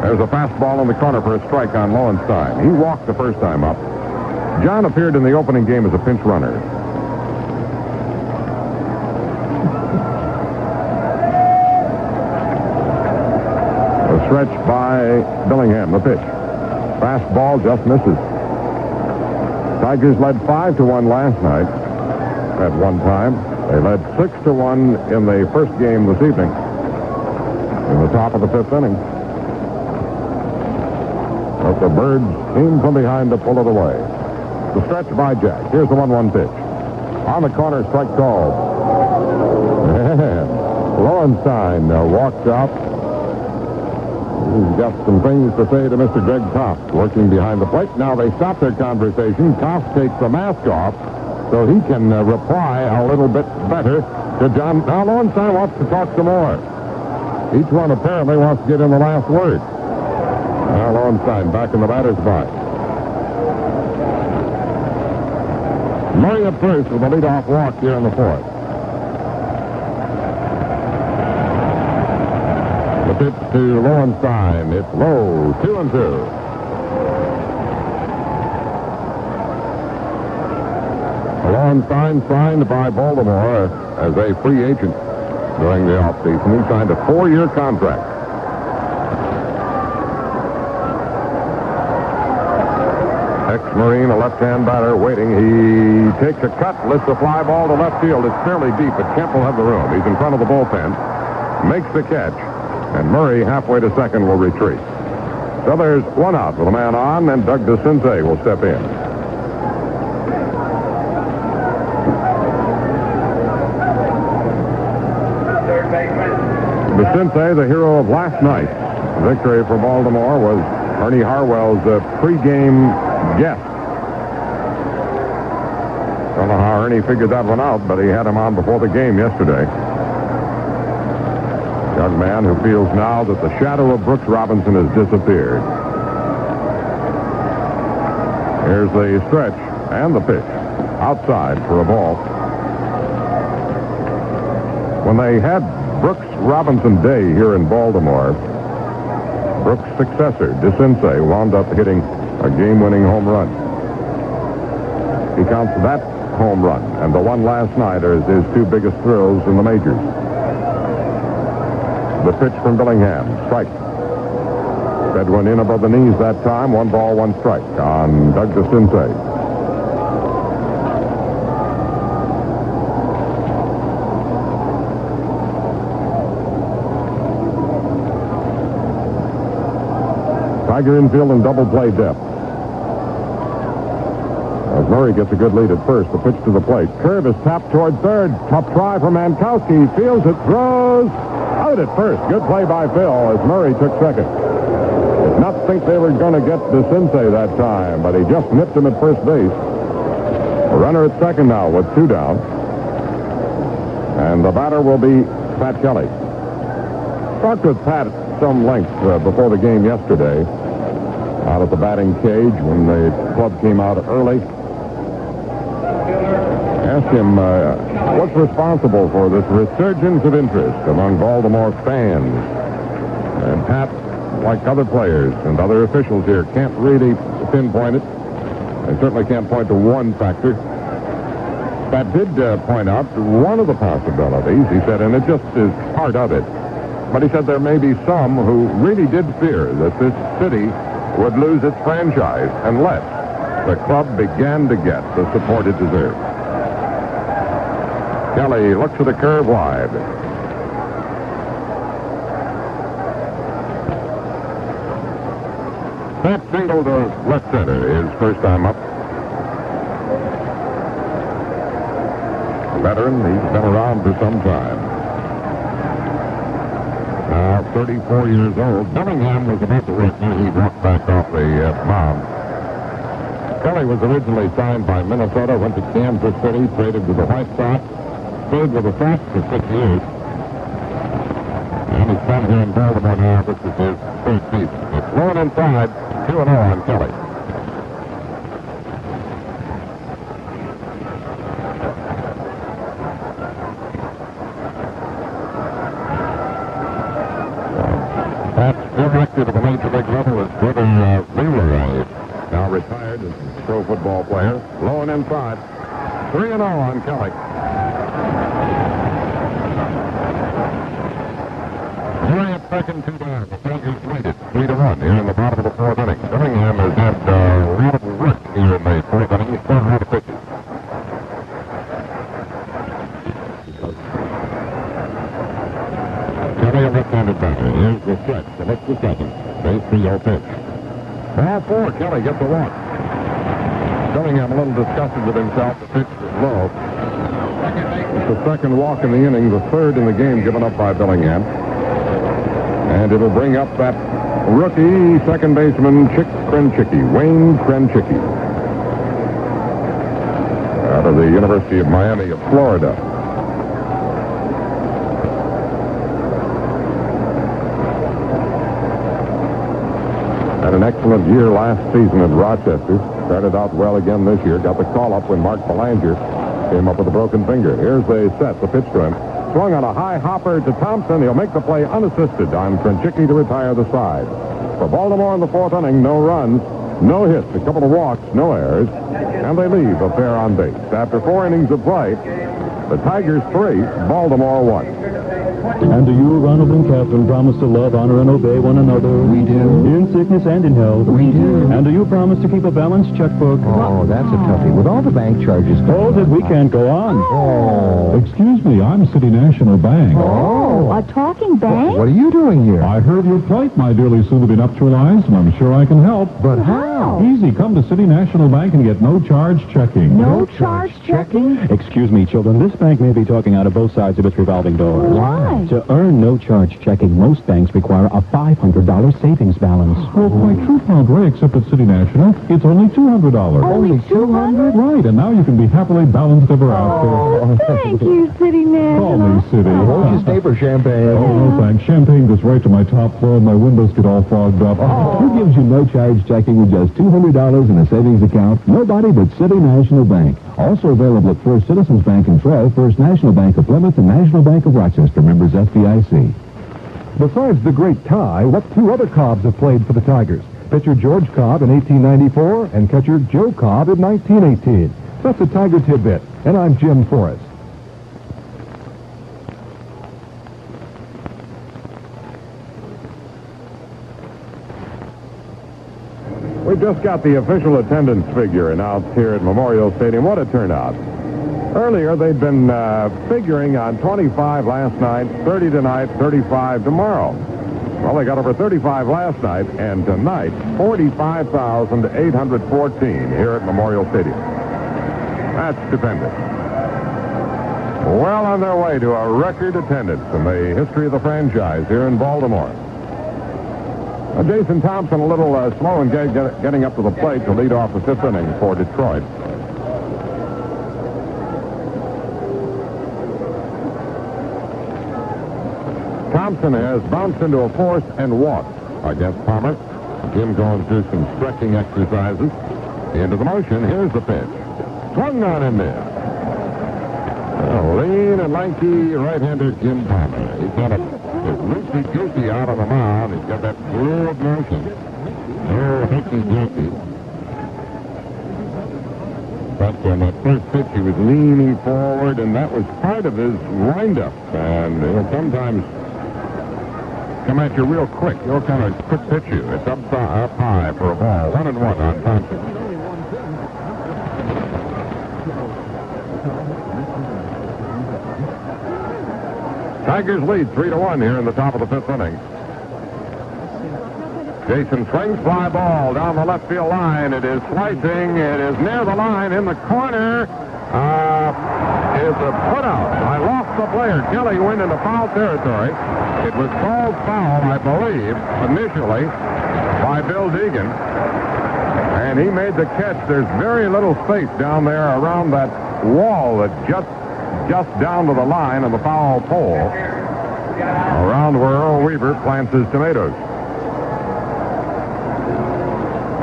There's a fastball in the corner for a strike on Lowenstein. He walked the first time up. John appeared in the opening game as a pinch runner. A stretch by Bellingham, the pitch. Fastball just misses. Tigers led 5-1 last night at one time. They led 6-1 in the first game this evening. In the top of the 5th inning. But the Birds came from behind to pull it away. The stretch by Jack. Here's the 1-1 pitch. On the corner, strike called. And Lowenstein walks out. He's got some things to say to Mr. Greg Toft, working behind the plate. Now they stop their conversation. Toft takes the mask off so he can reply a little bit better to John. Now Lowenstein wants to talk some more. Each one apparently wants to get in the last word. Now Lowenstein back in the batter's box. Murray at first with a leadoff walk here in the 4th. The pitch to Lowenstein. It's low. 2-2. Lowenstein signed by Baltimore as a free agent during the offseason. He signed a 4-year contract. Ex-Marine, a left-hand batter, waiting. He takes a cut, lifts a fly ball to left field. It's fairly deep, but Kemp will have the room. He's in front of the bullpen, makes the catch, and Murray, halfway to second, will retreat. So there's 1 out with a man on, and Doug DeCinces will step in. DeCinces, the hero of last night's victory for Baltimore, was Ernie Harwell's pregame guest. Don't know how Ernie figured that one out, but he had him on before the game yesterday. Young man who feels now that the shadow of Brooks Robinson has disappeared. Here's the stretch and the pitch. Outside for a ball. When they had Brooks Robinson Day here in Baltimore, Brooks' successor, DeCinces, wound up hitting a game-winning home run. He counts that home run and the one last night as his 2 biggest thrills in the majors. The pitch from Bellingham, strike. That went in above the knees that time. 1 ball, 1 strike on Doug DeCinces. Tiger infield and double play depth. As Murray gets a good lead at first, the pitch to the plate. Curve is tapped toward third. Tough try from Mankowski. Fields it, throws. Out at first. Good play by Phil as Murray took second. Did not think they were going to get DeCinces that time, but he just nipped him at first base. A runner at second now with 2 down. And the batter will be Pat Kelly. Talked with Pat at some length before the game yesterday. Out at the batting cage when the club came out early. asked him what's responsible for this resurgence of interest among Baltimore fans. And Pat, like other players and other officials here, can't really pinpoint it. They certainly can't point to one factor. Pat did point out one of the possibilities, he said, and it just is part of it. But he said there may be some who really did fear that this city would lose its franchise unless the club began to get the support it deserved. Kelly looks at the curve wide. That single to left center, his first time up. A veteran, he's been around for some time. Now, 34 years old. Bellingham was about to work when he walked back off the mound. Kelly was originally signed by Minnesota, went to Kansas City, traded to the White Sox, stayed with the Sox for 6 years. And he's been here in Baltimore now. This is his third season. It's low and inside, 2-0 on Kelly. That's directed at the major league level as brother Wheeler, now retired as a pro football player. Low and inside. 3-0 on Kelly. Hurry at second, 2 down. The Tigers lead it 3-1 here in the bottom of the fourth inning. Bellingham has had a lot of work here in the fourth inning. He's thrown a lot of pitches. Kelly, a left-handed batter. Here's the stretch. So that's the second. Base 3-0 pitch. Ball 4. Kelly gets a walk. Bellingham a little disgusted with himself. The pitch was low. It's the second walk in the inning, the third in the game given up by Bellingham. And it'll bring up that rookie second baseman, Wayne Krenchicki. Out of the University of Miami of Florida. Had an excellent year last season at Rochester. Started out well again this year. Got the call-up when Mark Belanger came up with a broken finger. Here's the set, the pitch to him. Swung on a high hopper to Thompson. He'll make the play unassisted on Krenchicki to retire the side. For Baltimore in the fourth inning, no runs, no hits, a couple of walks, no errors, and they leave a pair on base. After 4 innings of play, the Tigers 3, Baltimore 1. And do you, Ronald and Catherine, promise to love, honor, and obey one another? We do. In sickness and in health? We do. And do you promise to keep a balanced checkbook? Oh, that's a toughie. With all the bank charges... Oh, that we can't go on. Oh. Excuse me, I'm City National Bank. Oh, a talking bank? What are you doing here? I heard your plight, my dearly soon-to-be nuptialized, and I'm sure I can help. But how? Easy. Come to City National Bank and get no-charge checking. No charge checking? Excuse me, children. This bank may be talking out of both sides of its revolving doors. Why? To earn no-charge checking, most banks require a $500 savings balance. Well, quite true, Padre, except at City National, it's only $200. Only 200? Right, and now you can be happily balanced ever after. Oh, thank you, City Call National. me City. Won't you stay for champagne? Oh, no, thanks. Champagne goes right to my top floor, and my windows get all fogged up. Who gives you no-charge checking with just $200 in a savings account? Nobody but City National Bank. Also available at First Citizens Bank in Troy, First National Bank of Plymouth, and National Bank of Rochester, members FDIC. Besides the great Ty, what 2 other Cobbs have played for the Tigers? Pitcher George Cobb in 1894 and catcher Joe Cobb in 1918. That's a Tiger Tidbit, and I'm Jim Forrest. We just got the official attendance figure announced here at Memorial Stadium. What a turnout. Earlier, they'd been figuring on 25 last night, 30 tonight, 35 tomorrow. Well, they got over 35 last night, and tonight, 45,814 here at Memorial Stadium. That's stupendous. Well on their way to a record attendance in the history of the franchise here in Baltimore. Jason Thompson a little slow in getting up to the plate to lead off the 5th inning for Detroit. Thompson has bounced into a force and walked against Palmer. Jim going through some stretching exercises. Into the motion. Here's the pitch. Swung on in there. Lean and lanky right-hander Jim Palmer. He's got a loosey-goosey out on the mound. He's got that fluid motion. Oh, hooky-goosey. But on that first pitch, he was leaning forward, and that was part of his windup. And he'll sometimes come at you real quick. He'll kind of quick pitch you. It's up high for a ball. 1-1 on Thompson. Tigers lead 3-1 here in the top of the fifth inning. Jason swings, fly ball down the left field line. It is slicing. It is near the line in the corner. Is a putout. I lost the player. Kelly went into foul territory. It was called foul, I believe, initially by Bill Deegan. And he made the catch. There's very little space down there around that wall that just down to the line of the foul pole around where Earl Weaver plants his tomatoes.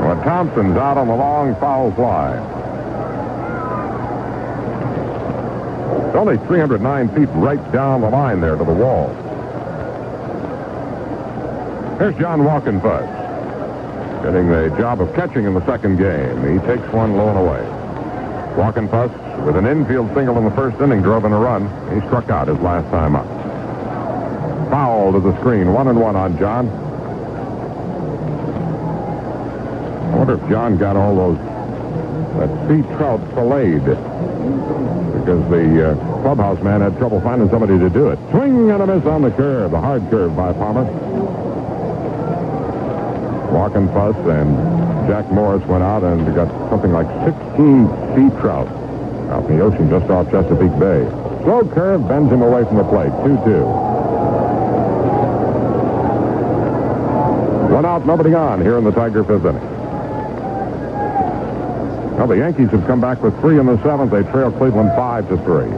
Well, Thompson's out on the long foul fly. It's only 309 feet right down the line there to the wall. Here's John Walkenfuss, getting the job of catching in the second game. He takes one low and away. Walkenfuss, with an infield single in the first inning, drove in a run. He struck out his last time up. Foul to the screen. 1-1 on John. I wonder if John got all that sea trout filleted, because the clubhouse man had trouble finding somebody to do it. Swing and a miss on the curve. The hard curve by Palmer. Walkenfuss and Jack Morris went out and got something like 16 sea trout out in the ocean just off Chesapeake Bay. Slow curve bends him away from the plate. 2-2. One out, nobody on here in the Tiger fifth inning. Now the Yankees have come back with 3 in the seventh. They trail Cleveland 5-3.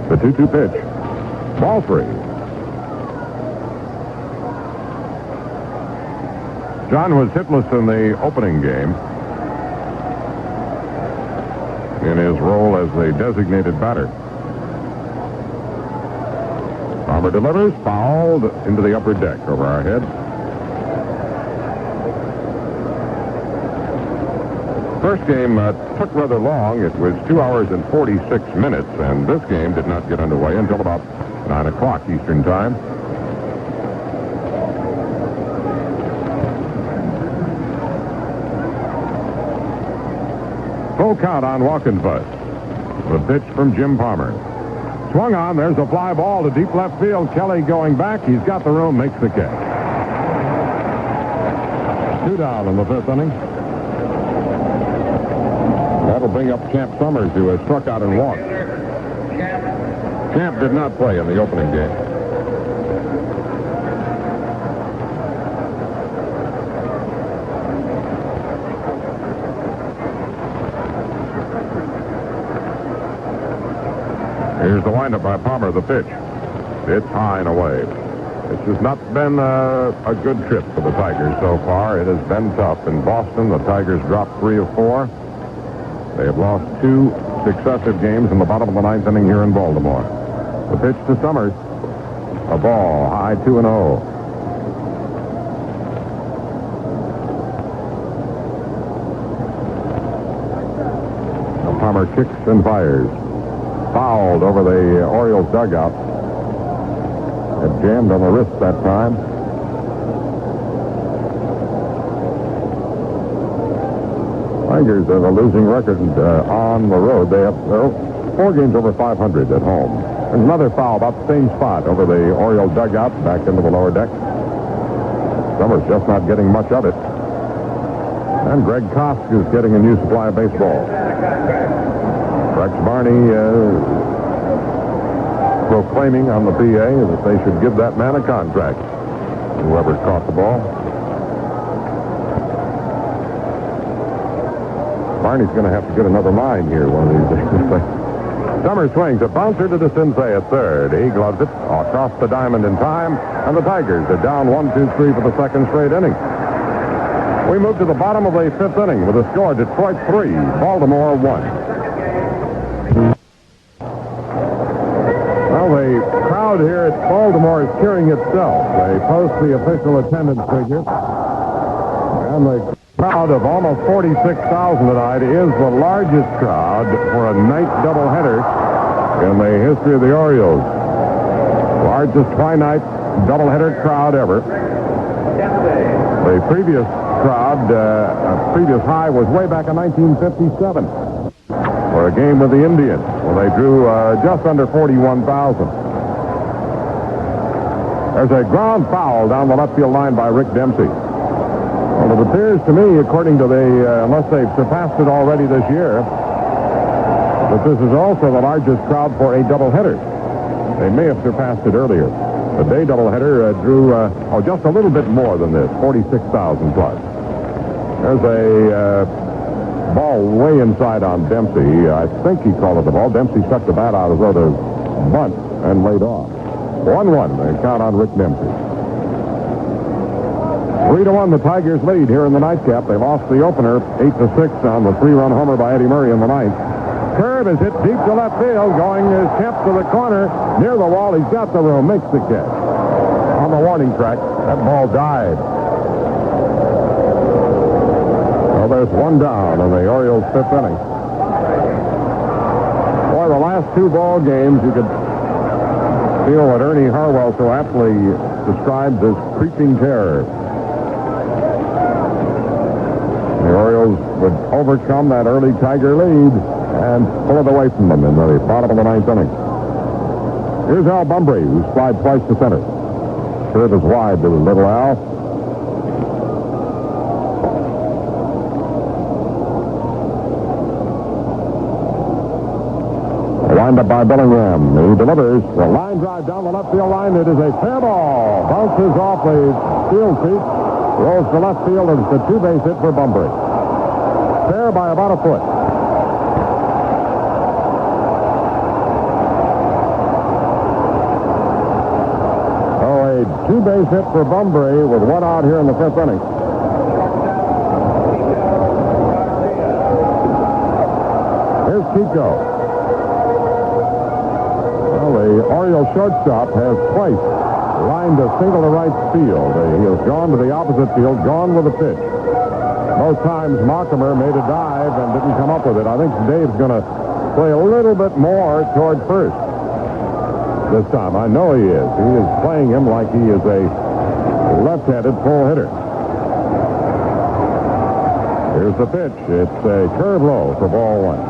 The 2-2 pitch. Ball 3. John was hitless in the opening game in his role as the designated batter. Palmer delivers, fouled into the upper deck over our head. First game took rather long. It was 2 hours and 46 minutes, and this game did not get underway until about 9 o'clock Eastern Time. Full count on Walkenfuss. The pitch from Jim Palmer. Swung on. There's a fly ball to deep left field. Kelly going back. He's got the room. Makes the catch. 2 down in the fifth inning. That'll bring up Champ Summers, who has struck out and walked. Champ did not play in the opening game. Here's the windup by Palmer, the pitch. It's high and away. It's just not been a good trip for the Tigers so far. It has been tough. In Boston, the Tigers dropped 3 of 4. They have lost 2 successive games in the bottom of the ninth inning here in Baltimore. The pitch to Summers. A ball, high 2-0. Palmer kicks and fires. Fouled over the Orioles dugout. It jammed on the wrist that time. Tigers have a losing record on the road. They're 4 games over 500 at home. There's another foul about the same spot over the Orioles dugout, back into the lower deck. Summers just not getting much of it. And Greg Kosk is getting a new supply of baseball. Rex Barney proclaiming on the PA that they should give that man a contract, whoever caught the ball. Barney's going to have to get another line here one of these days. Summers swings a bouncer to DeCinces at third. He gloves it across the diamond in time, and the Tigers are down 1-2-3 for the second straight inning. We move to the bottom of the fifth inning with a score: Detroit 3, Baltimore 1. crowd here at Baltimore is cheering itself. They post the official attendance figure. And the crowd of almost 46,000 tonight is the largest crowd for a night doubleheader in the history of the Orioles. Largest tri-night doubleheader crowd ever. The previous crowd, previous high was way back in 1957 for a game with the Indians, where they drew just under 41,000. There's a ground foul down the left field line by Rick Dempsey. Well, it appears to me, according to unless they've surpassed it already this year, that this is also the largest crowd for a doubleheader. They may have surpassed it earlier. The day doubleheader drew, just a little bit more than this, 46,000 plus. There's a ball way inside on Dempsey. I think he called it the ball. Dempsey stuck the bat out as though to bunt and laid off. 1-1. They count on Rick Dempsey. 3-1, the Tigers lead here in the nightcap. They lost the opener 8-6 on the 3-run homer by Eddie Murray in the ninth. Curve is hit deep to left field, going his Kemp to the corner near the wall. He's got the room, makes the catch. On the warning track, that ball died. Well, there's one down in the Orioles' fifth inning. Boy, the last two ball games, you could feel what Ernie Harwell so aptly described as creeping terror. The Orioles would overcome that early Tiger lead and pull it away from them in the bottom of the ninth inning. Here's Al Bumbry, who's flied twice to center. Curve is wide to little Al. Lined up by Bellingham. He delivers the line drive down the left field line. It is a fair ball. Bounces off the field seat. Rolls to left field. It's a two-base hit for Bumbry. Fair by about a foot. Two-base hit for Bumbry with one out here in the fifth inning. Here's Chico. Well, the Orioles shortstop has twice lined a single to right field. He has gone to the opposite field, gone with a pitch. Both times Markimer made a dive and didn't come up with it. I think Dave's going to play a little bit more toward first this time. I know he is. He is playing him like he is a left-handed full hitter. Here's the pitch. It's a curve low for ball one.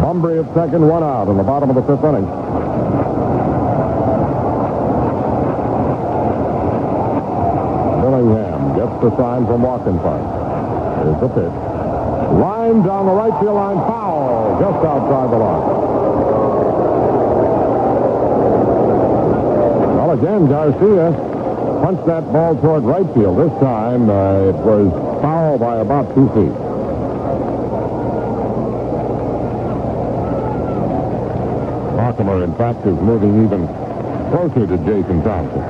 Bumbry at second, one out in the bottom of the fifth inning. Bellingham gets the sign from Walkenfart. Here's the pitch. Line down the right field line, foul, just outside the line. Well, again, Garcia punched that ball toward right field. This time, it was foul by about 2 feet. Markimer, in fact, is moving even closer to Jason Thompson.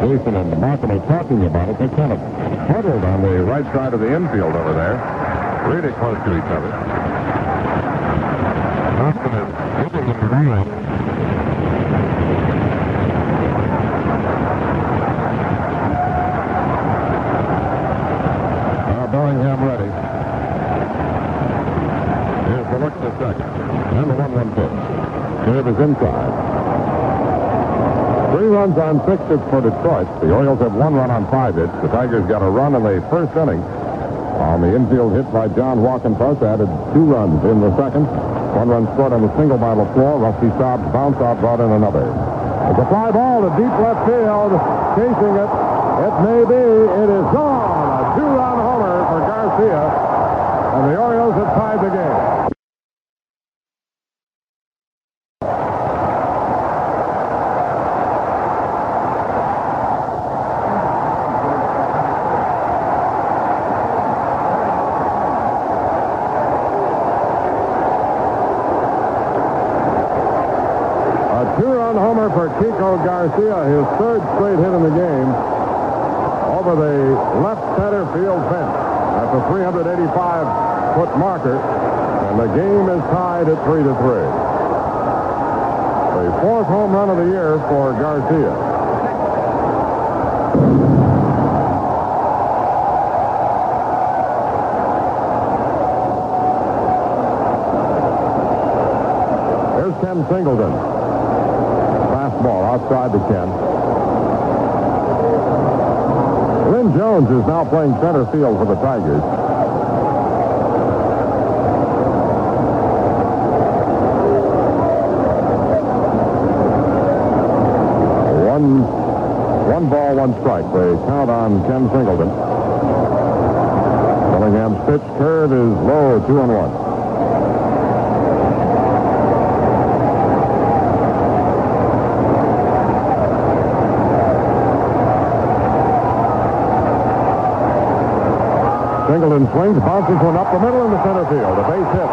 Jason and Markimer talking about it. They're kind of huddled on the right side of the infield over there. Really close to each other. Thompson is giving him the right. Bellingham ready. Here's the look to second. And the 1-1 pitch. Curve is inside. 3 runs on 6 hits for Detroit. The Orioles have 1 run on 5 hits. The Tigers got a run in the first inning on the infield hit by John Walkenfart. Added 2 runs in the second. 1 run scored on the single by LaFleur. Rusty Staub's bounce out brought in another. It's a fly ball to deep left field. Chasing it. It may be. It is gone. A 2-run homer for Garcia. And the Orioles have tied the game. For Chico Garcia, his third straight hit in the game over the left center field fence at the 385-foot marker. And And the game is tied at 3-3. The fourth home run of the year for Garcia. Here's Ken Singleton. Fastball outside to Ken. Lynn Jones is now playing center field for the Tigers. One ball, one strike. They count on Ken Singleton. Billingham's pitch curve is low, 2-1. Singleton swings, bounces one up the middle into center field. A base hit.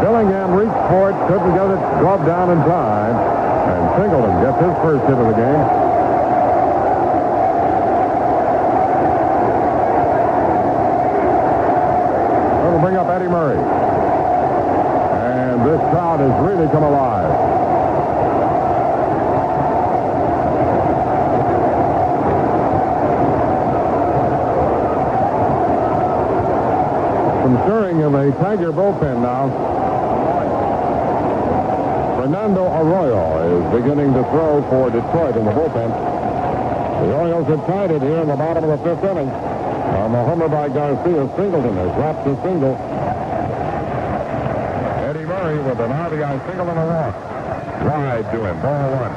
Billingham reached for it, couldn't get it, glove down in time. And Singleton gets his first hit of the game. That'll bring up Eddie Murray. And this crowd has really come alive. Some stirring in the Tiger bullpen now. Fernando Arroyo is beginning to throw for Detroit in the bullpen. The Orioles have tied it here in the bottom of the fifth inning. On the homer by Garcia, Singleton has wrapped a single. Eddie Murray with an RBI single and a walk. Wide to him, ball one.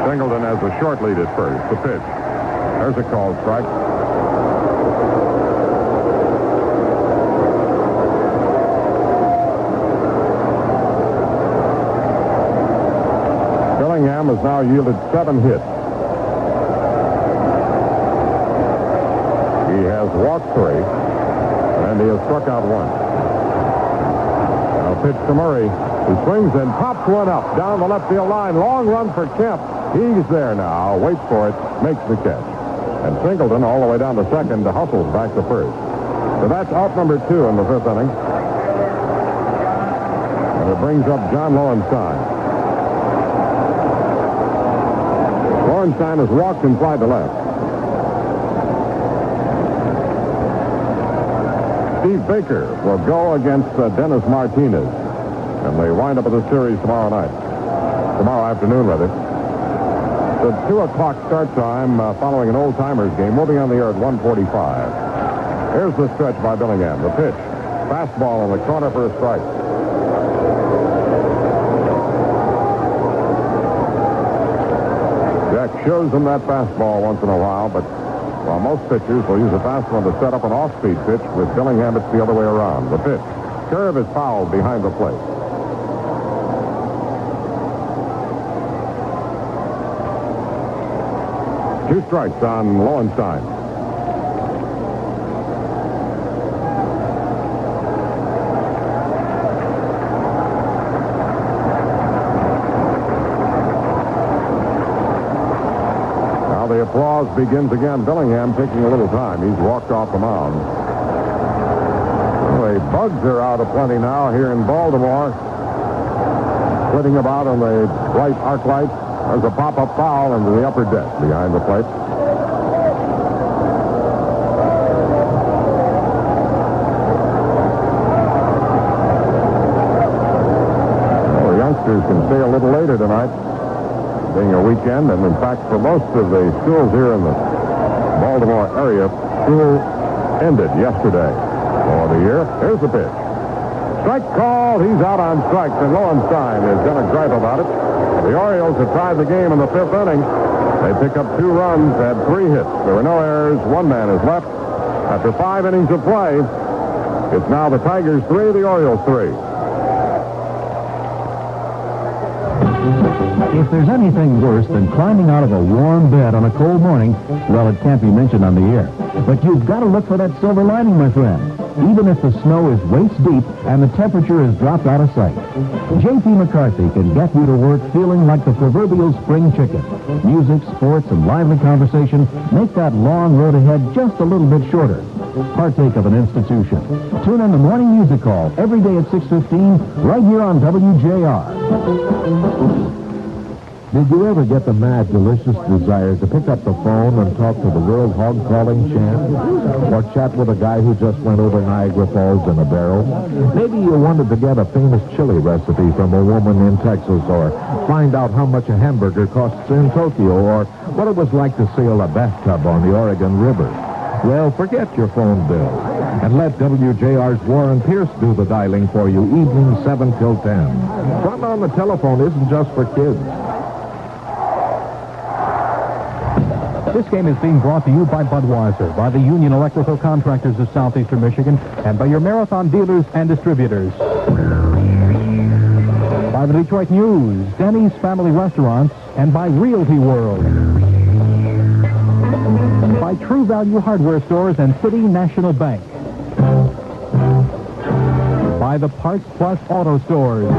Singleton has a short lead at first. The pitch. There's a called strike. Billingham has now yielded 7 hits. He has walked 3, and he has struck out 1. Now pitch to Murray, who swings and pops one up down the left field line. Long run for Kemp. He's there now, waits for it, makes the catch. And Singleton all the way down to second, hustles back to first. So that's out number 2 in the fifth inning. And it brings up John Lowenstein. Lowenstein has walked inside the left. Steve Baker will go against Dennis Martinez. And they wind up with the series tomorrow afternoon, rather. The 2 o'clock start time following an old-timers game. We'll be on the air at 1:45. Here's the stretch by Billingham. The pitch. Fastball in the corner for a strike. Jack shows him that fastball once in a while, but while most pitchers will use a fastball to set up an off-speed pitch, with Billingham it's the other way around. The pitch. Curve is fouled behind the plate. 2 strikes on Lowenstein. Now the applause begins again. Billingham taking a little time. He's walked off the mound. Well, the bugs are out aplenty now here in Baltimore. Flitting about on the bright arc lights. There's a pop-up foul into the upper deck behind the plate. Well, the youngsters can stay a little later tonight, being a weekend, and in fact, for most of the schools here in the Baltimore area, school ended yesterday for the year. Here's the pitch. Strike call. He's out on strikes, and Lowenstein has done a gripe about it. The Orioles have tied the game in the fifth inning. They pick up 2 runs, had 3 hits. There were no errors. 1 man is left. After 5 innings of play, it's now the Tigers 3, the Orioles 3. If there's anything worse than climbing out of a warm bed on a cold morning, well, it can't be mentioned on the air. But you've got to look for that silver lining, my friend. even if the snow is waist deep and the temperature is dropped out of sight. J.P. McCarthy can get you to work feeling like the proverbial spring chicken. Music, sports, and lively conversation make that long road ahead just a little bit shorter. Partake of an institution. Tune in the Morning Music Hall every day at 6:15 right here on WJR. Did you ever get the mad, delicious desire to pick up the phone and talk to the world hog-calling champ? Or chat with a guy who just went over Niagara Falls in a barrel? Maybe you wanted to get a famous chili recipe from a woman in Texas, or find out how much a hamburger costs in Tokyo, or what it was like to sail a bathtub on the Oregon River. Well, forget your phone bill and let WJR's Warren Pierce do the dialing for you evenings 7 till 10. Fun on the telephone isn't just for kids. This game is being brought to you by Budweiser, by the Union Electrical Contractors of Southeastern Michigan, and by your Marathon dealers and distributors. By the Detroit News, Denny's Family Restaurants, and by Realty World. By True Value Hardware Stores and City National Bank. By the Parts Plus Auto Stores.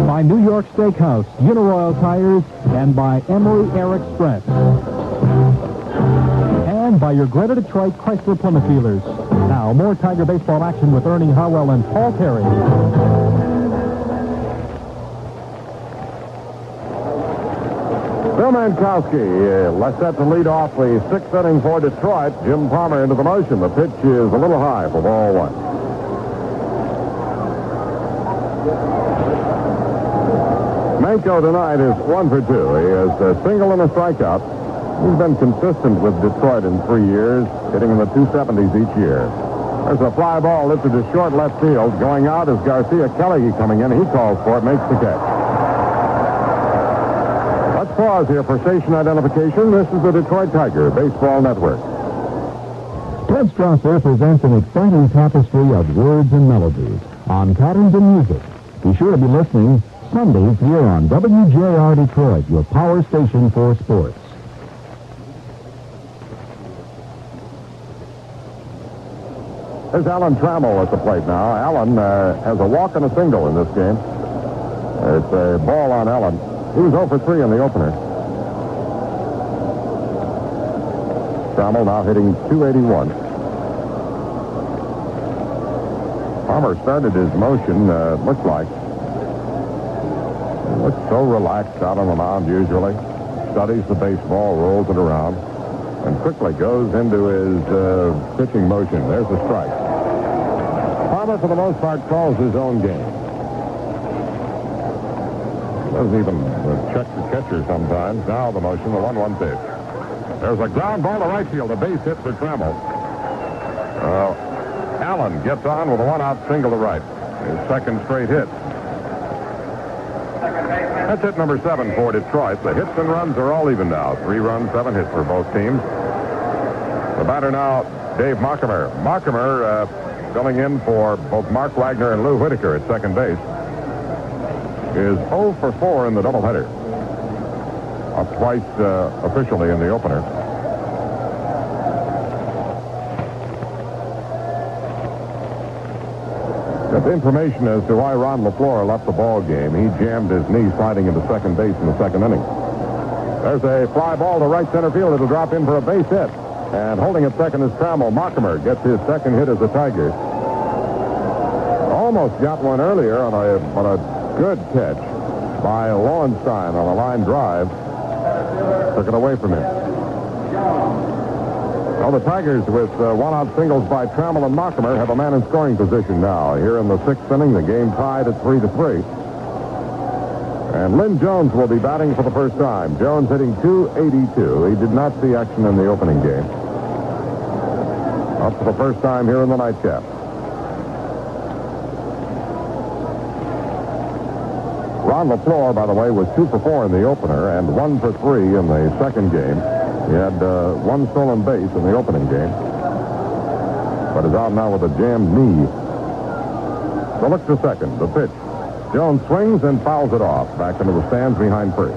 By New York Steakhouse, Uniroyal Tires, and by Emory Air Express. And by your Greater Detroit Chrysler Plymouth dealers. Now, more Tiger baseball action with Ernie Howell and Paul Terry. Bill Mankowski, let's set to lead off the sixth inning for Detroit. Jim Palmer into the motion. The pitch is a little high for ball one. Manko tonight is 1 for 2. He has a single and a strikeout. He's been consistent with Detroit in 3 years, hitting in the 270s each year. There's a fly ball lifted to short left field. Going out is Garcia Kelly coming in. He calls for it, makes the catch. Let's pause here for station identification. This is the Detroit Tiger Baseball Network. Ted Strasser presents an exciting tapestry of words and melodies on patterns and music. Be sure to be listening Sundays here on WJR Detroit, your power station for sports. There's Alan Trammell at the plate now. Alan has a walk and a single in this game. It's a ball on Alan. He was 0 for 3 in the opener. Trammell now hitting .281. Palmer started his motion, looks like. Looks so relaxed out on the mound usually. Studies the baseball, rolls it around, and quickly goes into his pitching motion. There's the strike. Palmer, for the most part, calls his own game. Doesn't even check the catcher sometimes. Now the motion, the 1-1 pitch. There's a ground ball to right field, a base hit for Trammell. Allen gets on with a 1-out single to right. His second straight hit. That's hit number 7 for Detroit. The hits and runs are all even now. 3 runs, 7 hits for both teams. The batter now, Dave Mockemer. Mockemer filling in for both Mark Wagner and Lou Whitaker at second base. Is 0 for 4 in the doubleheader. Up twice officially in the opener. Got the information as to why Ron LaFleur left the ball game. He jammed his knee sliding into second base in the second inning. There's a fly ball to right center field. It'll drop in for a base hit. And holding at second is Trammell. Mockemer gets his second hit as a Tiger. Almost got one earlier on a good catch by Lowenstein on a line drive. Took it away from him. Well, the Tigers, with 1-out singles by Trammell and Mockemer, have a man in scoring position now. Here in the 6th inning, the game tied at 3-3. And Lynn Jones will be batting for the first time. Jones hitting .282. He did not see action in the opening game. Up for the first time here in the nightcap. Ron LaFleur, by the way, was 2 for 4 in the opener and 1 for 3 in the second game. He had 1 stolen base in the opening game, but is out now with a jammed knee. So looks to second. The pitch. Jones swings and fouls it off back into the stands behind first.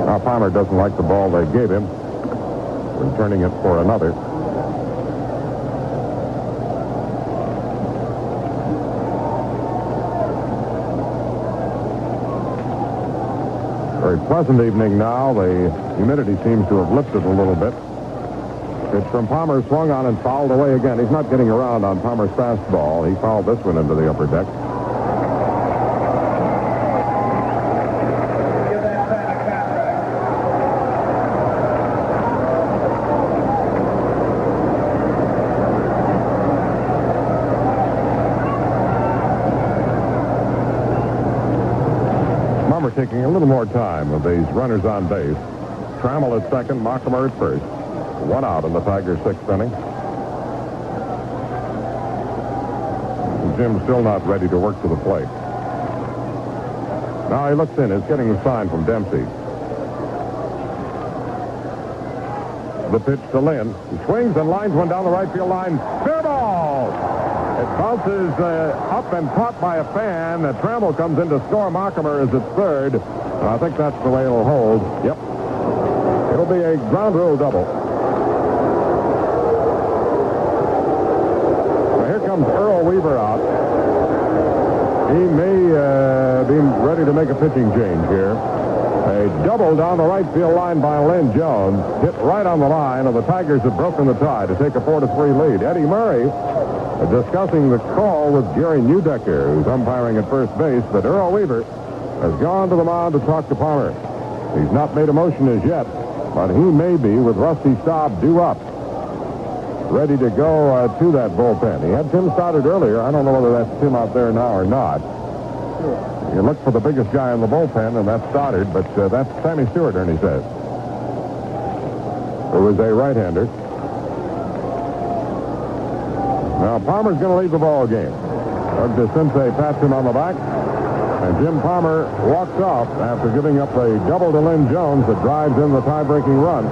Now Palmer doesn't like the ball they gave him, returning it for another. Very pleasant evening now. The humidity seems to have lifted a little bit. Pitch from Palmer, swung on and fouled away again. He's not getting around on Palmer's fastball. He fouled this one into the upper deck. Taking a little more time with these runners on base. Trammell at second, Mockemer at first. One out in the Tigers' sixth inning. Jim's still not ready to work to the plate. Now he looks in. He's getting the sign from Dempsey. The pitch to Lynn. He swings and lines one down the right field line. Fair ball! It bounces up and caught by a fan. Trammell comes in to score. Mockemer is at third. I think that's the way it'll hold. Yep. It'll be a ground rule double. Now here comes Earl Weaver out. He may be ready to make a pitching change here. A double down the right field line by Lynn Jones. Hit right on the line, and the Tigers have broken the tie to take a 4-3 lead. Eddie Murray discussing the call with Jerry Neudecker, who's umpiring at first base, but Earl Weaver has gone to the mound to talk to Palmer. He's not made a motion as yet, but he may be with Rusty Staub due up, ready to go to that bullpen. He had Tim started earlier. I don't know whether that's Tim out there now or not. You look for the biggest guy in the bullpen, and that's Stoddard, but that's Sammy Stewart, Ernie says, who is a right-hander. Now, Palmer's going to leave the ball game. Doug DeCinces pats him on the back, and Jim Palmer walks off after giving up a double to Lynn Jones that drives in the tie-breaking run.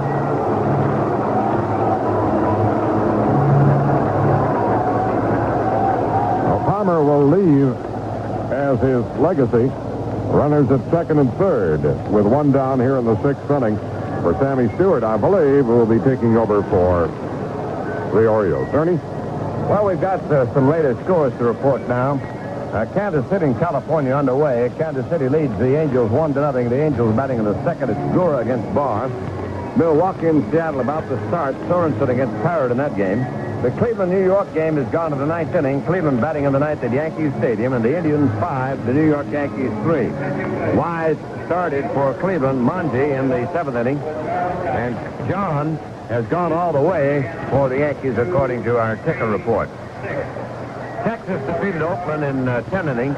Now, Palmer will leave as his legacy. Runners at second and third with one down here in the sixth inning for Sammy Stewart, I believe, who will be taking over for the Orioles. Ernie? Well, we've got some later scores to report now. Kansas City and California underway. Kansas City leads the Angels 1-0. The Angels batting in the second. It's Gura against Barr. Milwaukee and Seattle about to start. Sorensen against Parrott in that game. The Cleveland-New York game has gone to the ninth inning. Cleveland batting in the ninth at Yankee Stadium, and the Indians 5, the New York Yankees 3. Wise started for Cleveland, Monty in the seventh inning, and John has gone all the way for the Yankees, according to our ticker report. Texas defeated Oakland in 10 innings,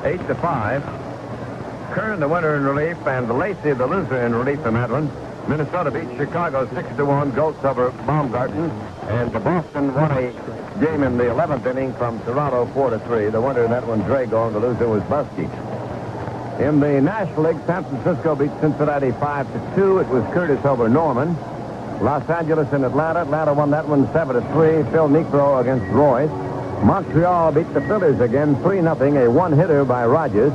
8-5. Kern, the winner in relief, and Lacey, the loser in relief in that one. Minnesota beat Chicago 6-1, Goats over Baumgarten, and Boston won a game in the 11th inning from Toronto 4-3. The winner in that one, Drago, and the loser was Busky. In the National League, San Francisco beat Cincinnati 5-2. It was Curtis over Norman. Los Angeles and Atlanta. Atlanta won that one 7-3. Phil Niekro against Royce. Montreal beat the Phillies again 3-0. A one-hitter by Rogers.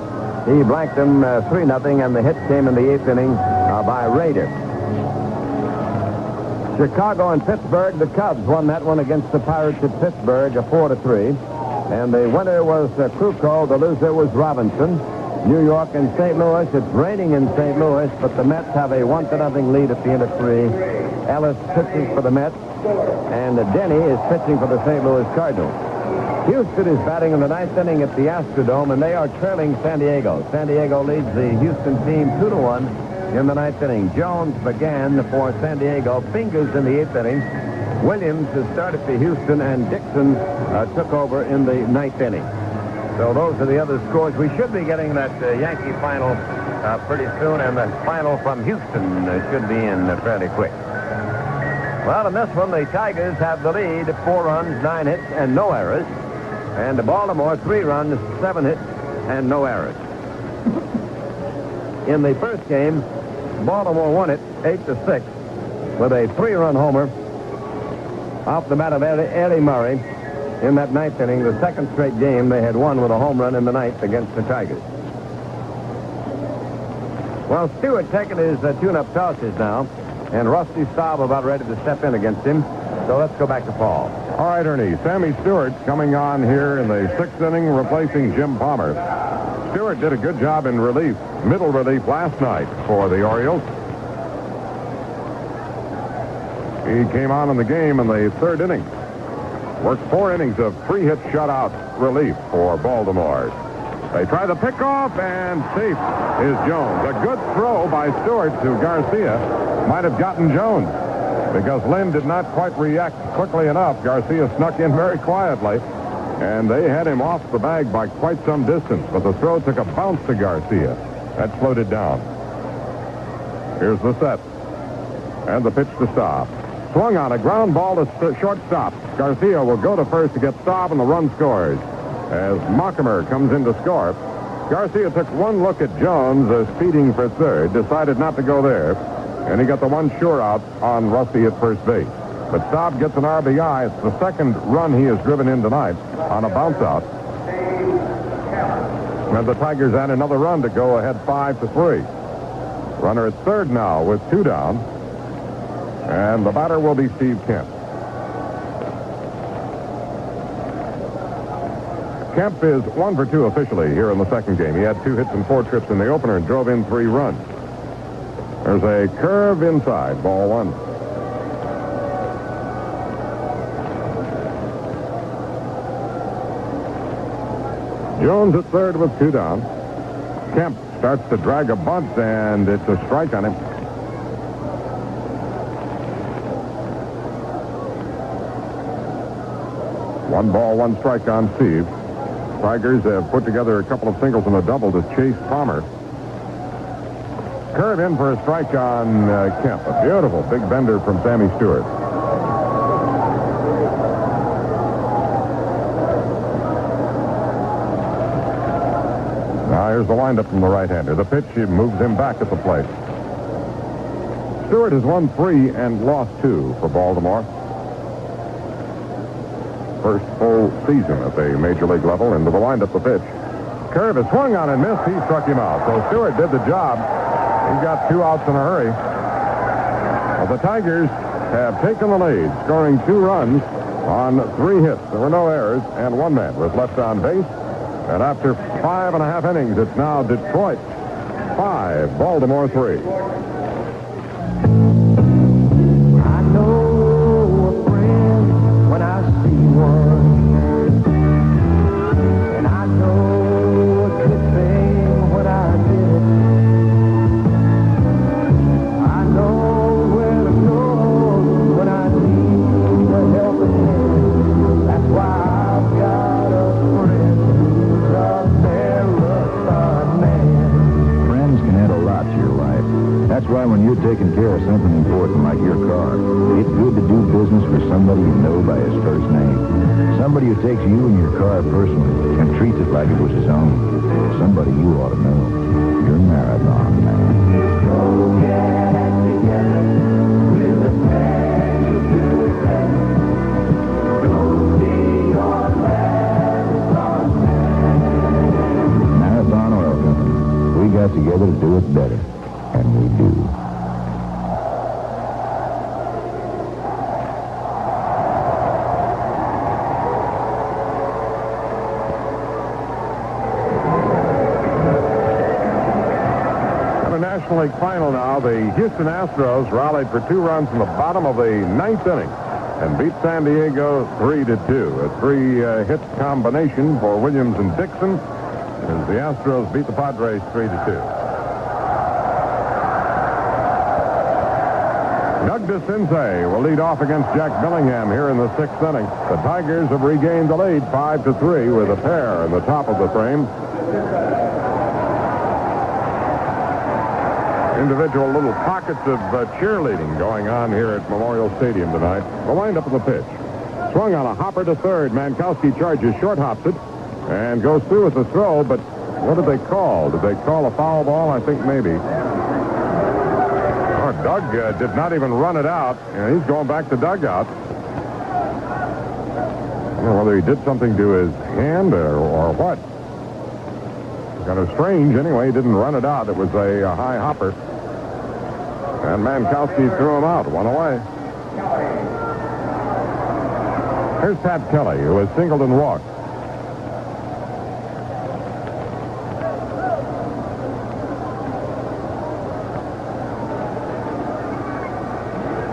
He blanked them 3-0, and the hit came in the 8th inning by Rader. Chicago and Pittsburgh. The Cubs won that one against the Pirates at Pittsburgh, 4-3. And the winner was Krukow. The loser was Robinson. New York and St. Louis. It's raining in St. Louis, but the Mets have a 1-0 lead at the end of 3. Ellis pitching for the Mets, and Denny is pitching for the St. Louis Cardinals. Houston is batting in the ninth inning at the Astrodome, and they are trailing San Diego. San Diego leads the Houston team 2-1 in the ninth inning. Jones began for San Diego. Fingers in the 8th inning. Williams has started for Houston, and Dixon took over in the ninth inning. So those are the other scores. We should be getting that Yankee final pretty soon, and the final from Houston should be in fairly quick. Well, in this one, the Tigers have the lead, 4 runs, 9 hits, and no errors. And the Baltimore, 3 runs, 7 hits, and no errors. In the first game, Baltimore won it 8-6 with a 3-run homer off the bat of Eddie Murray. In that ninth inning, the second straight game they had won with a home run in the ninth against the Tigers. Well, Stewart taking his tune-up tosses now, and Rusty Staub about ready to step in against him. So let's go back to Paul. All right, Ernie. Sammy Stewart coming on here in the 6th inning, replacing Jim Palmer. Stewart did a good job in relief, middle relief last night for the Orioles. He came on in the game in the 3rd inning. Worked 4 innings of 3-hit shutout relief for Baltimore. They try the pickoff, and safe is Jones. A good throw by Stewart to Garcia might have gotten Jones because Lynn did not quite react quickly enough. Garcia snuck in very quietly, and they had him off the bag by quite some distance, but the throw took a bounce to Garcia. That slowed it down. Here's the set, and the pitch to Staub. Swung on a ground ball to shortstop. Garcia will go to first to get Staub, and the run scores. As Mockimer comes in to score, Garcia took one look at Jones speeding for third, decided not to go there, and he got the one sure out on Rusty at first base. But Staub gets an RBI. It's the 2nd run he has driven in tonight on a bounce out. And the Tigers add another run to go ahead 5-3. Runner at third now with 2 down. And the batter will be Steve Kemp. Kemp is 1 for 2 officially here in the 2nd game. He had 2 hits and 4 trips in the opener and drove in 3 runs. There's a curve inside, ball 1. Jones at third with 2 down. Kemp starts to drag a bunt, and it's a strike on him. One ball, 1 strike on Steve. Tigers have put together a couple of singles and a double to chase Palmer. Curve in for a strike on Kemp. A beautiful big bender from Sammy Stewart. Now here's the windup from the right-hander. The pitch, he moves him back at the plate. Stewart has won 3 and lost 2 for Baltimore. First full season at the major league level. Into the windup, the pitch. Curve is swung on and missed. He struck him out. So Stewart did the job. He got 2 outs in a hurry. Well, the Tigers have taken the lead, scoring 2 runs on 3 hits. There were no errors, and 1 man was left on base. And after 5.5 innings, it's now Detroit 5, Baltimore 3. I know a friend when I see one, and I know a good thing when I get it. I know where to go when I need a helping hand. That's why I've got a friend who's a marathon man. Friends can add a lot to your life. That's why when you're taking care of something important like your car, it's good to do business with somebody you know by his first name. Somebody who takes you and your car personally and treats it like it was his own. Somebody you ought to know. Your Marathon Man. Go get together with a friend who'll do it better. Go see your marathon man. Marathon Oil Company. We got together to do it better. And we do. National League final now. The Houston Astros rallied for 2 runs in the bottom of the 9th inning and beat San Diego 3-2. A 3-hit combination for Williams and Dixon as the Astros beat the Padres 3-2. Doug DeCinces will lead off against Jack Billingham here in the 6th inning. The Tigers have regained the lead 5-3 with a pair in the top of the frame. Individual little pockets of cheerleading going on here at Memorial Stadium tonight. The windup of the pitch. Swung on a hopper to third. Mankowski charges, short hops it, and goes through with the throw, but what did they call? Did they call a foul ball? I think maybe. Oh, Doug did not even run it out, and he's going back to dugout. I don't know whether he did something to his hand or what. Kind of strange, anyway. He didn't run it out. It was a high hopper. And Mankowski threw him out. One away. Here's Pat Kelly, who has singled and walked.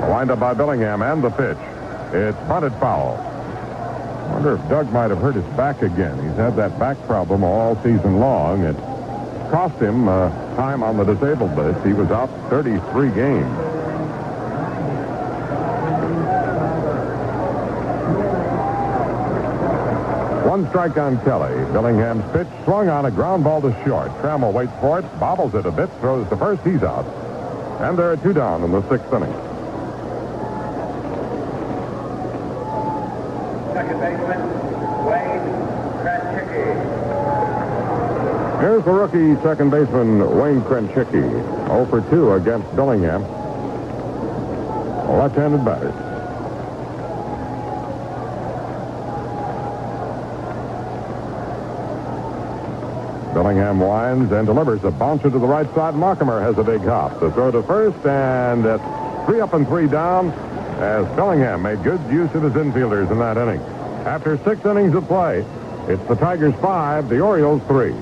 A windup by Billingham and the pitch. It's bunted foul. I wonder if Doug might have hurt his back again. He's had that back problem all season long. It cost him time on the disabled list. He was out 33 games. One strike on Kelly. Billingham's pitch swung on a ground ball to short. Trammell waits for it, bobbles it a bit, throws to first. He's out. And there are 2 down in the 6th inning. Second baseman, Wayne Kranchicki. Here's the rookie second baseman, Wayne Kranchicki. 0 for 2 against Billingham. A left-handed batter. Billingham winds and delivers a bouncer to the right side. Markhamer has a big hop. The throw to first, and it's 3 up and 3 down as Billingham made good use of his infielders in that inning. After 6 innings of play, it's the Tigers 5, the Orioles 3.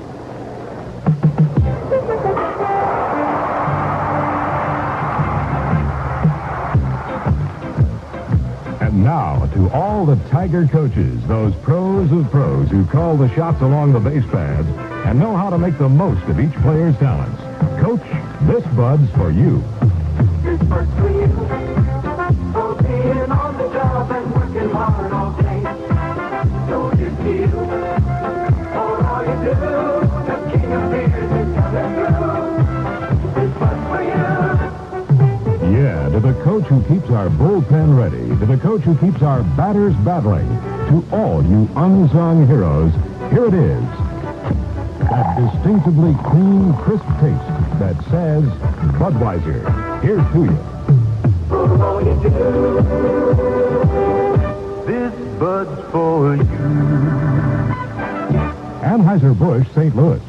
And now to all the Tiger coaches, those pros of pros who call the shots along the base paths and know how to make the most of each player's talents. Coach, this Bud's for you. This Bud's for you. For being on the job and working hard all day. So here's to you. For all you do, the king of beers is coming through. This Bud's for you. Yeah, to the coach who keeps our bullpen ready, to the coach who keeps our batters battling, to all you unsung heroes, here it is. That distinctively clean, crisp taste that says Budweiser. Here's to you. For all you do. This Bud's for you. Anheuser-Busch, St. Louis.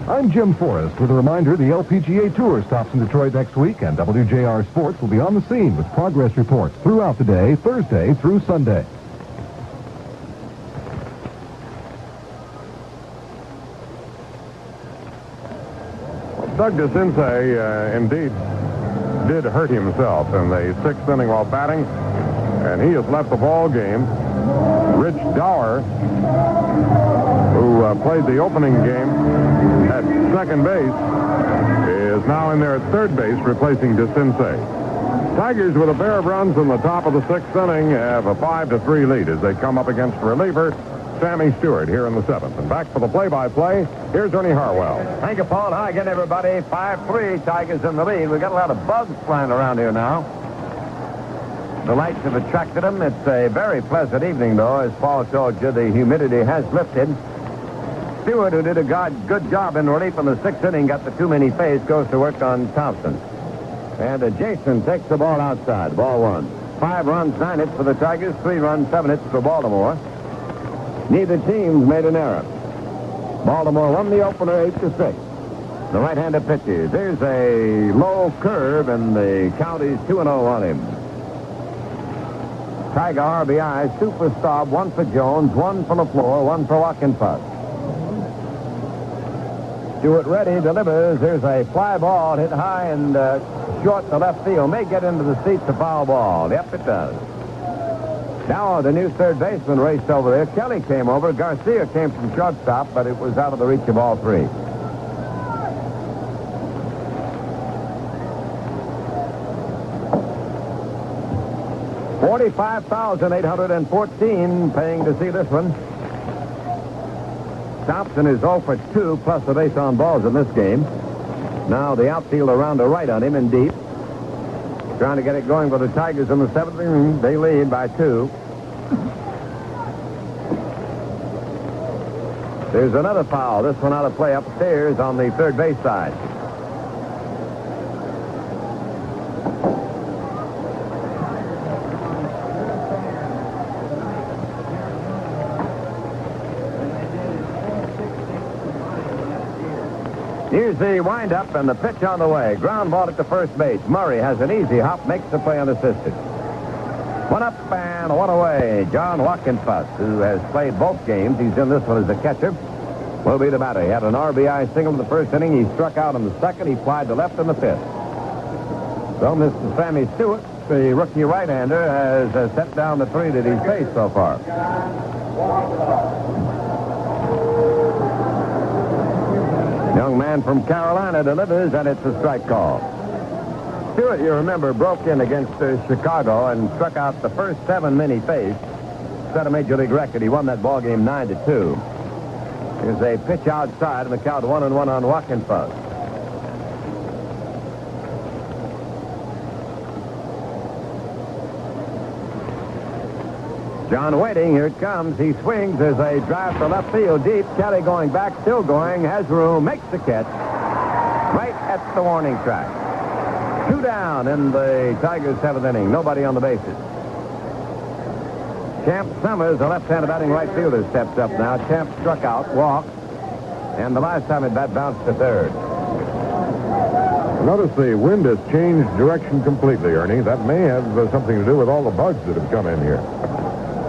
I'm Jim Forrest with a reminder the LPGA Tour stops in Detroit next week, and WJR Sports will be on the scene with progress reports throughout the day, Thursday through Sunday. Doug DeCinces indeed did hurt himself in the 6th inning while batting, and he has left the ball game. Rich Dower, who played the opening game at second base, is now in there at third base replacing DeCinces. Tigers with a pair of runs in the top of the 6th inning have a 5-3 lead as they come up against reliever Sammy Stewart here in the 7th. And back for the play-by-play, here's Ernie Harwell. Thank you, Paul. Hi again, everybody. 5-3, Tigers in the lead. We've got a lot of bugs flying around here now. The lights have attracted them. It's a very pleasant evening, though. As Paul told you, the humidity has lifted. Stewart, who did a good job in relief in the 6th inning, got the too many phase, goes to work on Thompson. And Jason takes the ball outside. Ball 1. 5 runs, 9 hits for the Tigers. 3 runs, 7 hits for Baltimore. Neither team's made an error. Baltimore won the opener 8-6. The right-hander pitches. There's a low curve, and the count is 2-0 on him. Tiger RBI, super stop, 1 for Jones, 1 for LaFleur, 1 for Wackenfuss. Stewart ready, delivers. There's a fly ball hit high and short to left field. May get into the seats, a foul ball. Yep, it does. Now the new third baseman raced over there. Kelly came over. Garcia came from shortstop, but it was out of the reach of all 3. $45,814 paying to see this one. Thompson is 0 for 2 plus the base on balls in this game. Now the outfield around the right on him and deep. Trying to get it going for the Tigers in the 7th inning. They lead by 2. There's another foul. This one out of play upstairs on the third base side. Here's the windup and the pitch on the way. Ground ball at the first base. Murray has an easy hop, makes the play unassisted. One up and one away. John Watkinfuss, who has played both games, he's in this one as a catcher, will be the batter. He had an RBI single in the first inning. He struck out in the second. He flied to left in the fifth. So Mr. Sammy Stewart, the rookie right-hander, has set down the three that he's faced so far. Young man from Carolina delivers, and it's a strike call. Stewart, you remember, broke in against Chicago and struck out the first 7 men he faced. Set a major league record. He won that ball game 9-2. Here's a pitch outside, and the count 1-1 on Watkinfuss. John waiting. Here it comes. He swings. There's a drive to left field deep. Kelly going back, still going. Has room. Makes the catch. Right at the warning track. 2 down in the Tigers' 7th inning. Nobody on the bases. Champ Summers, the left-handed batting right fielder, steps up now. Champ struck out, walked, and the last time at bat bounced to third. Notice the wind has changed direction completely, Ernie. That may have something to do with all the bugs that have come in here.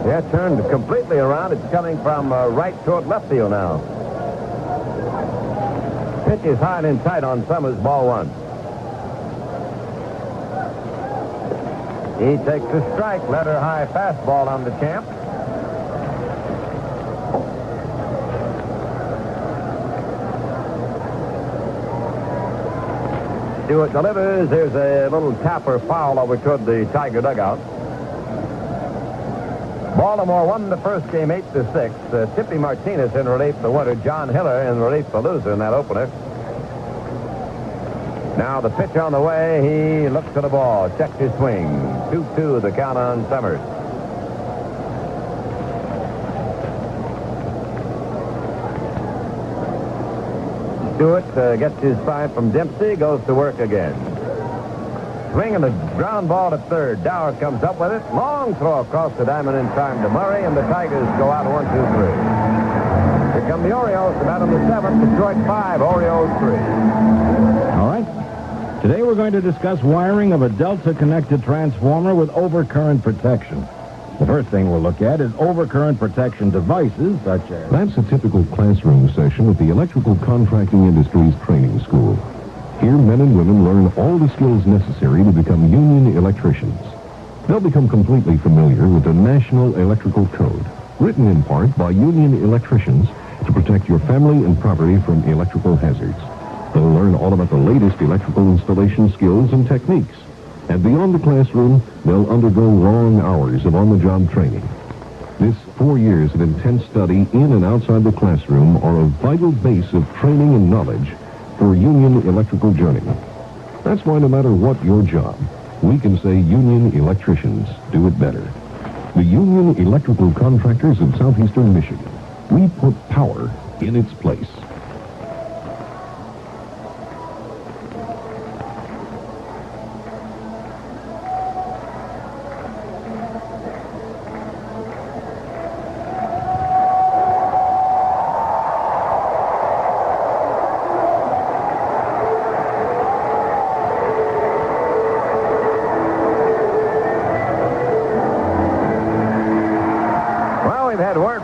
Yeah, turned completely around. It's coming from right toward left field now. Pitch is high and tight on Summers, ball 1. He takes a strike, letter high fastball on the Champ. Stewart delivers. There's a little tapper foul over toward the Tiger dugout. Baltimore won the first game 8-6. Tippy Martinez in relief, the winner. John Hiller in relief, the loser in that opener. Now the pitch on the way. He looks at the ball, checks his swing. 2-2 the count on Summers. Stewart gets his sign from Dempsey, goes to work again. Swing and the ground ball to third. Dower comes up with it. Long throw across the diamond in time to Murray, and the Tigers go out 1-2-3. Here come the Orioles, about on the 7th. Detroit 5, Orioles 3. All right. Today we're going to discuss wiring of a Delta-connected transformer with overcurrent protection. The first thing we'll look at is overcurrent protection devices such as... That's a typical classroom session at the Electrical Contracting Industries Training School. Here, men and women learn all the skills necessary to become union electricians. They'll become completely familiar with the National Electrical Code, written in part by union electricians to protect your family and property from electrical hazards. They'll learn all about the latest electrical installation skills and techniques. And beyond the classroom, they'll undergo long hours of on-the-job training. This 4 years of intense study in and outside the classroom are a vital base of training and knowledge for union electrical journeymen. That's why no matter what your job, we can say union electricians do it better. The Union Electrical Contractors of Southeastern Michigan. We put power in its place.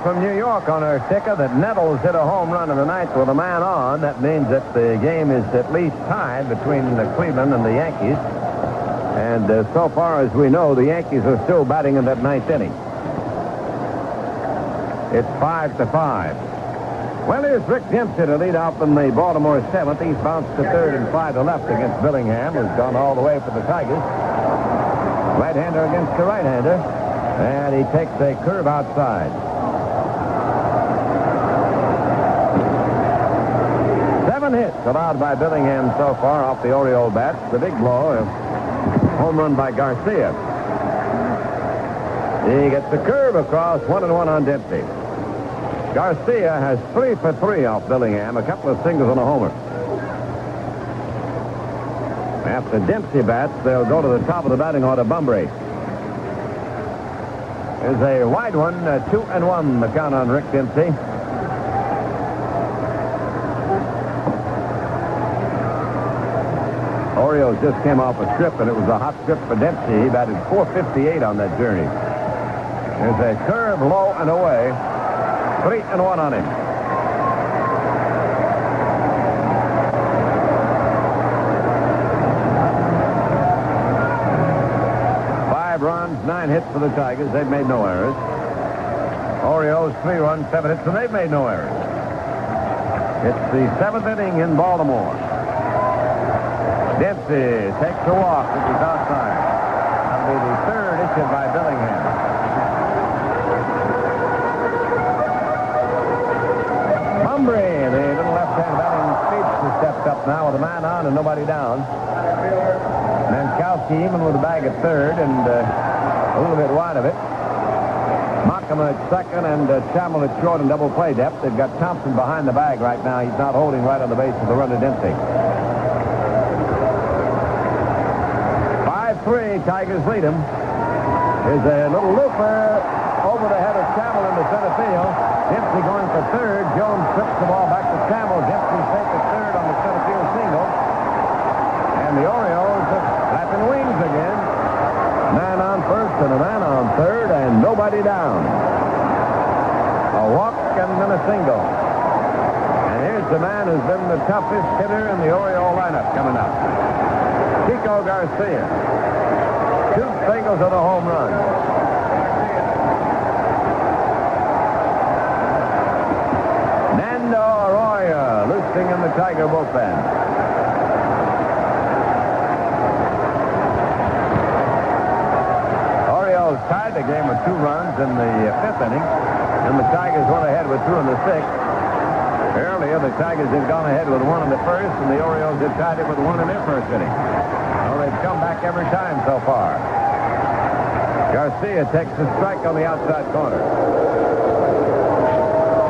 From New York on our ticker that Nettles hit a home run in the ninth with a man on. That means that the game is at least tied between Cleveland and the Yankees. And so far as we know, the Yankees are still batting in that ninth inning. It's 5-5. Well, here's Rick Dempsey to lead off in the Baltimore 7th. He's bounced to third and fly to left against Billingham, who's gone all the way for the Tigers. Right-hander against the right-hander. And he takes a curve outside. 7 hits allowed by Billingham so far off the Oriole bats. The big blow, a home run by Garcia. He gets the curve across, 1-1 on Dempsey. Garcia has 3 for 3 off Billingham, a couple of singles and a homer. After Dempsey bats, they'll go to the top of the batting order, Bumbrace. There's a wide one, 2-1, the count on Rick Dempsey. Orioles just came off a trip, and it was a hot trip for Dempsey. He batted .458 on that journey. There's a curve low and away. 3-1 on him. Runs, 9 hits for the Tigers. They've made no errors. Orioles, 3 runs, 7 hits, and they've made no errors. It's the 7th inning in Baltimore. Dempsey takes a walk, which is outside. That'll be the 3rd issued by Billingham. Humphrey, the little left-hand batting speedster, stepped up now with a man on and nobody down. Mankowski even with the bag at 3rd and a little bit wide of it. Mockama at 2nd and Chamel at short and double play depth. They've got Thompson behind the bag right now. He's not holding right on the base of the run to Dempsey. 5-3, Tigers lead him. Here's a little looper over the head of Chamel into center field. Dempsey going for 3rd. Jones trips the ball back to Chamel. Dempsey safe at 3rd on the center field single. And the Orioles flapping wings again. Man on 1st and a man on 3rd and nobody down. A walk and then a single. And here's the man who's been the toughest hitter in the Oriole lineup coming up. Chico Garcia. 2 singles and a home run. Nando Arroyo loosening in the Tiger bullpen. Tied the game with 2 runs in the 5th inning, and the Tigers went ahead with 2 in the 6th. Earlier, the Tigers had gone ahead with 1 in the 1st, and the Orioles had tied it with 1 in their 1st inning. Well, they've come back every time so far. Garcia takes a strike on the outside corner.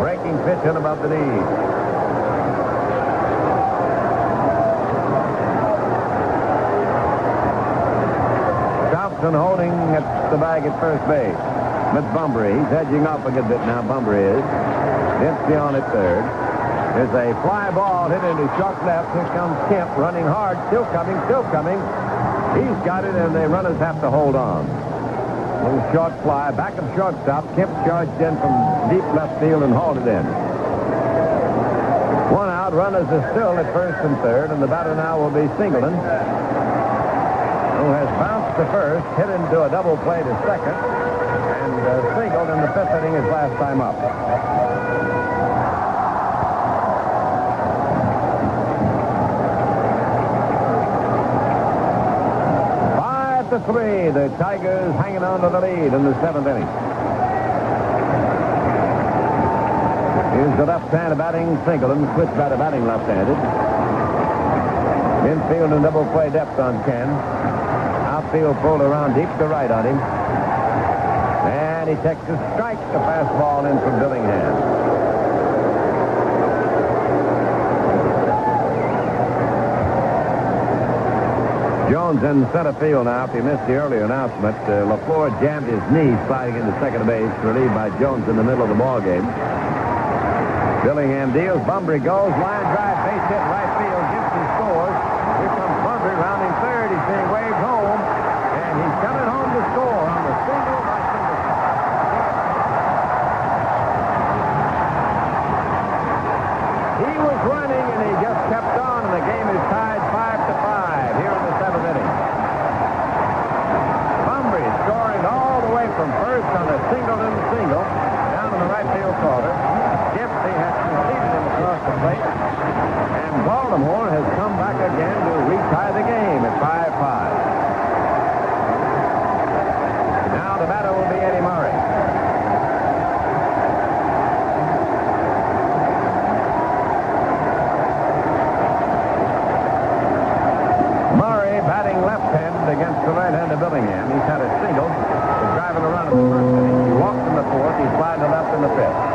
Breaking pitch in above the knees. Holding at the bag at first base. But Bunbury, he's edging up a good bit now, Bunbury is. Dempsey on at 3rd. There's a fly ball hit into short left. Here comes Kemp running hard. Still coming, still coming. He's got it, and the runners have to hold on. Little short fly, back of shortstop. Kemp charged in from deep left field and hauled it in. 1 out, runners are still at 1st and 3rd, and the batter now will be Singleton, who has bounced to 1st, hit into a double play to 2nd, and singled in the 5th inning his last time up. Five to 3, the Tigers hanging on to the lead in the 7th inning. Here's the left-handed batting Singleton, switch batter batting left-handed. Infield and double play depth on Ken. Outfield pulled around deep to right on him. And he takes a strike, the fastball in from Billingham. Jones in center field now. If you missed the earlier announcement, LaFleur jammed his knee sliding into second base, relieved by Jones in the middle of the ball game. Billingham deals. Bunbury goes. Line drive, base hit, right field. Gibson scores. Here comes Bunbury rounding 3rd. He's being waved home. And he's coming home to score on the single by Singleton. He was running, and he just kept on, and the game is tied 5-5 here in the 7th inning. Bunbury scoring all the way from 1st on a Singleton single down in the right field corner. Dempsey has conceded him across the plate, and Baltimore has come back again to retie the game at 5-5. Now the batter will be Eddie Murray. Murray batting left-handed against the right-handed Billingham. He's had a single, but driving around in the 1st inning. He walked in the 4th. He's flying to left in the 5th.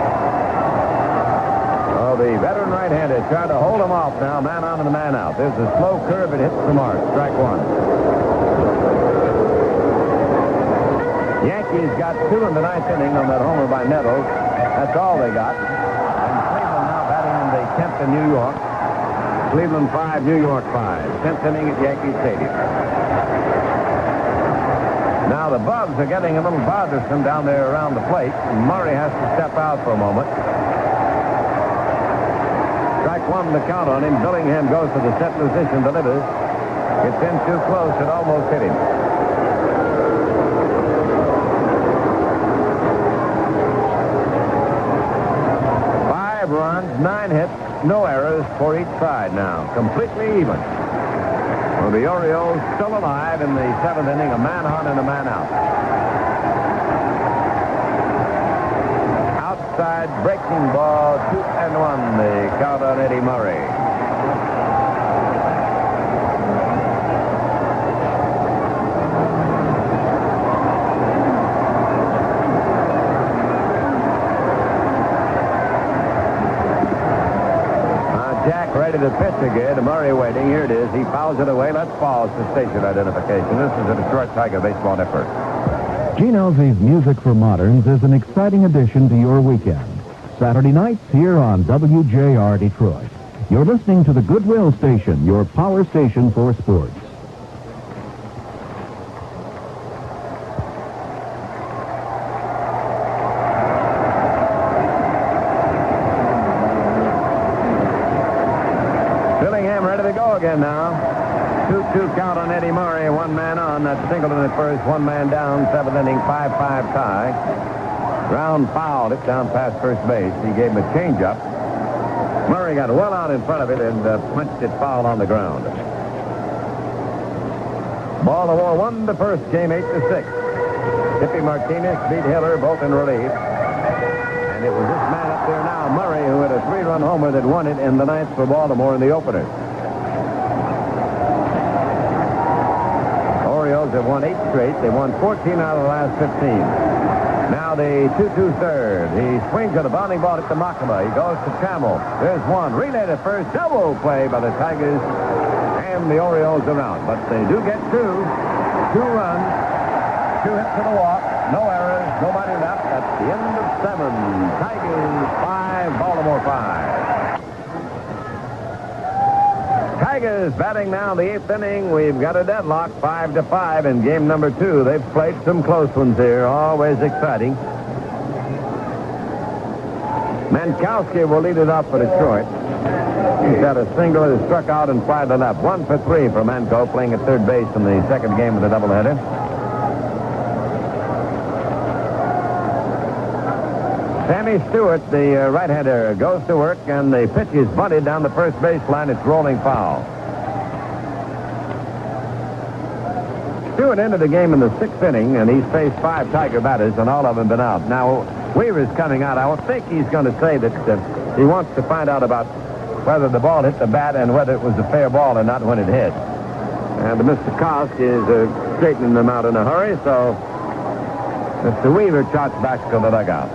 Oh, the veteran right-hander trying to hold him off now. Man on and the man out. There's a slow curve. It hits the mark. Strike 1. Yankees got 2 in the 9th inning on that homer by Nettles. That's all they got. And Cleveland now batting in the 10th in New York. Cleveland 5, New York 5. 10th inning at Yankee Stadium. Now the Bugs are getting a little bothersome down there around the plate. Murray has to step out for a moment. Strike one to count on him. Billingham goes to the set position, delivers. Gets in too close, it almost hit him. Runs, 9 hits, no errors for each side now. Completely even. Well, the Orioles still alive in the 7th inning, a man on and a man out. Outside breaking ball, 2-1, the count on Eddie Murray. Jack ready to pitch again. Murray waiting. Here it is. He fouls it away. Let's pause for station identification. This is a Detroit Tiger Baseball Network. Gene Elsie's Music for Moderns is an exciting addition to your weekend. Saturday nights here on WJR Detroit. You're listening to the Goodwill Station, your power station for sports. Again now. 2-2 count on Eddie Murray. One man on. That's Singleton at first. One man down. 7th inning. 5-5 tie. Brown fouled it down past first base. He gave him a changeup. Murray got well out in front of it and punched it foul on the ground. Baltimore won the first game 8-6. Tippy Martinez beat Hiller, both in relief. And it was this man up there now, Murray, who had a 3-run homer that won it in the 9th for Baltimore in the opener. Orioles have won 8 straight. They won 14 out of the last 15. Now the 2-2 third. He swings at a bounding ball at the Makama. He goes to Trammell. There's one. Relay to first. Double play by the Tigers. And the Orioles are out. But they do get 2. 2 runs. 2 hits and a walk. No errors. Nobody left. That's the end of 7. Tigers 5. Baltimore 5. Tigers batting now the 8th inning. We've got a deadlock, 5-5 in game number 2. They've played some close ones here, always exciting. Mankowski will lead it off for Detroit. He's got a single that struck out and fly to left. 1 for 3 for Manco, playing at third base in the second game of the doubleheader. Sammy Stewart, the right-hander, goes to work, and the pitch is bunted down the first baseline. It's rolling foul. Stewart ended the game in the 6th inning, and he's faced 5 Tiger batters, and all of them been out. Now, Weaver's coming out. I would think he's going to say that he wants to find out about whether the ball hit the bat and whether it was a fair ball or not when it hit. And Mr. Kosk is straightening them out in a hurry, so Mr. Weaver trots back to the dugout.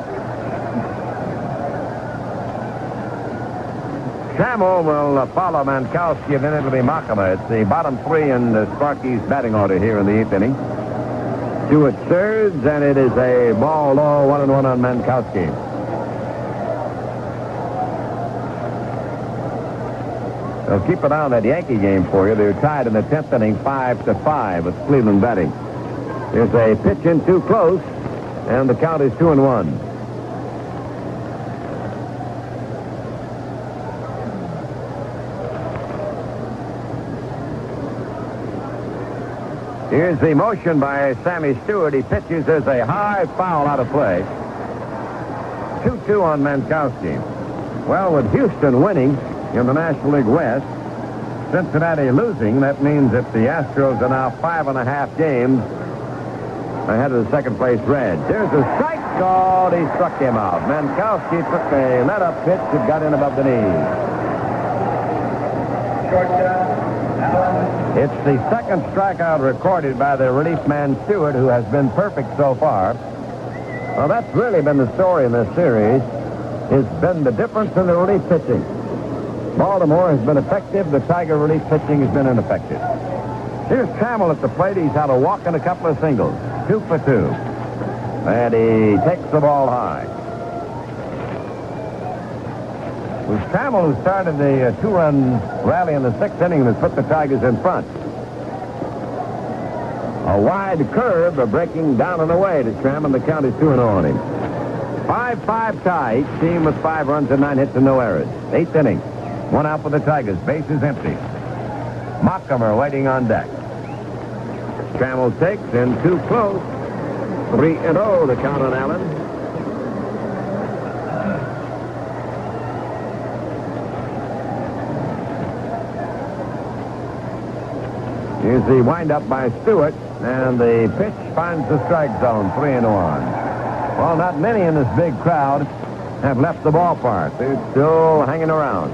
Trammell will follow Mankowski, and then it'll be Makama. It's the bottom 3 in Sparky's batting order here in the 8th inning. Stewart thirds, and it is a ball low, 1-1 on Mankowski. They'll keep an eye on that Yankee game for you. They're tied in the 10th inning, 5-5 with Cleveland batting. There's a pitch in too close, and the count is 2-1. Here's the motion by Sammy Stewart. He pitches. There's a high foul out of play. 2-2 on Mankowski. Well, with Houston winning in the National League West, Cincinnati losing, that means that the Astros are now 5.5 games ahead of the second place Reds. There's a strike called. He struck him out. Mankowski took a let-up pitch that got in above the knee. Shortstop, It's the second strikeout recorded by the relief man Stewart, who has been perfect so far. Well, that's really been the story in this series. It's been the difference in the relief pitching. Baltimore has been effective. The Tiger relief pitching has been ineffective. Here's Trammell at the plate. He's had a walk and a couple of singles. 2 for 2. And he takes the ball high. It was Trammell who started the two-run rally in the 6th inning and has put the Tigers in front. A wide curve, breaking down and away to Trammell. The count is 2-0 on him. 5-5 tie. Each team with 5 runs and 9 hits and no errors. 8th inning. 1 out for the Tigers. Base is empty. Montgomery waiting on deck. Trammell takes and too close. 3-0 the count on Allen. Here's the windup by Stewart, and the pitch finds the strike zone. 3-1. Well, not many in this big crowd have left the ballpark. They're still hanging around.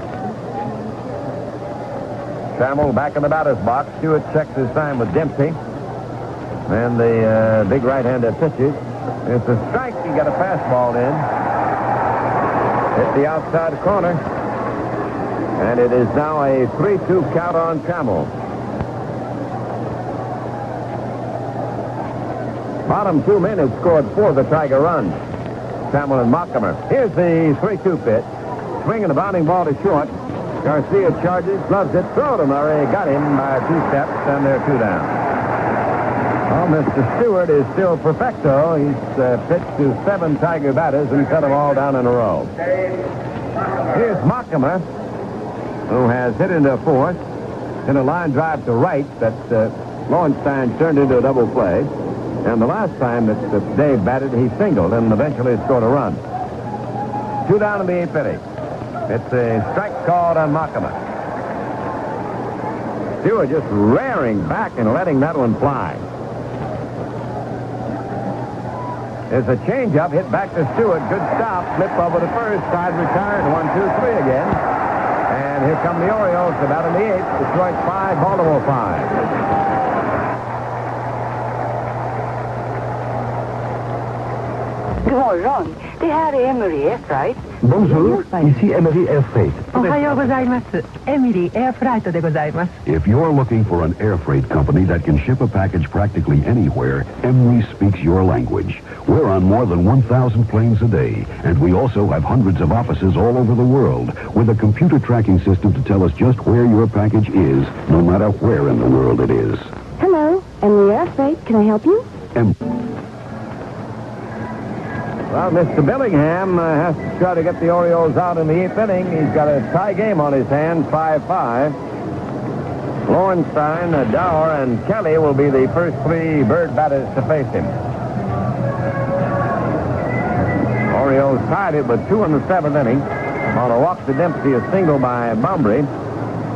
Trammell back in the batter's box. Stewart checks his time with Dempsey. And the big right-hander pitches. It's a strike. He got a fastball in. Hit the outside corner. And it is now a 3-2 count on Trammell. Bottom 2 men have scored 4 of the Tiger runs. Trammell and Montgomery. Here's the 3-2 pitch. Swinging a bounding ball to short. Garcia charges, gloves it, throws him. Murray got him by 2 steps, and they're 2 down. Well, Mr. Stewart is still perfecto. He's pitched to 7 Tiger batters and cut them all down in a row. Here's Montgomery, who has hit into 4th. In a line drive to right that Lowenstein turned into a double play. And the last time that Dave batted, he singled and eventually scored a run. 2 down in the 8th inning. It's a strike called on Montgomery. Stewart just rearing back and letting that one fly. There's a changeup hit back to Stewart. Good stop. Flip over to first. Side retired. 1, 2, 3 again. And here come the Orioles. About in the 8th. Detroit 5, Baltimore 5. God morgon. Det här är Emery Airfreight. Bonjour, ici Emery Airfreight. Ohayou gozaimasu. Emery Airfreight de gozaimasu. If you're looking for an air freight company that can ship a package practically anywhere, Emery speaks your language. We're on more than 1,000 planes a day, and we also have hundreds of offices all over the world with a computer tracking system to tell us just where your package is, no matter where in the world it is. Hello, Emery Airfreight. Can I help you? Well, Mr. Billingham has to try to get the Orioles out in the 8th inning. He's got a tie game on his hands, 5-5. Lowenstein, Dower, and Kelly will be the first 3 Bird batters to face him. Orioles tied it with 2 in the 7th inning. On a walk to Dempsey, a single by Bombrey.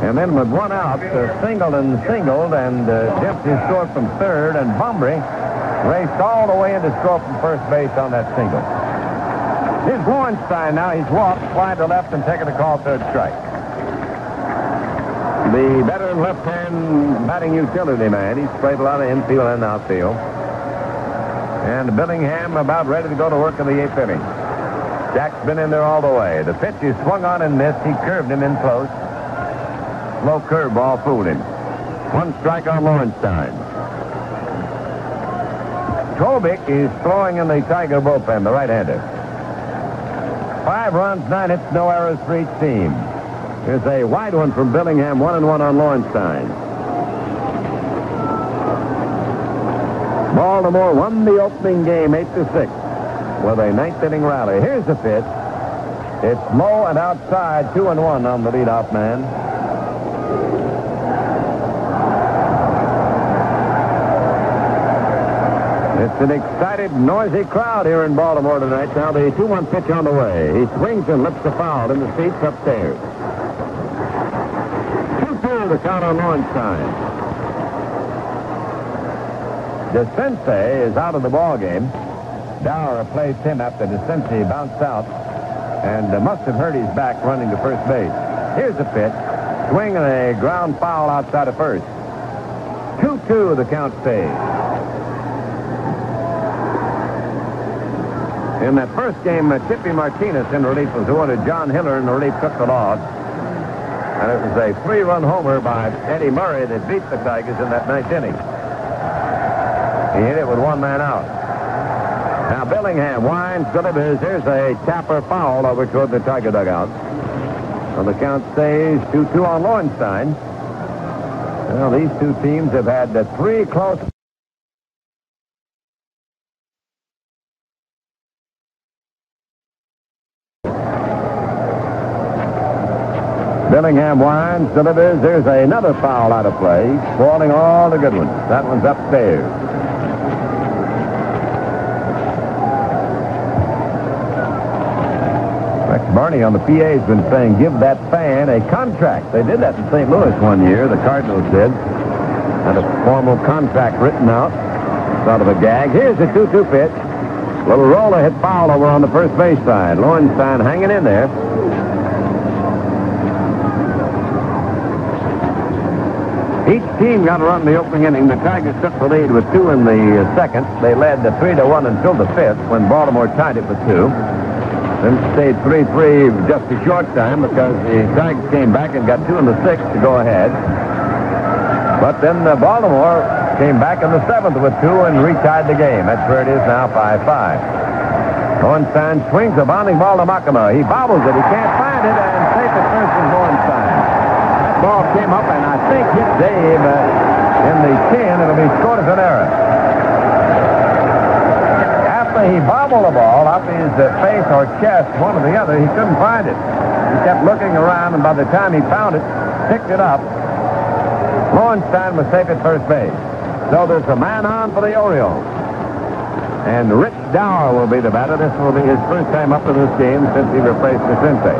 And then with 1 out, singled, and Dempsey scored from 3rd, and Bombrey raced all the way in to score from first base on that single. Here's Lowenstein now. He's walked, slide to left, and taken a call, 3rd strike. The veteran left-hand batting utility man. He's played a lot of infield and outfield. And Billingham about ready to go to work in the 8th inning. Jack's been in there all the way. The pitch is swung on and missed. He curved him in close. Low curveball fooled him. 1 strike on Lowenstein. Tobik is throwing in the Tiger bullpen, the right-hander. 5 runs, 9 hits, no errors for each team. Here's a wide one from Billingham, 1-1 on Lowenstein. Baltimore won the opening game 8-6 with a 9th inning rally. Here's the pitch. It's low and outside, 2-1 on the leadoff man. It's an excited, noisy crowd here in Baltimore tonight. Now the 2-1 pitch on the way. He swings and lifts the foul in the seats upstairs. 2-2 the count on Lowenstein. DeCinces is out of the ball game. Dower replaced him after DeCinces bounced out and must have hurt his back running to first base. Here's the pitch. Swing and a ground foul outside of first. 2-2 the count stays. In that first game, Chippy Martinez in relief was ordered. John Hiller in relief took the loss. And it was a 3-run homer by Eddie Murray that beat the Tigers in that 9th inning. He hit it with 1 man out. Now Billingham winds, delivers. Here's a tapper foul over toward the Tiger dugout. So the count stays 2-2 on Lowenstein. Well, these two teams have had three close. Billingham winds, delivers. There's another foul out of play. Spoiling all the good ones. That one's upstairs. Rex Barney on the PA has been saying, give that fan a contract. They did that in St. Louis one year. The Cardinals did. Had a formal contract written out. Sort of a gag. Here's the 2-2 pitch. Little roller hit foul over on the first base side. Lowenstein hanging in there. Each team got a run in the opening inning. The Tigers took the lead with 2 in the second. They led 3-1 until the 5th when Baltimore tied it with 2. Then stayed 3-3 just a short time because the Tigers came back and got 2 in the 6th to go ahead. But then Baltimore came back in the 7th with 2 and retied the game. That's where it is now, 5-5. Lowenstein swings a bounding ball to Makama. He bobbles it. He can't find it, and safe at first is Lowenstein. Ball came up and I think hit Dave in the chin. It'll be scored as an error. After he bobbled the ball up his face or chest, one or the other, he couldn't find it. He kept looking around, and by the time he found it, picked it up. Lowenstein was safe at first base. So there's a man on for the Orioles. And Rich Dower will be the batter. This will be his first time up in this game since he replaced Vicente.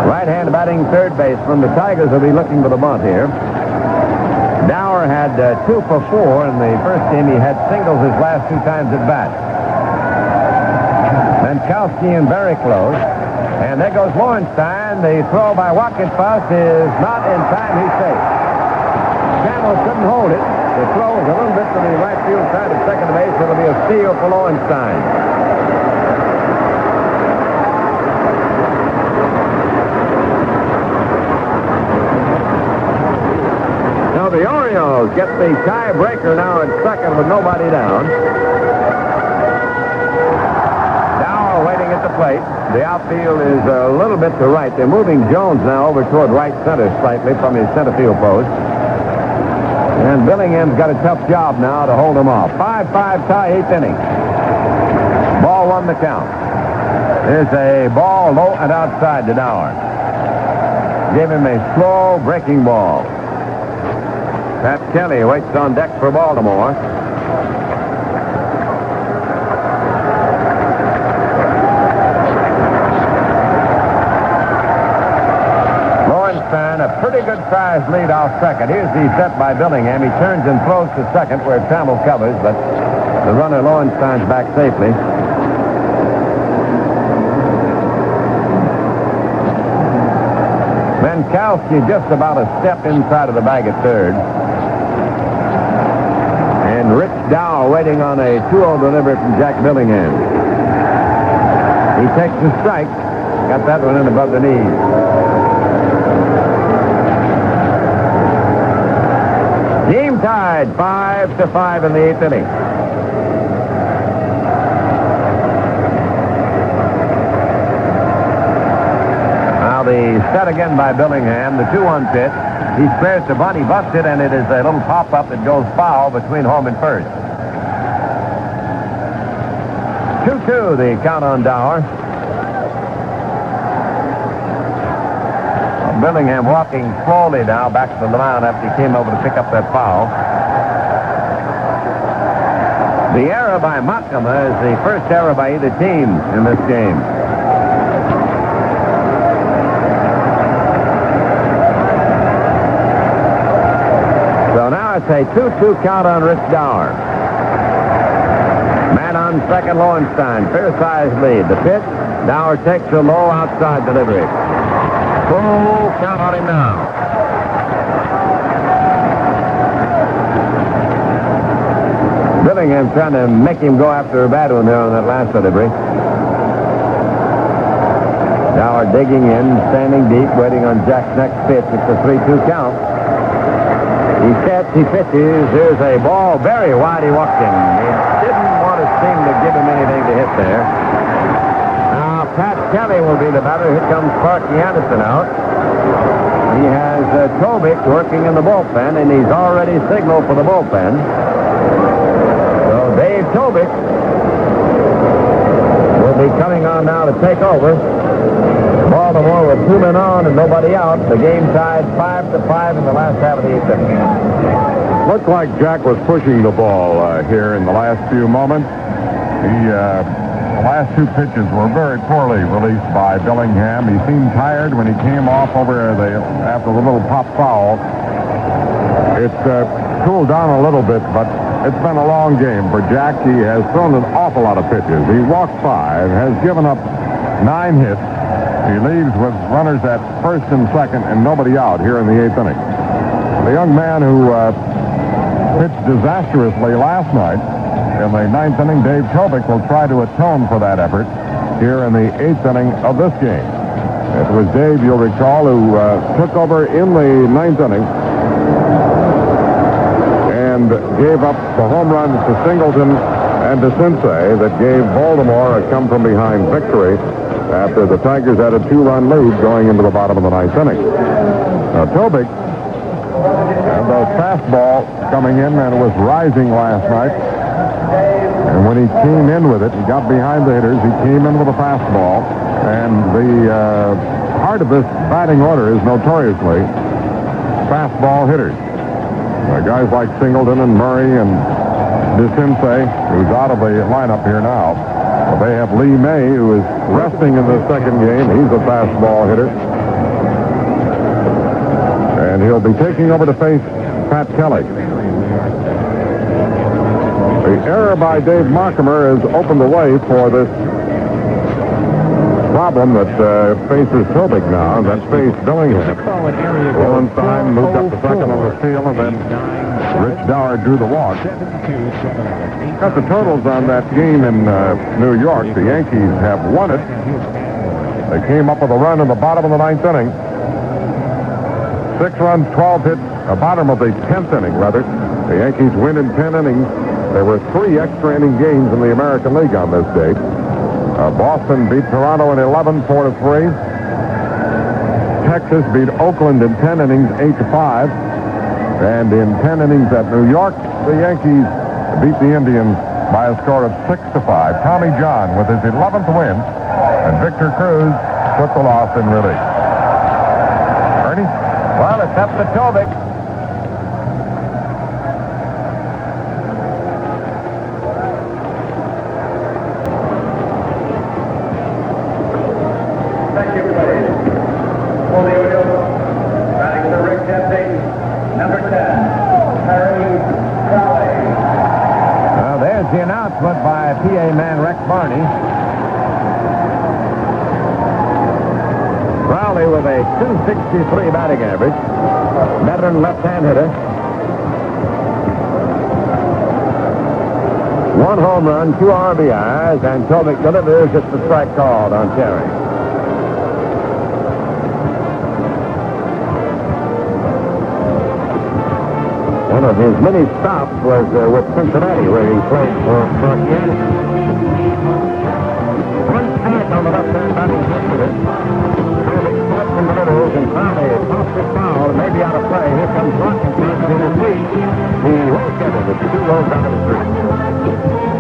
Right-hand batting third baseman. The Tigers will be looking for the bunt here. Dower had 2 for 4 in the first game. He had singles his last 2 times at bat. Mankowski and very close. And there goes Lowenstein. The throw by Watkins is not in time. He's safe. Samuels couldn't hold it. The throw is a little bit to the right field side of second base. It'll be a steal for Lowenstein. The Orioles get the tiebreaker now at second with nobody down. Dower waiting at the plate. The outfield is a little bit to right. They're moving Jones now over toward right center slightly from his center field post. And Billingham's got a tough job now to hold him off. 5-5 tie, 8th inning. Ball 1 the count. There's a ball low and outside to Dower. Gave him a slow breaking ball. Pat Kelly waits on deck for Baltimore. Lowenstein, a pretty good sized lead off second. Here's the set by Billingham. He turns and throws to second where Trammell covers, but the runner Lowenstein's back safely. Mankowski just about a step inside of the bag at third. And Rich Dow waiting on a 2-0 delivery from Jack Billingham. He takes the strike. Got that one in above the knees. Game tied 5-5 in the 8th inning. Now the set again by Billingham. The 2-1 pitch. He spares the bunt. He busts it, and it is a little pop-up that goes foul between home and first. 2-2 the count on Dower. Billingham walking slowly now back to the mound after he came over to pick up that foul. The error by Makama is the first error by either team in this game. So now it's a 2-2 count on Rich Dower. Man on second, Lowenstein. Fair-sized lead. The pitch, Dower takes a low outside delivery. Full count on him now. Billingham trying to make him go after a bad one there on that last delivery. Dower digging in, standing deep, waiting on Jack's next pitch. It's a 3-2 count. He sets, he pitches. Here's a ball very wide. He walked in. He didn't want to seem to give him anything to hit there. Now, Pat Kelly will be the batter. Here comes Sparky Anderson out. He has Tobic working in the bullpen, and he's already signaled for the bullpen. So Dave Tobic will be coming on now to take over. Baltimore with 2 men on and nobody out. The game tied 5-5 in the last half of the 8th inning. Looked like Jack was pushing the ball here in the last few moments. The last 2 pitches were very poorly released by Billingham. He seemed tired when he came off over after the little pop foul. It's cooled down a little bit, but it's been a long game for Jack. He has thrown an awful lot of pitches. He walked 5, has given up 9 hits. He leaves with runners at first and second and nobody out here in the 8th inning. The young man who pitched disastrously last night in the 9th inning, Dave Tobic, will try to atone for that effort here in the 8th inning of this game. It was Dave, you'll recall, who took over in the 9th inning and gave up the home runs to Singleton and to Cincay that gave Baltimore a come-from-behind victory after the Tigers had a 2-run lead going into the bottom of the 9th inning. Now, Tobic had the fastball coming in, and it was rising last night. And when he came in with it, he got behind the hitters. He came in with a fastball. And the heart of this batting order is notoriously fastball hitters. Guys like Singleton and Murray and DeCinces, who's out of the lineup here now. They have Lee May, who is resting in the second game. He's a fastball hitter. And he'll be taking over to face Pat Kelly. The error by Dave Markimer has opened the way for this problem that faces Tobic now, and that's faced Billingham. Lowenstein moved up to second on the field, and then Rich Dower drew the walk. Got the totals on that game in New York. The Yankees have won it. They came up with a run in the bottom of the 9th inning. 6 runs, 12 hits, bottom of the 10th inning, rather. The Yankees win in 10 innings. There were 3 extra inning games in the American League on this date. Boston beat Toronto in 11, 4-3. Texas beat Oakland in 10 innings, 8-5. And in 10 innings at New York, the Yankees beat the Indians by a score of 6-5. Tommy John with his 11th win, and Victor Cruz took the loss in relief. Ernie? Well, it's up to Tobic. Thank you, please. For the Orioles, batting the Rick Tempting, number 10, Harry Crowley. Well, there's the announcement by PA man Rex Barney. Crowley with a .263 batting average. Veteran left-hand hitter. 1 home run, 2 RBIs, and Tobic delivers. It's the strike called on Terry. One of his many stops was with Cincinnati, where he played for Orioles. One pass on the left-hand batting hitter. Tobic flips and delivers, and Crowley tops it foul, maybe out of play. Here comes Rockenberg to his feet. He won't get it. It's 2 rows out of the 3.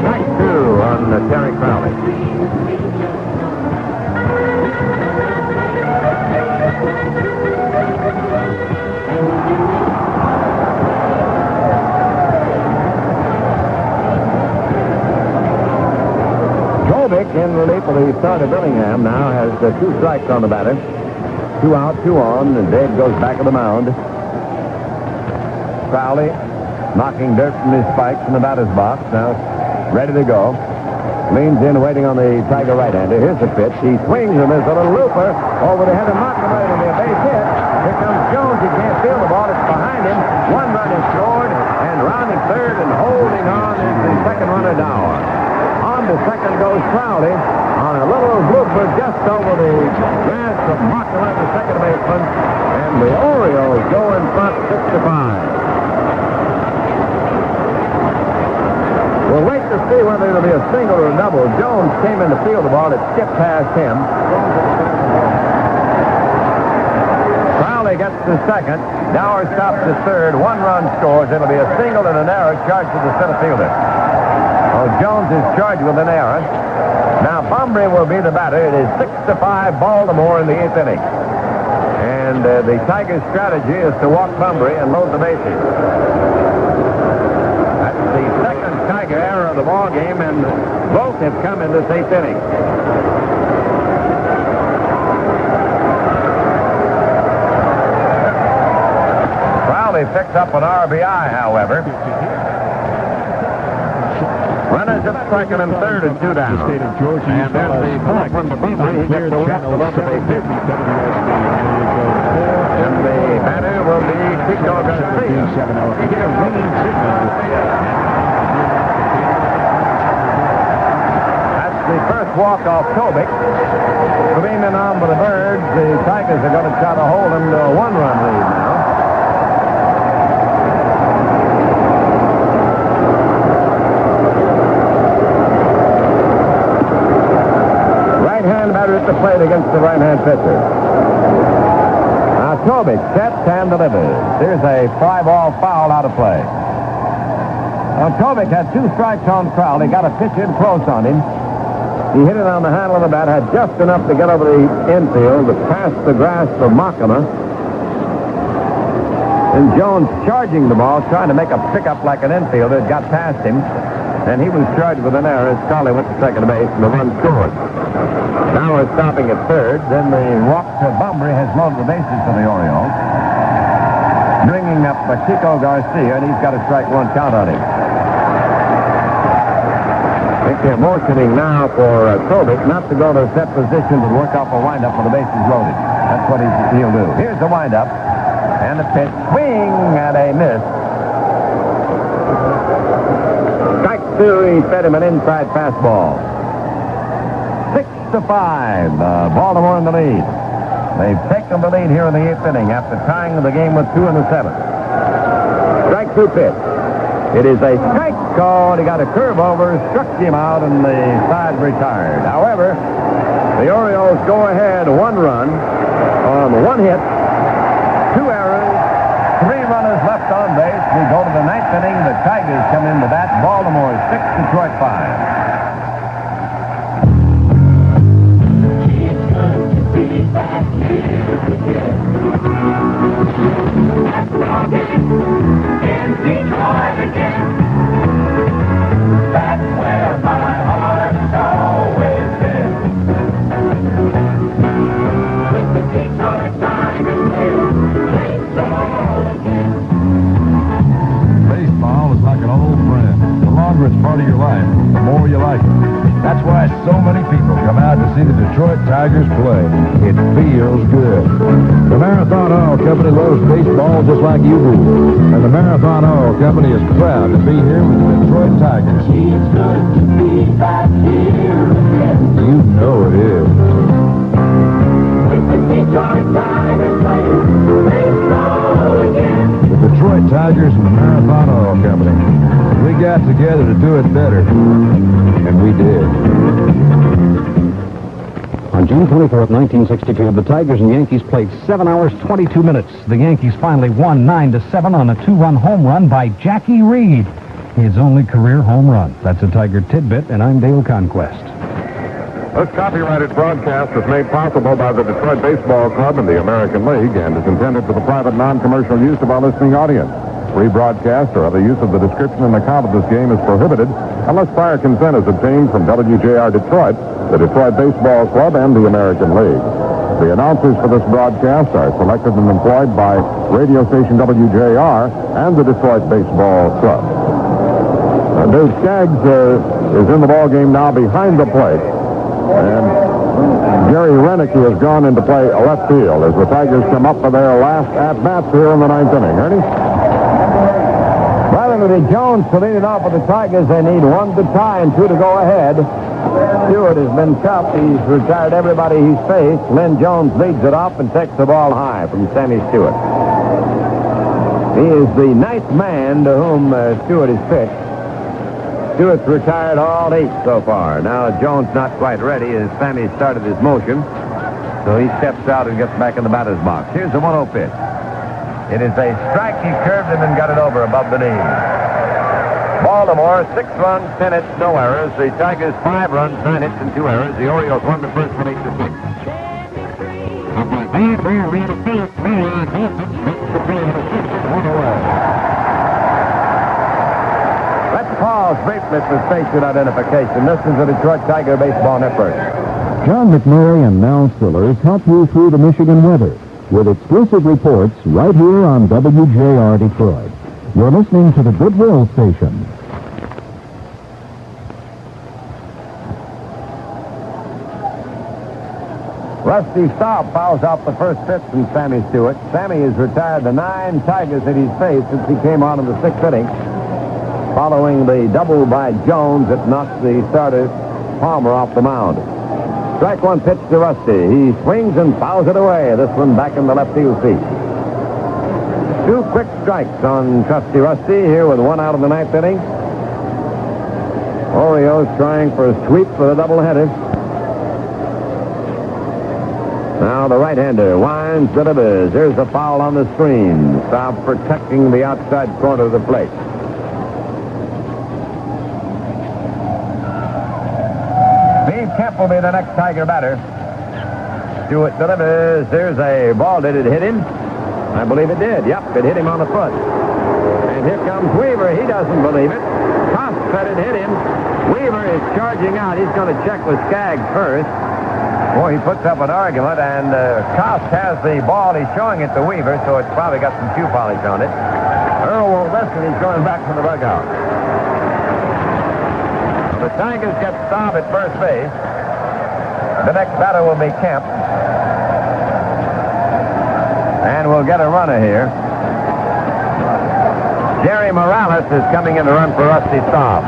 Strike 2 on Terry Crowley. Tobic, in relief of the start of Billingham, now has 2 strikes on the batter. 2 out, 2 on, and Dave goes back of the mound. Crowley knocking dirt from his spikes in the batter's box. Now ready to go. Leans in, waiting on the Tiger right-hander. Here's the pitch. He swings and there's a little looper over the head of Markimer. It'll be a base hit. Here comes Jones. He can't feel the ball. It's behind him. 1 run is scored, and rounding third and holding on is the second runner, Dower. On to second goes Crowley on a little blooper just over the grass of Markimer, the second baseman, and the Orioles go in front 6-5. We'll wait to see whether it'll be a single or a double. Jones came in to field the ball. It skipped past him. Crowley gets to second. Dower stops to third. 1 run scores. It'll be a single and an error charged to the center fielder. So Jones is charged with an error. Now Bumbry will be the batter. It is 6-5 Baltimore in the 8th inning. And the Tigers' strategy is to walk Bumbry and load the bases. That's the second Tiger error of the ball game, and both have come in this 8th inning. Crowley picks up an RBI, however. Runners at second and third and 2 down. And then the ball from the Bumbry. He gets the rest of the base. And the batter will be Chico Garcia. That's the first walk off Tobic. Beaming on by the Birds. The Tigers are going to try to hold him to a 1-run lead now. Right-hand batter at the plate against the right-hand pitcher. Tobic sets and delivers. Here's a fly-ball foul out of play. Now, Tobic had 2 strikes on Crowley. Got a pitch in close on him. He hit it on the handle of the bat. Had just enough to get over the infield, but past the grasp of Makama. And Jones charging the ball, trying to make a pickup like an infielder. It got past him, and he was charged with an error as Crowley went to second base, and the run scored. Now we're stopping at third. Then the walk to Bumbry has loaded the bases for the Orioles. Bringing up Chico Garcia, and he's got a strike 1 count on him. I think they're motioning now for Tobic not to go to set position to work off a windup with the bases loaded. That's what he'll do. Here's the windup, and the pitch. Swing and a miss. Strike 2, he fed him an inside fastball. 6-5, Baltimore in the lead. They've taken the lead here in the 8th inning after tying the game with 2 in the 7th. Strike 2 pitch. It is a strike call. He got a curve over, struck him out, and the side retired. However, the Orioles go ahead 1 run on 1 hit, 2 errors, 3 runners left on base. We go to the 9th inning. The Tigers come into bat. Baltimore 6, Detroit 5. Baseball is like an old friend. The longer it's part of your life, the more you like it. That's why so many people come out to see the Detroit Tigers play. It feels good. The Marathon Oil Company loves baseball just like you do. And the Marathon Oil Company is proud to be here with the Detroit Tigers. It's good to be back here again. You know it is. With the Detroit Tigers playing baseball again. The Detroit Tigers and the Marathon Oil Company. We got together to do it better. And we did. On June 24th, 1962, the Tigers and Yankees played 7 hours, 22 minutes. The Yankees finally won 9-7 on a 2-run home run by Jackie Reed. His only career home run. That's a Tiger Tidbit, and I'm Dale Conquest. This copyrighted broadcast is made possible by the Detroit Baseball Club and the American League and is intended for the private, non-commercial use of our listening audience. Rebroadcast or other use of the description and account of this game is prohibited unless prior consent is obtained from WJR Detroit, the Detroit Baseball Club, and the American League. The announcers for this broadcast are selected and employed by radio station WJR and the Detroit Baseball Club. Dave Skaggs is in the ball game now behind the plate. And Jerry Renicky has gone into play left field as the Tigers come up for their last at-bats here in the 9th inning. Ernie? Well, it'll be Jones to lead it off for the Tigers. They need 1 to tie and 2 to go ahead. Stewart has been tough. He's retired everybody he's faced. Lynn Jones leads it off and takes the ball high from Sammy Stewart. He is the 9th man to whom Stewart is pitched. Stewart's retired all 8 so far. Now Jones not quite ready as Sammy started his motion. So he steps out and gets back in the batter's box. Here's the 1-0 pitch. It is a strike. He curved him and got it over above the knee. Baltimore, 6 runs, 10 hits, no errors. The Tigers, 5 runs, 9 hits, and 2 errors. The Orioles won the first one 8-6. Let's pause briefly for station identification. This is the Detroit Tiger Baseball Network. John McMurray and Mel Stillers help you through the Michigan weather with exclusive reports right here on WJR Detroit. You're listening to the Goodwill Station. Rusty Staub fouls out the first pitch from Sammy Stewart. Sammy has retired the 9 Tigers that he's faced since he came on in the 6th inning, following the double by Jones that knocked the starter Palmer off the mound. Strike 1 pitch to Rusty. He swings and fouls it away. This one back in the left field seat. 2 quick strikes on trusty Rusty here with 1 out of the 9th inning. Orioles trying for a sweep for the doubleheader. Now the right-hander winds, delivers. Here's the foul on the screen. Staub protecting the outside corner of the plate. Kemp will be the next Tiger batter. Stewart delivers. There's a ball. Did it hit him? I believe it did. Yep, it hit him on the foot. And here comes Weaver. He doesn't believe it. Koss said it hit him. Weaver is charging out. He's going to check with Skaggs first. Boy, he puts up an argument, and Koss has the ball. He's showing it to Weaver, so it's probably got some shoe polish on it. Earl won't listen. He's going back from the dugout. The Tigers get Staub at first base. The next batter will be Kemp. And we'll get a runner here. Jerry Morales is coming in to run for Rusty Staub.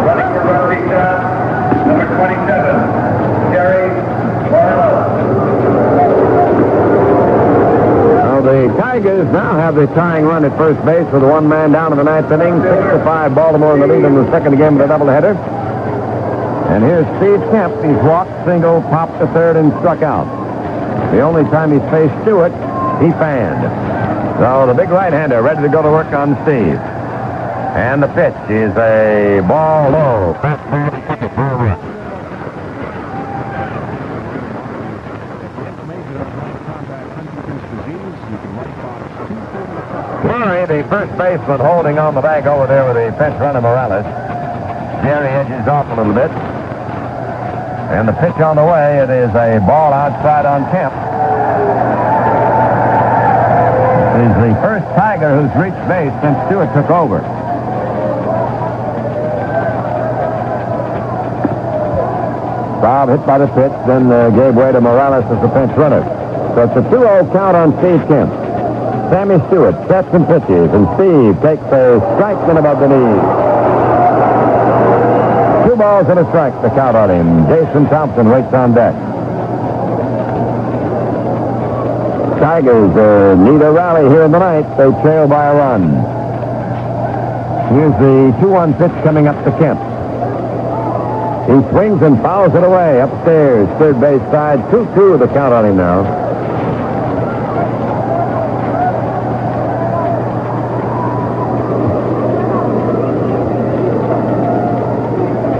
Running for Rusty Staub, number 27, Jerry Morales. The Tigers now have the tying run at first base with 1 man down in the 9th inning. 6-5, Baltimore in the lead in the second game of the doubleheader. And here's Steve Kemp. He's walked, single, popped to third, and struck out. The only time he's faced Stewart, he fanned. So the big right-hander ready to go to work on Steve. And the pitch is a ball low. Fastball to second for a run. Murray, the first baseman, holding on the bag over there with the pinch runner Morales. Jerry edges off a little bit. And the pitch on the way, it is a ball outside on Kemp. He's the first Tiger who's reached base since Stewart took over. Staub hit by the pitch, then gave way to Morales as the pinch runner. So it's a 2-0 count on Steve Kemp. Sammy Stewart sets and pitches, and Steve takes a strike in above the knee. 2 balls and a strike, the count on him. Jason Thompson waits on deck. Tigers need a rally here in the ninth. They trail by a run. Here's the 2-1 pitch coming up to Kemp. He swings and fouls it away upstairs, third base side. 2-2 the count on him now.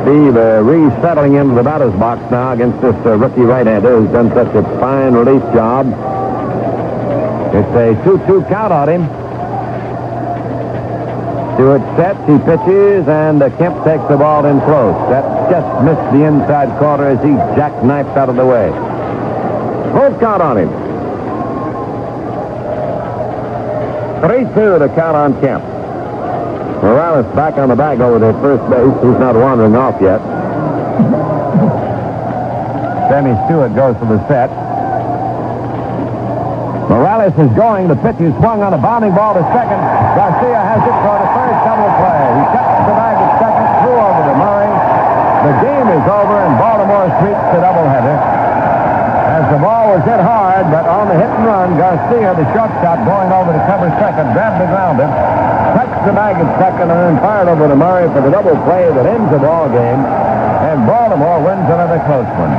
Steve resettling into the batter's box now against this rookie right-hander who's done such a fine relief job. It's a 2-2 count on him. Stewart sets, he pitches, and Kemp takes the ball in close. That just missed the inside corner as he jackknifed out of the way. Full count on him. 3-2 the count on Kemp. Morales back on the bag over there at first base. He's not wandering off yet. Sammy Stewart goes for the set. Morales is going. The pitch is swung on a bounding ball to second. Garcia has it for the first double play. He cuts the bag at second, threw over to Murray. The game is over, and Baltimore sweeps the doubleheader as As the ball was hit hard, but on the hit and run, Garcia, the shortstop, going over to cover second, grabbed the grounder, touched the bag at second, and then fired over to Murray for the double play that ends the ball game. And Baltimore wins another close one.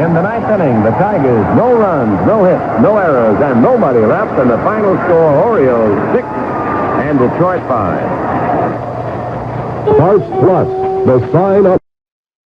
In the ninth inning, the Tigers, no runs, no hits, no errors, and nobody left, and the final score, Orioles 6 and Detroit 5. Parts Plus, the sign of